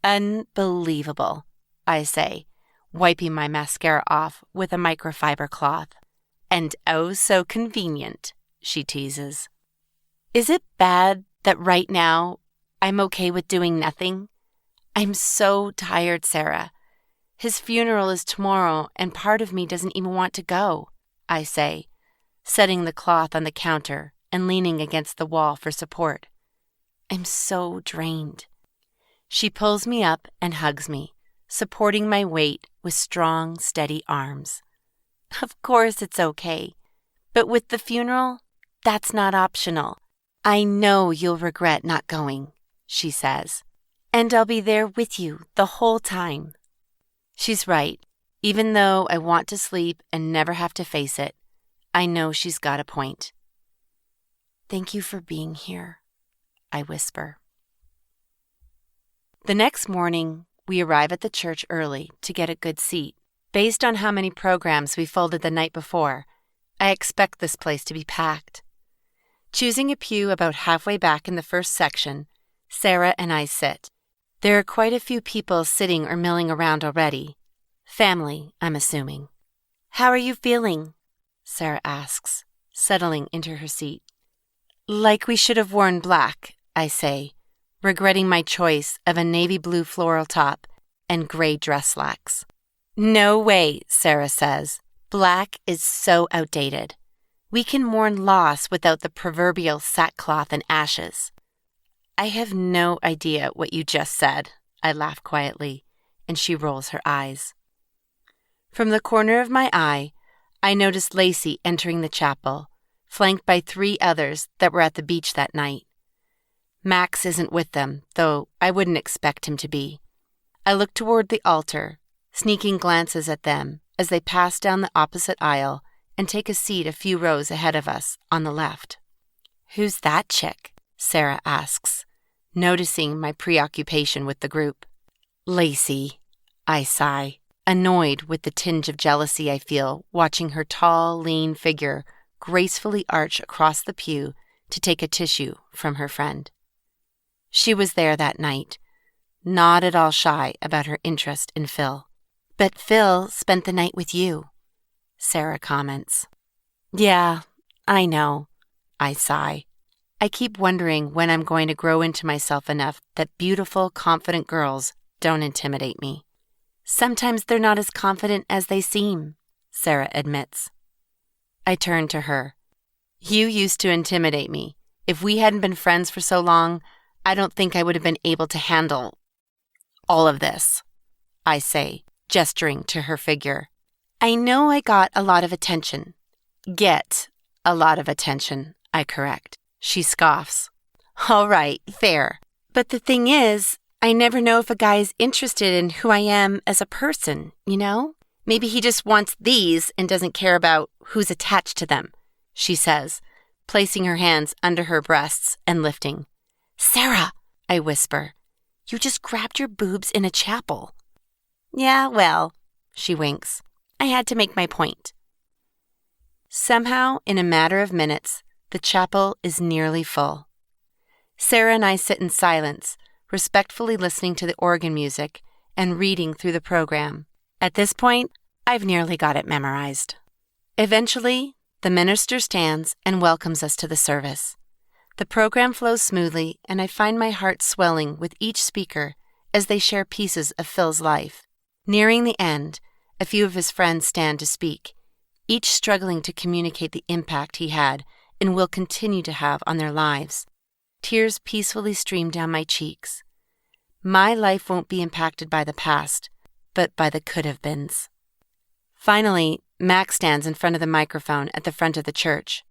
Unbelievable, I say, wiping my mascara off with a microfiber cloth. And oh so convenient, she teases. Is it bad that right now I'm okay with doing nothing? I'm so tired, Sarah. His funeral is tomorrow, and part of me doesn't even want to go, I say, setting the cloth on the counter and leaning against the wall for support. I'm so drained. She pulls me up and hugs me, supporting my weight with strong, steady arms. Of course it's okay, but with the funeral, that's not optional. I know you'll regret not going, she says, and I'll be there with you the whole time. She's right. Even though I want to sleep and never have to face it, I know she's got a point. Thank you for being here, I whisper. The next morning, we arrive at the church early to get a good seat. Based on how many programs we folded the night before, I expect this place to be packed. Choosing a pew about halfway back in the first section, Sarah and I sit. There are quite a few people sitting or milling around already. Family, I'm assuming. How are you feeling? Sarah asks, settling into her seat. Like we should have worn black, I say, regretting my choice of a navy blue floral top and gray dress slacks. No way, Sarah says. Black is so outdated. We can mourn loss without the proverbial sackcloth and ashes. I have no idea what you just said, I laugh quietly, and she rolls her eyes. From the corner of my eye, I notice Lacey entering the chapel, flanked by 3 others that were at the beach that night. Max isn't with them, though I wouldn't expect him to be. I look toward the altar, sneaking glances at them as they pass down the opposite aisle and take a seat a few rows ahead of us on the left. Who's that chick? Sarah asks, noticing my preoccupation with the group. Lacey, I sigh, annoyed with the tinge of jealousy I feel watching her tall, lean figure gracefully arch across the pew to take a tissue from her friend. She was there that night, not at all shy about her interest in Phil. But Phil spent the night with you, Sarah comments. Yeah, I know, I sigh. I keep wondering when I'm going to grow into myself enough that beautiful, confident girls don't intimidate me. Sometimes they're not as confident as they seem, Sarah admits. I turn to her. You used to intimidate me. If we hadn't been friends for so long, I don't think I would have been able to handle all of this, I say, gesturing to her figure. I know I got a lot of attention. Get a lot of attention, I correct. She scoffs. All right, fair. But the thing is, I never know if a guy is interested in who I am as a person, you know? Maybe he just wants these and doesn't care about who's attached to them, she says, placing her hands under her breasts and lifting. Sarah, I whisper, you just grabbed your boobs in a chapel. Yeah, well, she winks. I had to make my point. Somehow, in a matter of minutes, the chapel is nearly full. Sarah and I sit in silence, respectfully listening to the organ music and reading through the program. At this point, I've nearly got it memorized. Eventually, the minister stands and welcomes us to the service. The program flows smoothly, and I find my heart swelling with each speaker as they share pieces of Phil's life. Nearing the end, a few of his friends stand to speak, each struggling to communicate the impact he had and will continue to have on their lives. Tears peacefully stream down my cheeks. My life won't be impacted by the past, but by the could-have-beens. Finally, Max stands in front of the microphone at the front of the church.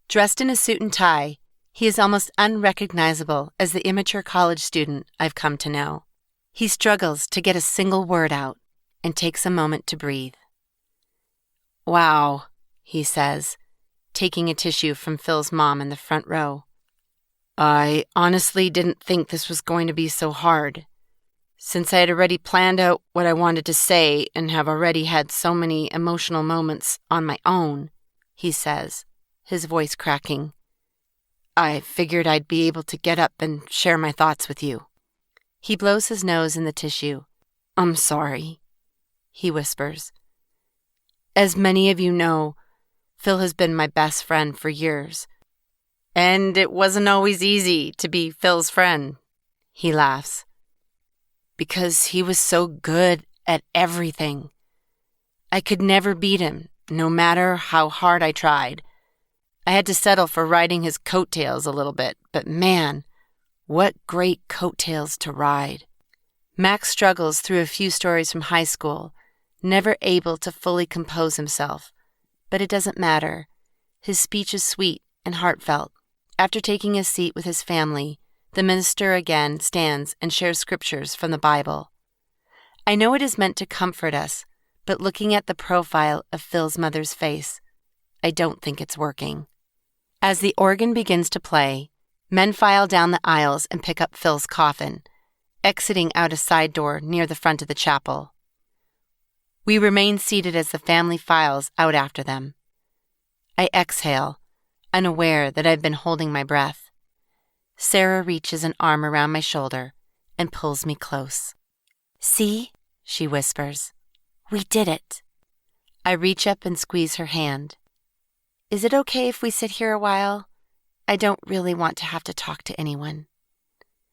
Dressed in a suit and tie, he is almost unrecognizable as the immature college student I've come to know. He struggles to get a single word out and takes a moment to breathe. Wow, he says, taking a tissue from Phil's mom in the front row. I honestly didn't think this was going to be so hard. Since I had already planned out what I wanted to say and have already had so many emotional moments on my own, he says, his voice cracking, I figured I'd be able to get up and share my thoughts with you. He blows his nose in the tissue. I'm sorry, he whispers. As many of you know, Phil has been my best friend for years. And it wasn't always easy to be Phil's friend, he laughs. Because he was so good at everything. I could never beat him, no matter how hard I tried. I had to settle for riding his coattails a little bit, but man, what great coattails to ride. Max struggles through a few stories from high school, never able to fully compose himself. But it doesn't matter. His speech is sweet and heartfelt. After taking a seat with his family, the minister again stands and shares scriptures from the Bible. I know it is meant to comfort us, but looking at the profile of Phil's mother's face, I don't think it's working. As the organ begins to play, men file down the aisles and pick up Phil's coffin, exiting out a side door near the front of the chapel. We remain seated as the family files out after them. I exhale, unaware that I've been holding my breath. Sarah reaches an arm around my shoulder and pulls me close. See, she whispers, we did it. I reach up and squeeze her hand. Is it okay if we sit here a while? I don't really want to have to talk to anyone.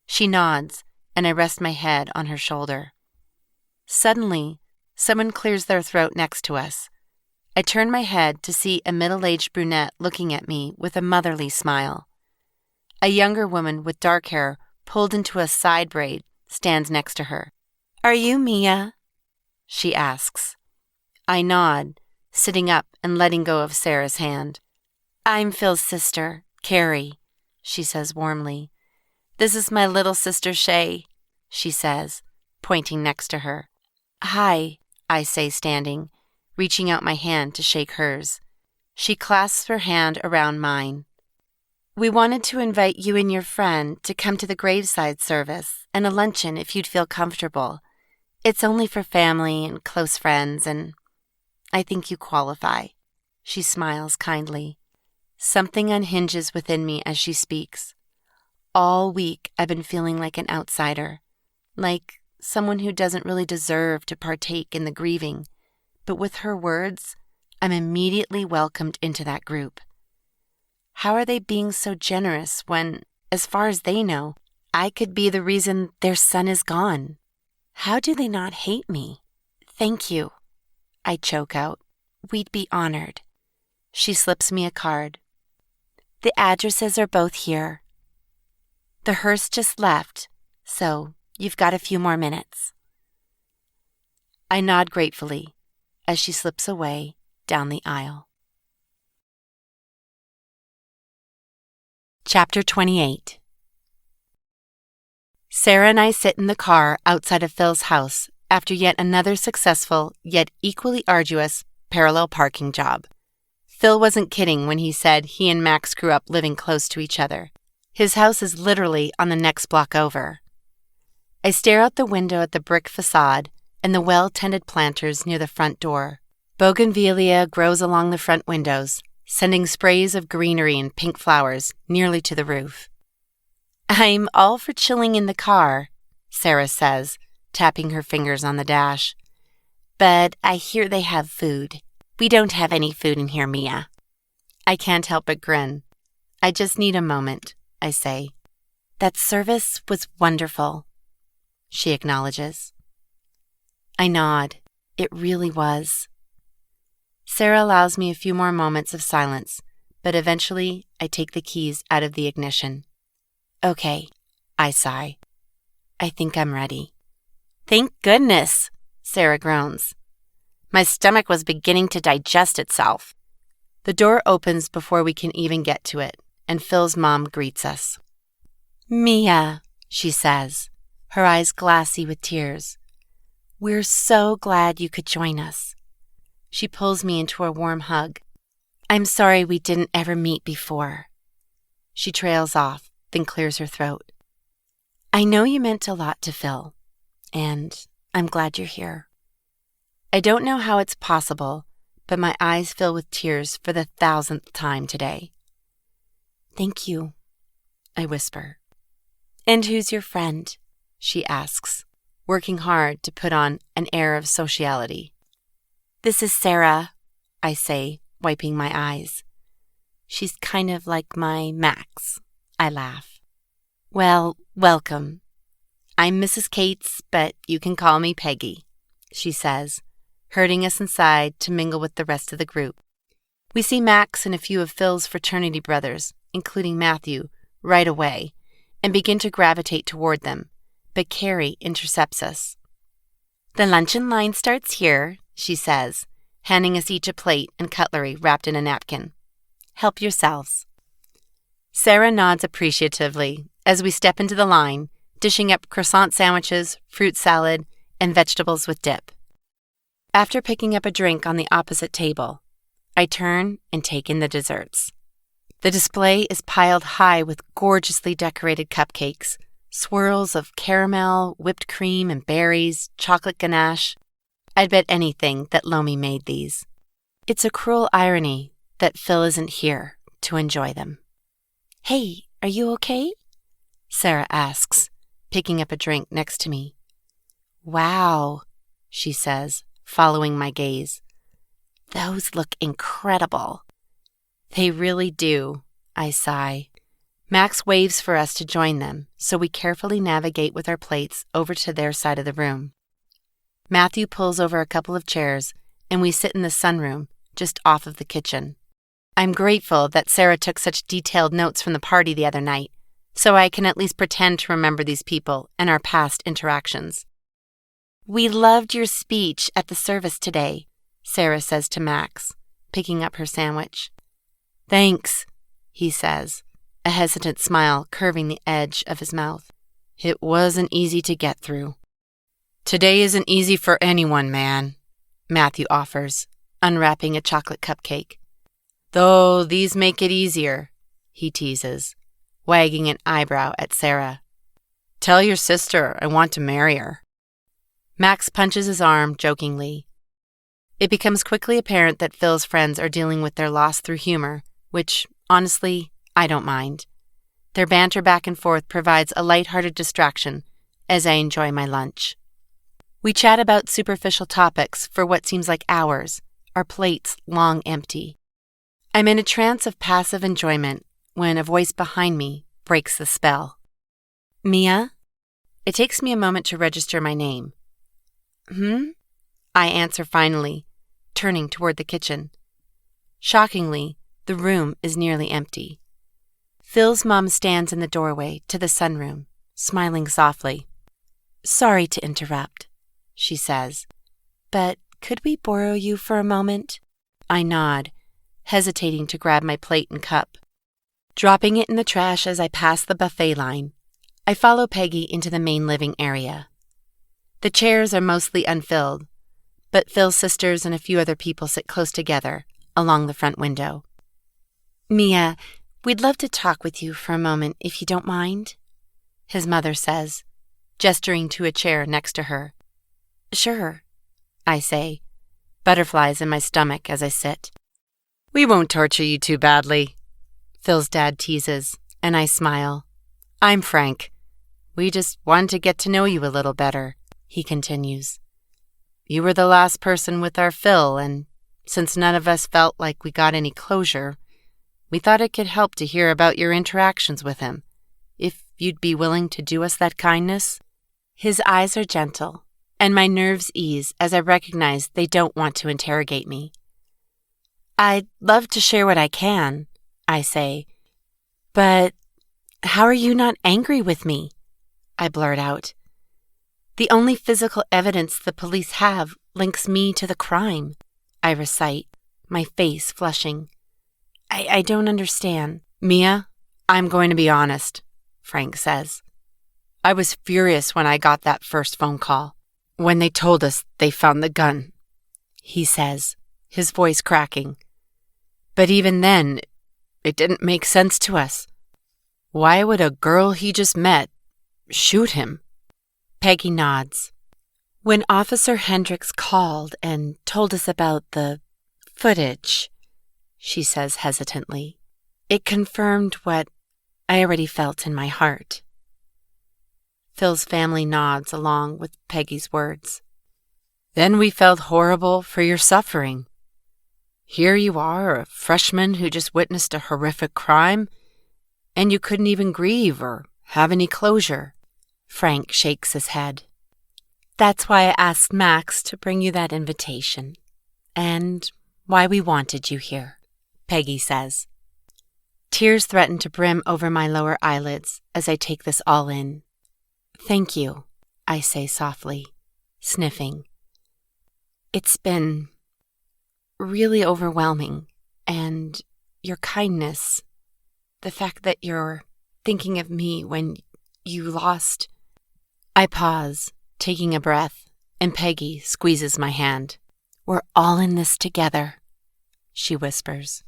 She nods, and I rest my head on her shoulder. Suddenly, someone clears their throat next to us. I turn my head to see a middle-aged brunette looking at me with a motherly smile. A younger woman with dark hair pulled into a side braid stands next to her. Are you Mia? She asks. I nod, sitting up and letting go of Sarah's hand. I'm Phil's sister, Carrie, she says warmly. This is my little sister Shay, she says, pointing next to her. Hi, I say standing, reaching out my hand to shake hers. She clasps her hand around mine. We wanted to invite you and your friend to come to the graveside service and a luncheon if you'd feel comfortable. It's only for family and close friends, and I think you qualify. She smiles kindly. Something unhinges within me as she speaks. All week I've been feeling like an outsider, like someone who doesn't really deserve to partake in the grieving. But with her words, I'm immediately welcomed into that group. How are they being so generous when, as far as they know, I could be the reason their son is gone? How do they not hate me? Thank you, I choke out. We'd be honored. She slips me a card. The addresses are both here. The hearse just left, so you've got a few more minutes. I nod gratefully as she slips away down the aisle. Chapter 28. Sarah and I sit in the car outside of Phil's house after yet another successful, yet equally arduous, parallel parking job. Phil wasn't kidding when he said he and Max grew up living close to each other. His house is literally on the next block over. I stare out the window at the brick facade and the well-tended planters near the front door. Bougainvillea grows along the front windows, sending sprays of greenery and pink flowers nearly to the roof. "I'm all for chilling in the car," Sarah says, tapping her fingers on the dash. "But I hear they have food. We don't have any food in here, Mia." I can't help but grin. "I just need a moment," I say. "That service was wonderful," she acknowledges. I nod. It really was. Sarah allows me a few more moments of silence, but eventually I take the keys out of the ignition. "Okay," I sigh. "I think I'm ready." "Thank goodness," Sarah groans. My stomach was beginning to digest itself. The door opens before we can even get to it, and Phil's mom greets us. "Mia," she says, her eyes glassy with tears. "We're so glad you could join us." She pulls me into a warm hug. "I'm sorry we didn't ever meet before." She trails off, then clears her throat. "I know you meant a lot to Phil, and I'm glad you're here." I don't know how it's possible, but my eyes fill with tears for the 1,000th time today. "Thank you," I whisper. "And who's your friend?" she asks, working hard to put on an air of sociality. "This is Sarah," I say, wiping my eyes. "She's kind of like my Max," I laugh. "Well, welcome. I'm Mrs. Cates, but you can call me Peggy," she says, herding us inside to mingle with the rest of the group. We see Max and a few of Phil's fraternity brothers, including Matthew, right away, and begin to gravitate toward them, but Carrie intercepts us. "The luncheon line starts here," she says, handing us each a plate and cutlery wrapped in a napkin. "Help yourselves." Sarah nods appreciatively as we step into the line, dishing up croissant sandwiches, fruit salad, and vegetables with dip. After picking up a drink on the opposite table, I turn and take in the desserts. The display is piled high with gorgeously decorated cupcakes, swirls of caramel, whipped cream, and berries, chocolate ganache. I'd bet anything that Lomi made these. It's a cruel irony that Phil isn't here to enjoy them. "Hey, are you okay?" Sarah asks, picking up a drink next to me. "Wow," she says, following my gaze. "Those look incredible." "They really do," I sigh. Max waves for us to join them, so we carefully navigate with our plates over to their side of the room. Matthew pulls over a couple of chairs, and we sit in the sunroom, just off of the kitchen. I'm grateful that Sarah took such detailed notes from the party the other night, so I can at least pretend to remember these people and our past interactions. "We loved your speech at the service today," Sarah says to Max, picking up her sandwich. "Thanks," he says, a hesitant smile curving the edge of his mouth. "It wasn't easy to get through." "Today isn't easy for anyone, man," Matthew offers, unwrapping a chocolate cupcake. "Though these make it easier," he teases, wagging an eyebrow at Sarah. "Tell your sister I want to marry her." Max punches his arm jokingly. It becomes quickly apparent that Phil's friends are dealing with their loss through humor, which, honestly, I don't mind. Their banter back and forth provides a lighthearted distraction as I enjoy my lunch. We chat about superficial topics for what seems like hours, our plates long empty. I'm in a trance of passive enjoyment when a voice behind me breaks the spell. "Mia?" It takes me a moment to register my name. I answer finally, turning toward the kitchen. Shockingly, the room is nearly empty. Phil's mom stands in the doorway to the sunroom, smiling softly. "Sorry to interrupt," she says, "but could we borrow you for a moment?" I nod, hesitating to grab my plate and cup. Dropping it in the trash as I pass the buffet line, I follow Peggy into the main living area. The chairs are mostly unfilled, but Phil's sisters and a few other people sit close together along the front window. "Mia, we'd love to talk with you for a moment if you don't mind," his mother says, gesturing to a chair next to her. "Sure," I say, butterflies in my stomach as I sit. "We won't torture you too badly," Phil's dad teases, and I smile. "I'm Frank. We just wanted to get to know you a little better," he continues. "You were the last person with our Phil, and since none of us felt like we got any closure, we thought it could help to hear about your interactions with him, if you'd be willing to do us that kindness." His eyes are gentle, and my nerves ease as I recognize they don't want to interrogate me. "I'd love to share what I can," I say. "But how are you not angry with me?" I blurt out. "The only physical evidence the police have links me to the crime," I recite, my face flushing. I don't understand." "Mia, I'm going to be honest," Frank says. "I was furious when I got that first phone call, when they told us they found the gun," he says, his voice cracking. "But even then, it didn't make sense to us. Why would a girl he just met shoot him?" Peggy nods. "When Officer Hendricks called and told us about the footage," she says hesitantly, "it confirmed what I already felt in my heart." Phil's family nods along with Peggy's words. "Then we felt horrible for your suffering. Here you are, a freshman who just witnessed a horrific crime, and you couldn't even grieve or have any closure." Frank shakes his head. "That's why I asked Max to bring you that invitation, and why we wanted you here," Peggy says. Tears threaten to brim over my lower eyelids as I take this all in. "Thank you," I say softly, sniffing. "It's been really overwhelming, and your kindness, the fact that you're thinking of me when you lost—" I pause, taking a breath, and Peggy squeezes my hand. "We're all in this together," she whispers.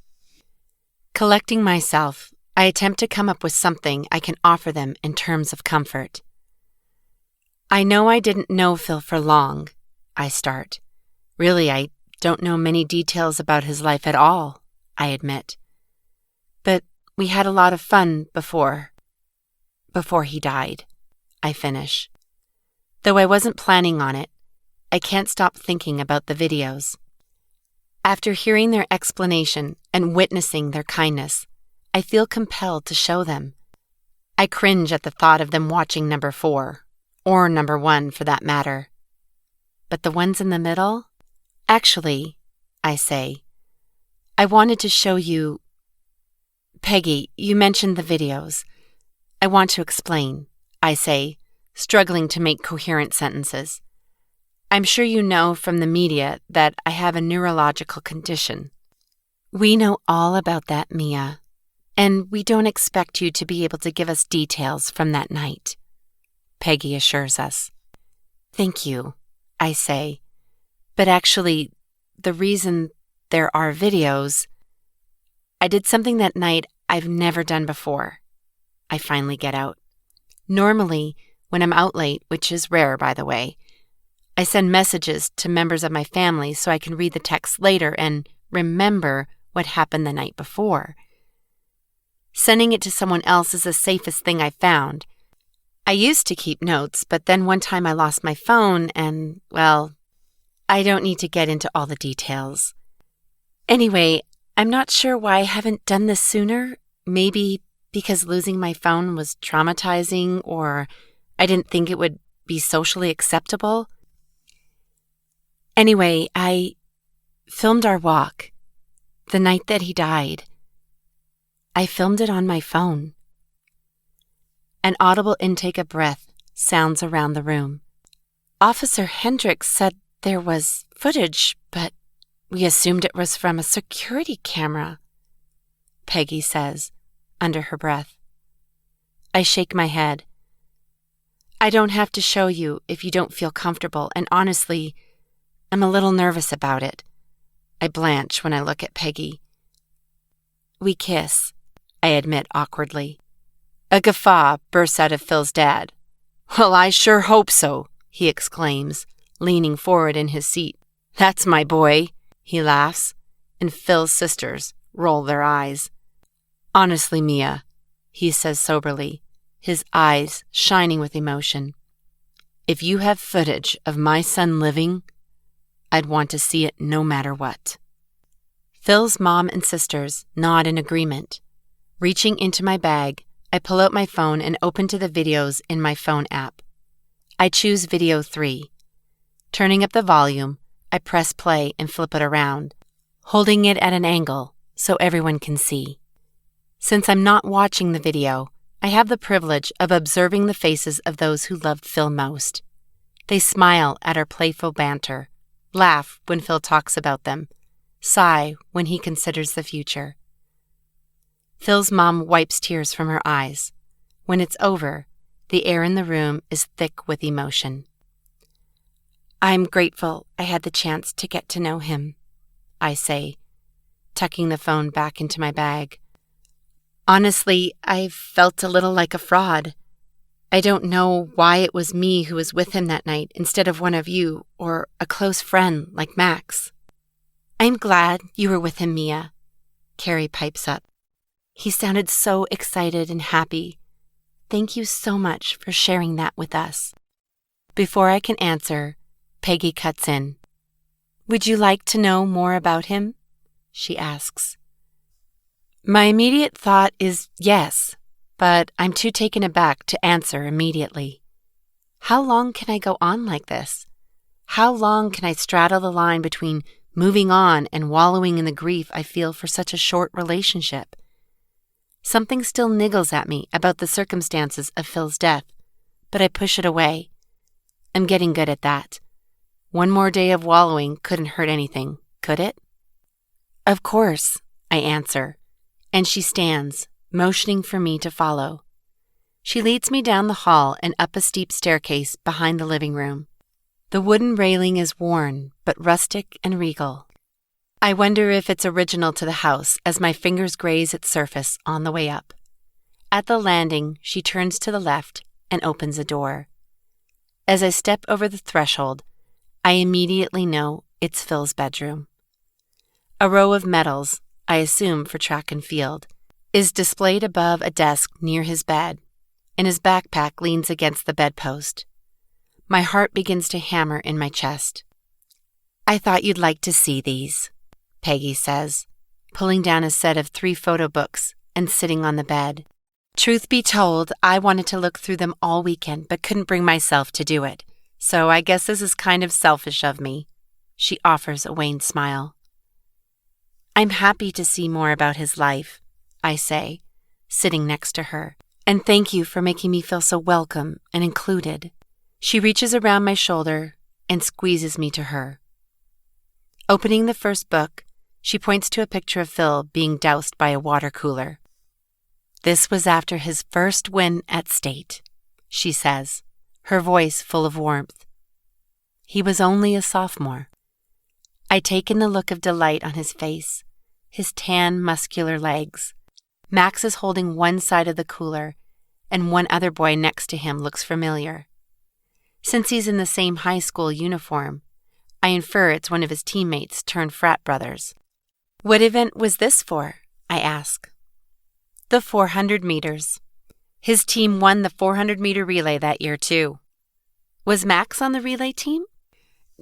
Collecting myself, I attempt to come up with something I can offer them in terms of comfort. "I know I didn't know Phil for long," I start. "Really, I don't know many details about his life at all," I admit. "But we had a lot of fun before he died," I finish. Though I wasn't planning on it, I can't stop thinking about the videos. After hearing their explanation and witnessing their kindness, I feel compelled to show them. I cringe at the thought of them watching number 4, or number 1 for that matter. But the ones in the middle? "Actually," I say, "I wanted to show you—" "Peggy, you mentioned the videos. I want to explain," I say, struggling to make coherent sentences. "I'm sure you know from the media that I have a neurological condition." "We know all about that, Mia, and we don't expect you to be able to give us details from that night," Peggy assures us. "Thank you," I say, "but actually, the reason there are videos— I did something that night I've never done before," I finally get out. Normally, when I'm out late, which is rare, by the way, I send messages to members of my family so I can read the text later and remember what happened the night before. Sending it to someone else is the safest thing I've found. I used to keep notes, but then one time I lost my phone and, well, I don't need to get into all the details. Anyway, I'm not sure why I haven't done this sooner. Maybe because losing my phone was traumatizing, or I didn't think it would be socially acceptable. Anyway, I filmed our walk the night that he died. I filmed it on my phone. An audible intake of breath sounds around the room. Officer Hendricks said there was footage, but we assumed it was from a security camera, Peggy says, under her breath. I shake my head. I don't have to show you if you don't feel comfortable, and honestly, I'm a little nervous about it. I blanch when I look at Peggy. We kiss, I admit awkwardly. A guffaw bursts out of Phil's dad. Well, I sure hope so, he exclaims, leaning forward in his seat. That's my boy, he laughs, and Phil's sisters roll their eyes. Honestly, Mia, he says soberly, his eyes shining with emotion. If you have footage of my son living, I'd want to see it no matter what. Phil's mom and sisters nod in agreement. Reaching into my bag, I pull out my phone and open to the videos in my phone app. I choose video 3. Turning up the volume, I press play and flip it around, holding it at an angle so everyone can see. Since I'm not watching the video, I have the privilege of observing the faces of those who loved Phil most. They smile at our playful banter, laugh when Phil talks about them, sigh when he considers the future. Phil's mom wipes tears from her eyes. When it's over, the air in the room is thick with emotion. I'm grateful I had the chance to get to know him, I say, tucking the phone back into my bag. Honestly, I felt a little like a fraud. I don't know why it was me who was with him that night instead of one of you or a close friend like Max. I'm glad you were with him, Mia, Carrie pipes up. He sounded so excited and happy. Thank you so much for sharing that with us. Before I can answer, Peggy cuts in. Would you like to know more about him? She asks. My immediate thought is yes, but I'm too taken aback to answer immediately. How long can I go on like this? How long can I straddle the line between moving on and wallowing in the grief I feel for such a short relationship? Something still niggles at me about the circumstances of Phil's death, but I push it away. I'm getting good at that. One more day of wallowing couldn't hurt anything, could it? Of course, I answer, and she stands, motioning for me to follow. She leads me down the hall and up a steep staircase behind the living room. The wooden railing is worn, but rustic and regal. I wonder if it's original to the house as my fingers graze its surface on the way up. At the landing, she turns to the left and opens a door. As I step over the threshold, I immediately know it's Phil's bedroom. A row of medals, I assume for track and field, is displayed above a desk near his bed, and his backpack leans against the bedpost. My heart begins to hammer in my chest. I thought you'd like to see these, Peggy says, pulling down a set of 3 photo books and sitting on the bed. Truth be told, I wanted to look through them all weekend but couldn't bring myself to do it, so I guess this is kind of selfish of me, she offers a wan smile. I'm happy to see more about his life, I say, sitting next to her, and thank you for making me feel so welcome and included. She reaches around my shoulder and squeezes me to her. Opening the first book, she points to a picture of Phil being doused by a water cooler. This was after his first win at state, she says, her voice full of warmth. He was only a sophomore. I take in the look of delight on his face, his tan, muscular legs. Max is holding one side of the cooler, and one other boy next to him looks familiar. Since he's in the same high school uniform, I infer it's one of his teammates turned frat brothers. What event was this for? I ask. The 400 meters. His team won the 400-meter relay that year, too. Was Max on the relay team?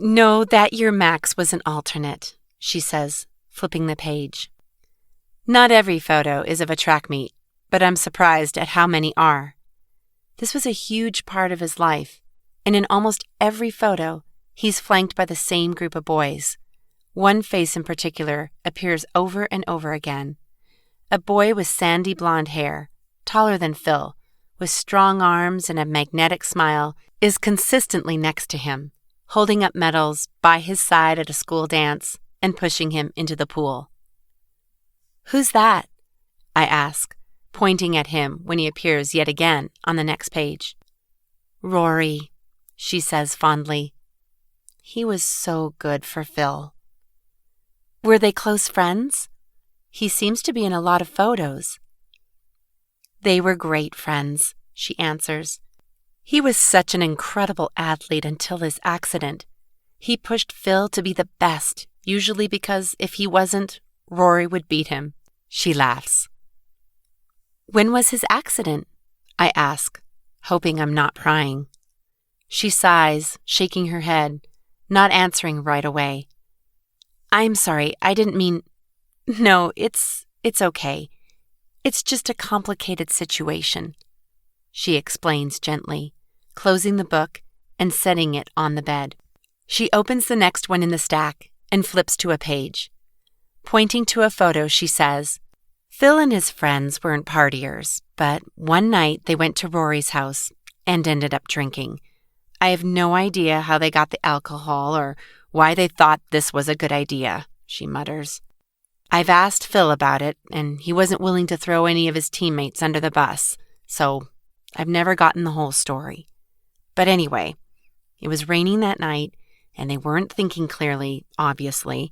No, that year Max was an alternate, she says, flipping the page. Not every photo is of a track meet, but I'm surprised at how many are. This was a huge part of his life, and in almost every photo, he's flanked by the same group of boys. One face in particular appears over and over again. A boy with sandy blonde hair, taller than Phil, with strong arms and a magnetic smile, is consistently next to him, holding up medals by his side at a school dance and pushing him into the pool. Who's that? I ask, pointing at him when he appears yet again on the next page. Rory, she says fondly. He was so good for Phil. Were they close friends? He seems to be in a lot of photos. They were great friends, she answers. He was such an incredible athlete until his accident. He pushed Phil to be the best, usually because if he wasn't, Rory would beat him. She laughs. When was his accident? I ask, hoping I'm not prying. She sighs, shaking her head, not answering right away. I'm sorry, I didn't mean... No, it's okay. It's just a complicated situation, she explains gently, closing the book and setting it on the bed. She opens the next one in the stack and flips to a page. Pointing to a photo, she says, Phil and his friends weren't partiers, but one night they went to Rory's house and ended up drinking. I have no idea how they got the alcohol or why they thought this was a good idea, she mutters. I've asked Phil about it, and he wasn't willing to throw any of his teammates under the bus, so I've never gotten the whole story. But anyway, it was raining that night, and they weren't thinking clearly, obviously,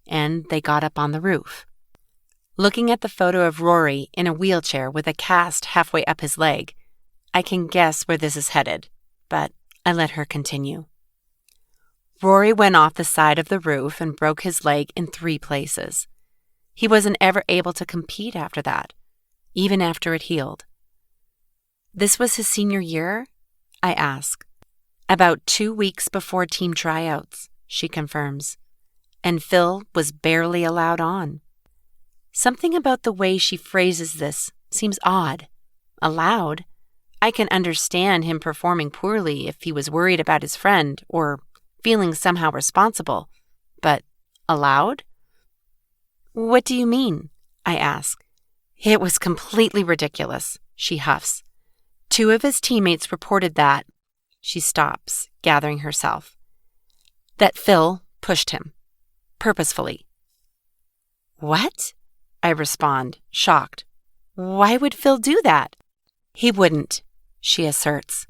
and they got up on the roof. Looking at the photo of Rory in a wheelchair with a cast halfway up his leg, I can guess where this is headed, but I let her continue. Rory went off the side of the roof and broke his leg in 3 places. He wasn't ever able to compete after that, even after it healed. This was his senior year? I ask. About 2 weeks before team tryouts, she confirms. And Phil was barely allowed on. Something about the way she phrases this seems odd. Allowed? I can understand him performing poorly if he was worried about his friend or feeling somehow responsible. But allowed? What do you mean? I ask. It was completely ridiculous, she huffs. 2 of his teammates reported that. She stops, gathering herself. That Phil pushed him. Purposefully. What? I respond, shocked. Why would Phil do that? He wouldn't, she asserts.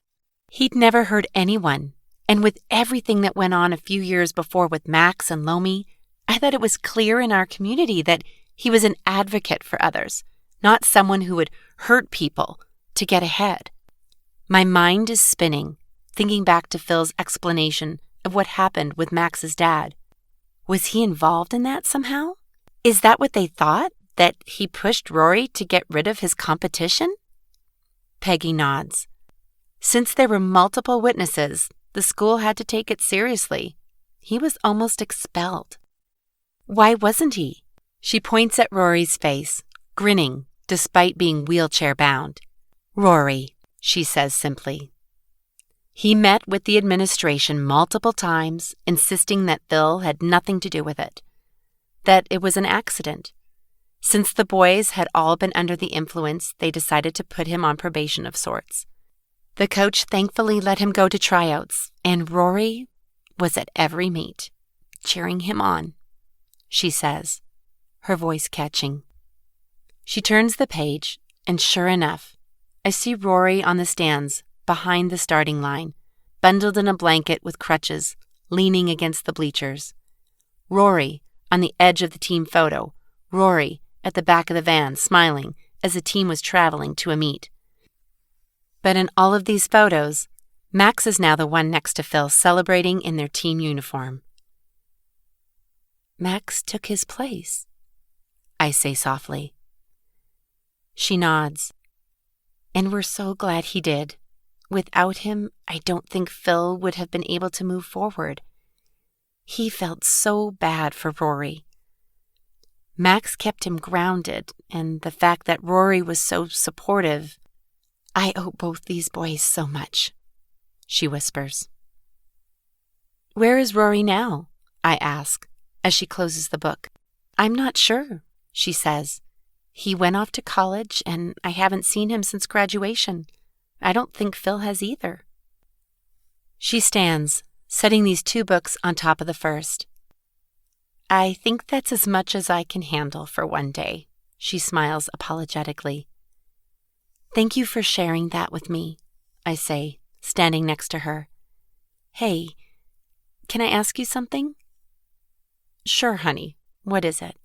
He'd never hurt anyone, and with everything that went on a few years before with Max and Lomi, I thought it was clear in our community that he was an advocate for others, not someone who would hurt people to get ahead. My mind is spinning, thinking back to Phil's explanation of what happened with Max's dad. Was he involved in that somehow? Is that what they thought? That he pushed Rory to get rid of his competition? Peggy nods. Since there were multiple witnesses, the school had to take it seriously. He was almost expelled. Why wasn't he? She points at Rory's face, grinning despite being wheelchair-bound. Rory, she says simply. He met with the administration multiple times, insisting that Phil had nothing to do with it, that it was an accident. Since the boys had all been under the influence, they decided to put him on probation of sorts. The coach thankfully let him go to tryouts, and Rory was at every meet, cheering him on, she says, her voice catching. She turns the page, and sure enough, I see Rory on the stands behind the starting line, bundled in a blanket with crutches, leaning against the bleachers. Rory on the edge of the team photo, Rory at the back of the van smiling as the team was traveling to a meet. But in all of these photos, Max is now the one next to Phil celebrating in their team uniform. Max took his place, I say softly. She nods. And we're so glad he did. Without him, I don't think Phil would have been able to move forward. He felt so bad for Rory. Max kept him grounded, and the fact that Rory was so supportive. I owe both these boys so much, she whispers. Where is Rory now? I ask, as she closes the book. I'm not sure, she says. He went off to college, and I haven't seen him since graduation. I don't think Phil has either. She stands, setting these 2 books on top of the first. I think that's as much as I can handle for one day, she smiles apologetically. Thank you for sharing that with me, I say, standing next to her. "Hey, can I ask you something?" "Sure, honey. What is it?"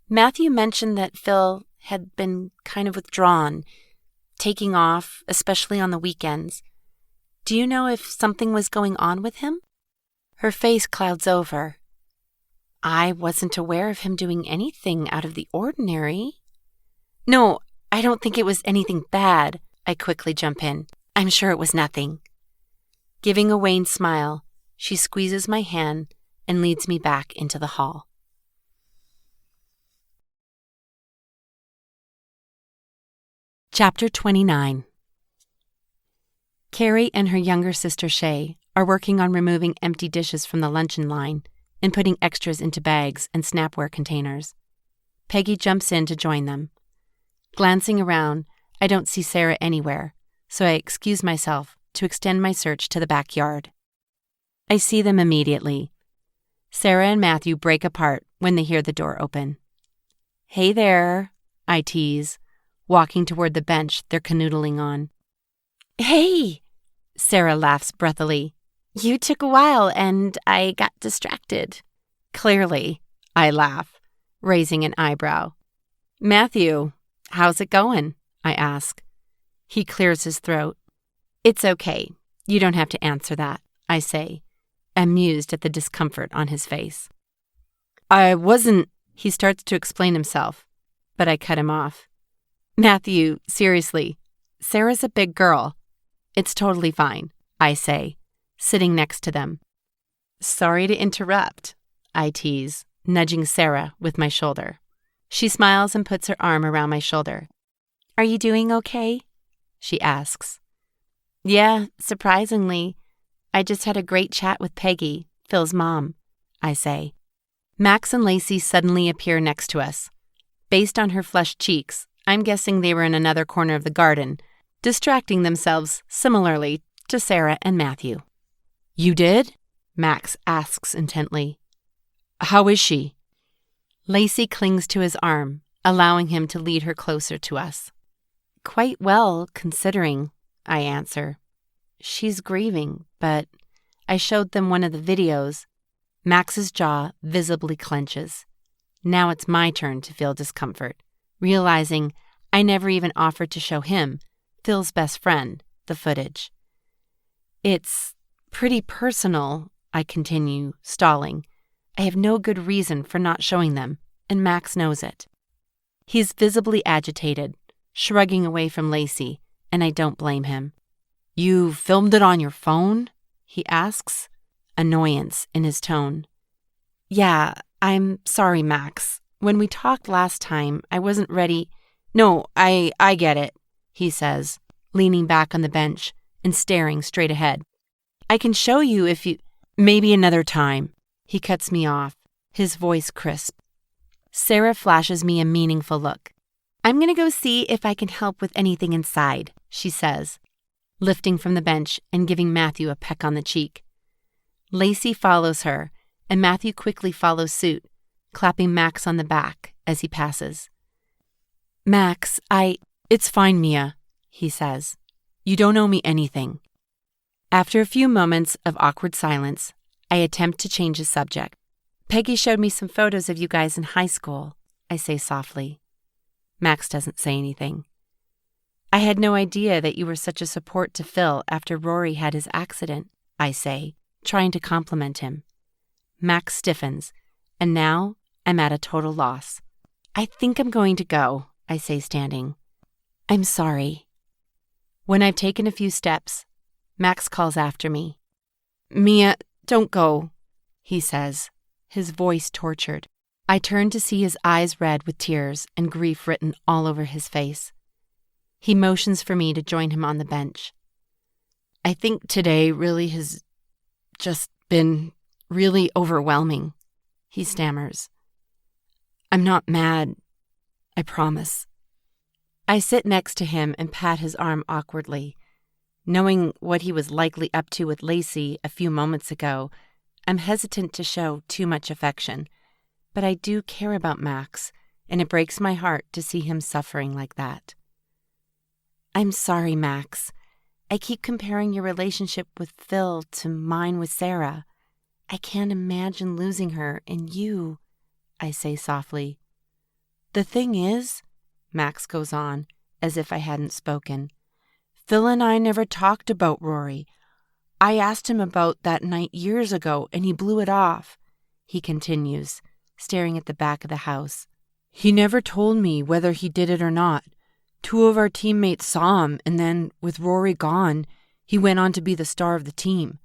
"Matthew mentioned that Phil had been kind of withdrawn, taking off, especially on the weekends. Do you know if something was going on with him?" Her face clouds over. "I wasn't aware of him doing anything out of the ordinary." "No, I don't think it was anything bad," I quickly jump in. "I'm sure it was nothing." Giving a wan smile, she squeezes my hand and leads me back into the hall. Chapter 29. Carrie and her younger sister Shay are working on removing empty dishes from the luncheon line and putting extras into bags and Snapware containers. Peggy jumps in to join them. Glancing around, I don't see Sarah anywhere, so I excuse myself to extend my search to the backyard. I see them immediately. Sarah and Matthew break apart when they hear the door open. "Hey there," I tease, walking toward the bench they're canoodling on. "Hey," Sarah laughs breathily. "You took a while and I got distracted." "Clearly," I laugh, raising an eyebrow. "Matthew, how's it going?" I ask. He clears his throat. "It's okay. You don't have to answer that," I say, amused at the discomfort on his face. "I wasn't—" He starts to explain himself, but I cut him off. "Matthew, seriously, Sarah's a big girl. It's totally fine," I say, sitting next to them. "Sorry to interrupt," I tease, nudging Sarah with my shoulder. She smiles and puts her arm around my shoulder. "Are you doing okay?" she asks. "Yeah, surprisingly. I just had a great chat with Peggy, Phil's mom," I say. Max and Lacey suddenly appear next to us. Based on her flushed cheeks, I'm guessing they were in another corner of the garden, distracting themselves similarly to Sarah and Matthew. "You did?" Max asks intently. "How is she?" Lacey clings to his arm, allowing him to lead her closer to us. "Quite well, considering," I answer. "She's grieving, but..." I showed them one of the videos. Max's jaw visibly clenches. Now it's my turn to feel discomfort, realizing I never even offered to show him, Phil's best friend, the footage. "It's pretty personal," I continue, stalling. I have no good reason for not showing them, and Max knows it. He's visibly agitated, shrugging away from Lacey, and I don't blame him. "You filmed it on your phone?" he asks, annoyance in his tone. "Yeah, I'm sorry, Max. When we talked last time, I wasn't ready." "No, I get it," he says, leaning back on the bench and staring straight ahead. "I can show you if you—" "Maybe another time." He cuts me off, his voice crisp. Sarah flashes me a meaningful look. "I'm going to go see if I can help with anything inside," she says, lifting from the bench and giving Matthew a peck on the cheek. Lacey follows her, and Matthew quickly follows suit, clapping Max on the back as he passes. "Max, It's fine, Mia," he says. "You don't owe me anything." After a few moments of awkward silence, I attempt to change the subject. "Peggy showed me some photos of you guys in high school," I say softly. Max doesn't say anything. "I had no idea that you were such a support to Phil after Rory had his accident," I say, trying to compliment him. Max stiffens, and now I'm at a total loss. "I think I'm going to go," I say, standing. "I'm sorry." When I've taken a few steps, Max calls after me. "Mia, don't go," he says, his voice tortured. I turn to see his eyes red with tears and grief written all over his face. He motions for me to join him on the bench. "I think today really has just been really overwhelming," he stammers. "I'm not mad, I promise." I sit next to him and pat his arm awkwardly. Knowing what he was likely up to with Lacey a few moments ago, I'm hesitant to show too much affection, but I do care about Max, and it breaks my heart to see him suffering like that. "I'm sorry, Max. I keep comparing your relationship with Phil to mine with Sarah. I can't imagine losing her and you, I say softly. The thing is, Max goes on, as if I hadn't spoken, Phil and I never talked about Rory. I asked him about that night years ago, and he blew it off, he continues, staring at the back of the house. He never told me whether he did it or not. 2 of our teammates saw him, and then, with Rory gone, he went on to be the star of the team.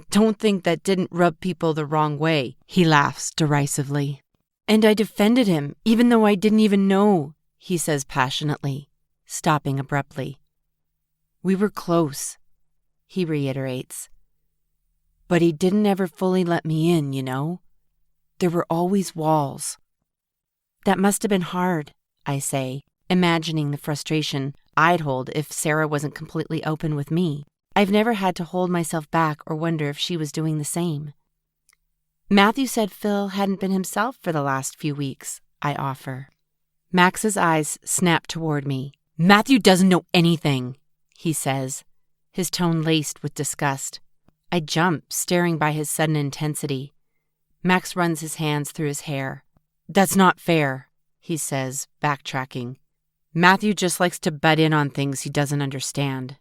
Don't think that didn't rub people the wrong way, he laughs derisively. And I defended him, even though I didn't even know, he says passionately, stopping abruptly. We were close, he reiterates. But he didn't ever fully let me in, you know? There were always walls. That must have been hard, I say, imagining the frustration I'd hold if Sarah wasn't completely open with me. I've never had to hold myself back or wonder if she was doing the same. Matthew said Phil hadn't been himself for the last few weeks, I offer. Max's eyes snap toward me. Matthew doesn't know anything, he says, his tone laced with disgust. I jump, staring by his sudden intensity. Max runs his hands through his hair. That's not fair, he says, backtracking. Matthew just likes to butt in on things he doesn't understand.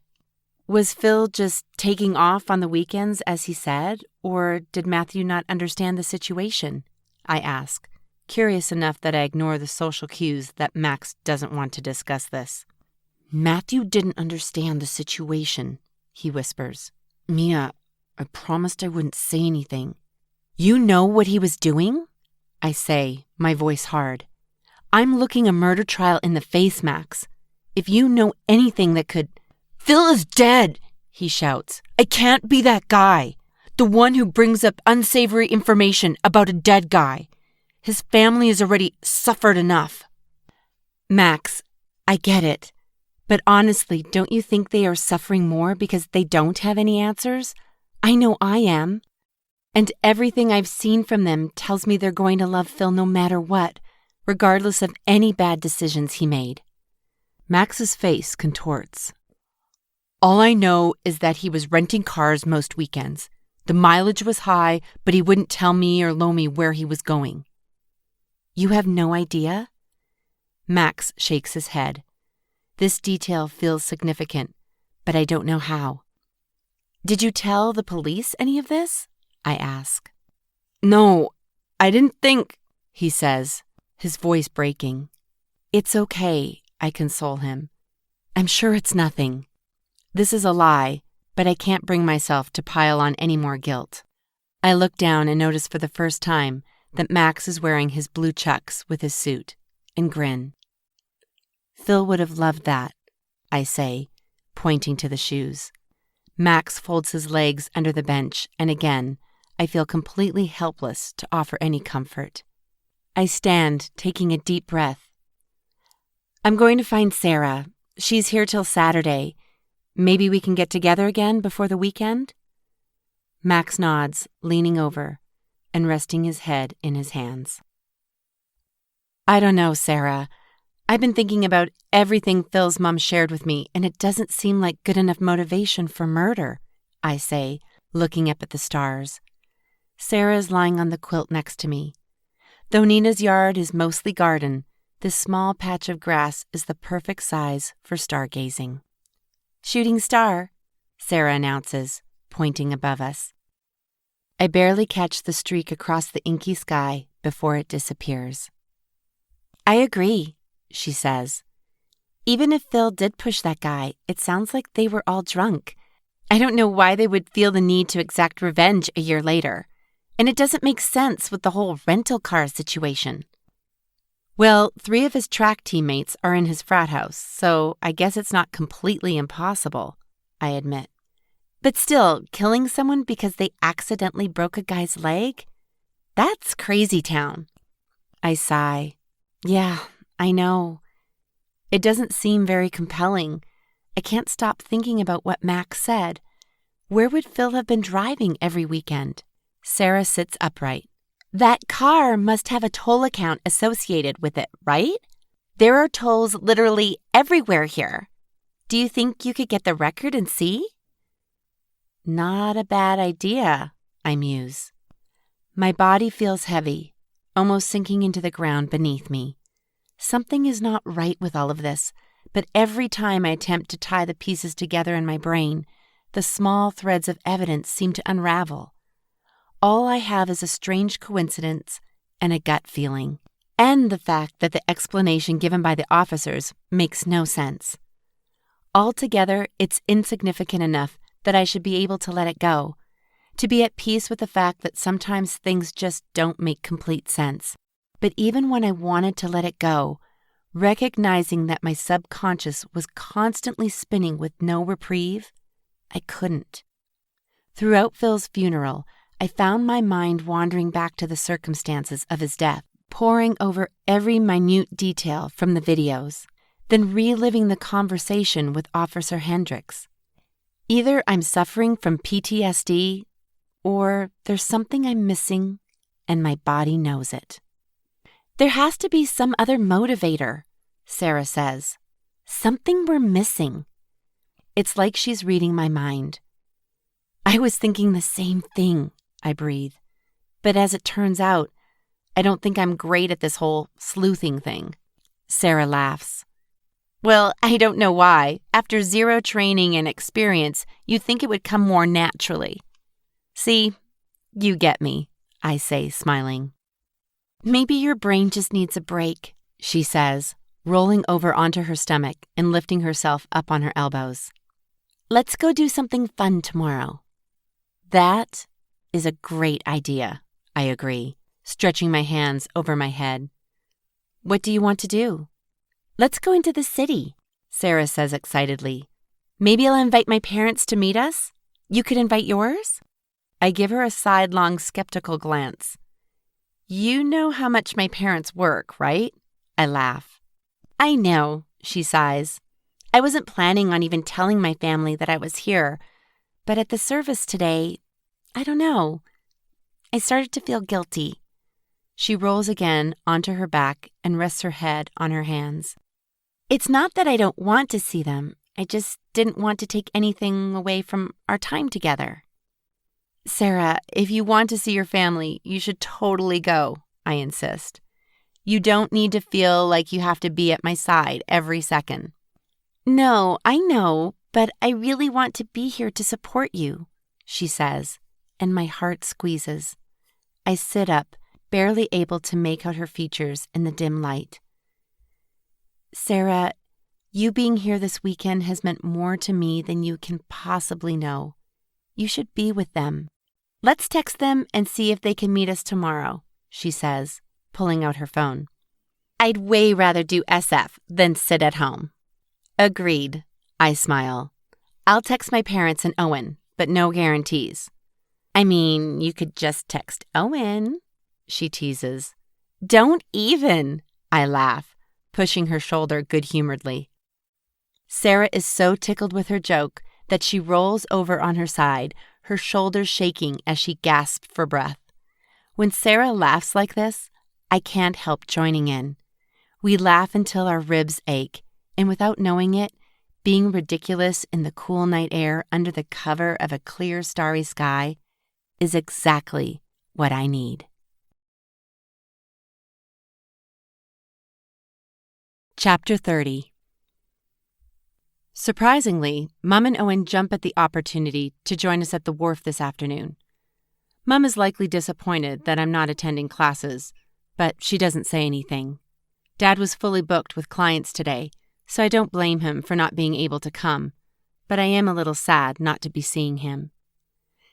Was Phil just taking off on the weekends, as he said, or did Matthew not understand the situation? I ask, curious enough that I ignore the social cues that Max doesn't want to discuss this. Matthew didn't understand the situation, he whispers. Mia, I promised I wouldn't say anything. You know what he was doing? I say, my voice hard. I'm looking a murder trial in the face, Max. If you know anything that could... Phil is dead, he shouts. I can't be that guy. The one who brings up unsavory information about a dead guy. His family has already suffered enough. Max, I get it. But honestly, don't you think they are suffering more because they don't have any answers? I know I am. And everything I've seen from them tells me they're going to love Phil no matter what, regardless of any bad decisions he made. Max's face contorts. All I know is that he was renting cars most weekends. The mileage was high, but he wouldn't tell me or Lomi where he was going. You have no idea? Max shakes his head. This detail feels significant, but I don't know how. Did you tell the police any of this? I ask. No, I didn't think, he says, his voice breaking. It's okay, I console him. I'm sure it's nothing. This is a lie, but I can't bring myself to pile on any more guilt. I look down and notice for the first time that Max is wearing his blue chucks with his suit, and grin. Phil would have loved that, I say, pointing to the shoes. Max folds his legs under the bench, and again, I feel completely helpless to offer any comfort. I stand, taking a deep breath. I'm going to find Sarah. She's here till Saturday. Maybe we can get together again before the weekend? Max nods, leaning over and resting his head in his hands. I don't know, Sarah. I've been thinking about everything Phil's mom shared with me, and it doesn't seem like good enough motivation for murder, I say, looking up at the stars. Sarah is lying on the quilt next to me. Though Nina's yard is mostly garden, this small patch of grass is the perfect size for stargazing. Shooting star, Sarah announces, pointing above us. I barely catch the streak across the inky sky before it disappears. I agree, she says. Even if Phil did push that guy, it sounds like they were all drunk. I don't know why they would feel the need to exact revenge a year later. And it doesn't make sense with the whole rental car situation. Well, 3 of his track teammates are in his frat house, so I guess it's not completely impossible, I admit. But still, killing someone because they accidentally broke a guy's leg? That's crazy town. I sigh. Yeah, I know. It doesn't seem very compelling. I can't stop thinking about what Max said. Where would Phil have been driving every weekend? Sarah sits upright. That car must have a toll account associated with it, right? There are tolls literally everywhere here. Do you think you could get the record and see? Not a bad idea, I muse. My body feels heavy, almost sinking into the ground beneath me. Something is not right with all of this, but every time I attempt to tie the pieces together in my brain, the small threads of evidence seem to unravel. All I have is a strange coincidence and a gut feeling, and the fact that the explanation given by the officers makes no sense. Altogether, it's insignificant enough that I should be able to let it go, to be at peace with the fact that sometimes things just don't make complete sense. But even when I wanted to let it go, recognizing that my subconscious was constantly spinning with no reprieve, I couldn't. Throughout Phil's funeral, I found my mind wandering back to the circumstances of his death, poring over every minute detail from the videos, then reliving the conversation with Officer Hendricks. Either I'm suffering from PTSD, or there's something I'm missing, and my body knows it. There has to be some other motivator, Sarah says. Something we're missing. It's like she's reading my mind. I was thinking the same thing, I breathe. But as it turns out, I don't think I'm great at this whole sleuthing thing. Sarah laughs. Well, I don't know why. After zero training and experience, you'd think it would come more naturally. See, you get me, I say, smiling. Maybe your brain just needs a break, she says, rolling over onto her stomach and lifting herself up on her elbows. Let's go do something fun tomorrow. That is a great idea, I agree, stretching my hands over my head. What do you want to do? Let's go into the city, Sarah says excitedly. Maybe I'll invite my parents to meet us? You could invite yours? I give her a sidelong, skeptical glance. You know how much my parents work, right? I laugh. I know, she sighs. I wasn't planning on even telling my family that I was here, but at the service today, I don't know. I started to feel guilty. She rolls again onto her back and rests her head on her hands. It's not that I don't want to see them. I just didn't want to take anything away from our time together. Sarah, if you want to see your family, you should totally go, I insist. You don't need to feel like you have to be at my side every second. No, I know, but I really want to be here to support you, she says, and my heart squeezes. I sit up, barely able to make out her features in the dim light. Sarah, you being here this weekend has meant more to me than you can possibly know. You should be with them. Let's text them and see if they can meet us tomorrow, she says, pulling out her phone. I'd way rather do SF than sit at home. Agreed, I smile. I'll text my parents and Owen, but no guarantees. I mean, you could just text Owen, she teases. Don't even, I laugh, pushing her shoulder good-humoredly. Sarah is so tickled with her joke that she rolls over on her side, her shoulders shaking as she gasps for breath. When Sarah laughs like this, I can't help joining in. We laugh until our ribs ache, and without knowing it, being ridiculous in the cool night air under the cover of a clear, starry sky is exactly what I need. Chapter 30. Surprisingly, Mum and Owen jump at the opportunity to join us at the wharf this afternoon. Mum is likely disappointed that I'm not attending classes, but she doesn't say anything. Dad was fully booked with clients today, so I don't blame him for not being able to come, but I am a little sad not to be seeing him.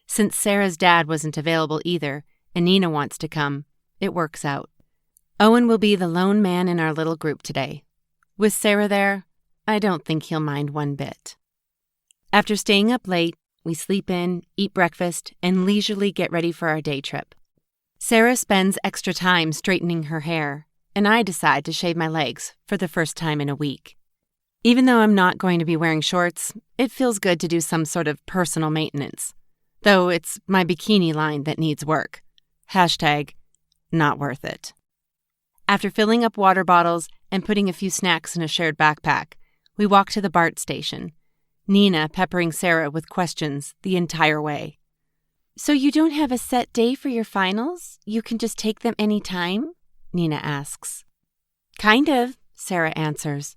Since Sarah's dad wasn't available either, and Nina wants to come, it works out. Owen will be the lone man in our little group today. With Sarah there, I don't think he'll mind one bit. After staying up late, we sleep in, eat breakfast, and leisurely get ready for our day trip. Sarah spends extra time straightening her hair, and I decide to shave my legs for the first time in a week. Even though I'm not going to be wearing shorts, it feels good to do some sort of personal maintenance. Though it's my bikini line that needs work. #not worth it. After filling up water bottles and putting a few snacks in a shared backpack, We walk to the BART station, Nina peppering Sarah with questions the entire way. "So you don't have a set day for your finals? You can just take them any time?" Nina asks. "Kind of," Sarah answers.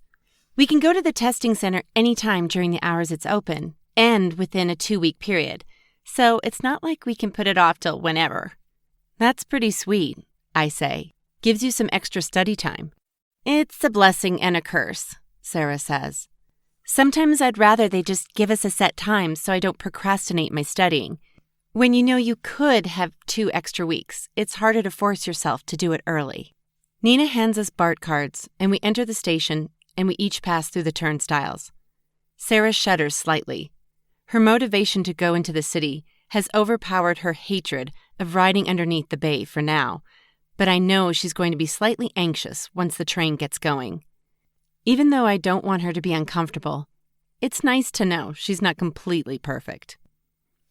"We can go to the testing center any time during the hours it's open, and within a 2-week period, so it's not like we can put it off till whenever." "That's pretty sweet," I say. "Gives you some extra study time." "It's a blessing and a curse," Sarah says. "Sometimes I'd rather they just give us a set time so I don't procrastinate my studying. When you know you could have 2 extra weeks, it's harder to force yourself to do it early." Nina hands us BART cards, and we enter the station, and we each pass through the turnstiles. Sarah shudders slightly. Her motivation to go into the city has overpowered her hatred of riding underneath the bay for now, but I know she's going to be slightly anxious once the train gets going. Even though I don't want her to be uncomfortable, it's nice to know she's not completely perfect.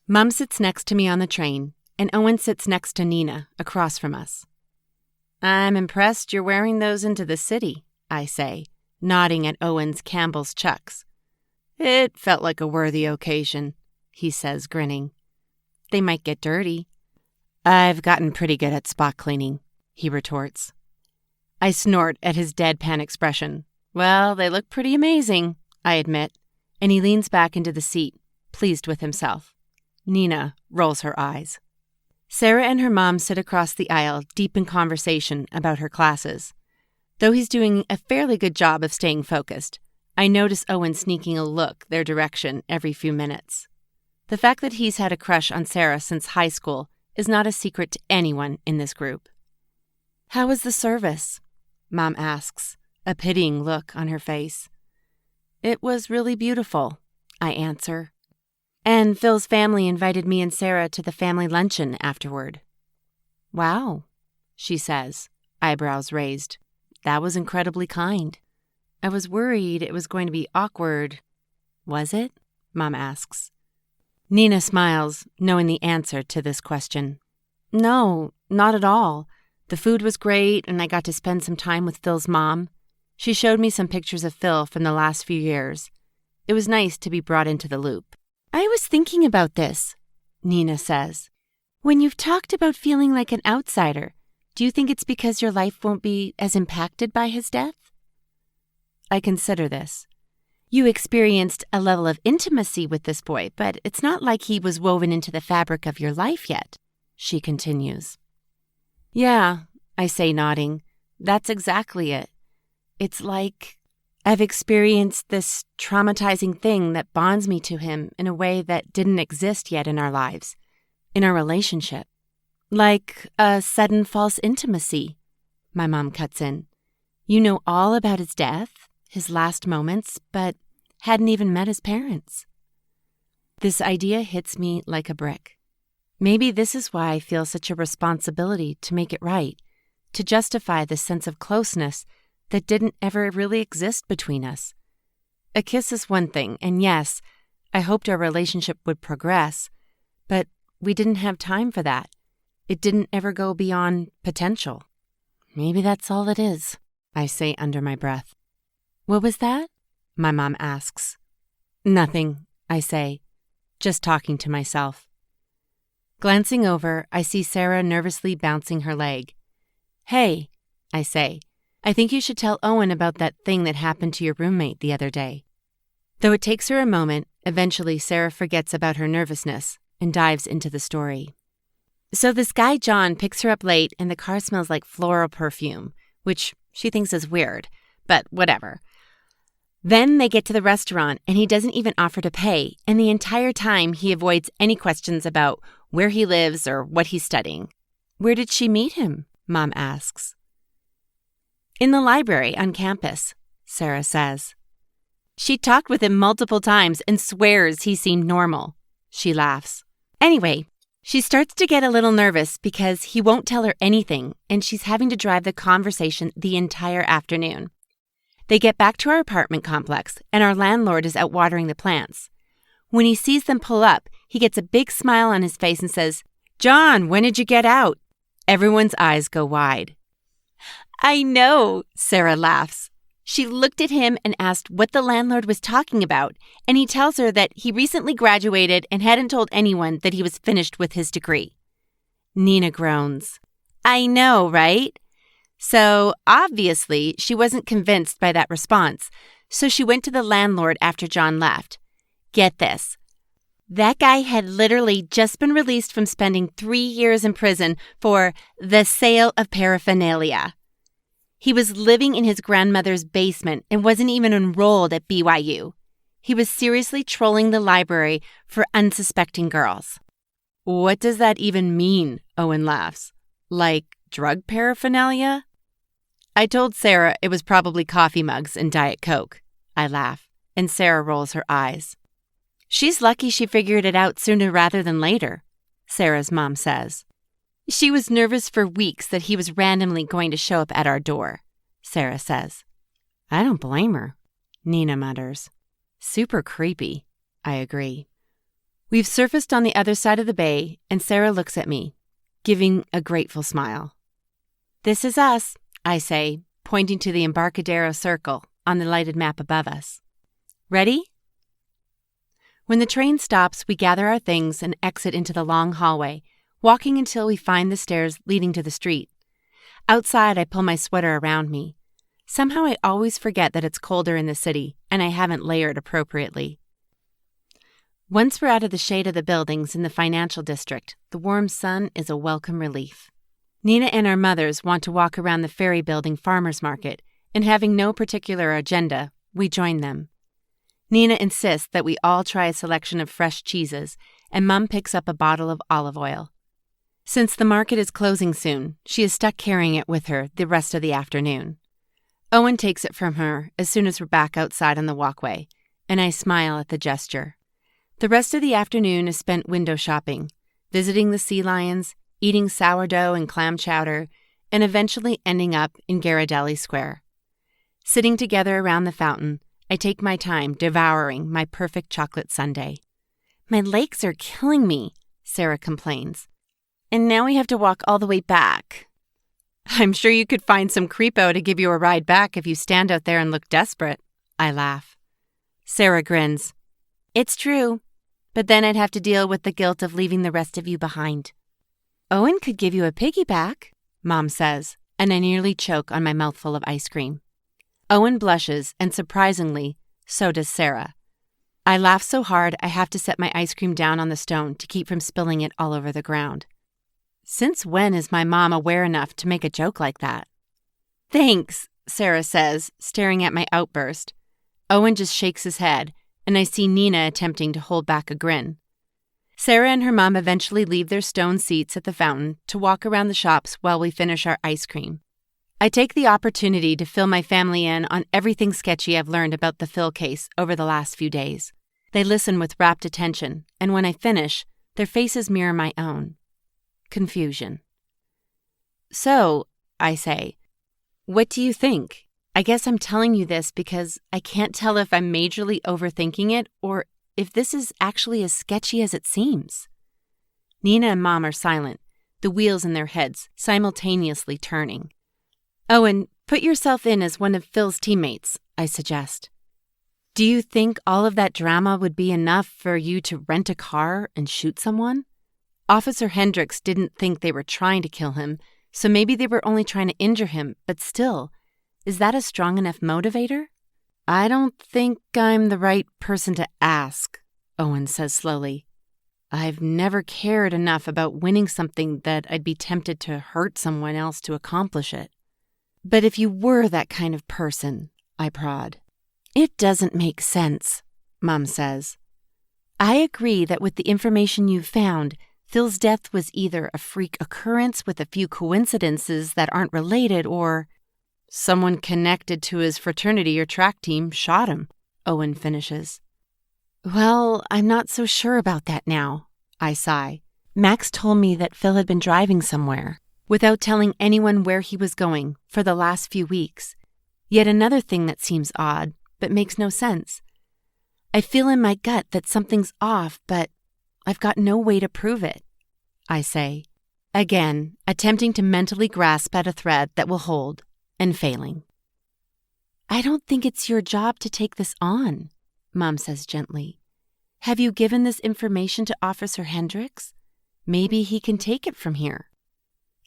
Mom sits next to me on the train, and Owen sits next to Nina, across from us. "I'm impressed you're wearing those into the city," I say, nodding at Owen's Campbell's Chucks. "It felt like a worthy occasion," he says, grinning. "They might get dirty." "I've gotten pretty good at spot cleaning," he retorts. I snort at his deadpan expression. "Well, they look pretty amazing," I admit, and he leans back into the seat, pleased with himself. Nina rolls her eyes. Sarah and her mom sit across the aisle, deep in conversation about her classes. Though he's doing a fairly good job of staying focused, I notice Owen sneaking a look their direction every few minutes. The fact that he's had a crush on Sarah since high school is not a secret to anyone in this group. "How was the service?" Mom asks, a pitying look on her face. "It was really beautiful," I answer. "And Phil's family invited me and Sarah to the family luncheon afterward." "Wow," she says, eyebrows raised. "That was incredibly kind. I was worried it was going to be awkward." "Was it?" Mom asks. Nina smiles, knowing the answer to this question. "No, not at all. The food was great, and I got to spend some time with Phil's mom. She showed me some pictures of Phil from the last few years. It was nice to be brought into the loop." "I was thinking about this," Nina says. "When you've talked about feeling like an outsider, do you think it's because your life won't be as impacted by his death?" I consider this. "You experienced a level of intimacy with this boy, but it's not like he was woven into the fabric of your life yet," she continues. "Yeah," I say, nodding. "That's exactly it. It's like I've experienced this traumatizing thing that bonds me to him in a way that didn't exist yet in our lives, in our relationship. Like a sudden false intimacy," my mom cuts in. "You know all about his death, his last moments, but hadn't even met his parents." This idea hits me like a brick. Maybe this is why I feel such a responsibility to make it right, to justify this sense of closeness that didn't ever really exist between us. A kiss is one thing, and yes, I hoped our relationship would progress, but we didn't have time for that. It didn't ever go beyond potential. "Maybe that's all it is," I say under my breath. "What was that?" my mom asks. "Nothing," I say, just talking to myself. Glancing over, I see Sarah nervously bouncing her leg. "Hey," I say, "I think you should tell Owen about that thing that happened to your roommate the other day." Though it takes her a moment, eventually Sarah forgets about her nervousness and dives into the story. "So this guy John picks her up late and the car smells like floral perfume, which she thinks is weird, but whatever. Then they get to the restaurant and he doesn't even offer to pay, and the entire time he avoids any questions about where he lives or what he's studying." "Where did she meet him?" Mom asks. "In the library on campus," Sarah says. "She talked with him multiple times and swears he seemed normal." She laughs. "Anyway, she starts to get a little nervous because he won't tell her anything, and she's having to drive the conversation the entire afternoon. They get back to our apartment complex, and our landlord is out watering the plants. When he sees them pull up, he gets a big smile on his face and says, 'John, when did you get out?' Everyone's eyes go wide." "I know," Sarah laughs. She looked at him and asked what the landlord was talking about, and he tells her that he recently graduated and hadn't told anyone that he was finished with his degree. Nina groans. I know, right? So, obviously, she wasn't convinced by that response, so she went to the landlord after John left. Get this. That guy had literally just been released from spending 3 years in prison for the sale of paraphernalia. He was living in his grandmother's basement and wasn't even enrolled at BYU. He was seriously trolling the library for unsuspecting girls. What does that even mean? Owen laughs. Like drug paraphernalia? I told Sarah it was probably coffee mugs and Diet Coke. I laugh, and Sarah rolls her eyes. She's lucky she figured it out sooner rather than later, Sarah's mom says. She was nervous for weeks that he was randomly going to show up at our door, Sarah says. I don't blame her, Nina mutters. Super creepy, I agree. We've surfaced on the other side of the bay, and Sarah looks at me, giving a grateful smile. This is us, I say, pointing to the Embarcadero Circle on the lighted map above us. Ready? When the train stops, we gather our things and exit into the long hallway, walking until we find the stairs leading to the street. Outside, I pull my sweater around me. Somehow I always forget that it's colder in the city, and I haven't layered appropriately. Once we're out of the shade of the buildings in the financial district, the warm sun is a welcome relief. Nina and our mothers want to walk around the Ferry Building farmers market, and having no particular agenda, we join them. Nina insists that we all try a selection of fresh cheeses, and Mum picks up a bottle of olive oil. Since the market is closing soon, she is stuck carrying it with her the rest of the afternoon. Owen takes it from her as soon as we're back outside on the walkway, and I smile at the gesture. The rest of the afternoon is spent window shopping, visiting the sea lions, eating sourdough and clam chowder, and eventually ending up in Ghirardelli Square. Sitting together around the fountain, I take my time devouring my perfect chocolate sundae. My legs are killing me, Sarah complains. And now we have to walk all the way back. I'm sure you could find some creepo to give you a ride back if you stand out there and look desperate, I laugh. Sarah grins. It's true, but then I'd have to deal with the guilt of leaving the rest of you behind. Owen could give you a piggyback, Mom says, and I nearly choke on my mouthful of ice cream. Owen blushes, and surprisingly, so does Sarah. I laugh so hard I have to set my ice cream down on the stone to keep from spilling it all over the ground. Since when is my mom aware enough to make a joke like that? Thanks, Sarah says, staring at my outburst. Owen just shakes his head, and I see Nina attempting to hold back a grin. Sarah and her mom eventually leave their stone seats at the fountain to walk around the shops while we finish our ice cream. I take the opportunity to fill my family in on everything sketchy I've learned about the Phil case over the last few days. They listen with rapt attention, and when I finish, their faces mirror my own. Confusion. So, I say, what do you think? I guess I'm telling you this because I can't tell if I'm majorly overthinking it or if this is actually as sketchy as it seems. Nina and Mom are silent, the wheels in their heads simultaneously turning. Owen, put yourself in as one of Phil's teammates, I suggest. Do you think all of that drama would be enough for you to rent a car and shoot someone? Officer Hendricks didn't think they were trying to kill him, so maybe they were only trying to injure him, but still, is that a strong enough motivator? I don't think I'm the right person to ask, Owen says slowly. I've never cared enough about winning something that I'd be tempted to hurt someone else to accomplish it. But if you were that kind of person, I prod. It doesn't make sense, Mom says. I agree that with the information you've found, Phil's death was either a freak occurrence with a few coincidences that aren't related or someone connected to his fraternity or track team shot him, Owen finishes. Well, I'm not so sure about that now, I sigh. Max told me that Phil had been driving somewhere, without telling anyone where he was going for the last few weeks. Yet another thing that seems odd, but makes no sense. I feel in my gut that something's off, but I've got no way to prove it, I say, again, attempting to mentally grasp at a thread that will hold, and failing. I don't think it's your job to take this on, Mom says gently. Have you given this information to Officer Hendricks? Maybe he can take it from here.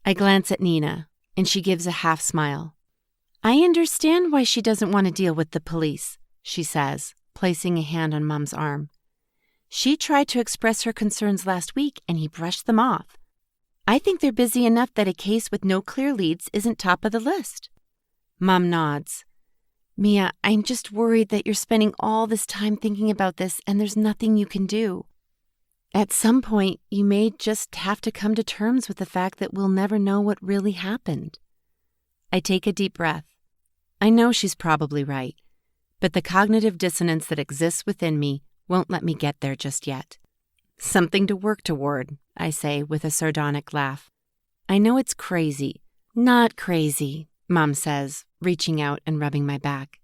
I glance at Nina, and she gives a half smile. I understand why she doesn't want to deal with the police, she says, placing a hand on Mom's arm. She tried to express her concerns last week, and he brushed them off. I think they're busy enough that a case with no clear leads isn't top of the list. Mom nods. Mia, I'm just worried that you're spending all this time thinking about this and there's nothing you can do. At some point, you may just have to come to terms with the fact that we'll never know what really happened. I take a deep breath. I know she's probably right, but the cognitive dissonance that exists within me won't let me get there just yet. Something to work toward, I say with a sardonic laugh. I know it's crazy. Not crazy, Mom says, reaching out and rubbing my back.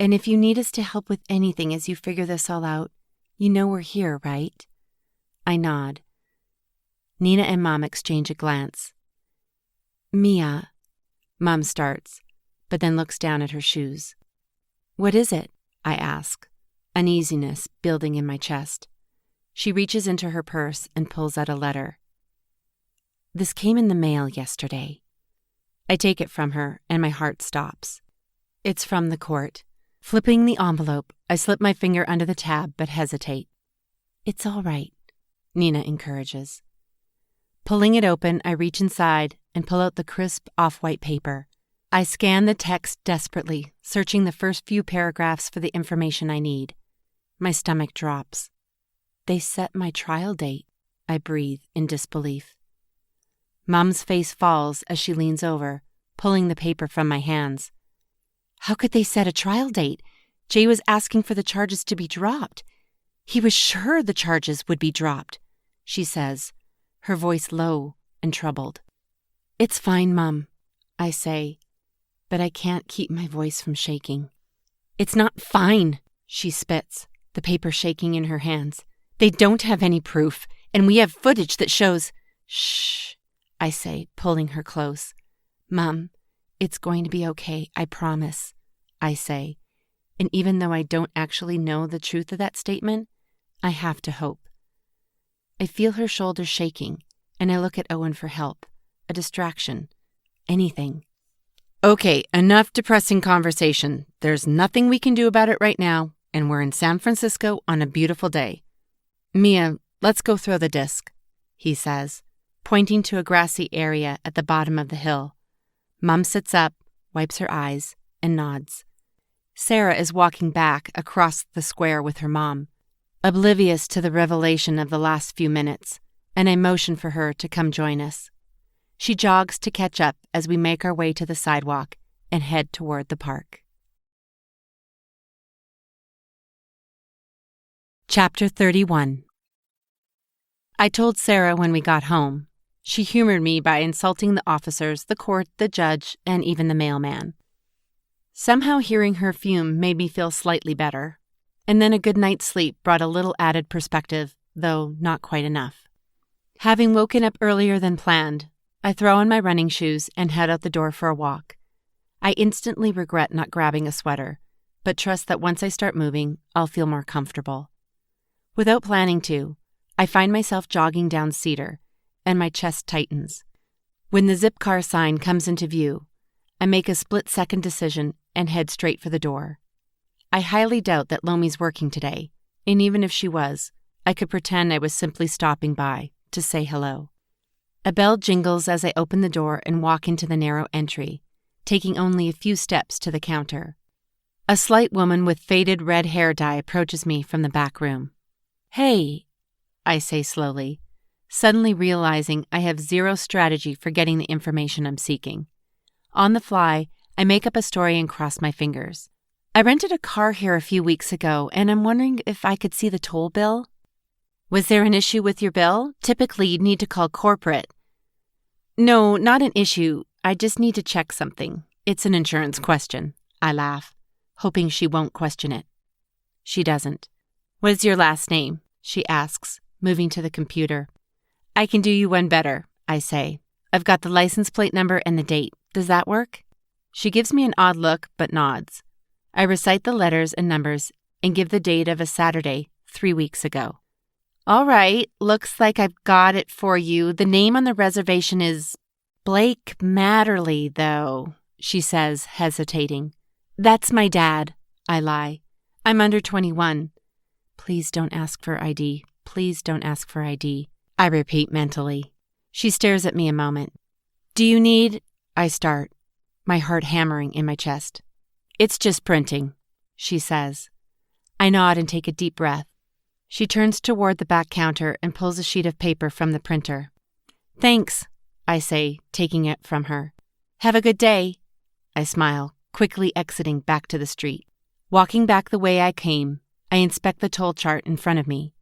And if you need us to help with anything as you figure this all out, you know we're here, right? I nod. Nina and Mom exchange a glance. Mia, Mom starts, but then looks down at her shoes. What is it? I ask, uneasiness building in my chest. She reaches into her purse and pulls out a letter. This came in the mail yesterday. I take it from her, and my heart stops. It's from the court. Flipping the envelope, I slip my finger under the tab but hesitate. It's all right, Nina encourages. Pulling it open, I reach inside and pull out the crisp off-white paper. I scan the text desperately, searching the first few paragraphs for the information I need. My stomach drops. They set my trial date, I breathe in disbelief. Mom's face falls as she leans over, pulling the paper from my hands. How could they set a trial date? Jay was asking for the charges to be dropped. He was sure the charges would be dropped, she says, her voice low and troubled. It's fine, Mom, I say, but I can't keep my voice from shaking. It's not fine, she spits, the paper shaking in her hands. They don't have any proof, and we have footage that shows— Shh, I say, pulling her close. Mom, it's going to be okay, I promise, I say. And even though I don't actually know the truth of that statement, I have to hope. I feel her shoulders shaking, and I look at Owen for help, a distraction, anything. Okay, enough depressing conversation. There's nothing we can do about it right now, and we're in San Francisco on a beautiful day. Mia, let's go throw the disc, he says, pointing to a grassy area at the bottom of the hill. Mom sits up, wipes her eyes, and nods. Sarah is walking back across the square with her mom, oblivious to the revelation of the last few minutes, and I motion for her to come join us. She jogs to catch up as we make our way to the sidewalk and head toward the park. Chapter 31. I told Sarah when we got home. She humored me by insulting the officers, the court, the judge, and even the mailman. Somehow hearing her fume made me feel slightly better, and then a good night's sleep brought a little added perspective, though not quite enough. Having woken up earlier than planned, I throw on my running shoes and head out the door for a walk. I instantly regret not grabbing a sweater, but trust that once I start moving, I'll feel more comfortable. Without planning to, I find myself jogging down Cedar, and my chest tightens. When the zip car sign comes into view, I make a split-second decision and head straight for the door. I highly doubt that Lomi's working today, and even if she was, I could pretend I was simply stopping by to say hello. A bell jingles as I open the door and walk into the narrow entry, taking only a few steps to the counter. A slight woman with faded red hair dye approaches me from the back room. Hey, I say slowly, suddenly realizing I have zero strategy for getting the information I'm seeking. On the fly, I make up a story and cross my fingers. I rented a car here a few weeks ago, and I'm wondering if I could see the toll bill. Was there an issue with your bill? Typically, you'd need to call corporate. No, not an issue. I just need to check something. It's an insurance question. I laugh, hoping she won't question it. She doesn't. What is your last name? She asks, moving to the computer. I can do you one better, I say. I've got the license plate number and the date. Does that work? She gives me an odd look, but nods. I recite the letters and numbers and give the date of a Saturday 3 weeks ago. All right, looks like I've got it for you. The name on the reservation is Blake Matterly, though, she says, hesitating. That's my dad, I lie. I'm under 21. Please don't ask for ID. Please don't ask for ID, I repeat mentally. She stares at me a moment. Do you need... I start, my heart hammering in my chest. It's just printing, she says. I nod and take a deep breath. She turns toward the back counter and pulls a sheet of paper from the printer. Thanks, I say, taking it from her. Have a good day, I smile, quickly exiting back to the street. Walking back the way I came, I inspect the toll chart in front of me.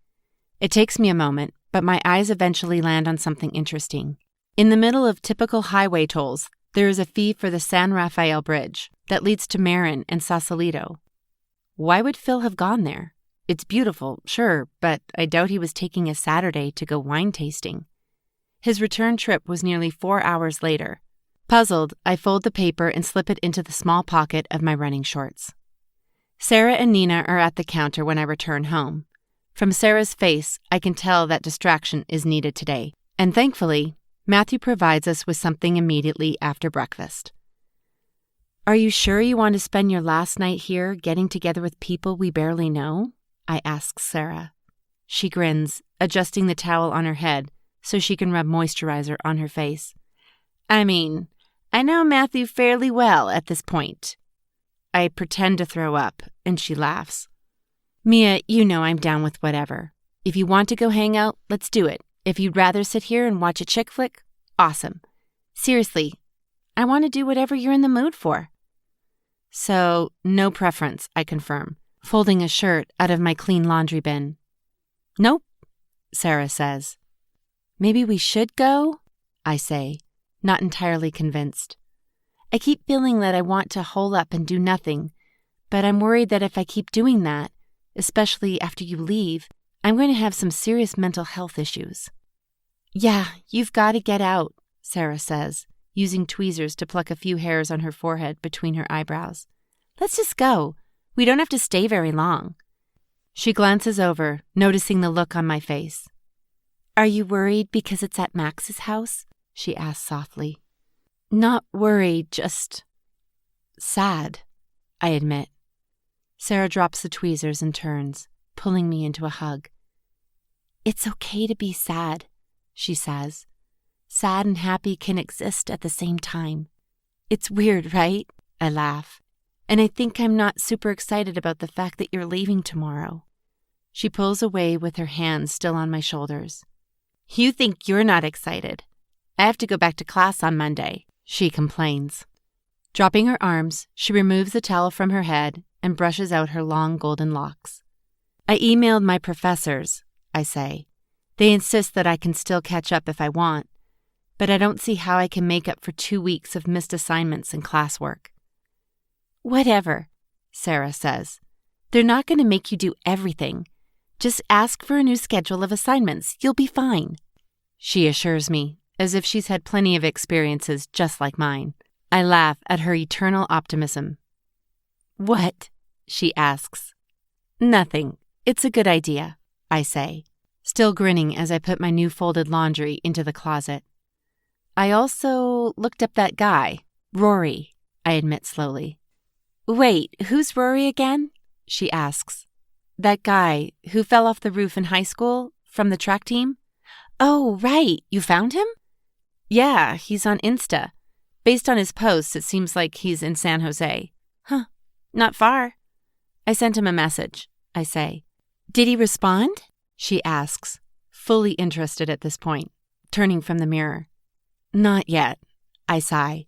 It takes me a moment, but my eyes eventually land on something interesting. In the middle of typical highway tolls, there is a fee for the San Rafael Bridge that leads to Marin and Sausalito. Why would Phil have gone there? It's beautiful, sure, but I doubt he was taking a Saturday to go wine tasting. His return trip was nearly 4 hours later. Puzzled, I fold the paper and slip it into the small pocket of my running shorts. Sarah and Nina are at the counter when I return home. From Sarah's face, I can tell that distraction is needed today, and thankfully, Matthew provides us with something immediately after breakfast. Are you sure you want to spend your last night here getting together with people we barely know? I ask Sarah. She grins, adjusting the towel on her head so she can rub moisturizer on her face. I mean, I know Matthew fairly well at this point. I pretend to throw up, and she laughs. Mia, you know I'm down with whatever. If you want to go hang out, let's do it. If you'd rather sit here and watch a chick flick, awesome. Seriously, I want to do whatever you're in the mood for. So, no preference, I confirm, folding a shirt out of my clean laundry bin. Nope, Sarah says. Maybe we should go? I say, not entirely convinced. I keep feeling that I want to hole up and do nothing, but I'm worried that if I keep doing that, especially after you leave, I'm going to have some serious mental health issues. Yeah, you've got to get out, Sarah says, using tweezers to pluck a few hairs on her forehead between her eyebrows. Let's just go. We don't have to stay very long. She glances over, noticing the look on my face. Are you worried because it's at Max's house? She asks softly. Not worried, just sad, I admit. Sarah drops the tweezers and turns, pulling me into a hug. It's okay to be sad, she says. Sad and happy can exist at the same time. It's weird, right? I laugh. And I think I'm not super excited about the fact that you're leaving tomorrow. She pulls away with her hands still on my shoulders. You think you're not excited. I have to go back to class on Monday, she complains. Dropping her arms, she removes the towel from her head and brushes out her long golden locks. I emailed my professors, I say. They insist that I can still catch up if I want, but I don't see how I can make up for 2 weeks of missed assignments and classwork. Whatever, Sarah says. They're not going to make you do everything. Just ask for a new schedule of assignments. You'll be fine, she assures me, as if she's had plenty of experiences just like mine. I laugh at her eternal optimism. What? She asks. Nothing. It's a good idea, I say, still grinning as I put my new folded laundry into the closet. I also looked up that guy, Rory, I admit slowly. Wait, who's Rory again? She asks. That guy who fell off the roof in high school from the track team? Oh, right. You found him? Yeah, he's on Insta. Based on his posts, it seems like he's in San Jose. Huh, not far. I sent him a message, I say. Did he respond? She asks, fully interested at this point, turning from the mirror. Not yet, I sigh.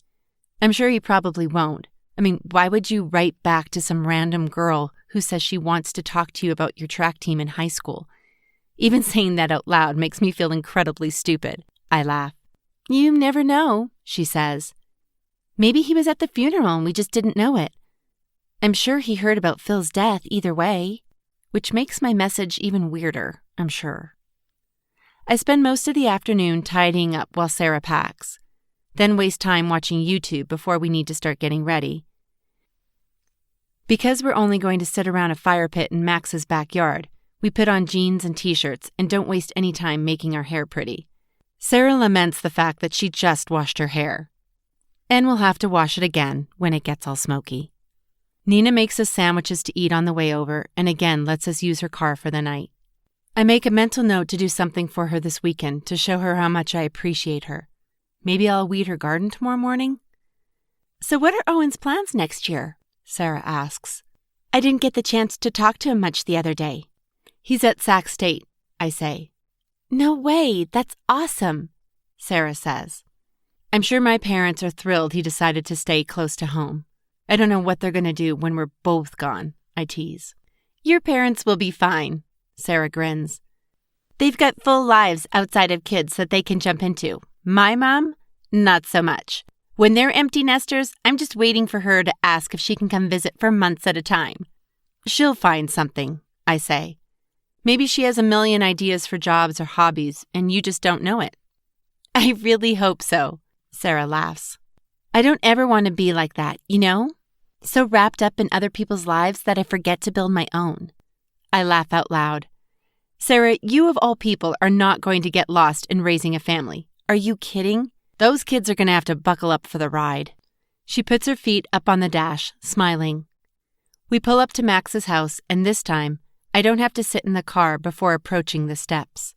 I'm sure he probably won't. I mean, why would you write back to some random girl who says she wants to talk to you about your track team in high school? Even saying that out loud makes me feel incredibly stupid. I laugh. You never know, she says. Maybe he was at the funeral and we just didn't know it. I'm sure he heard about Phil's death either way, which makes my message even weirder, I'm sure. I spend most of the afternoon tidying up while Sarah packs, then waste time watching YouTube before we need to start getting ready. Because we're only going to sit around a fire pit in Max's backyard, we put on jeans and t-shirts and don't waste any time making our hair pretty. Sarah laments the fact that she just washed her hair. And we'll have to wash it again when it gets all smoky. Nina makes us sandwiches to eat on the way over and again lets us use her car for the night. I make a mental note to do something for her this weekend to show her how much I appreciate her. Maybe I'll weed her garden tomorrow morning? So what are Owen's plans next year? Sarah asks. I didn't get the chance to talk to him much the other day. He's at Sac State, I say. No way, that's awesome, Sarah says. I'm sure my parents are thrilled he decided to stay close to home. I don't know what they're going to do when we're both gone, I tease. Your parents will be fine, Sarah grins. They've got full lives outside of kids that they can jump into. My mom, not so much. When they're empty nesters, I'm just waiting for her to ask if she can come visit for months at a time. She'll find something, I say. Maybe she has a million ideas for jobs or hobbies, and you just don't know it. I really hope so, Sarah laughs. I don't ever want to be like that, you know? So wrapped up in other people's lives that I forget to build my own. I laugh out loud. Sarah, you of all people are not going to get lost in raising a family. Are you kidding? Those kids are going to have to buckle up for the ride. She puts her feet up on the dash, smiling. We pull up to Max's house, and this time, I don't have to sit in the car before approaching the steps.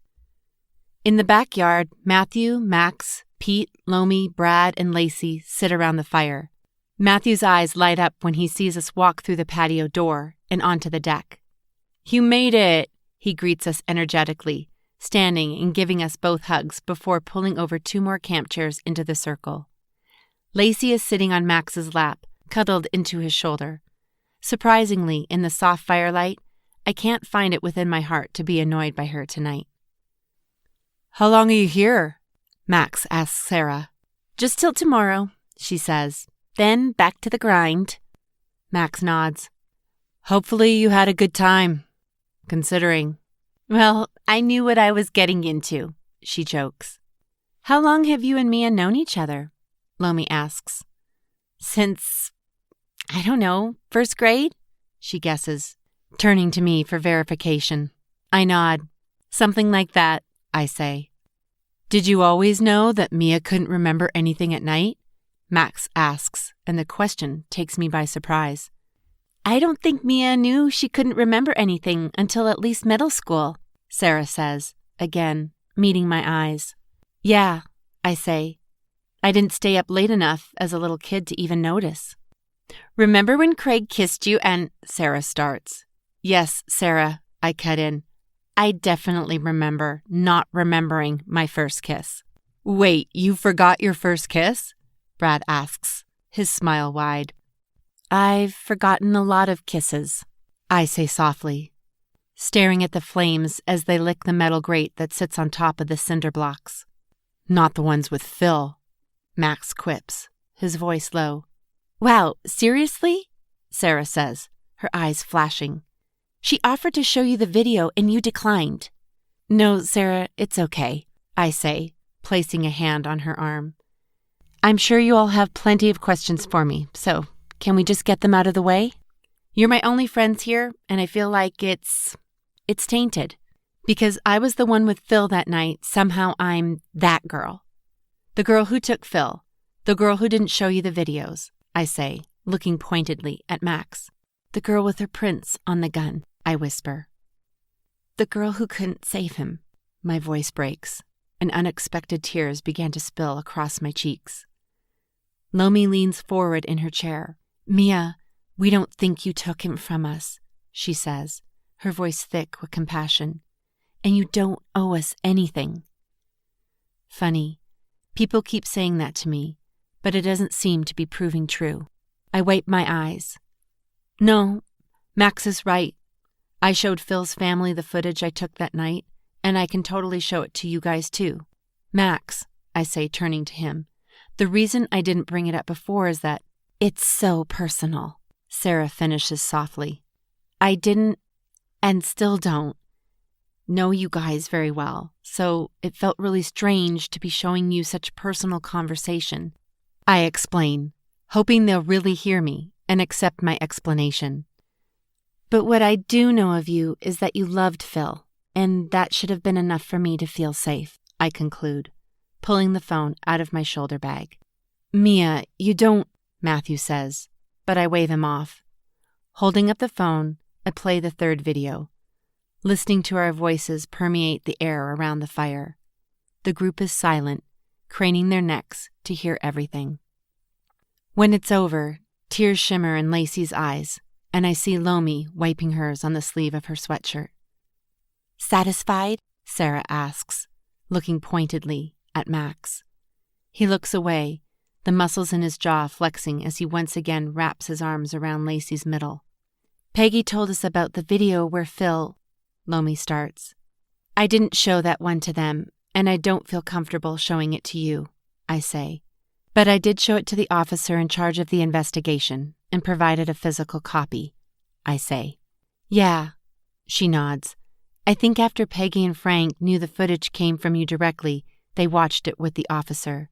In the backyard, Matthew, Max, Pete, Lomi, Brad, and Lacey sit around the fire. Matthew's eyes light up when he sees us walk through the patio door and onto the deck. You made it, he greets us energetically, standing and giving us both hugs before pulling over 2 more camp chairs into the circle. Lacey is sitting on Max's lap, cuddled into his shoulder. Surprisingly, in the soft firelight, I can't find it within my heart to be annoyed by her tonight. How long are you here? Max asks Sarah. Just till tomorrow, she says. Then back to the grind. Max nods. Hopefully you had a good time, considering. Well, I knew what I was getting into, she jokes. How long have you and Mia known each other? Lomi asks. Since, I don't know, 1st grade? She guesses, turning to me for verification. I nod. Something like that, I say. Did you always know that Mia couldn't remember anything at night? Max asks, and the question takes me by surprise. I don't think Mia knew she couldn't remember anything until at least middle school, Sarah says, again, meeting my eyes. Yeah, I say. I didn't stay up late enough as a little kid to even notice. Remember when Craig kissed you and... Sarah starts. Yes, Sarah, I cut in. I definitely remember not remembering my first kiss. Wait, you forgot your first kiss? Brad asks, his smile wide. I've forgotten a lot of kisses, I say softly, staring at the flames as they lick the metal grate that sits on top of the cinder blocks. Not the ones with Phil, Max quips, his voice low. Wow, seriously? Sarah says, her eyes flashing. She offered to show you the video and you declined. No, Sarah, it's okay, I say, placing a hand on her arm. I'm sure you all have plenty of questions for me, so can we just get them out of the way? You're my only friends here, and I feel like it's tainted. Because I was the one with Phil that night, somehow I'm that girl. The girl who took Phil. The girl who didn't show you the videos, I say, looking pointedly at Max. The girl with her prints on the gun, I whisper. The girl who couldn't save him. My voice breaks, and unexpected tears began to spill across my cheeks. Lomi leans forward in her chair. Mia, we don't think you took him from us, she says, her voice thick with compassion. And you don't owe us anything. Funny, people keep saying that to me, but it doesn't seem to be proving true. I wipe my eyes. No, Max is right. I showed Phil's family the footage I took that night, and I can totally show it to you guys too. Max, I say, turning to him, the reason I didn't bring it up before is that it's so personal, Sarah finishes softly. I didn't, and still don't, know you guys very well, so it felt really strange to be showing you such personal conversation. I explain, hoping they'll really hear me, and accept my explanation. But what I do know of you is that you loved Phil, and that should have been enough for me to feel safe, I conclude, pulling the phone out of my shoulder bag. Mia, you don't, Matthew says, but I wave him off. Holding up the phone, I play the third video. Listening to our voices permeate the air around the fire. The group is silent, craning their necks to hear everything. When it's over, tears shimmer in Lacey's eyes, and I see Lomi wiping hers on the sleeve of her sweatshirt. Satisfied? Sarah asks, looking pointedly at Max. He looks away, the muscles in his jaw flexing as he once again wraps his arms around Lacey's middle. Peggy told us about the video where Phil, Lomi starts. I didn't show that one to them, and I don't feel comfortable showing it to you, I say. But I did show it to the officer in charge of the investigation and provided a physical copy, I say. Yeah, she nods. I think after Peggy and Frank knew the footage came from you directly, they watched it with the officer.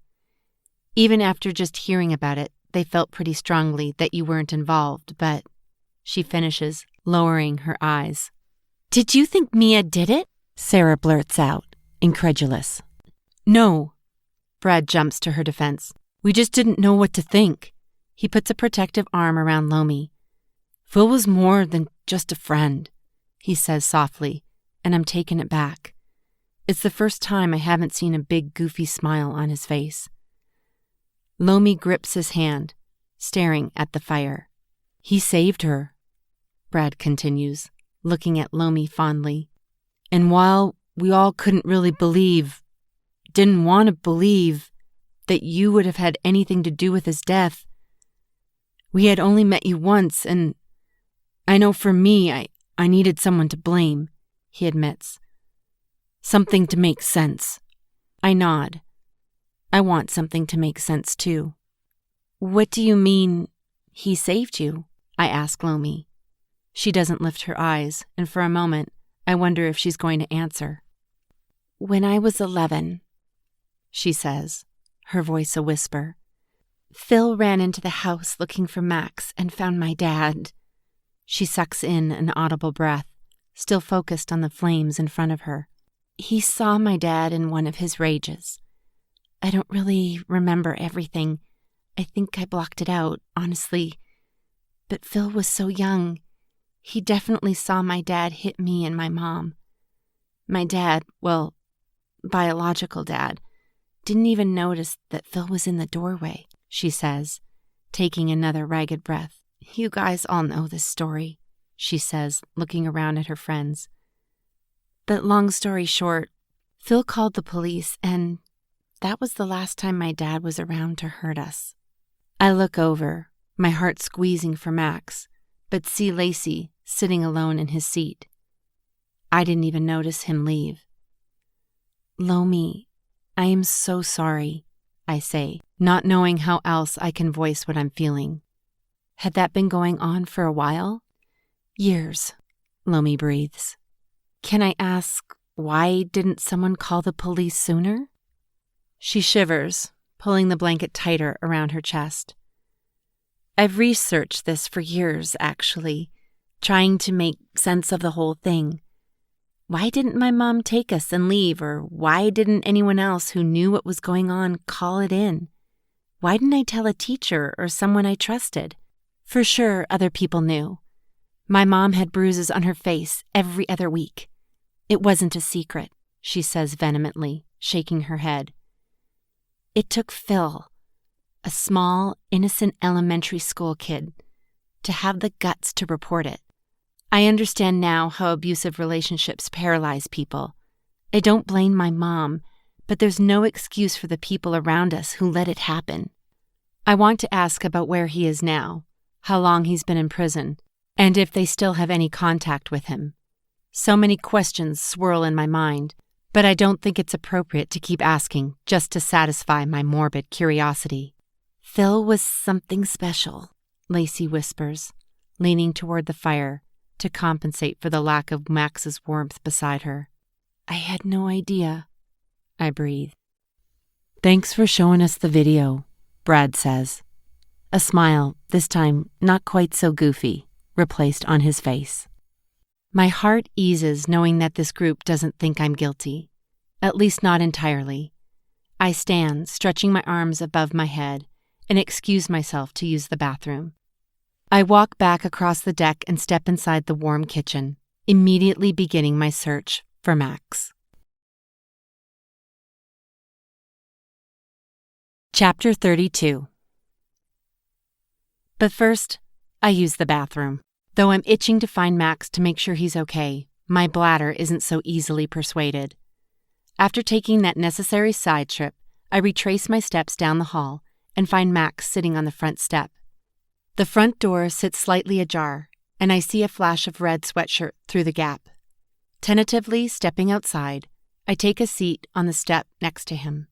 Even after just hearing about it, they felt pretty strongly that you weren't involved, but, she finishes, lowering her eyes. Did you think Mia did it? Sarah blurts out, incredulous. No. Brad jumps to her defense. We just didn't know what to think. He puts a protective arm around Lomi. Phil was more than just a friend, he says softly, and I'm taken aback. It's the first time I haven't seen a big, goofy smile on his face. Lomi grips his hand, staring at the fire. He saved her, Brad continues, looking at Lomi fondly. And while we all couldn't really didn't want to believe, that you would have had anything to do with his death, we had only met you once, and I know for me, I needed someone to blame, he admits. Something to make sense. I nod. I want something to make sense, too. What do you mean, he saved you? I ask Lomi. She doesn't lift her eyes, and for a moment, I wonder if she's going to answer. When I was 11, she says, her voice a whisper, Phil ran into the house looking for Max and found my dad. She sucks in an audible breath, still focused on the flames in front of her. He saw my dad in one of his rages. I don't really remember everything. I think I blocked it out, honestly. But Phil was so young. He definitely saw my dad hit me and my mom. My dad, well, biological dad, didn't even notice that Phil was in the doorway, she says, taking another ragged breath. You guys all know this story, she says, looking around at her friends. But long story short, Phil called the police, and that was the last time my dad was around to hurt us. I look over, my heart squeezing for Max, but see Lacey sitting alone in his seat. I didn't even notice him leave. Lomi, I am so sorry, I say, not knowing how else I can voice what I'm feeling. Had that been going on for a while? Years, Lomi breathes. Can I ask, why didn't someone call the police sooner? She shivers, pulling the blanket tighter around her chest. I've researched this for years, actually, trying to make sense of the whole thing. Why didn't my mom take us and leave, or why didn't anyone else who knew what was going on call it in? Why didn't I tell a teacher or someone I trusted? For sure, other people knew. My mom had bruises on her face every other week. It wasn't a secret, she says vehemently, shaking her head. It took Phil, a small, innocent elementary school kid, to have the guts to report it. I understand now how abusive relationships paralyze people. I don't blame my mom, but there's no excuse for the people around us who let it happen. I want to ask about where he is now, how long he's been in prison, and if they still have any contact with him. So many questions swirl in my mind, but I don't think it's appropriate to keep asking just to satisfy my morbid curiosity. Phil was something special, Lacey whispers, leaning toward the fire to compensate for the lack of Max's warmth beside her. I had no idea, I breathe. Thanks for showing us the video, Brad says. A smile, this time not quite so goofy, replaced on his face. My heart eases knowing that this group doesn't think I'm guilty, at least not entirely. I stand, stretching my arms above my head, and excuse myself to use the bathroom. I walk back across the deck and step inside the warm kitchen, immediately beginning my search for Max. Chapter 32. But first, I use the bathroom. Though I'm itching to find Max to make sure he's okay, my bladder isn't so easily persuaded. After taking that necessary side trip, I retrace my steps down the hall and find Max sitting on the front step. The front door sits slightly ajar, and I see a flash of red sweatshirt through the gap. Tentatively stepping outside, I take a seat on the step next to him.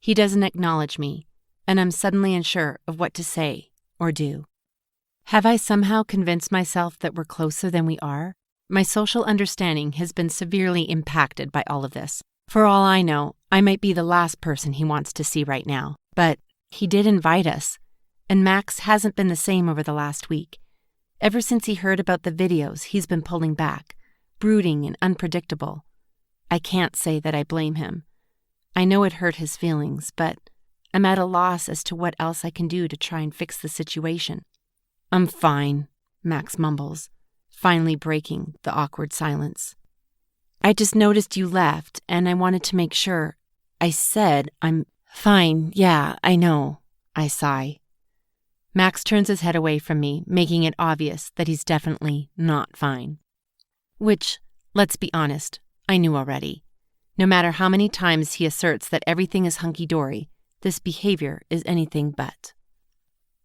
He doesn't acknowledge me, and I'm suddenly unsure of what to say or do. Have I somehow convinced myself that we're closer than we are? My social understanding has been severely impacted by all of this. For all I know, I might be the last person he wants to see right now. But he did invite us, and Max hasn't been the same over the last week. Ever since he heard about the videos, he's been pulling back, brooding and unpredictable. I can't say that I blame him. I know it hurt his feelings, but I'm at a loss as to what else I can do to try and fix the situation. "I'm fine," Max mumbles, finally breaking the awkward silence. "I just noticed you left, and I wanted to make sure. I said I'm fine, yeah, I know," I sigh. Max turns his head away from me, making it obvious that he's definitely not fine. Which, let's be honest, I knew already. No matter how many times he asserts that everything is hunky-dory, this behavior is anything but.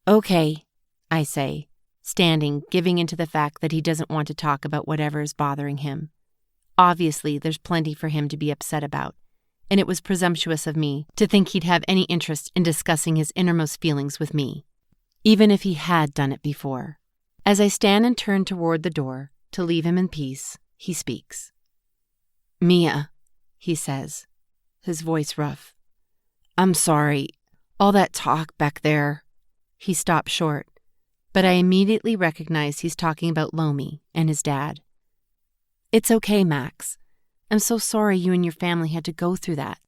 "Okay," I say, standing, giving into the fact that he doesn't want to talk about whatever is bothering him. Obviously, there's plenty for him to be upset about, and it was presumptuous of me to think he'd have any interest in discussing his innermost feelings with me, even if he had done it before. As I stand and turn toward the door to leave him in peace, he speaks. "Mia," he says, his voice rough. "I'm sorry. All that talk back there." He stops short, but I immediately recognize he's talking about Lomi and his dad. "It's okay, Max. I'm so sorry you and your family had to go through that."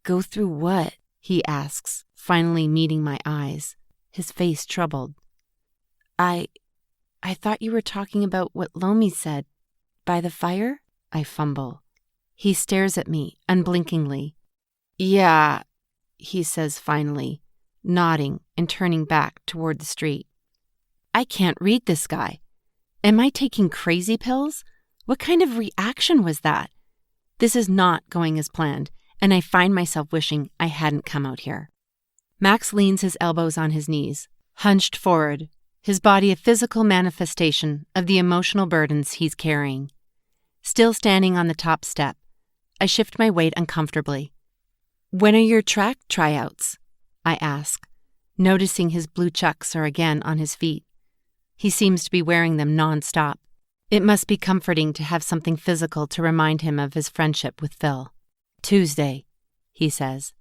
"Go through what?" he asks, finally meeting my eyes, his face troubled. I thought you were talking about what Lomi said. By the fire?" I fumble. He stares at me, unblinkingly. "Yeah," he says finally, nodding and turning back toward the street. I can't read this guy. Am I taking crazy pills? What kind of reaction was that? This is not going as planned, and I find myself wishing I hadn't come out here. Max leans his elbows on his knees, hunched forward, his body a physical manifestation of the emotional burdens he's carrying. Still standing on the top step, I shift my weight uncomfortably. "When are your track tryouts?" I ask, noticing his blue chucks are again on his feet. He seems to be wearing them non-stop. It must be comforting to have something physical to remind him of his friendship with Phil. "Tuesday," he says.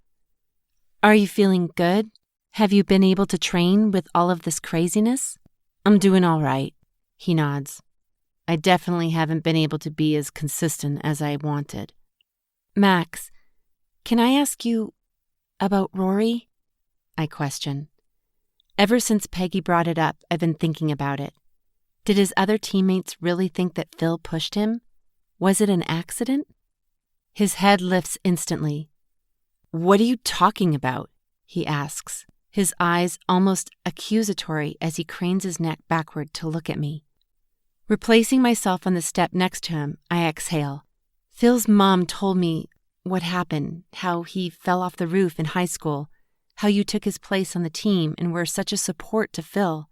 "Are you feeling good? Have you been able to train with all of this craziness?" "I'm doing all right," he nods. "I definitely haven't been able to be as consistent as I wanted." "Max, can I ask you about Rory?" I question. Ever since Peggy brought it up, I've been thinking about it. Did his other teammates really think that Phil pushed him? Was it an accident? His head lifts instantly. "What are you talking about?" he asks, his eyes almost accusatory as he cranes his neck backward to look at me. Replacing myself on the step next to him, I exhale. "Phil's mom told me what happened, how he fell off the roof in high school, how you took his place on the team and were such a support to Phil."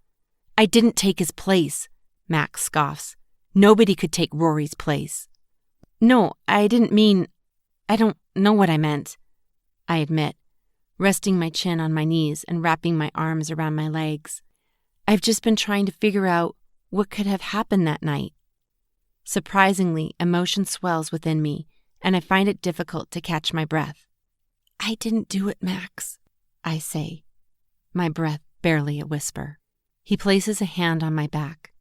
"I didn't take his place," Max scoffs. "Nobody could take Rory's place." "No, I didn't mean... I don't know what I meant," I admit, resting my chin on my knees and wrapping my arms around my legs. "I've just been trying to figure out what could have happened that night." Surprisingly, emotion swells within me, and I find it difficult to catch my breath. "I didn't do it, Max," I say, my breath barely a whisper. He places a hand on my back.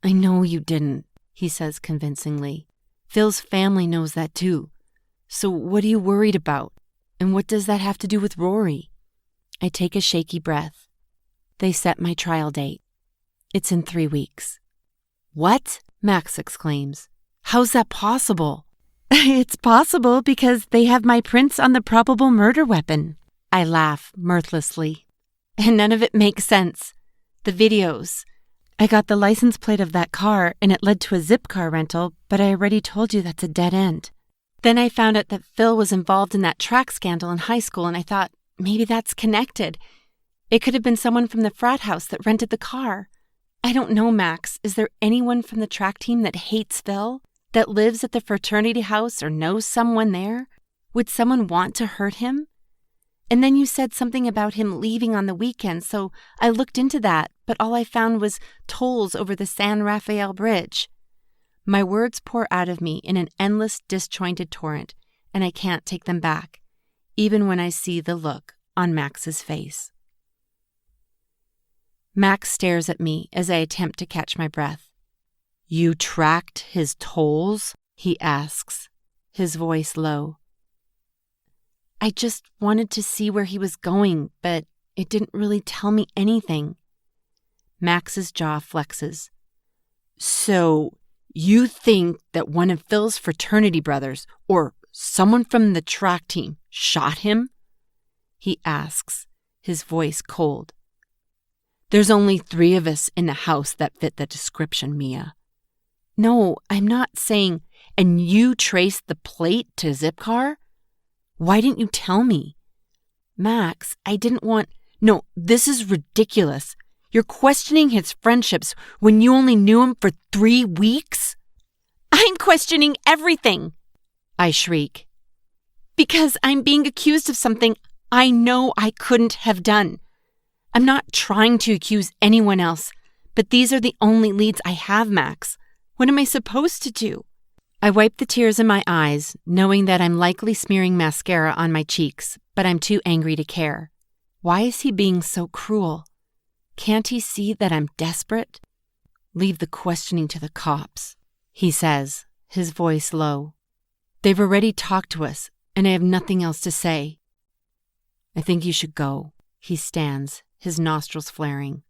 I know you didn't, he says convincingly. Phil's family knows that too. So what are you worried about? And what does that have to do with Rory? I take a shaky breath. They set my trial date. It's in 3 weeks. What? Max exclaims. How's that possible? It's possible because they have my prints on the probable murder weapon. I laugh mirthlessly. And none of it makes sense. The videos. I got the license plate of that car and it led to a zip car rental, but I already told you that's a dead end. Then I found out that Phil was involved in that track scandal in high school and I thought, maybe that's connected. It could have been someone from the frat house that rented the car. I don't know, Max. Is there anyone from the track team that hates Phil? That lives at the fraternity house or knows someone there? Would someone want to hurt him? And then you said something about him leaving on the weekend, so I looked into that, but all I found was tolls over the San Rafael Bridge. My words pour out of me in an endless, disjointed torrent, and I can't take them back, even when I see the look on Max's face. Max stares at me as I attempt to catch my breath. You tracked his tolls? He asks, his voice low. I just wanted to see where he was going, but it didn't really tell me anything. Max's jaw flexes. So, you think that one of Phil's fraternity brothers, or someone from the track team, shot him? He asks, his voice cold. There's only 3 of us in the house that fit the description, Mia. No, I'm not saying, and you traced the plate to Zipcar? Why didn't you tell me? Max, I didn't want... No, this is ridiculous. You're questioning his friendships when you only knew him for 3 weeks? I'm questioning everything, I shriek. Because I'm being accused of something I know I couldn't have done. I'm not trying to accuse anyone else, but these are the only leads I have, Max. What am I supposed to do? I wipe the tears in my eyes, knowing that I'm likely smearing mascara on my cheeks, but I'm too angry to care. Why is he being so cruel? Can't he see that I'm desperate? Leave the questioning to the cops, he says, his voice low. They've already talked to us, and I have nothing else to say. I think you should go. He stands, his nostrils flaring.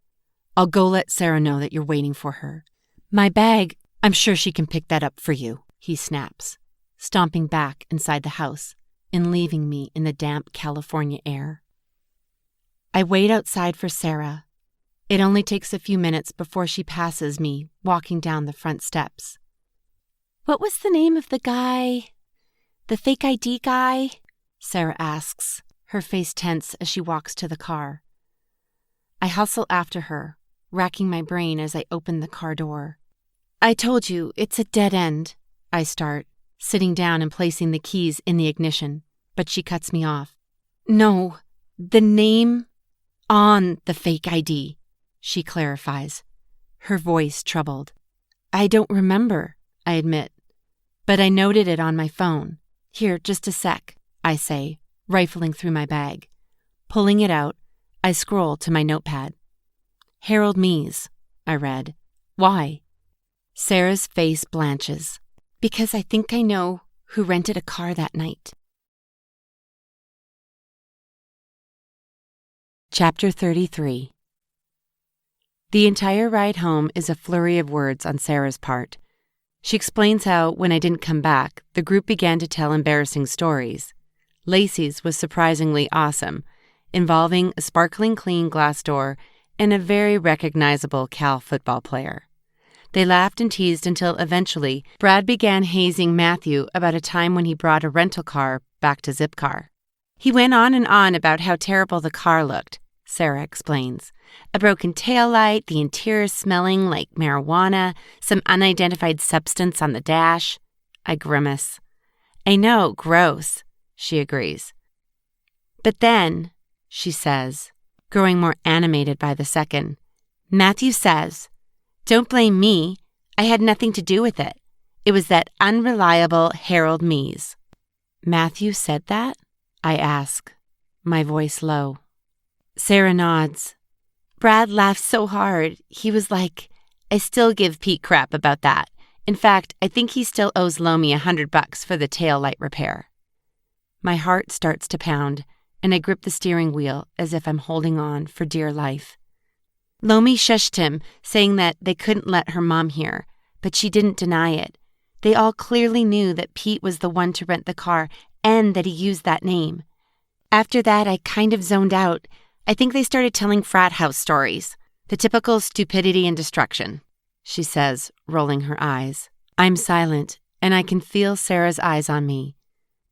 I'll go let Sarah know that you're waiting for her. My bag, I'm sure she can pick that up for you, he snaps, stomping back inside the house and leaving me in the damp California air. I wait outside for Sarah. It only takes a few minutes before she passes me, walking down the front steps. What was the name of the guy? The fake ID guy? Sarah asks, her face tense as she walks to the car. I hustle after her, racking my brain as I open the car door. I told you, it's a dead end, I start, sitting down and placing the keys in the ignition, but she cuts me off. No, the name on the fake ID, she clarifies, her voice troubled. I don't remember, I admit, but I noted it on my phone. Here, just a sec, I say, rifling through my bag. Pulling it out, I scroll to my notepad. Harold Mees, I read. Why? Sarah's face blanches. Because I think I know who rented a car that night. Chapter 33. The entire ride home is a flurry of words on Sarah's part. She explains how, when I didn't come back, the group began to tell embarrassing stories. Lacey's was surprisingly awesome, involving a sparkling clean glass door and a very recognizable Cal football player. They laughed and teased until eventually Brad began hazing Matthew about a time when he brought a rental car back to Zipcar. He went on and on about how terrible the car looked, Sarah explains. A broken taillight, the interior smelling like marijuana, some unidentified substance on the dash. I grimace. I know, gross, she agrees. But then, she says, growing more animated by the second, Matthew says, don't blame me. I had nothing to do with it. It was that unreliable Harold Mees. Matthew said that? I ask, my voice low. Sarah nods. Brad laughed so hard. He was like, I still give Pete crap about that. In fact, I think he still owes Lomi $100 for the tail light repair. My heart starts to pound, and I grip the steering wheel as if I'm holding on for dear life. Lomi shushed him, saying that they couldn't let her mom hear, but she didn't deny it. They all clearly knew that Pete was the one to rent the car and that he used that name. After that, I kind of zoned out. I think they started telling frat house stories. The typical stupidity and destruction, she says, rolling her eyes. I'm silent, and I can feel Sarah's eyes on me.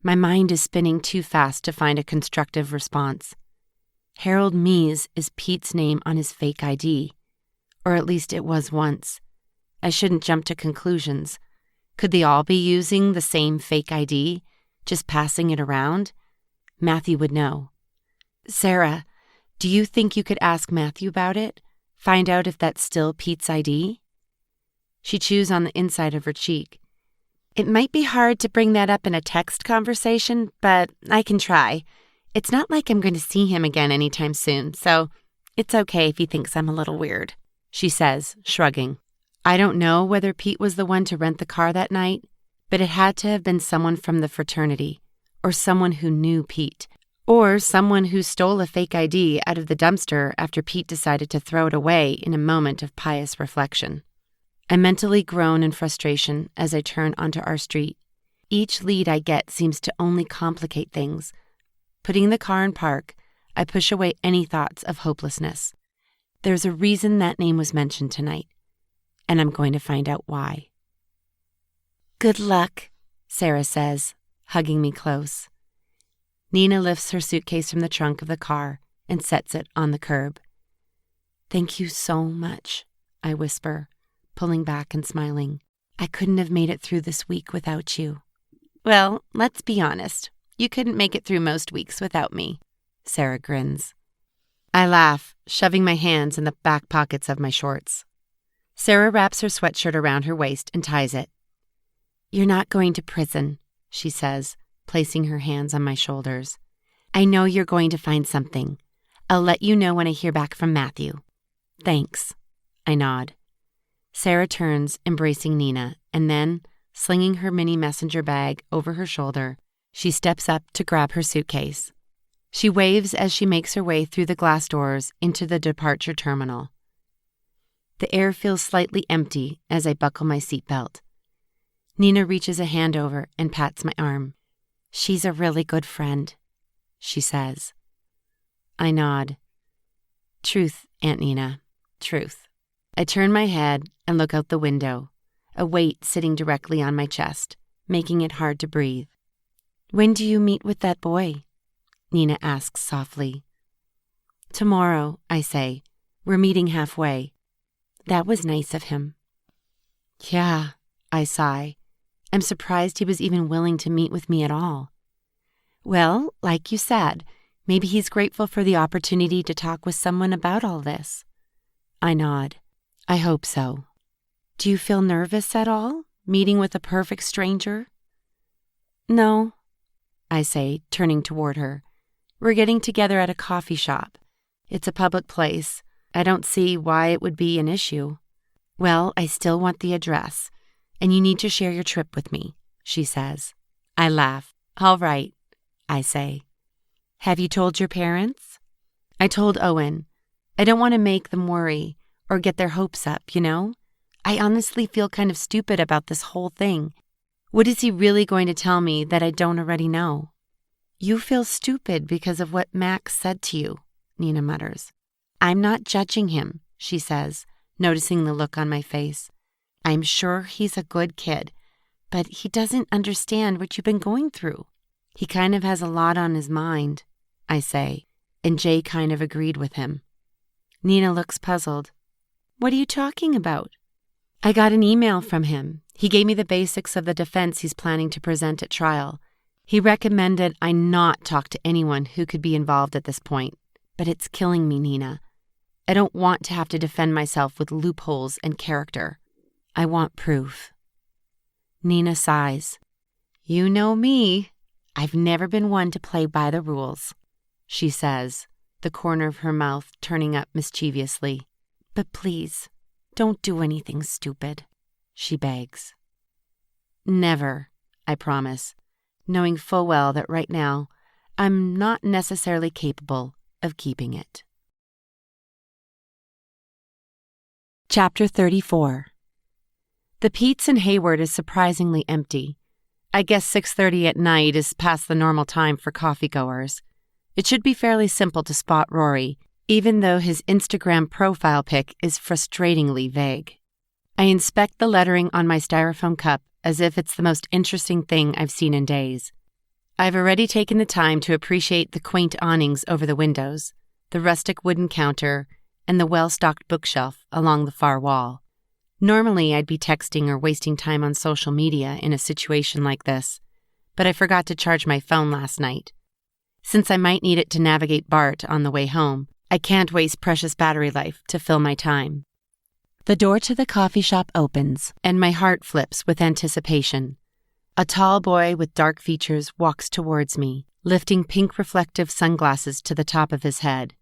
My mind is spinning too fast to find a constructive response. Harold Mees is Pete's name on his fake ID. Or at least it was once. I shouldn't jump to conclusions. Could they all be using the same fake ID, just passing it around? Matthew would know. Sarah, do you think you could ask Matthew about it? Find out if that's still Pete's ID? She chews on the inside of her cheek. It might be hard to bring that up in a text conversation, but I can try. It's not like I'm going to see him again anytime soon, so it's okay if he thinks I'm a little weird, she says, shrugging. I don't know whether Pete was the one to rent the car that night, but it had to have been someone from the fraternity, or someone who knew Pete, or someone who stole a fake ID out of the dumpster after Pete decided to throw it away in a moment of pious reflection. I mentally groan in frustration as I turn onto our street. Each lead I get seems to only complicate things. Putting the car in park, I push away any thoughts of hopelessness. There's a reason that name was mentioned tonight, and I'm going to find out why. Good luck, Sarah says, hugging me close. Nina lifts her suitcase from the trunk of the car and sets it on the curb. Thank you so much, I whisper, pulling back and smiling. I couldn't have made it through this week without you. Well, let's be honest. You couldn't make it through most weeks without me, Sarah grins. I laugh, shoving my hands in the back pockets of my shorts. Sarah wraps her sweatshirt around her waist and ties it. You're not going to prison, she says, placing her hands on my shoulders. I know you're going to find something. I'll let you know when I hear back from Matthew. Thanks, I nod. Sarah turns, embracing Nina, and then, slinging her mini messenger bag over her shoulder, she steps up to grab her suitcase. She waves as she makes her way through the glass doors into the departure terminal. The air feels slightly empty as I buckle my seatbelt. Nina reaches a hand over and pats my arm. She's a really good friend, she says. I nod. Truth, Aunt Nina, truth. I turn my head and look out the window, a weight sitting directly on my chest, making it hard to breathe. When do you meet with that boy? Nina asks softly. Tomorrow, I say. We're meeting halfway. That was nice of him. Yeah, I sigh. I'm surprised he was even willing to meet with me at all. Well, like you said, maybe he's grateful for the opportunity to talk with someone about all this. I nod. I hope so. Do you feel nervous at all, meeting with a perfect stranger? No, I say, turning toward her. We're getting together at a coffee shop. It's a public place. I don't see why it would be an issue. Well, I still want the address, and you need to share your trip with me, she says. I laugh. All right, I say. Have you told your parents? I told Owen. I don't want to make them worry or get their hopes up, you know? I honestly feel kind of stupid about this whole thing. What is he really going to tell me that I don't already know? You feel stupid because of what Max said to you, Nina mutters. I'm not judging him, she says, noticing the look on my face. I'm sure he's a good kid, but he doesn't understand what you've been going through. He kind of has a lot on his mind, I say, and Jay kind of agreed with him. Nina looks puzzled. What are you talking about? I got an email from him. He gave me the basics of the defense he's planning to present at trial. He recommended I not talk to anyone who could be involved at this point, but it's killing me, Nina. I don't want to have to defend myself with loopholes and character. I want proof. Nina sighs. You know me. I've never been one to play by the rules, she says, the corner of her mouth turning up mischievously. "But please, don't do anything stupid," she begs. "Never," I promise, knowing full well that right now I'm not necessarily capable of keeping it. Chapter 34. The Pete's in Hayward is surprisingly empty. I guess 6:30 at night is past the normal time for coffee-goers. It should be fairly simple to spot Rory, even though his Instagram profile pic is frustratingly vague. I inspect the lettering on my styrofoam cup as if it's the most interesting thing I've seen in days. I've already taken the time to appreciate the quaint awnings over the windows, the rustic wooden counter, and the well-stocked bookshelf along the far wall. Normally, I'd be texting or wasting time on social media in a situation like this, but I forgot to charge my phone last night. Since I might need it to navigate BART on the way home, I can't waste precious battery life to fill my time. The door to the coffee shop opens, and my heart flips with anticipation. A tall boy with dark features walks towards me, lifting pink reflective sunglasses to the top of his head.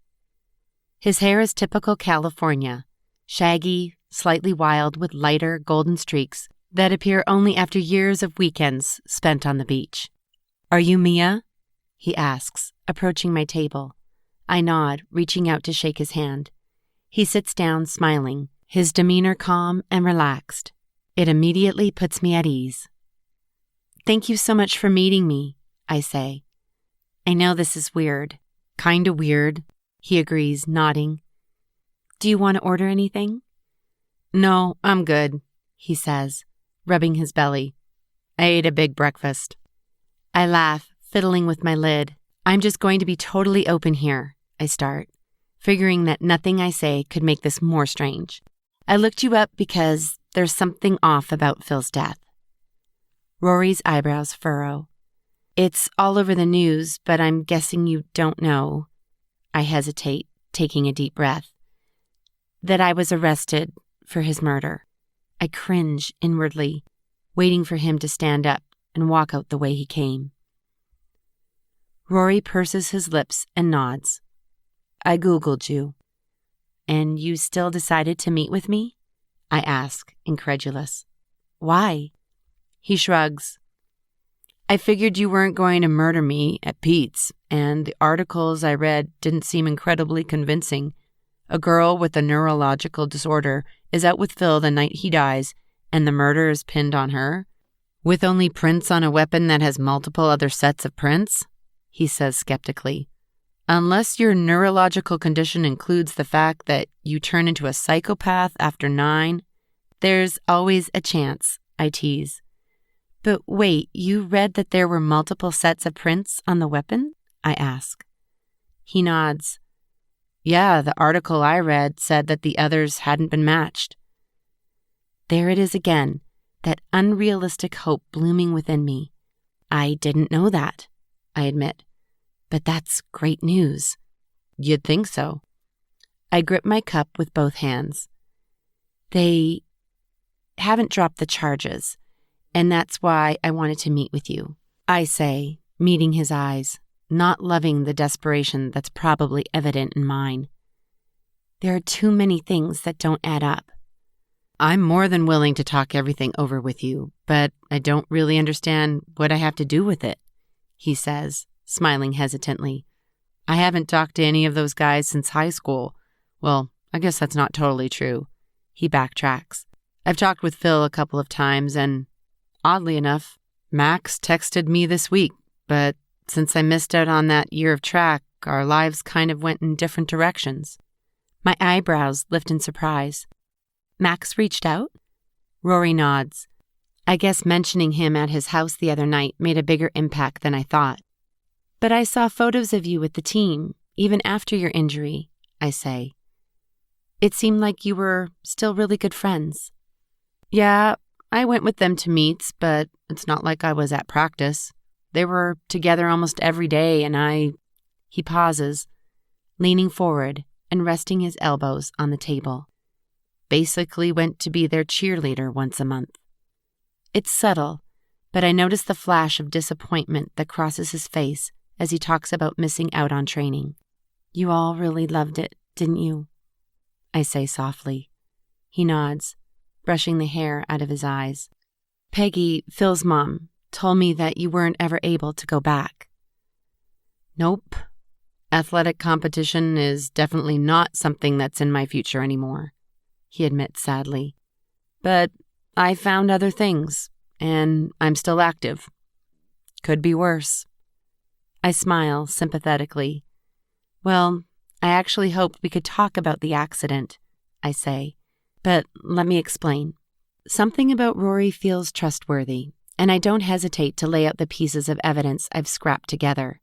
His hair is typical California, shaggy, slightly wild with lighter golden streaks that appear only after years of weekends spent on the beach. "Are you Mia?" he asks, approaching my table. I nod, reaching out to shake his hand. He sits down, smiling, his demeanor calm and relaxed. It immediately puts me at ease. "Thank you so much for meeting me," I say. "I know this is weird." "Kinda weird," he agrees, nodding. "Do you want to order anything?" "No, I'm good," he says, rubbing his belly. "I ate a big breakfast." I laugh, fiddling with my lid. "I'm just going to be totally open here," I start, figuring that nothing I say could make this more strange. "I looked you up because there's something off about Phil's death." Rory's eyebrows furrow. "It's all over the news, but I'm guessing you don't know." I hesitate, taking a deep breath. "That I was arrested for his murder." I cringe inwardly, waiting for him to stand up and walk out the way he came. Rory purses his lips and nods. "I Googled you." "And you still decided to meet with me?" I ask, incredulous. "Why?" He shrugs. "I figured you weren't going to murder me at Pete's, and the articles I read didn't seem incredibly convincing. A girl with a neurological disorder is out with Phil the night he dies, and the murder is pinned on her? With only prints on a weapon that has multiple other sets of prints?" he says skeptically. "Unless your neurological condition includes the fact that you turn into a psychopath after 9, there's always a chance," I tease. "But wait, you read that there were multiple sets of prints on the weapon?" I ask. He nods. "Yeah, the article I read said that the others hadn't been matched." There it is again, that unrealistic hope blooming within me. "I didn't know that," I admit. "But that's great news." "You'd think so." I grip my cup with both hands. "They haven't dropped the charges, and that's why I wanted to meet with you," I say, meeting his eyes, not loving the desperation that's probably evident in mine. There are too many things that don't add up. "I'm more than willing to talk everything over with you, but I don't really understand what I have to do with it," he says, smiling hesitantly. "I haven't talked to any of those guys since high school. Well, I guess that's not totally true." He backtracks. "I've talked with Phil a couple of times, and oddly enough, Max texted me this week, but since I missed out on that year of track, our lives kind of went in different directions." My eyebrows lift in surprise. "Max reached out?" Rory nods. "I guess mentioning him at his house the other night made a bigger impact than I thought." "But I saw photos of you with the team, even after your injury," I say. "It seemed like you were still really good friends." "Yeah, I went with them to meets, but it's not like I was at practice. They were together almost every day, and He pauses, leaning forward and resting his elbows on the table. "Basically went to be their cheerleader once a month." It's subtle, but I notice the flash of disappointment that crosses his face as he talks about missing out on training. You all really loved it, didn't you? I say softly. He nods, brushing the hair out of his eyes. Peggy, Phil's mom, told me that you weren't ever able to go back. Nope. Athletic competition is definitely not something that's in my future anymore, he admits sadly. But I found other things, and I'm still active. Could be worse. I smile sympathetically. Well, I actually hoped we could talk about the accident, I say. But let me explain. Something about Rory feels trustworthy, and I don't hesitate to lay out the pieces of evidence I've scrapped together.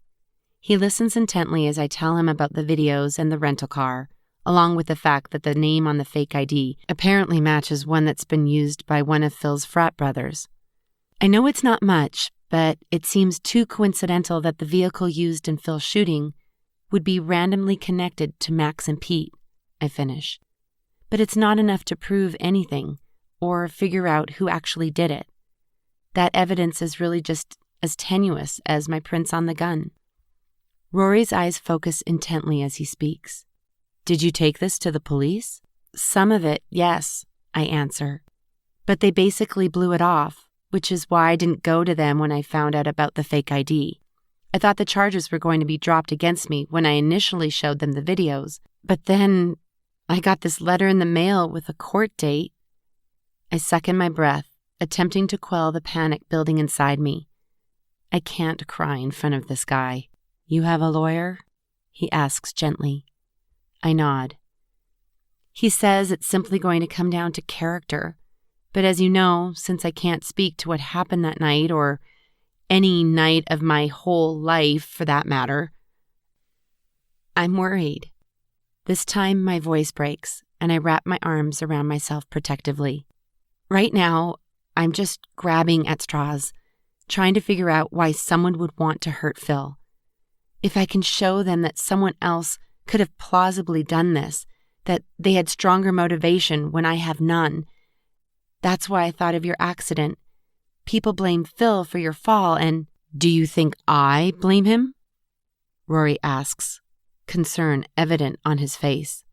He listens intently as I tell him about the videos and the rental car, along with the fact that the name on the fake ID apparently matches one that's been used by one of Phil's frat brothers. I know it's not much, but it seems too coincidental that the vehicle used in Phil's shooting would be randomly connected to Max and Pete, I finish. But it's not enough to prove anything or figure out who actually did it. That evidence is really just as tenuous as my prints on the gun. Rory's eyes focus intently as he speaks. Did you take this to the police? Some of it, yes, I answer. But they basically blew it off, which is why I didn't go to them when I found out about the fake ID. I thought the charges were going to be dropped against me when I initially showed them the videos, but then I got this letter in the mail with a court date. I suck in my breath, attempting to quell the panic building inside me. I can't cry in front of this guy. You have a lawyer? He asks gently. I nod. He says it's simply going to come down to character, but as you know, since I can't speak to what happened that night or any night of my whole life for that matter, I'm worried. This time my voice breaks and I wrap my arms around myself protectively. Right now, I'm just grabbing at straws, trying to figure out why someone would want to hurt Phil. If I can show them that someone else could have plausibly done this, that they had stronger motivation when I have none. That's why I thought of your accident. People blame Phil for your fall, and do you think I blame him? Rory asks, concern evident on his face.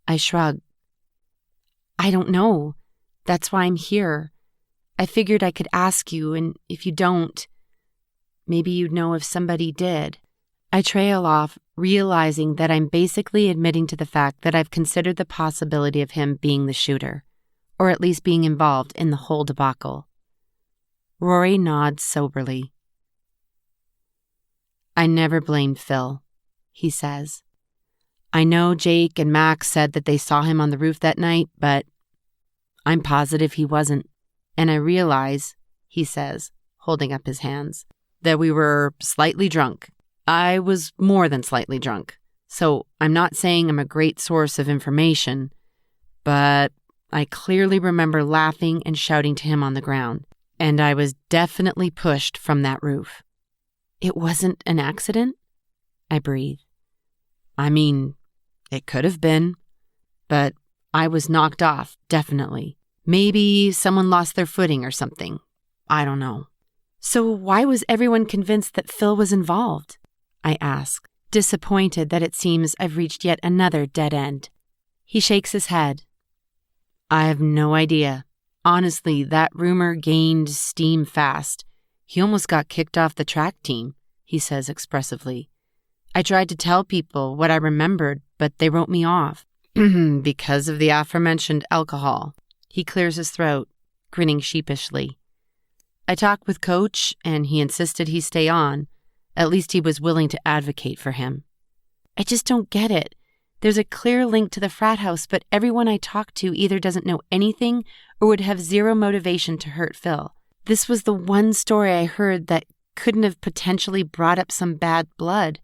I shrug. I don't know. That's why I'm here. I figured I could ask you, and if you don't, maybe you'd know if somebody did. I trail off, realizing that I'm basically admitting to the fact that I've considered the possibility of him being the shooter, or at least being involved in the whole debacle. Rory nods soberly. I never blamed Phil, he says. I know Jake and Max said that they saw him on the roof that night, but I'm positive he wasn't. And I realize, he says, holding up his hands, that we were slightly drunk. I was more than slightly drunk, so I'm not saying I'm a great source of information, but I clearly remember laughing and shouting to him on the ground, and I was definitely pushed from that roof. It wasn't an accident? I breathe. I mean, it could have been, but I was knocked off, definitely. Maybe someone lost their footing or something. I don't know. So why was everyone convinced that Phil was involved? I ask, disappointed that it seems I've reached yet another dead end. He shakes his head. I have no idea. Honestly, that rumor gained steam fast. He almost got kicked off the track team, he says expressively. I tried to tell people what I remembered, but they wrote me off. Because of the aforementioned alcohol. He clears his throat, grinning sheepishly. I talked with Coach, and he insisted he stay on. At least he was willing to advocate for him. I just don't get it. There's a clear link to the frat house, but everyone I talk to either doesn't know anything or would have zero motivation to hurt Phil. This was the one story I heard that couldn't have potentially brought up some bad blood,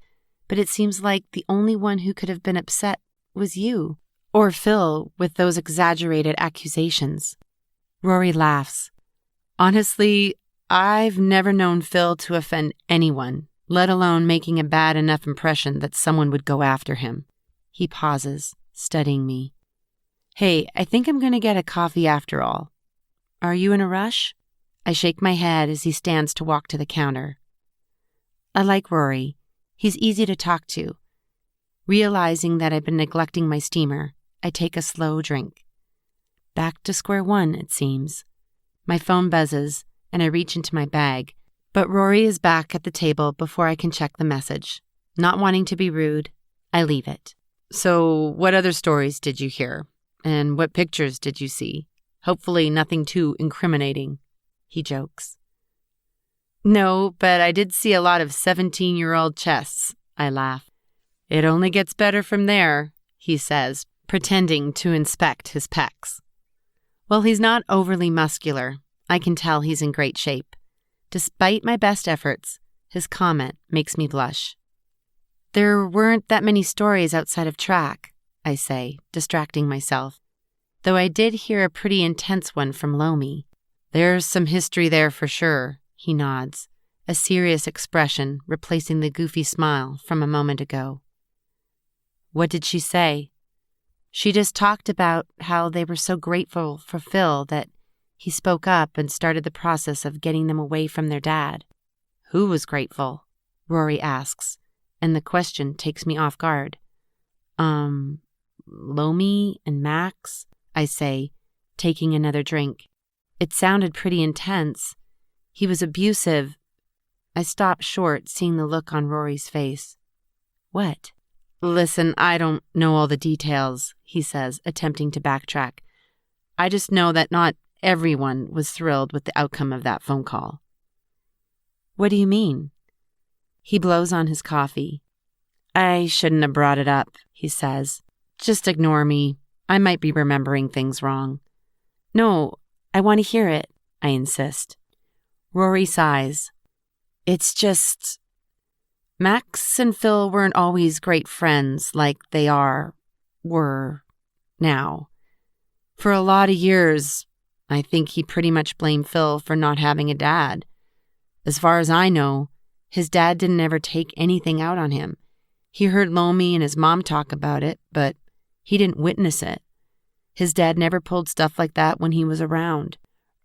but it seems like the only one who could have been upset was you, or Phil, with those exaggerated accusations. Rory laughs. Honestly, I've never known Phil to offend anyone, let alone making a bad enough impression that someone would go after him. He pauses, studying me. Hey, I think I'm going to get a coffee after all. Are you in a rush? I shake my head as he stands to walk to the counter. I like Rory. He's easy to talk to. Realizing that I've been neglecting my steamer, I take a slow drink. Back to square one, it seems. My phone buzzes, and I reach into my bag, but Rory is back at the table before I can check the message. Not wanting to be rude, I leave it. So, what other stories did you hear? And what pictures did you see? Hopefully nothing too incriminating, he jokes. No, but I did see a lot of 17-year-old chests, I laugh. It only gets better from there, he says, pretending to inspect his pecs. Well, he's not overly muscular. I can tell he's in great shape. Despite my best efforts, his comment makes me blush. There weren't that many stories outside of track, I say, distracting myself, though I did hear a pretty intense one from Lomi. There's some history there for sure, he nods, a serious expression replacing the goofy smile from a moment ago. What did she say? She just talked about how they were so grateful for Phil that he spoke up and started the process of getting them away from their dad. Who was grateful? Rory asks, and the question takes me off guard. Lomi and Max, I say, taking another drink. It sounded pretty intense. He was abusive. I stop short, seeing the look on Rory's face. What? Listen, I don't know all the details, he says, attempting to backtrack. I just know that not everyone was thrilled with the outcome of that phone call. What do you mean? He blows on his coffee. I shouldn't have brought it up, he says. Just ignore me. I might be remembering things wrong. No, I want to hear it, I insist. Rory sighs. It's just... Max and Phil weren't always great friends like they were now. For a lot of years, I think he pretty much blamed Phil for not having a dad. As far as I know, his dad didn't ever take anything out on him. He heard Lomi and his mom talk about it, but he didn't witness it. His dad never pulled stuff like that when he was around.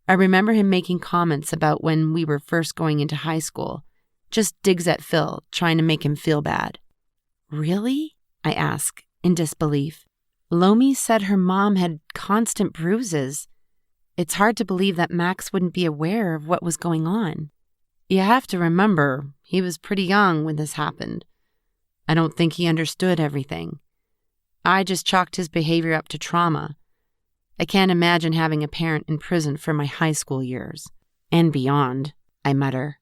I remember him making comments about when we were first going into high school. Just digs at Phil, trying to make him feel bad. Really? I ask, in disbelief. Lomi said her mom had constant bruises. It's hard to believe that Max wouldn't be aware of what was going on. You have to remember, he was pretty young when this happened. I don't think he understood everything. I just chalked his behavior up to trauma. I can't imagine having a parent in prison for my high school years. And beyond, I mutter.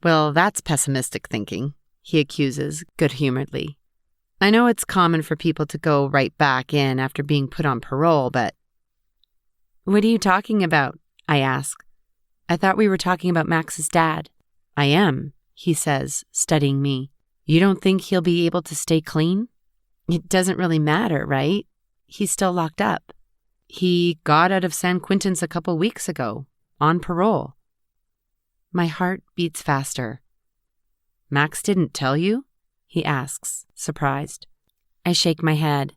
Well, that's pessimistic thinking, he accuses good-humoredly. I know it's common for people to go right back in after being put on parole, but... What are you talking about? I ask. I thought we were talking about Max's dad. I am, he says, studying me. You don't think he'll be able to stay clean? It doesn't really matter, right? He's still locked up. He got out of San Quentin's a couple weeks ago, on parole. My heart beats faster. Max didn't tell you? He asks, surprised. I shake my head.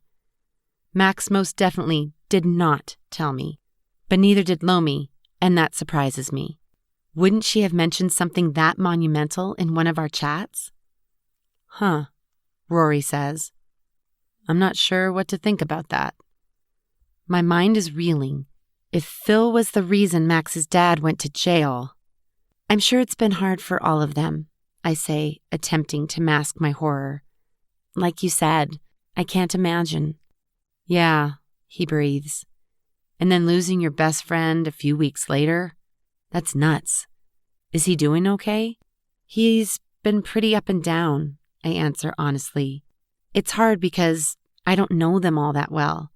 Max most definitely did not tell me, but neither did Lomi, and that surprises me. Wouldn't she have mentioned something that monumental in one of our chats? Huh, Rory says. I'm not sure what to think about that. My mind is reeling. If Phil was the reason Max's dad went to jail... I'm sure it's been hard for all of them, I say, attempting to mask my horror. Like you said, I can't imagine. Yeah, he breathes. And then losing your best friend a few weeks later? That's nuts. Is he doing okay? He's been pretty up and down, I answer honestly. It's hard because I don't know them all that well.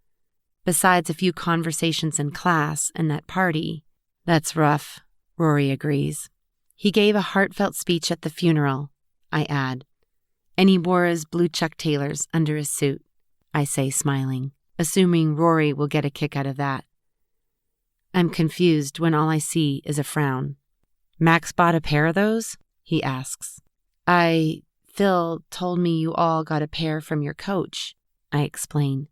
Besides a few conversations in class and that party. That's rough, Rory agrees. He gave a heartfelt speech at the funeral, I add, and he wore his blue Chuck Taylors under his suit, I say, smiling, assuming Rory will get a kick out of that. I'm confused when all I see is a frown. Max bought a pair of those? He asks. Phil told me you all got a pair from your coach, I explain.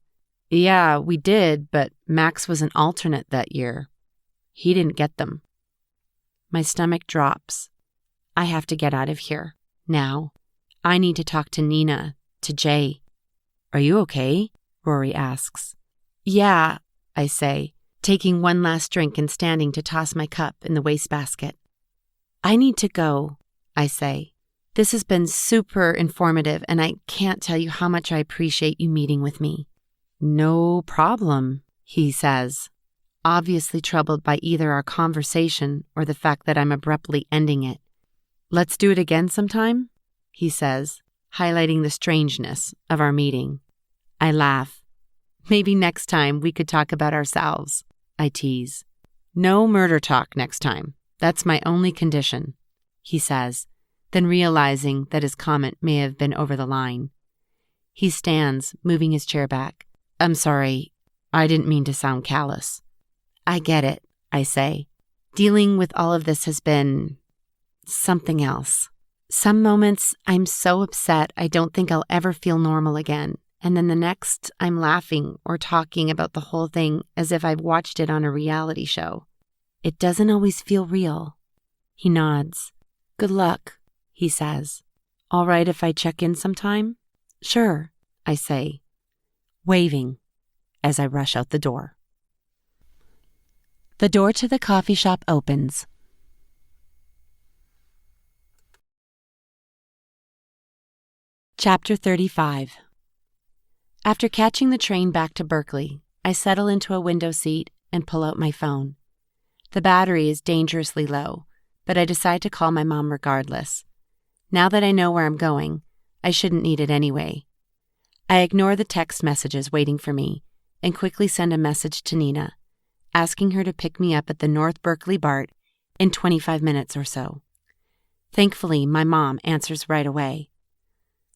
Yeah, we did, but Max was an alternate that year. He didn't get them. My stomach drops. I have to get out of here. Now. I need to talk to Nina, to Jay. "Are you okay?" Rory asks. "Yeah," I say, taking one last drink and standing to toss my cup in the wastebasket. "I need to go," I say. "This has been super informative, and I can't tell you how much I appreciate you meeting with me." "No problem," he says, obviously troubled by either our conversation or the fact that I'm abruptly ending it. "Let's do it again sometime," he says, highlighting the strangeness of our meeting. I laugh. "Maybe next time we could talk about ourselves," I tease. "No murder talk next time. That's my only condition," he says, then realizing that his comment may have been over the line. He stands, moving his chair back. "I'm sorry. I didn't mean to sound callous." "I get it," I say. "Dealing with all of this has been something else. Some moments I'm so upset I don't think I'll ever feel normal again, and then the next I'm laughing or talking about the whole thing as if I've watched it on a reality show. It doesn't always feel real." He nods. "Good luck," he says. "All right if I check in sometime?" "Sure," I say, waving as I rush out the door. The door to the coffee shop opens. Chapter 35. After catching the train back to Berkeley, I settle into a window seat and pull out my phone. The battery is dangerously low, but I decide to call my mom regardless. Now that I know where I'm going, I shouldn't need it anyway. I ignore the text messages waiting for me and quickly send a message to Nina, asking her to pick me up at the North Berkeley BART in 25 minutes or so. Thankfully, my mom answers right away.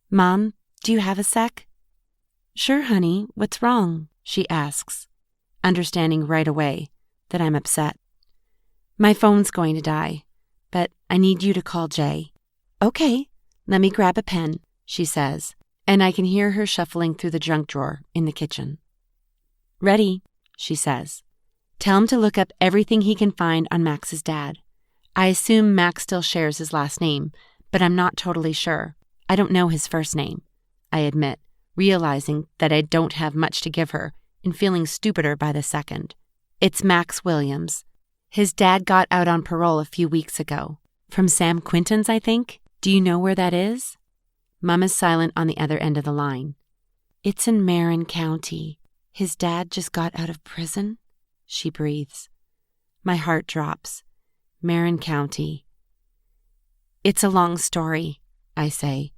"Mom, do you have a sec?" "Sure, honey. What's wrong?" she asks, understanding right away that I'm upset. "My phone's going to die, but I need you to call Jay." "Okay, let me grab a pen," she says, and I can hear her shuffling through the junk drawer in the kitchen. "Ready," she says. "Tell him to look up everything he can find on Max's dad. I assume Max still shares his last name, but I'm not totally sure. I don't know his first name," I admit, realizing that I don't have much to give her and feeling stupider by the second. "It's Max Williams. His dad got out on parole a few weeks ago. From San Quentin's, I think. Do you know where that is?" Mom is silent on the other end of the line. "It's in Marin County. His dad just got out of prison," she breathes. My heart drops. Marin County. "It's a long story," I say.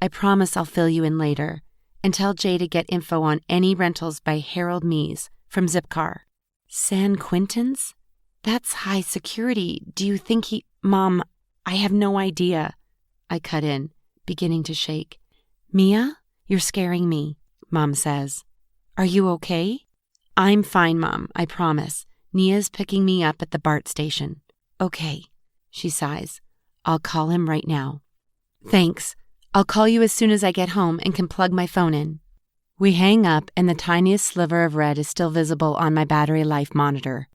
"I promise I'll fill you in later, and tell Jay to get info on any rentals by Harold Mees from Zipcar." "San Quentin's? That's high security. Do you think he—" "Mom, I have no idea," I cut in, beginning to shake. "Mia, you're scaring me," Mom says. "Are you okay?" "I'm fine, Mom, I promise. Nia's picking me up at the BART station." "Okay," she sighs. "I'll call him right now." "Thanks. I'll call you as soon as I get home and can plug my phone in." We hang up and the tiniest sliver of red is still visible on my battery life monitor.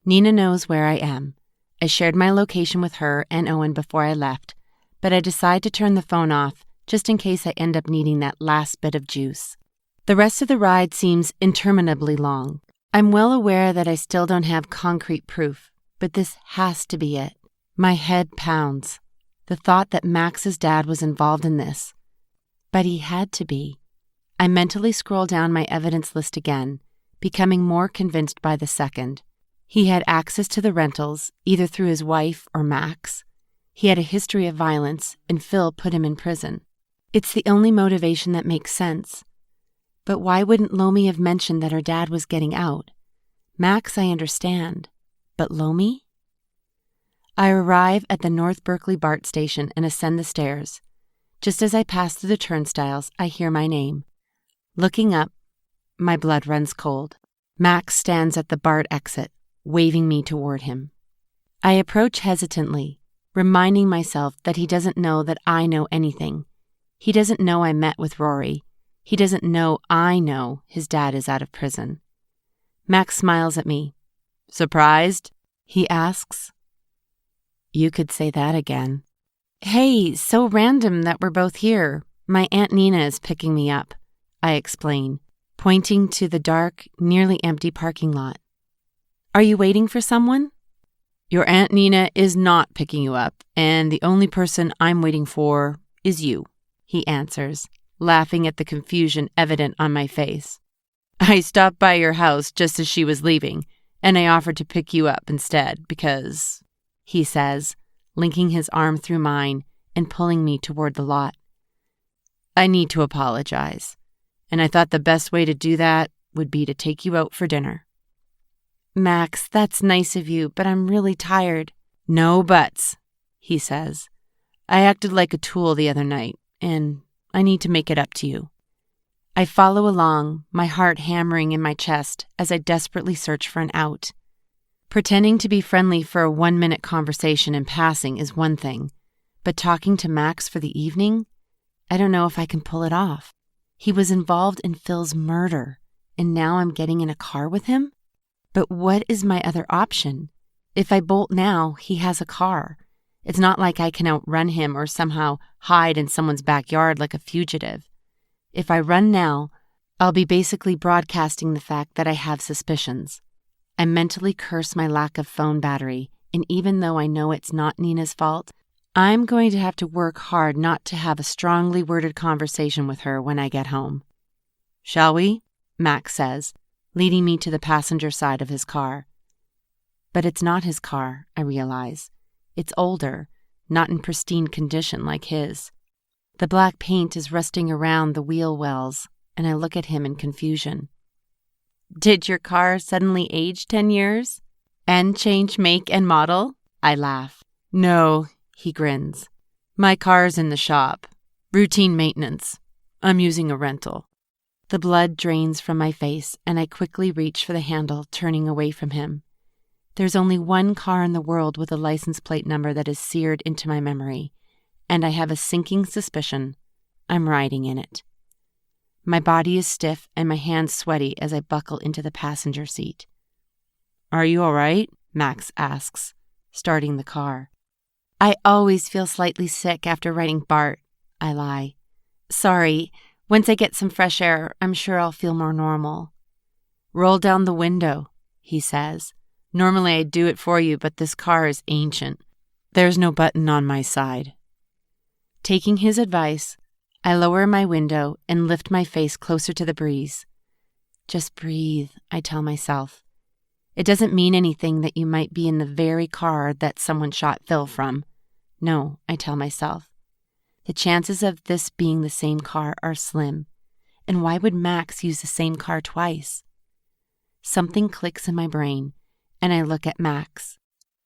Nina knows where I am. I shared my location with her and Owen before I left, but I decide to turn the phone off just in case I end up needing that last bit of juice. The rest of the ride seems interminably long. I'm well aware that I still don't have concrete proof, but this has to be it. My head pounds. The thought that Max's dad was involved in this. But he had to be. I mentally scroll down my evidence list again, becoming more convinced by the second. He had access to the rentals, either through his wife or Max. He had a history of violence, and Phil put him in prison. It's the only motivation that makes sense. But why wouldn't Lomi have mentioned that her dad was getting out? Max, I understand. But Lomi? I arrive at the North Berkeley BART station and ascend the stairs. Just as I pass through the turnstiles, I hear my name. Looking up, my blood runs cold. Max stands at the BART exit, waving me toward him. I approach hesitantly, reminding myself that he doesn't know that I know anything. He doesn't know I met with Rory. He doesn't know I know his dad is out of prison. Max smiles at me. "Surprised?" he asks. "You could say that again." "Hey, so random that we're both here. My Aunt Nina is picking me up, I explain, pointing to the dark, nearly empty parking lot. Are you waiting for someone? Your Aunt Nina is not picking you up, and the only person I'm waiting for is you, he answers, laughing at the confusion evident on my face. I stopped by your house just as she was leaving, and I offered to pick you up instead because, he says, linking his arm through mine and pulling me toward the lot. I need to apologize, and I thought the best way to do that would be to take you out for dinner. Max, that's nice of you, but I'm really tired. No buts, he says. I acted like a tool the other night, and I need to make it up to you. I follow along, my heart hammering in my chest as I desperately search for an out. Pretending to be friendly for a 1-minute conversation in passing is one thing, but talking to Max for the evening? I don't know if I can pull it off. He was involved in Phil's murder, and now I'm getting in a car with him? But what is my other option? If I bolt now, he has a car. It's not like I can outrun him or somehow hide in someone's backyard like a fugitive. If I run now, I'll be basically broadcasting the fact that I have suspicions. I mentally curse my lack of phone battery, and even though I know it's not Nina's fault, I'm going to have to work hard not to have a strongly worded conversation with her when I get home. Shall we? Max says, leading me to the passenger side of his car. But it's not his car, I realize. It's older, not in pristine condition like his. The black paint is rusting around the wheel wells, and I look at him in confusion. Did your car suddenly age 10 years? And change make and model? I laugh. No, he grins. My car's in the shop. Routine maintenance. I'm using a rental. The blood drains from my face, and I quickly reach for the handle, turning away from him. There's only one car in the world with a license plate number that is seared into my memory, and I have a sinking suspicion I'm riding in it. My body is stiff and my hands sweaty as I buckle into the passenger seat. Are you all right? Max asks, starting the car. I always feel slightly sick after riding Bart, I lie. Sorry, once I get some fresh air, I'm sure I'll feel more normal. Roll down the window, he says. Normally I'd do it for you, but this car is ancient. There's no button on my side. Taking his advice, I lower my window and lift my face closer to the breeze. Just breathe, I tell myself. It doesn't mean anything that you might be in the very car that someone shot Phil from. No, I tell myself. The chances of this being the same car are slim. And why would Max use the same car twice? Something clicks in my brain, and I look at Max.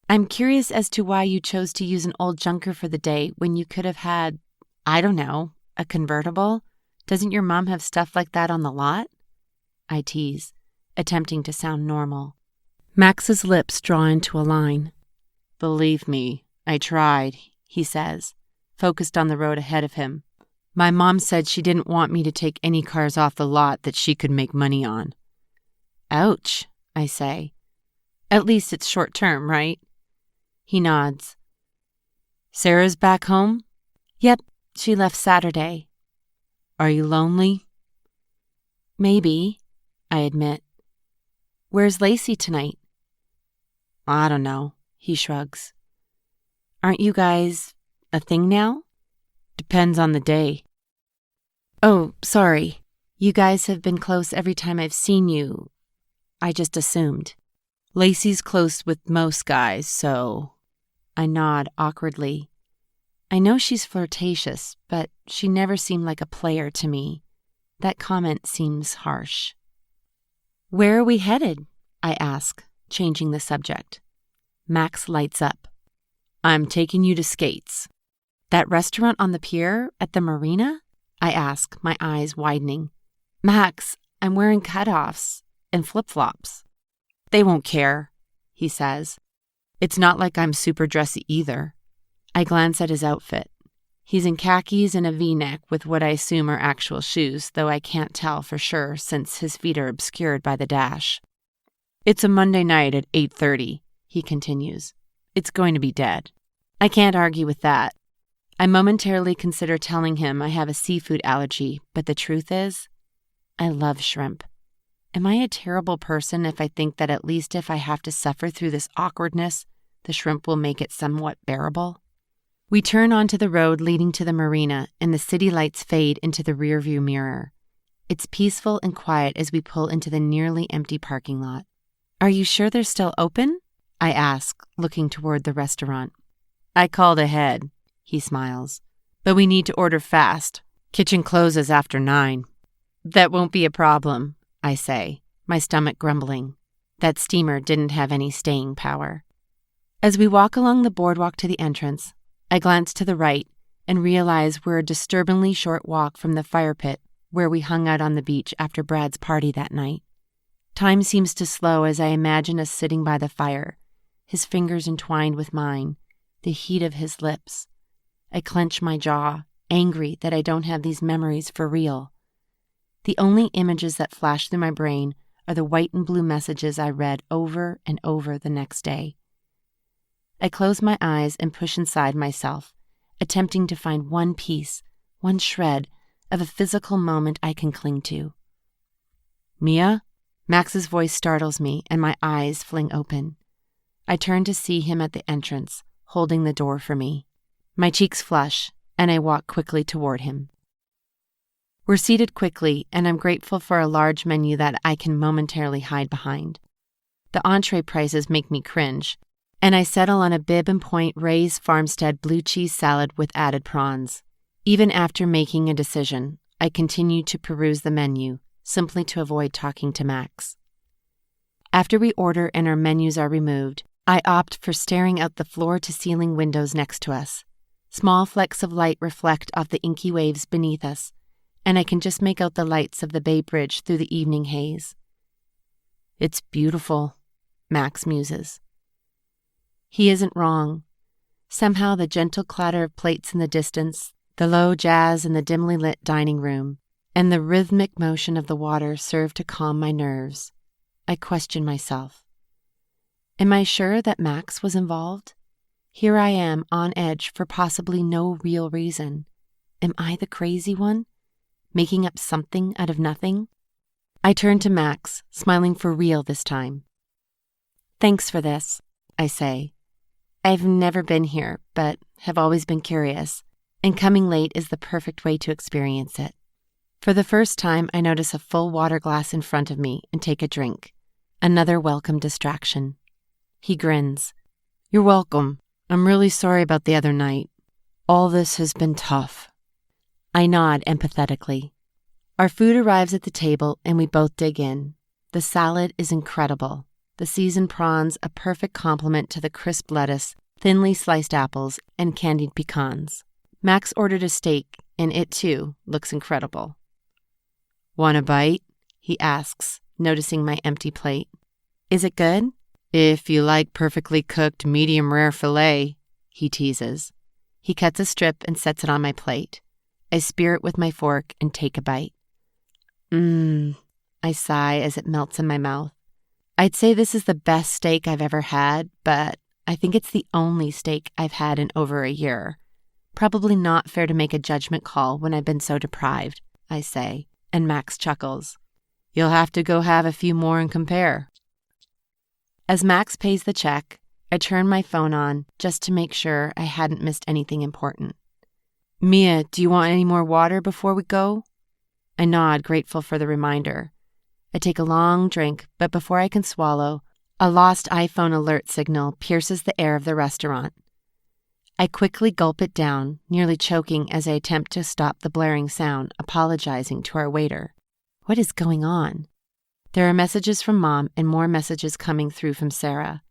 I'm curious as to why you chose to use an old junker for the day when you could have had, I don't know, a convertible. Doesn't your mom have stuff like that on the lot? I tease, attempting to sound normal. Max's lips draw into a line. Believe me, I tried, he says, focused on the road ahead of him. My mom said she didn't want me to take any cars off the lot that she could make money on. Ouch, I say. At least it's short term, right? He nods. Sarah's back home? Yep, she left Saturday. Are you lonely? Maybe, I admit. Where's Lacey tonight? I don't know, he shrugs. Aren't you guys a thing now? Depends on the day. Oh, sorry. You guys have been close every time I've seen you. I just assumed. Lacey's close with most guys, so... I nod awkwardly. I know she's flirtatious, but she never seemed like a player to me. That comment seems harsh. Where are we headed? I ask, changing the subject. Max lights up. I'm taking you to Skates. That restaurant on the pier at the marina? I ask, my eyes widening. Max, I'm wearing cutoffs and flip-flops. They won't care, he says. It's not like I'm super dressy either. I glance at his outfit. He's in khakis and a V-neck with what I assume are actual shoes, though I can't tell for sure since his feet are obscured by the dash. It's a Monday night at 8:30, he continues. It's going to be dead. I can't argue with that. I momentarily consider telling him I have a seafood allergy, but the truth is, I love shrimp. Am I a terrible person if I think that at least if I have to suffer through this awkwardness, the shrimp will make it somewhat bearable? We turn onto the road leading to the marina, and the city lights fade into the rearview mirror. It's peaceful and quiet as we pull into the nearly empty parking lot. Are you sure they're still open? I ask, looking toward the restaurant. I called ahead, he smiles. But we need to order fast. Kitchen closes after 9. That won't be a problem, I say, my stomach grumbling. That steamer didn't have any staying power. As we walk along the boardwalk to the entrance, I glance to the right and realize we're a disturbingly short walk from the fire pit where we hung out on the beach after Brad's party that night. Time seems to slow as I imagine us sitting by the fire, his fingers entwined with mine, the heat of his lips. I clench my jaw, angry that I don't have these memories for real. The only images that flash through my brain are the white and blue messages I read over and over the next day. I close my eyes and push inside myself, attempting to find one piece, one shred of a physical moment I can cling to. Mia? Max's voice startles me and my eyes fling open. I turn to see him at the entrance, holding the door for me. My cheeks flush, and I walk quickly toward him. We're seated quickly, and I'm grateful for a large menu that I can momentarily hide behind. The entree prices make me cringe, and I settle on a Bib and Point Ray's Farmstead blue cheese salad with added prawns. Even after making a decision, I continue to peruse the menu, simply to avoid talking to Max. After we order and our menus are removed, I opt for staring out the floor-to-ceiling windows next to us. Small flecks of light reflect off the inky waves beneath us, and I can just make out the lights of the Bay Bridge through the evening haze. It's beautiful, Max muses. He isn't wrong. Somehow the gentle clatter of plates in the distance, the low jazz in the dimly lit dining room, and the rhythmic motion of the water serve to calm my nerves. I question myself. Am I sure that Max was involved? Here I am on edge for possibly no real reason. Am I the crazy one, making up something out of nothing? I turn to Max, smiling for real this time. Thanks for this, I say. I've never been here, but have always been curious, and coming late is the perfect way to experience it. For the first time, I notice a full water glass in front of me and take a drink. Another welcome distraction. He grins. You're welcome. I'm really sorry about the other night. All this has been tough. I nod empathetically. Our food arrives at the table and we both dig in. The salad is incredible. The seasoned prawns a perfect complement to the crisp lettuce, thinly sliced apples, and candied pecans. Max ordered a steak, and it too looks incredible. Want a bite? He asks, noticing my empty plate. Is it good? If you like perfectly cooked medium-rare filet, he teases. He cuts a strip and sets it on my plate. I spear it with my fork and take a bite. I sigh as it melts in my mouth. I'd say this is the best steak I've ever had, but I think it's the only steak I've had in over a year. Probably not fair to make a judgment call when I've been so deprived, I say, and Max chuckles. You'll have to go have a few more and compare. As Max pays the check, I turn my phone on just to make sure I hadn't missed anything important. Mia, do you want any more water before we go? I nod, grateful for the reminder. I take a long drink, but before I can swallow, a lost iPhone alert signal pierces the air of the restaurant. I quickly gulp it down, nearly choking as I attempt to stop the blaring sound, apologizing to our waiter. What is going on? There are messages from Mom and more messages coming through from Sarah.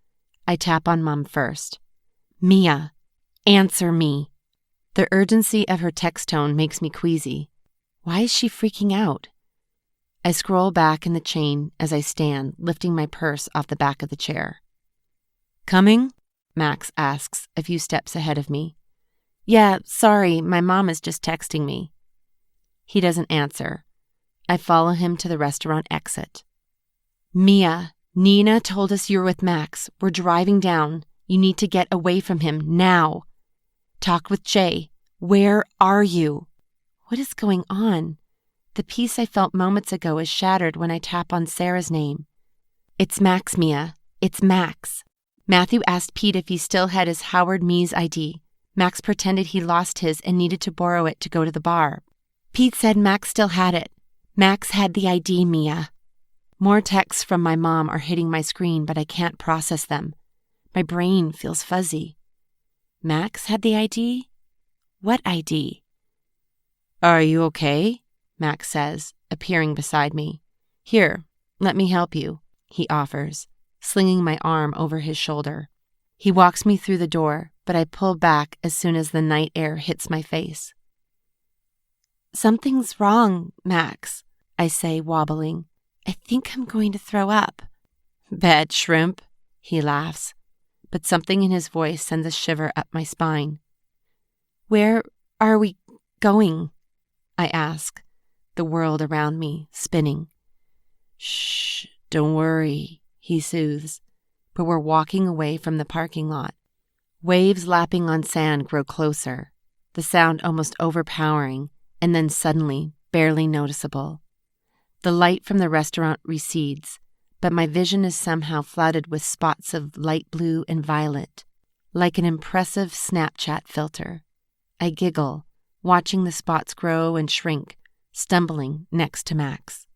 I tap on Mom first. Mia, answer me. The urgency of her text tone makes me queasy. Why is she freaking out? I scroll back in the chain as I stand, lifting my purse off the back of the chair. Coming? Max asks, a few steps ahead of me. Yeah, sorry, my mom is just texting me. He doesn't answer. I follow him to the restaurant exit. Mia, Nina told us you're with Max. We're driving down. You need to get away from him now. Talk with Jay. Where are you? What is going on? The peace I felt moments ago is shattered when I tap on Sarah's name. It's Max, Mia. It's Max. Matthew asked Pete if he still had his Howard Mees ID. Max pretended he lost his and needed to borrow it to go to the bar. Pete said Max still had it. Max had the ID, Mia. More texts from my mom are hitting my screen, but I can't process them. My brain feels fuzzy. Max had the ID? What ID? Are you okay? Max says, appearing beside me. Here, let me help you, he offers, slinging my arm over his shoulder. He walks me through the door, but I pull back as soon as the night air hits my face. Something's wrong, Max, I say, wobbling. I think I'm going to throw up. Bad shrimp, he laughs, but something in his voice sends a shiver up my spine. Where are we going? I ask, the world around me spinning. Shh, don't worry, he soothes, but we're walking away from the parking lot. Waves lapping on sand grow closer, the sound almost overpowering, and then suddenly, barely noticeable. The light from the restaurant recedes, but my vision is somehow flooded with spots of light blue and violet, like an impressive Snapchat filter. I giggle, watching the spots grow and shrink, stumbling next to Max.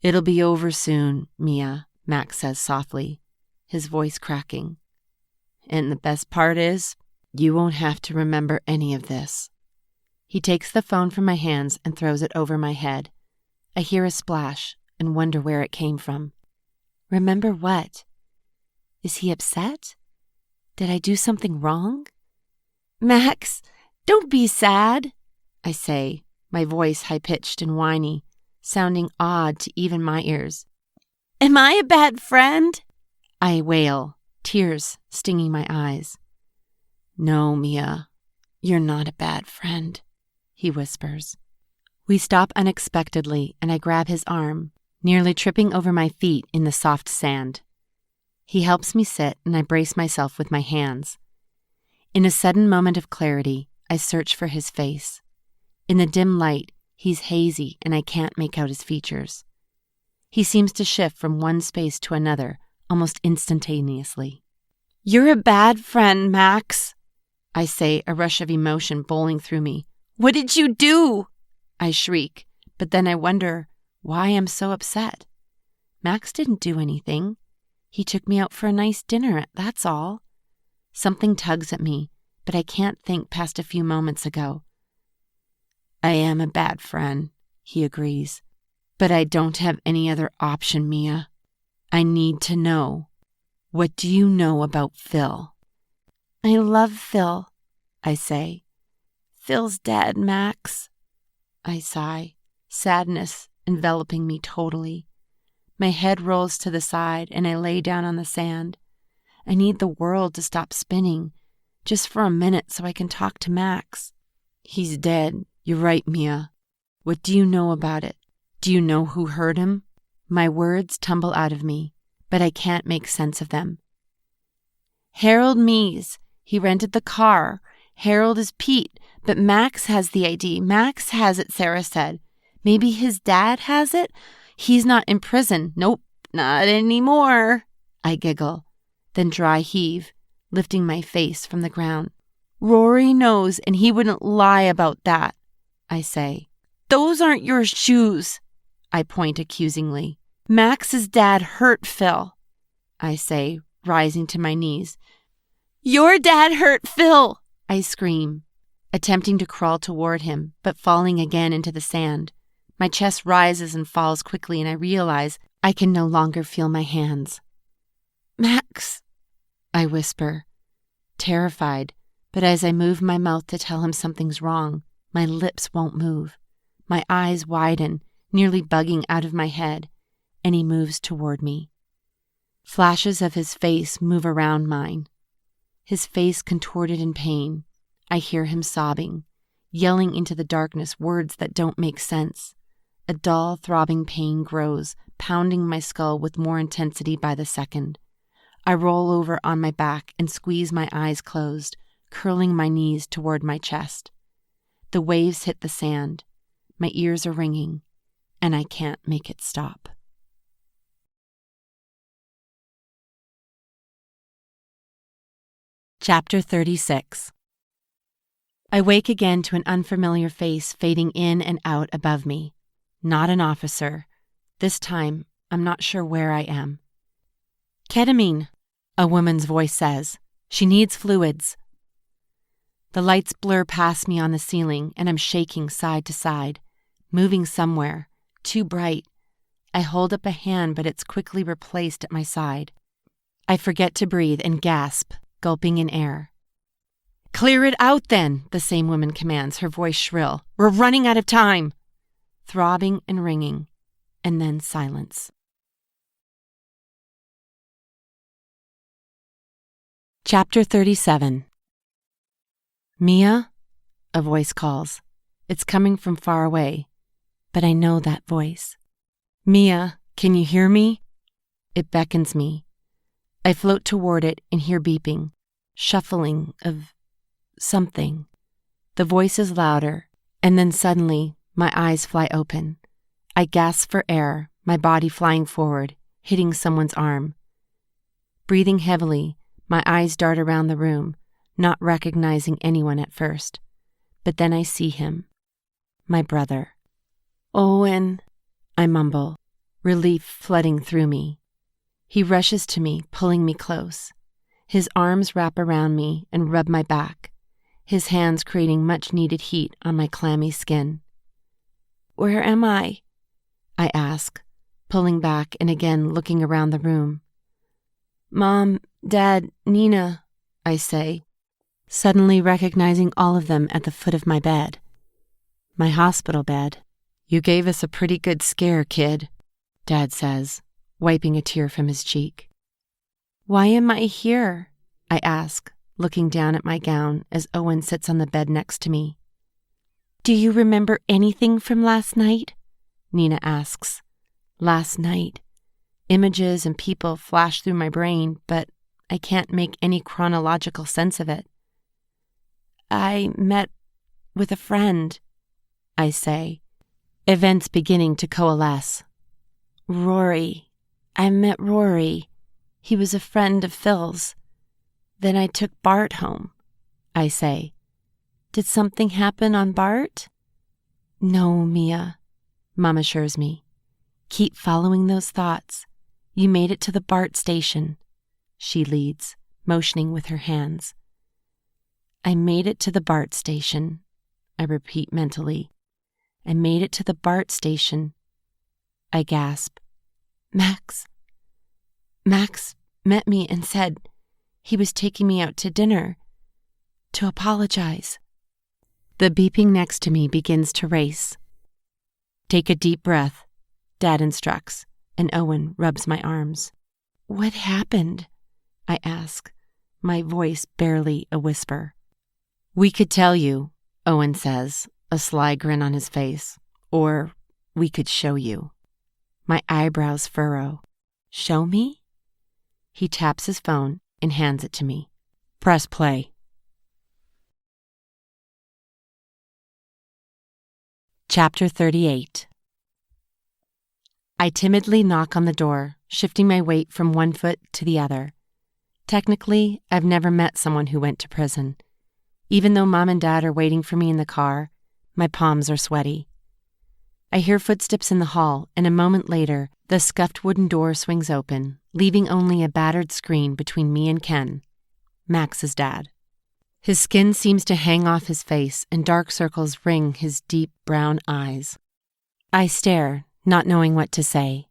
It'll be over soon, Mia, Max says softly, his voice cracking. And the best part is, you won't have to remember any of this. He takes the phone from my hands and throws it over my head. I hear a splash and wonder where it came from. Remember what? Is he upset? Did I do something wrong? Max, don't be sad, I say, my voice high-pitched and whiny, sounding odd to even my ears. Am I a bad friend? I wail, tears stinging my eyes. No, Mia, you're not a bad friend, he whispers. We stop unexpectedly, and I grab his arm, nearly tripping over my feet in the soft sand. He helps me sit, and I brace myself with my hands. In a sudden moment of clarity, I search for his face. In the dim light, he's hazy, and I can't make out his features. He seems to shift from one space to another, almost instantaneously. You're a bad friend, Max, I say, a rush of emotion bowling through me. What did you do? I shriek, but then I wonder why I'm so upset. Max didn't do anything. He took me out for a nice dinner, that's all. Something tugs at me, but I can't think past a few moments ago. I am a bad friend, he agrees, but I don't have any other option, Mia. I need to know. What do you know about Phil? I love Phil, I say. Phil's dead, Max. I sigh, sadness enveloping me totally. My head rolls to the side and I lay down on the sand. I need the world to stop spinning, just for a minute so I can talk to Max. He's dead. You're right, Mia. What do you know about it? Do you know who hurt him? My words tumble out of me, but I can't make sense of them. Harold Mees. He rented the car. Harold is Pete, but Max has the ID. Max has it, Sarah said. Maybe his dad has it? He's not in prison. Nope, not anymore. I giggle, then dry heave, lifting my face from the ground. Rory knows, and he wouldn't lie about that, I say. Those aren't your shoes, I point accusingly. Max's dad hurt Phil, I say, rising to my knees. Your dad hurt Phil, I scream, attempting to crawl toward him, but falling again into the sand. My chest rises and falls quickly, and I realize I can no longer feel my hands. Max, I whisper, terrified, but as I move my mouth to tell him something's wrong, my lips won't move. My eyes widen, nearly bugging out of my head, and he moves toward me. Flashes of his face move around mine. His face contorted in pain. I hear him sobbing, yelling into the darkness words that don't make sense. A dull, throbbing pain grows, pounding my skull with more intensity by the second. I roll over on my back and squeeze my eyes closed, curling my knees toward my chest. The waves hit the sand. My ears are ringing, and I can't make it stop. Chapter 36. I wake again to an unfamiliar face fading in and out above me. Not an officer. This time, I'm not sure where I am. "Ketamine," a woman's voice says. "She needs fluids." The lights blur past me on the ceiling, and I'm shaking side to side, moving somewhere, too bright. I hold up a hand, but it's quickly replaced at my side. I forget to breathe and gasp, gulping in air. "Clear it out, then," the same woman commands, her voice shrill. "We're running out of time." Throbbing and ringing, and then silence. Chapter 37. "Mia?" a voice calls. It's coming from far away, but I know that voice. "Mia, can you hear me?" It beckons me. I float toward it and hear beeping, shuffling of something. The voice is louder, and then suddenly my eyes fly open. I gasp for air, my body flying forward, hitting someone's arm. Breathing heavily, my eyes dart around the room, not recognizing anyone at first. But then I see him. My brother. "Owen," I mumble, relief flooding through me. He rushes to me, pulling me close. His arms wrap around me and rub my back, his hands creating much-needed heat on my clammy skin. "Where am I?" I ask, pulling back and again looking around the room. "Mom, Dad, Nina," I say, suddenly recognizing all of them at the foot of my bed. My hospital bed. "You gave us a pretty good scare, kid," Dad says, wiping a tear from his cheek. "Why am I here?" I ask, looking down at my gown as Owen sits on the bed next to me. "Do you remember anything from last night?" Nina asks. Last night. Images and people flash through my brain, but I can't make any chronological sense of it. "I met with a friend," I say, events beginning to coalesce. "Rory. I met Rory. He was a friend of Phil's. Then I took Bart home," I say. "Did something happen on Bart?" "No, Mia," Mom assures me. "Keep following those thoughts. You made it to the BART station," she leads, motioning with her hands. "I made it to the BART station," I repeat mentally. "I made it to the BART station." I gasp. Max met me and said he was taking me out to dinner to apologize." The beeping next to me begins to race. "Take a deep breath," Dad instructs, and Owen rubs my arms. "What happened?" I ask, my voice barely a whisper. "We could tell you," Owen says, a sly grin on his face, "or we could show you." My eyebrows furrow. "Show me?" He taps his phone and hands it to me. "Press play." Chapter 38. I timidly knock on the door, shifting my weight from one foot to the other. Technically, I've never met someone who went to prison. Even though Mom and Dad are waiting for me in the car, my palms are sweaty. I hear footsteps in the hall, and a moment later, the scuffed wooden door swings open, leaving only a battered screen between me and Ken, Max's dad. His skin seems to hang off his face, and dark circles ring his deep brown eyes. I stare, not knowing what to say.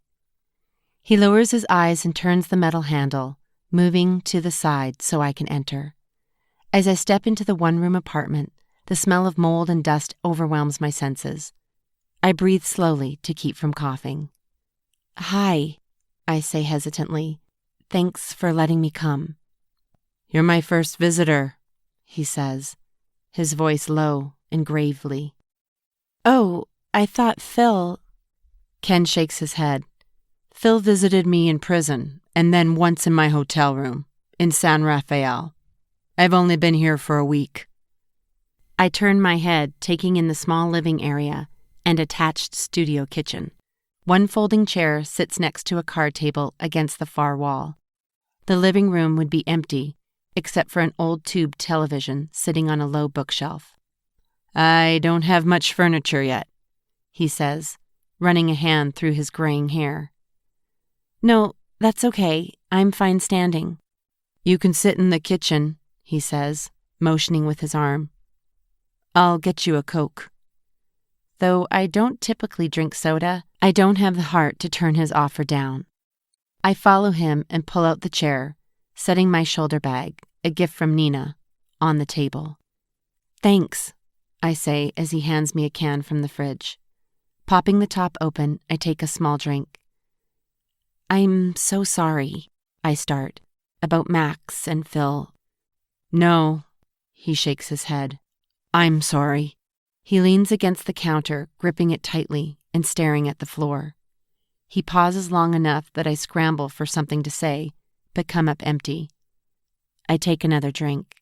He lowers his eyes and turns the metal handle, moving to the side so I can enter. As I step into the one-room apartment, the smell of mold and dust overwhelms my senses. I breathe slowly to keep from coughing. "Hi," I say hesitantly. "Thanks for letting me come." "You're my first visitor," he says, his voice low and gravely. "Oh, I thought Phil—" Ken shakes his head. "Phil visited me in prison, and then once in my hotel room, in San Rafael. I've only been here for a week." I turn my head, taking in the small living area and attached studio kitchen. One folding chair sits next to a card table against the far wall. The living room would be empty, except for an old tube television sitting on a low bookshelf. "I don't have much furniture yet," he says, running a hand through his graying hair. "No, that's okay. I'm fine standing." "You can sit in the kitchen," he says, motioning with his arm. "I'll get you a Coke." Though I don't typically drink soda, I don't have the heart to turn his offer down. I follow him and pull out the chair, setting my shoulder bag, a gift from Nina, on the table. "Thanks," I say as he hands me a can from the fridge. Popping the top open, I take a small drink. "I'm so sorry," I start, "about Max and Phil." "No," he shakes his head. "I'm sorry." He leans against the counter, gripping it tightly and staring at the floor. He pauses long enough that I scramble for something to say, but come up empty. I take another drink.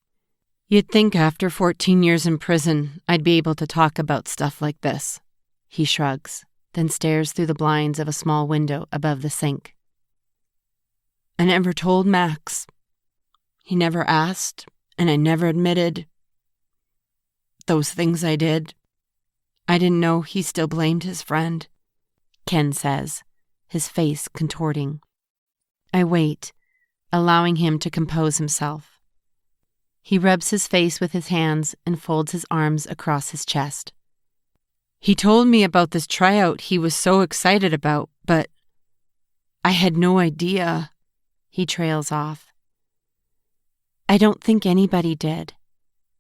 "You'd think after 14 years in prison, I'd be able to talk about stuff like this." He shrugs, then stares through the blinds of a small window above the sink. "I never told Max. He never asked, and I never admitted those things I did. I didn't know he still blamed his friend," Ken says, his face contorting. I wait, allowing him to compose himself. He rubs his face with his hands and folds his arms across his chest. "He told me about this tryout he was so excited about, but I had no idea," he trails off. "I don't think anybody did,"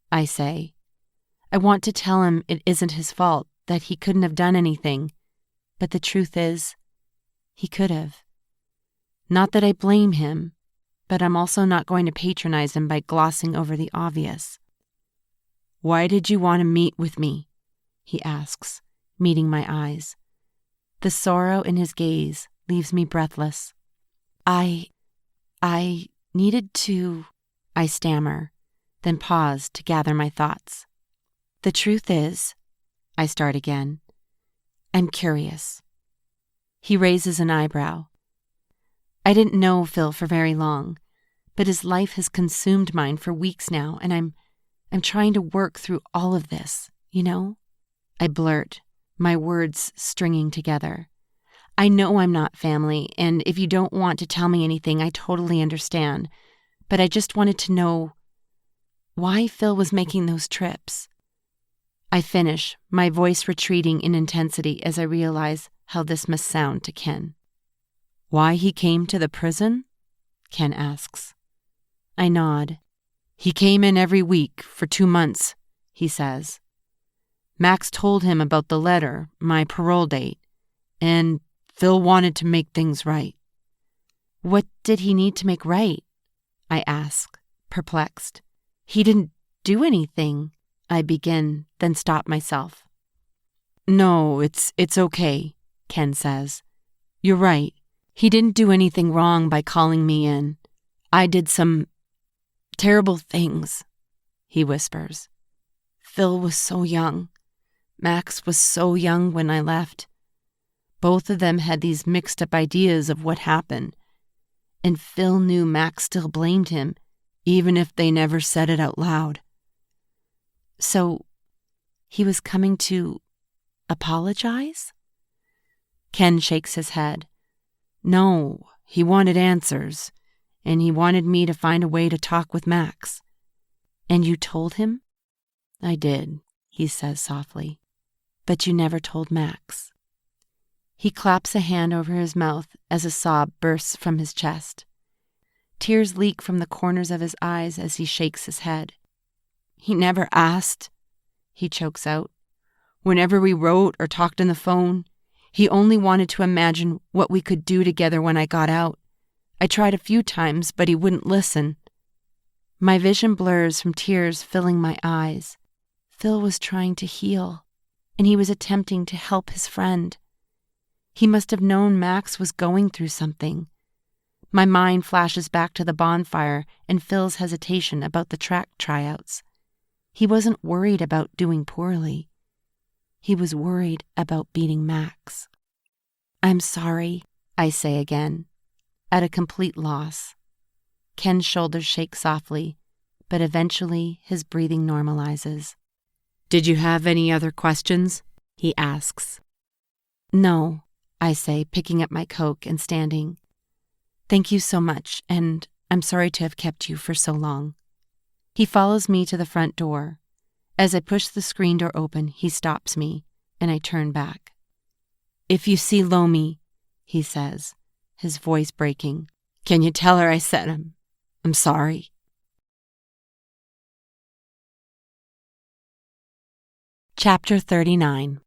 I say. I want to tell him it isn't his fault, that he couldn't have done anything, but the truth is, he could have. Not that I blame him, but I'm also not going to patronize him by glossing over the obvious. "Why did you want to meet with me?" he asks, meeting my eyes. The sorrow in his gaze leaves me breathless. I needed to," I stammer, then pause to gather my thoughts. "The truth is," I start again, "I'm curious." He raises an eyebrow. "I didn't know Phil for very long, but his life has consumed mine for weeks now, and I'm trying to work through all of this, you know?" I blurt, my words stringing together. "I know I'm not family, and if you don't want to tell me anything, I totally understand, but I just wanted to know why Phil was making those trips." I finish, my voice retreating in intensity as I realize how this must sound to Ken. "Why he came to the prison?" Ken asks. I nod. "He came in every week for 2 months, he says. Max told him about the letter, my parole date, and Phil wanted to make things right." "What did he need to make right?" I ask, perplexed. "He didn't do anything," I begin, then stop myself. "No, it's okay," Ken says. "You're right. He didn't do anything wrong by calling me in. I did some terrible things," he whispers. "Phil was so young. Max was so young when I left. Both of them had these mixed-up ideas of what happened, and Phil knew Max still blamed him, even if they never said it out loud." "So, he was coming to apologize?" Ken shakes his head. "No, he wanted answers, and he wanted me to find a way to talk with Max." "And you told him?" "I did," he says softly. "But you never told Max." He claps a hand over his mouth as a sob bursts from his chest. Tears leak from the corners of his eyes as he shakes his head. "He never asked," he chokes out. "Whenever we wrote or talked on the phone, he only wanted to imagine what we could do together when I got out. I tried a few times, but he wouldn't listen." My vision blurs from tears filling my eyes. Phil was trying to heal, and he was attempting to help his friend. He must have known Max was going through something. My mind flashes back to the bonfire and Phil's hesitation about the track tryouts. He wasn't worried about doing poorly. He was worried about beating Max. "I'm sorry," I say again, at a complete loss. Ken's shoulders shake softly, but eventually his breathing normalizes. "Did you have any other questions?" he asks. "No," I say, picking up my Coke and standing. "Thank you so much, and I'm sorry to have kept you for so long." He follows me to the front door. As I push the screen door open, he stops me, and I turn back. "If you see Lomi," he says, his voice breaking, "can you tell her I said I'm sorry?" Chapter 39.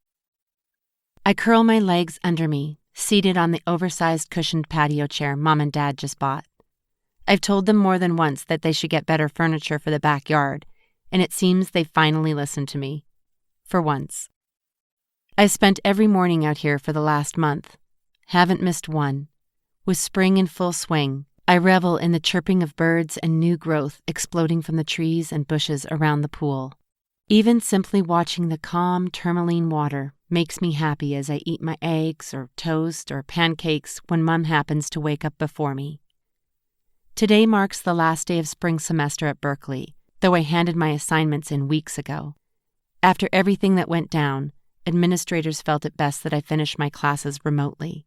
I curl my legs under me, seated on the oversized cushioned patio chair Mom and Dad just bought. I've told them more than once that they should get better furniture for the backyard, and it seems they finally listened to me. For once. I've spent every morning out here for the last month. Haven't missed one. With spring in full swing, I revel in the chirping of birds and new growth exploding from the trees and bushes around the pool. Even simply watching the calm tourmaline water makes me happy as I eat my eggs or toast or pancakes when Mom happens to wake up before me. Today marks the last day of spring semester at Berkeley, though I handed my assignments in weeks ago. After everything that went down, administrators felt it best that I finish my classes remotely.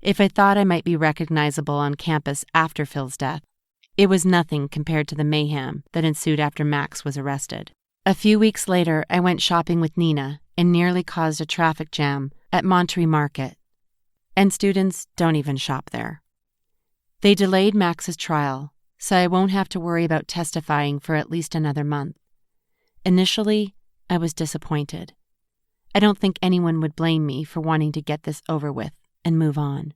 If I thought I might be recognizable on campus after Phil's death, it was nothing compared to the mayhem that ensued after Max was arrested. A few weeks later, I went shopping with Nina and nearly caused a traffic jam at Monterey Market. And students don't even shop there. They delayed Max's trial, so I won't have to worry about testifying for at least another month. Initially, I was disappointed. I don't think anyone would blame me for wanting to get this over with and move on.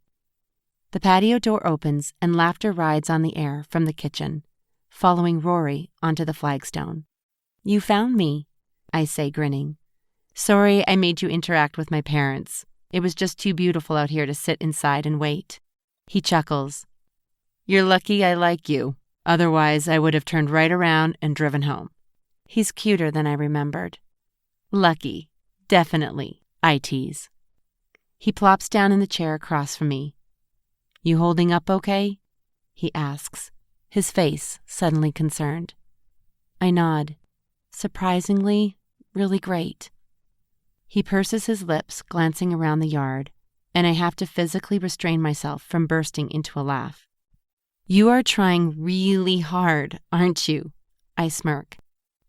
The patio door opens and laughter rides on the air from the kitchen, following Rory onto the flagstone. "You found me," I say, grinning. "Sorry I made you interact with my parents. It was just too beautiful out here to sit inside and wait." He chuckles. "You're lucky I like you. Otherwise, I would have turned right around and driven home." He's cuter than I remembered. "Lucky. Definitely," I tease. He plops down in the chair across from me. "You holding up okay?" he asks, his face suddenly concerned. I nod. "Surprisingly, really great." He purses his lips, glancing around the yard, and I have to physically restrain myself from bursting into a laugh. "You are trying really hard, aren't you?" I smirk.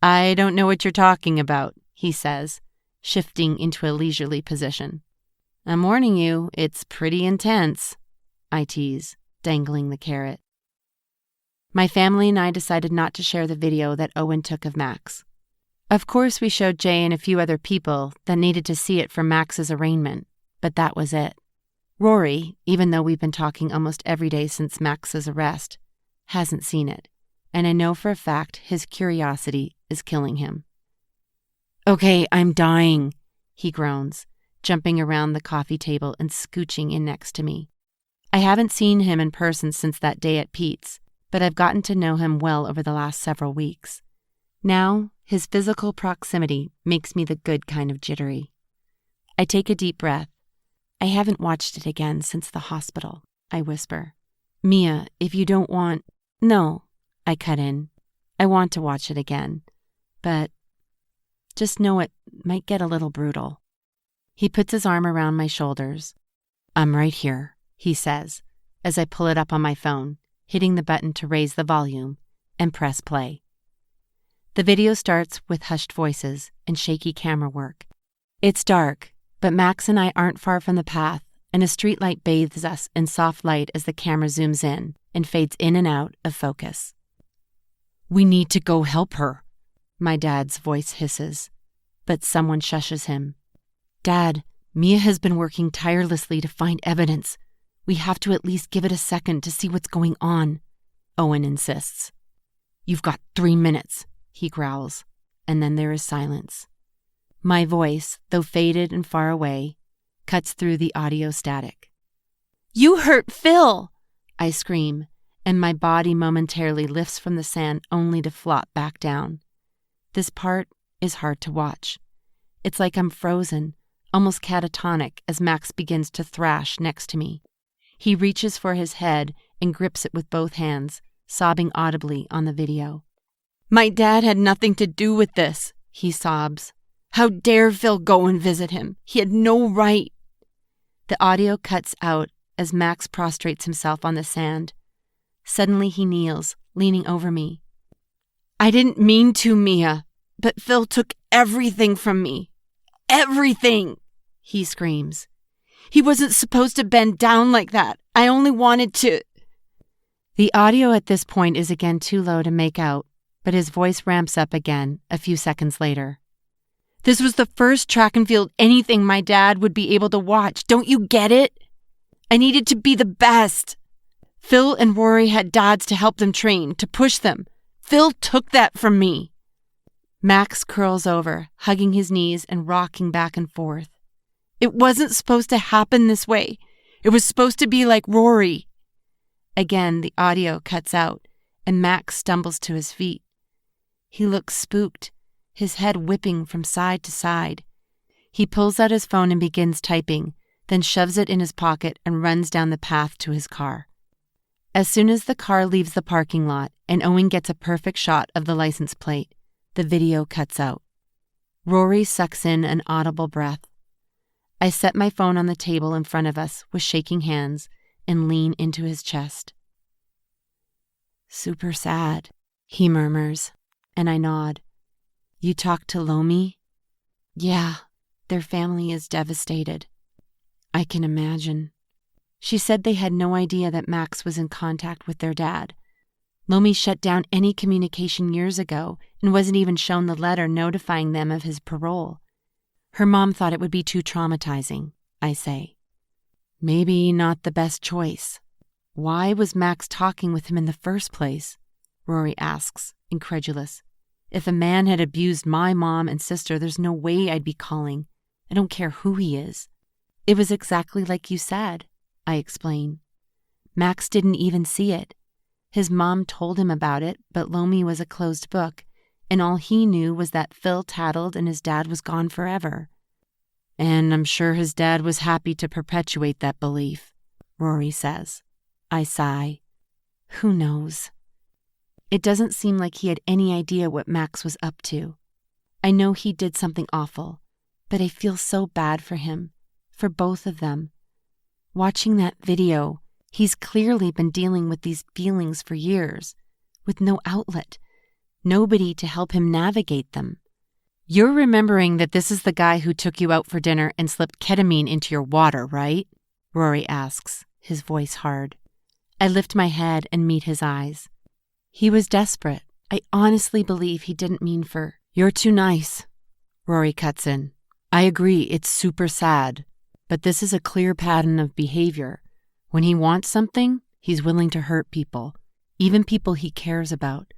"I don't know what you're talking about," he says, shifting into a leisurely position. "I'm warning you, it's pretty intense," I tease, dangling the carrot. My family and I decided not to share the video that Owen took of Max. Of course, we showed Jay and a few other people that needed to see it for Max's arraignment, but that was it. Rory, even though we've been talking almost every day since Max's arrest, hasn't seen it, and I know for a fact his curiosity is killing him. "Okay, I'm dying," he groans, jumping around the coffee table and scooching in next to me. I haven't seen him in person since that day at Pete's, but I've gotten to know him well over the last several weeks. Now, his physical proximity makes me the good kind of jittery. I take a deep breath. "I haven't watched it again since the hospital," I whisper. "Mia, if you don't want—" "No," I cut in. "I want to watch it again, but just know it might get a little brutal." He puts his arm around my shoulders. "I'm right here," he says, as I pull it up on my phone, hitting the button to raise the volume and press play. The video starts with hushed voices and shaky camera work. It's dark, but Max and I aren't far from the path, and a streetlight bathes us in soft light as the camera zooms in and fades in and out of focus. "We need to go help her," my dad's voice hisses, but someone shushes him. "Dad, Mia has been working tirelessly to find evidence. We have to at least give it a second to see what's going on," Owen insists. "You've got 3 minutes," he growls, and then there is silence. My voice, though faded and far away, cuts through the audio static. "You hurt Phil!" I scream, and my body momentarily lifts from the sand only to flop back down. This part is hard to watch. It's like I'm frozen, almost catatonic as Max begins to thrash next to me. He reaches for his head and grips it with both hands, sobbing audibly on the video. "My dad had nothing to do with this," he sobs. "How dare Phil go and visit him? He had no right." The audio cuts out as Max prostrates himself on the sand. Suddenly he kneels, leaning over me. "I didn't mean to, Mia, but Phil took everything from me. Everything!" he screams. "He wasn't supposed to bend down like that. I only wanted to..." The audio at this point is again too low to make out, but his voice ramps up again a few seconds later. "This was the first track and field anything my dad would be able to watch. Don't you get it? I needed to be the best. Phil and Rory had dads to help them train, to push them. Phil took that from me." Max curls over, hugging his knees and rocking back and forth. "It wasn't supposed to happen this way. It was supposed to be like Rory." Again, the audio cuts out, and Max stumbles to his feet. He looks spooked, his head whipping from side to side. He pulls out his phone and begins typing, then shoves it in his pocket and runs down the path to his car. As soon as the car leaves the parking lot and Owen gets a perfect shot of the license plate, the video cuts out. Rory sucks in an audible breath. I set my phone on the table in front of us with shaking hands and lean into his chest. "Super sad," he murmurs, and I nod. "You talked to Lomi?" "Yeah, their family is devastated." "I can imagine." She said they had no idea that Max was in contact with their dad. Lomi shut down any communication years ago and wasn't even shown the letter notifying them of his parole. Her mom thought it would be too traumatizing, I say. "Maybe not the best choice. Why was Max talking with him in the first place?" Rory asks, incredulous. "If a man had abused my mom and sister, there's no way I'd be calling. I don't care who he is." "It was exactly like you said," I explain. "Max didn't even see it. His mom told him about it, but Lomi was a closed book, and all he knew was that Phil tattled and his dad was gone forever." "And I'm sure his dad was happy to perpetuate that belief," Rory says. I sigh. Who knows? It doesn't seem like he had any idea what Max was up to. I know he did something awful, but I feel so bad for him, for both of them. Watching that video, he's clearly been dealing with these feelings for years, with no outlet, nobody to help him navigate them. "You're remembering that this is the guy who took you out for dinner and slipped ketamine into your water, right?" Rory asks, his voice hard. I lift my head and meet his eyes. He was desperate. I honestly believe he didn't mean for... "You're too nice," Rory cuts in. "I agree, it's super sad, but this is a clear pattern of behavior. When he wants something, he's willing to hurt people, even people he cares about,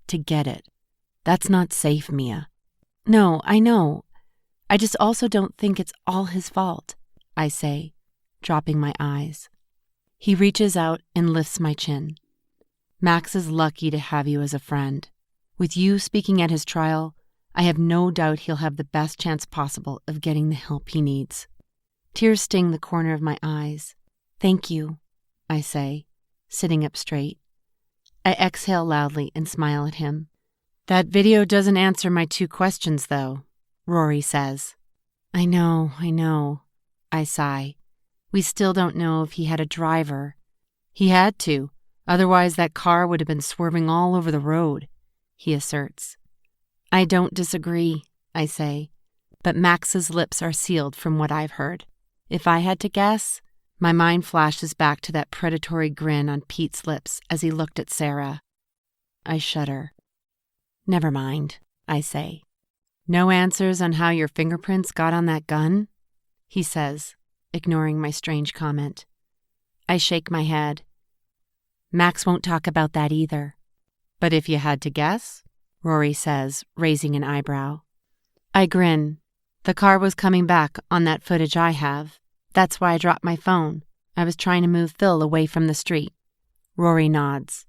to get it. That's not safe, Mia." "No, I know. I just also don't think it's all his fault," I say, dropping my eyes. He reaches out and lifts my chin. "Max is lucky to have you as a friend. With you speaking at his trial, I have no doubt he'll have the best chance possible of getting the help he needs." Tears sting the corner of my eyes. "Thank you," I say, sitting up straight. I exhale loudly and smile at him. "That video doesn't answer my 2 questions, though," Rory says. I know, I sigh. We still don't know if he had a driver. "He had to, otherwise that car would have been swerving all over the road," he asserts. I don't disagree, I say, but Max's lips are sealed from what I've heard. If I had to guess, my mind flashes back to that predatory grin on Pete's lips as he looked at Sarah. I shudder. "Never mind," I say. "No answers on how your fingerprints got on that gun?" he says, ignoring my strange comment. I shake my head. "Max won't talk about that either." "But if you had to guess?" Rory says, raising an eyebrow. I grin. "The car was coming back on that footage I have. That's why I dropped my phone. I was trying to move Phil away from the street." Rory nods.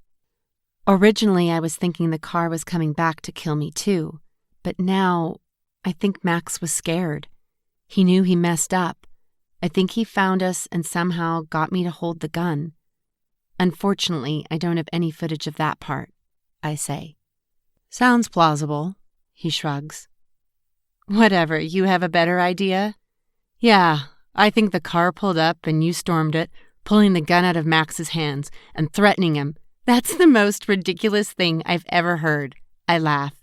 "Originally, I was thinking the car was coming back to kill me too, But now, I think Max was scared. He knew he messed up. I think he found us and somehow got me to hold the gun. Unfortunately, I don't have any footage of that part, I say. Sounds plausible, he shrugs. Whatever, you have a better idea? Yeah, I think the car pulled up and you stormed it, pulling the gun out of Max's hands and threatening him. That's the most ridiculous thing I've ever heard. I laugh.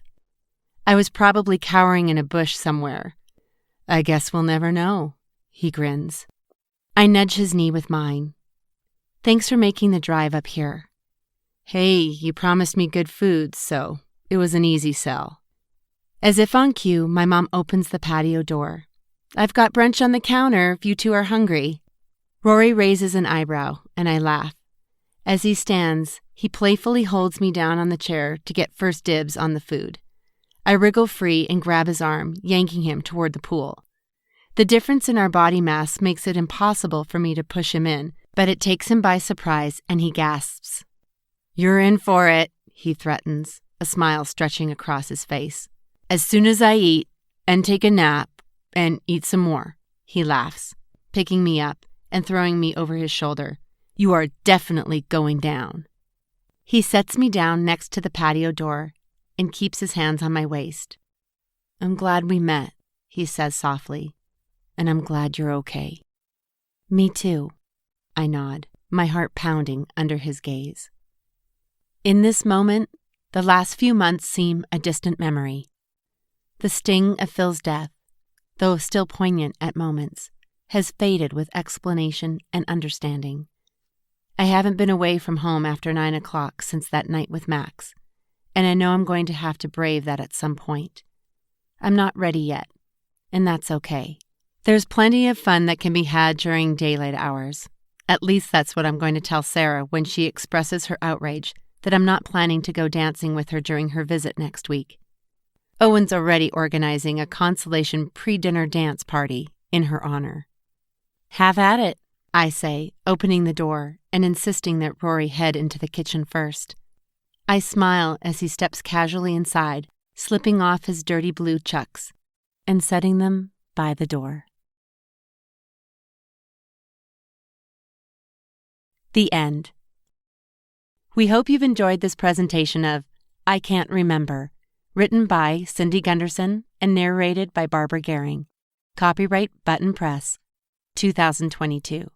I was probably cowering in a bush somewhere. I guess we'll never know, he grins. I nudge his knee with mine. Thanks for making the drive up here. Hey, you promised me good food, so it was an easy sell. As if on cue, my mom opens the patio door. I've got brunch on the counter if you two are hungry. Rory raises an eyebrow, and I laugh. As he stands, he playfully holds me down on the chair to get first dibs on the food. I wriggle free and grab his arm, yanking him toward the pool. The difference in our body mass makes it impossible for me to push him in, but it takes him by surprise and he gasps. You're in for it, he threatens, a smile stretching across his face. As soon as I eat and take a nap and eat some more, he laughs, picking me up and throwing me over his shoulder. You are definitely going down. He sets me down next to the patio door and keeps his hands on my waist. I'm glad we met, he says softly, and I'm glad you're okay. Me too, I nod, my heart pounding under his gaze. In this moment, the last few months seem a distant memory. The sting of Phil's death, though still poignant at moments, has faded with explanation and understanding. I haven't been away from home after 9 o'clock since that night with Max, and I know I'm going to have to brave that at some point. I'm not ready yet, and that's okay. There's plenty of fun that can be had during daylight hours. At least that's what I'm going to tell Sarah when she expresses her outrage that I'm not planning to go dancing with her during her visit next week. Owen's already organizing a consolation pre-dinner dance party in her honor. Have at it, I say, opening the door and insisting that Rory head into the kitchen first. I smile as he steps casually inside, slipping off his dirty blue chucks and setting them by the door. The end. We hope you've enjoyed this presentation of I Can't Remember, written by Cindy Gunderson and narrated by Barbara Gehring. Copyright Button Press, 2022.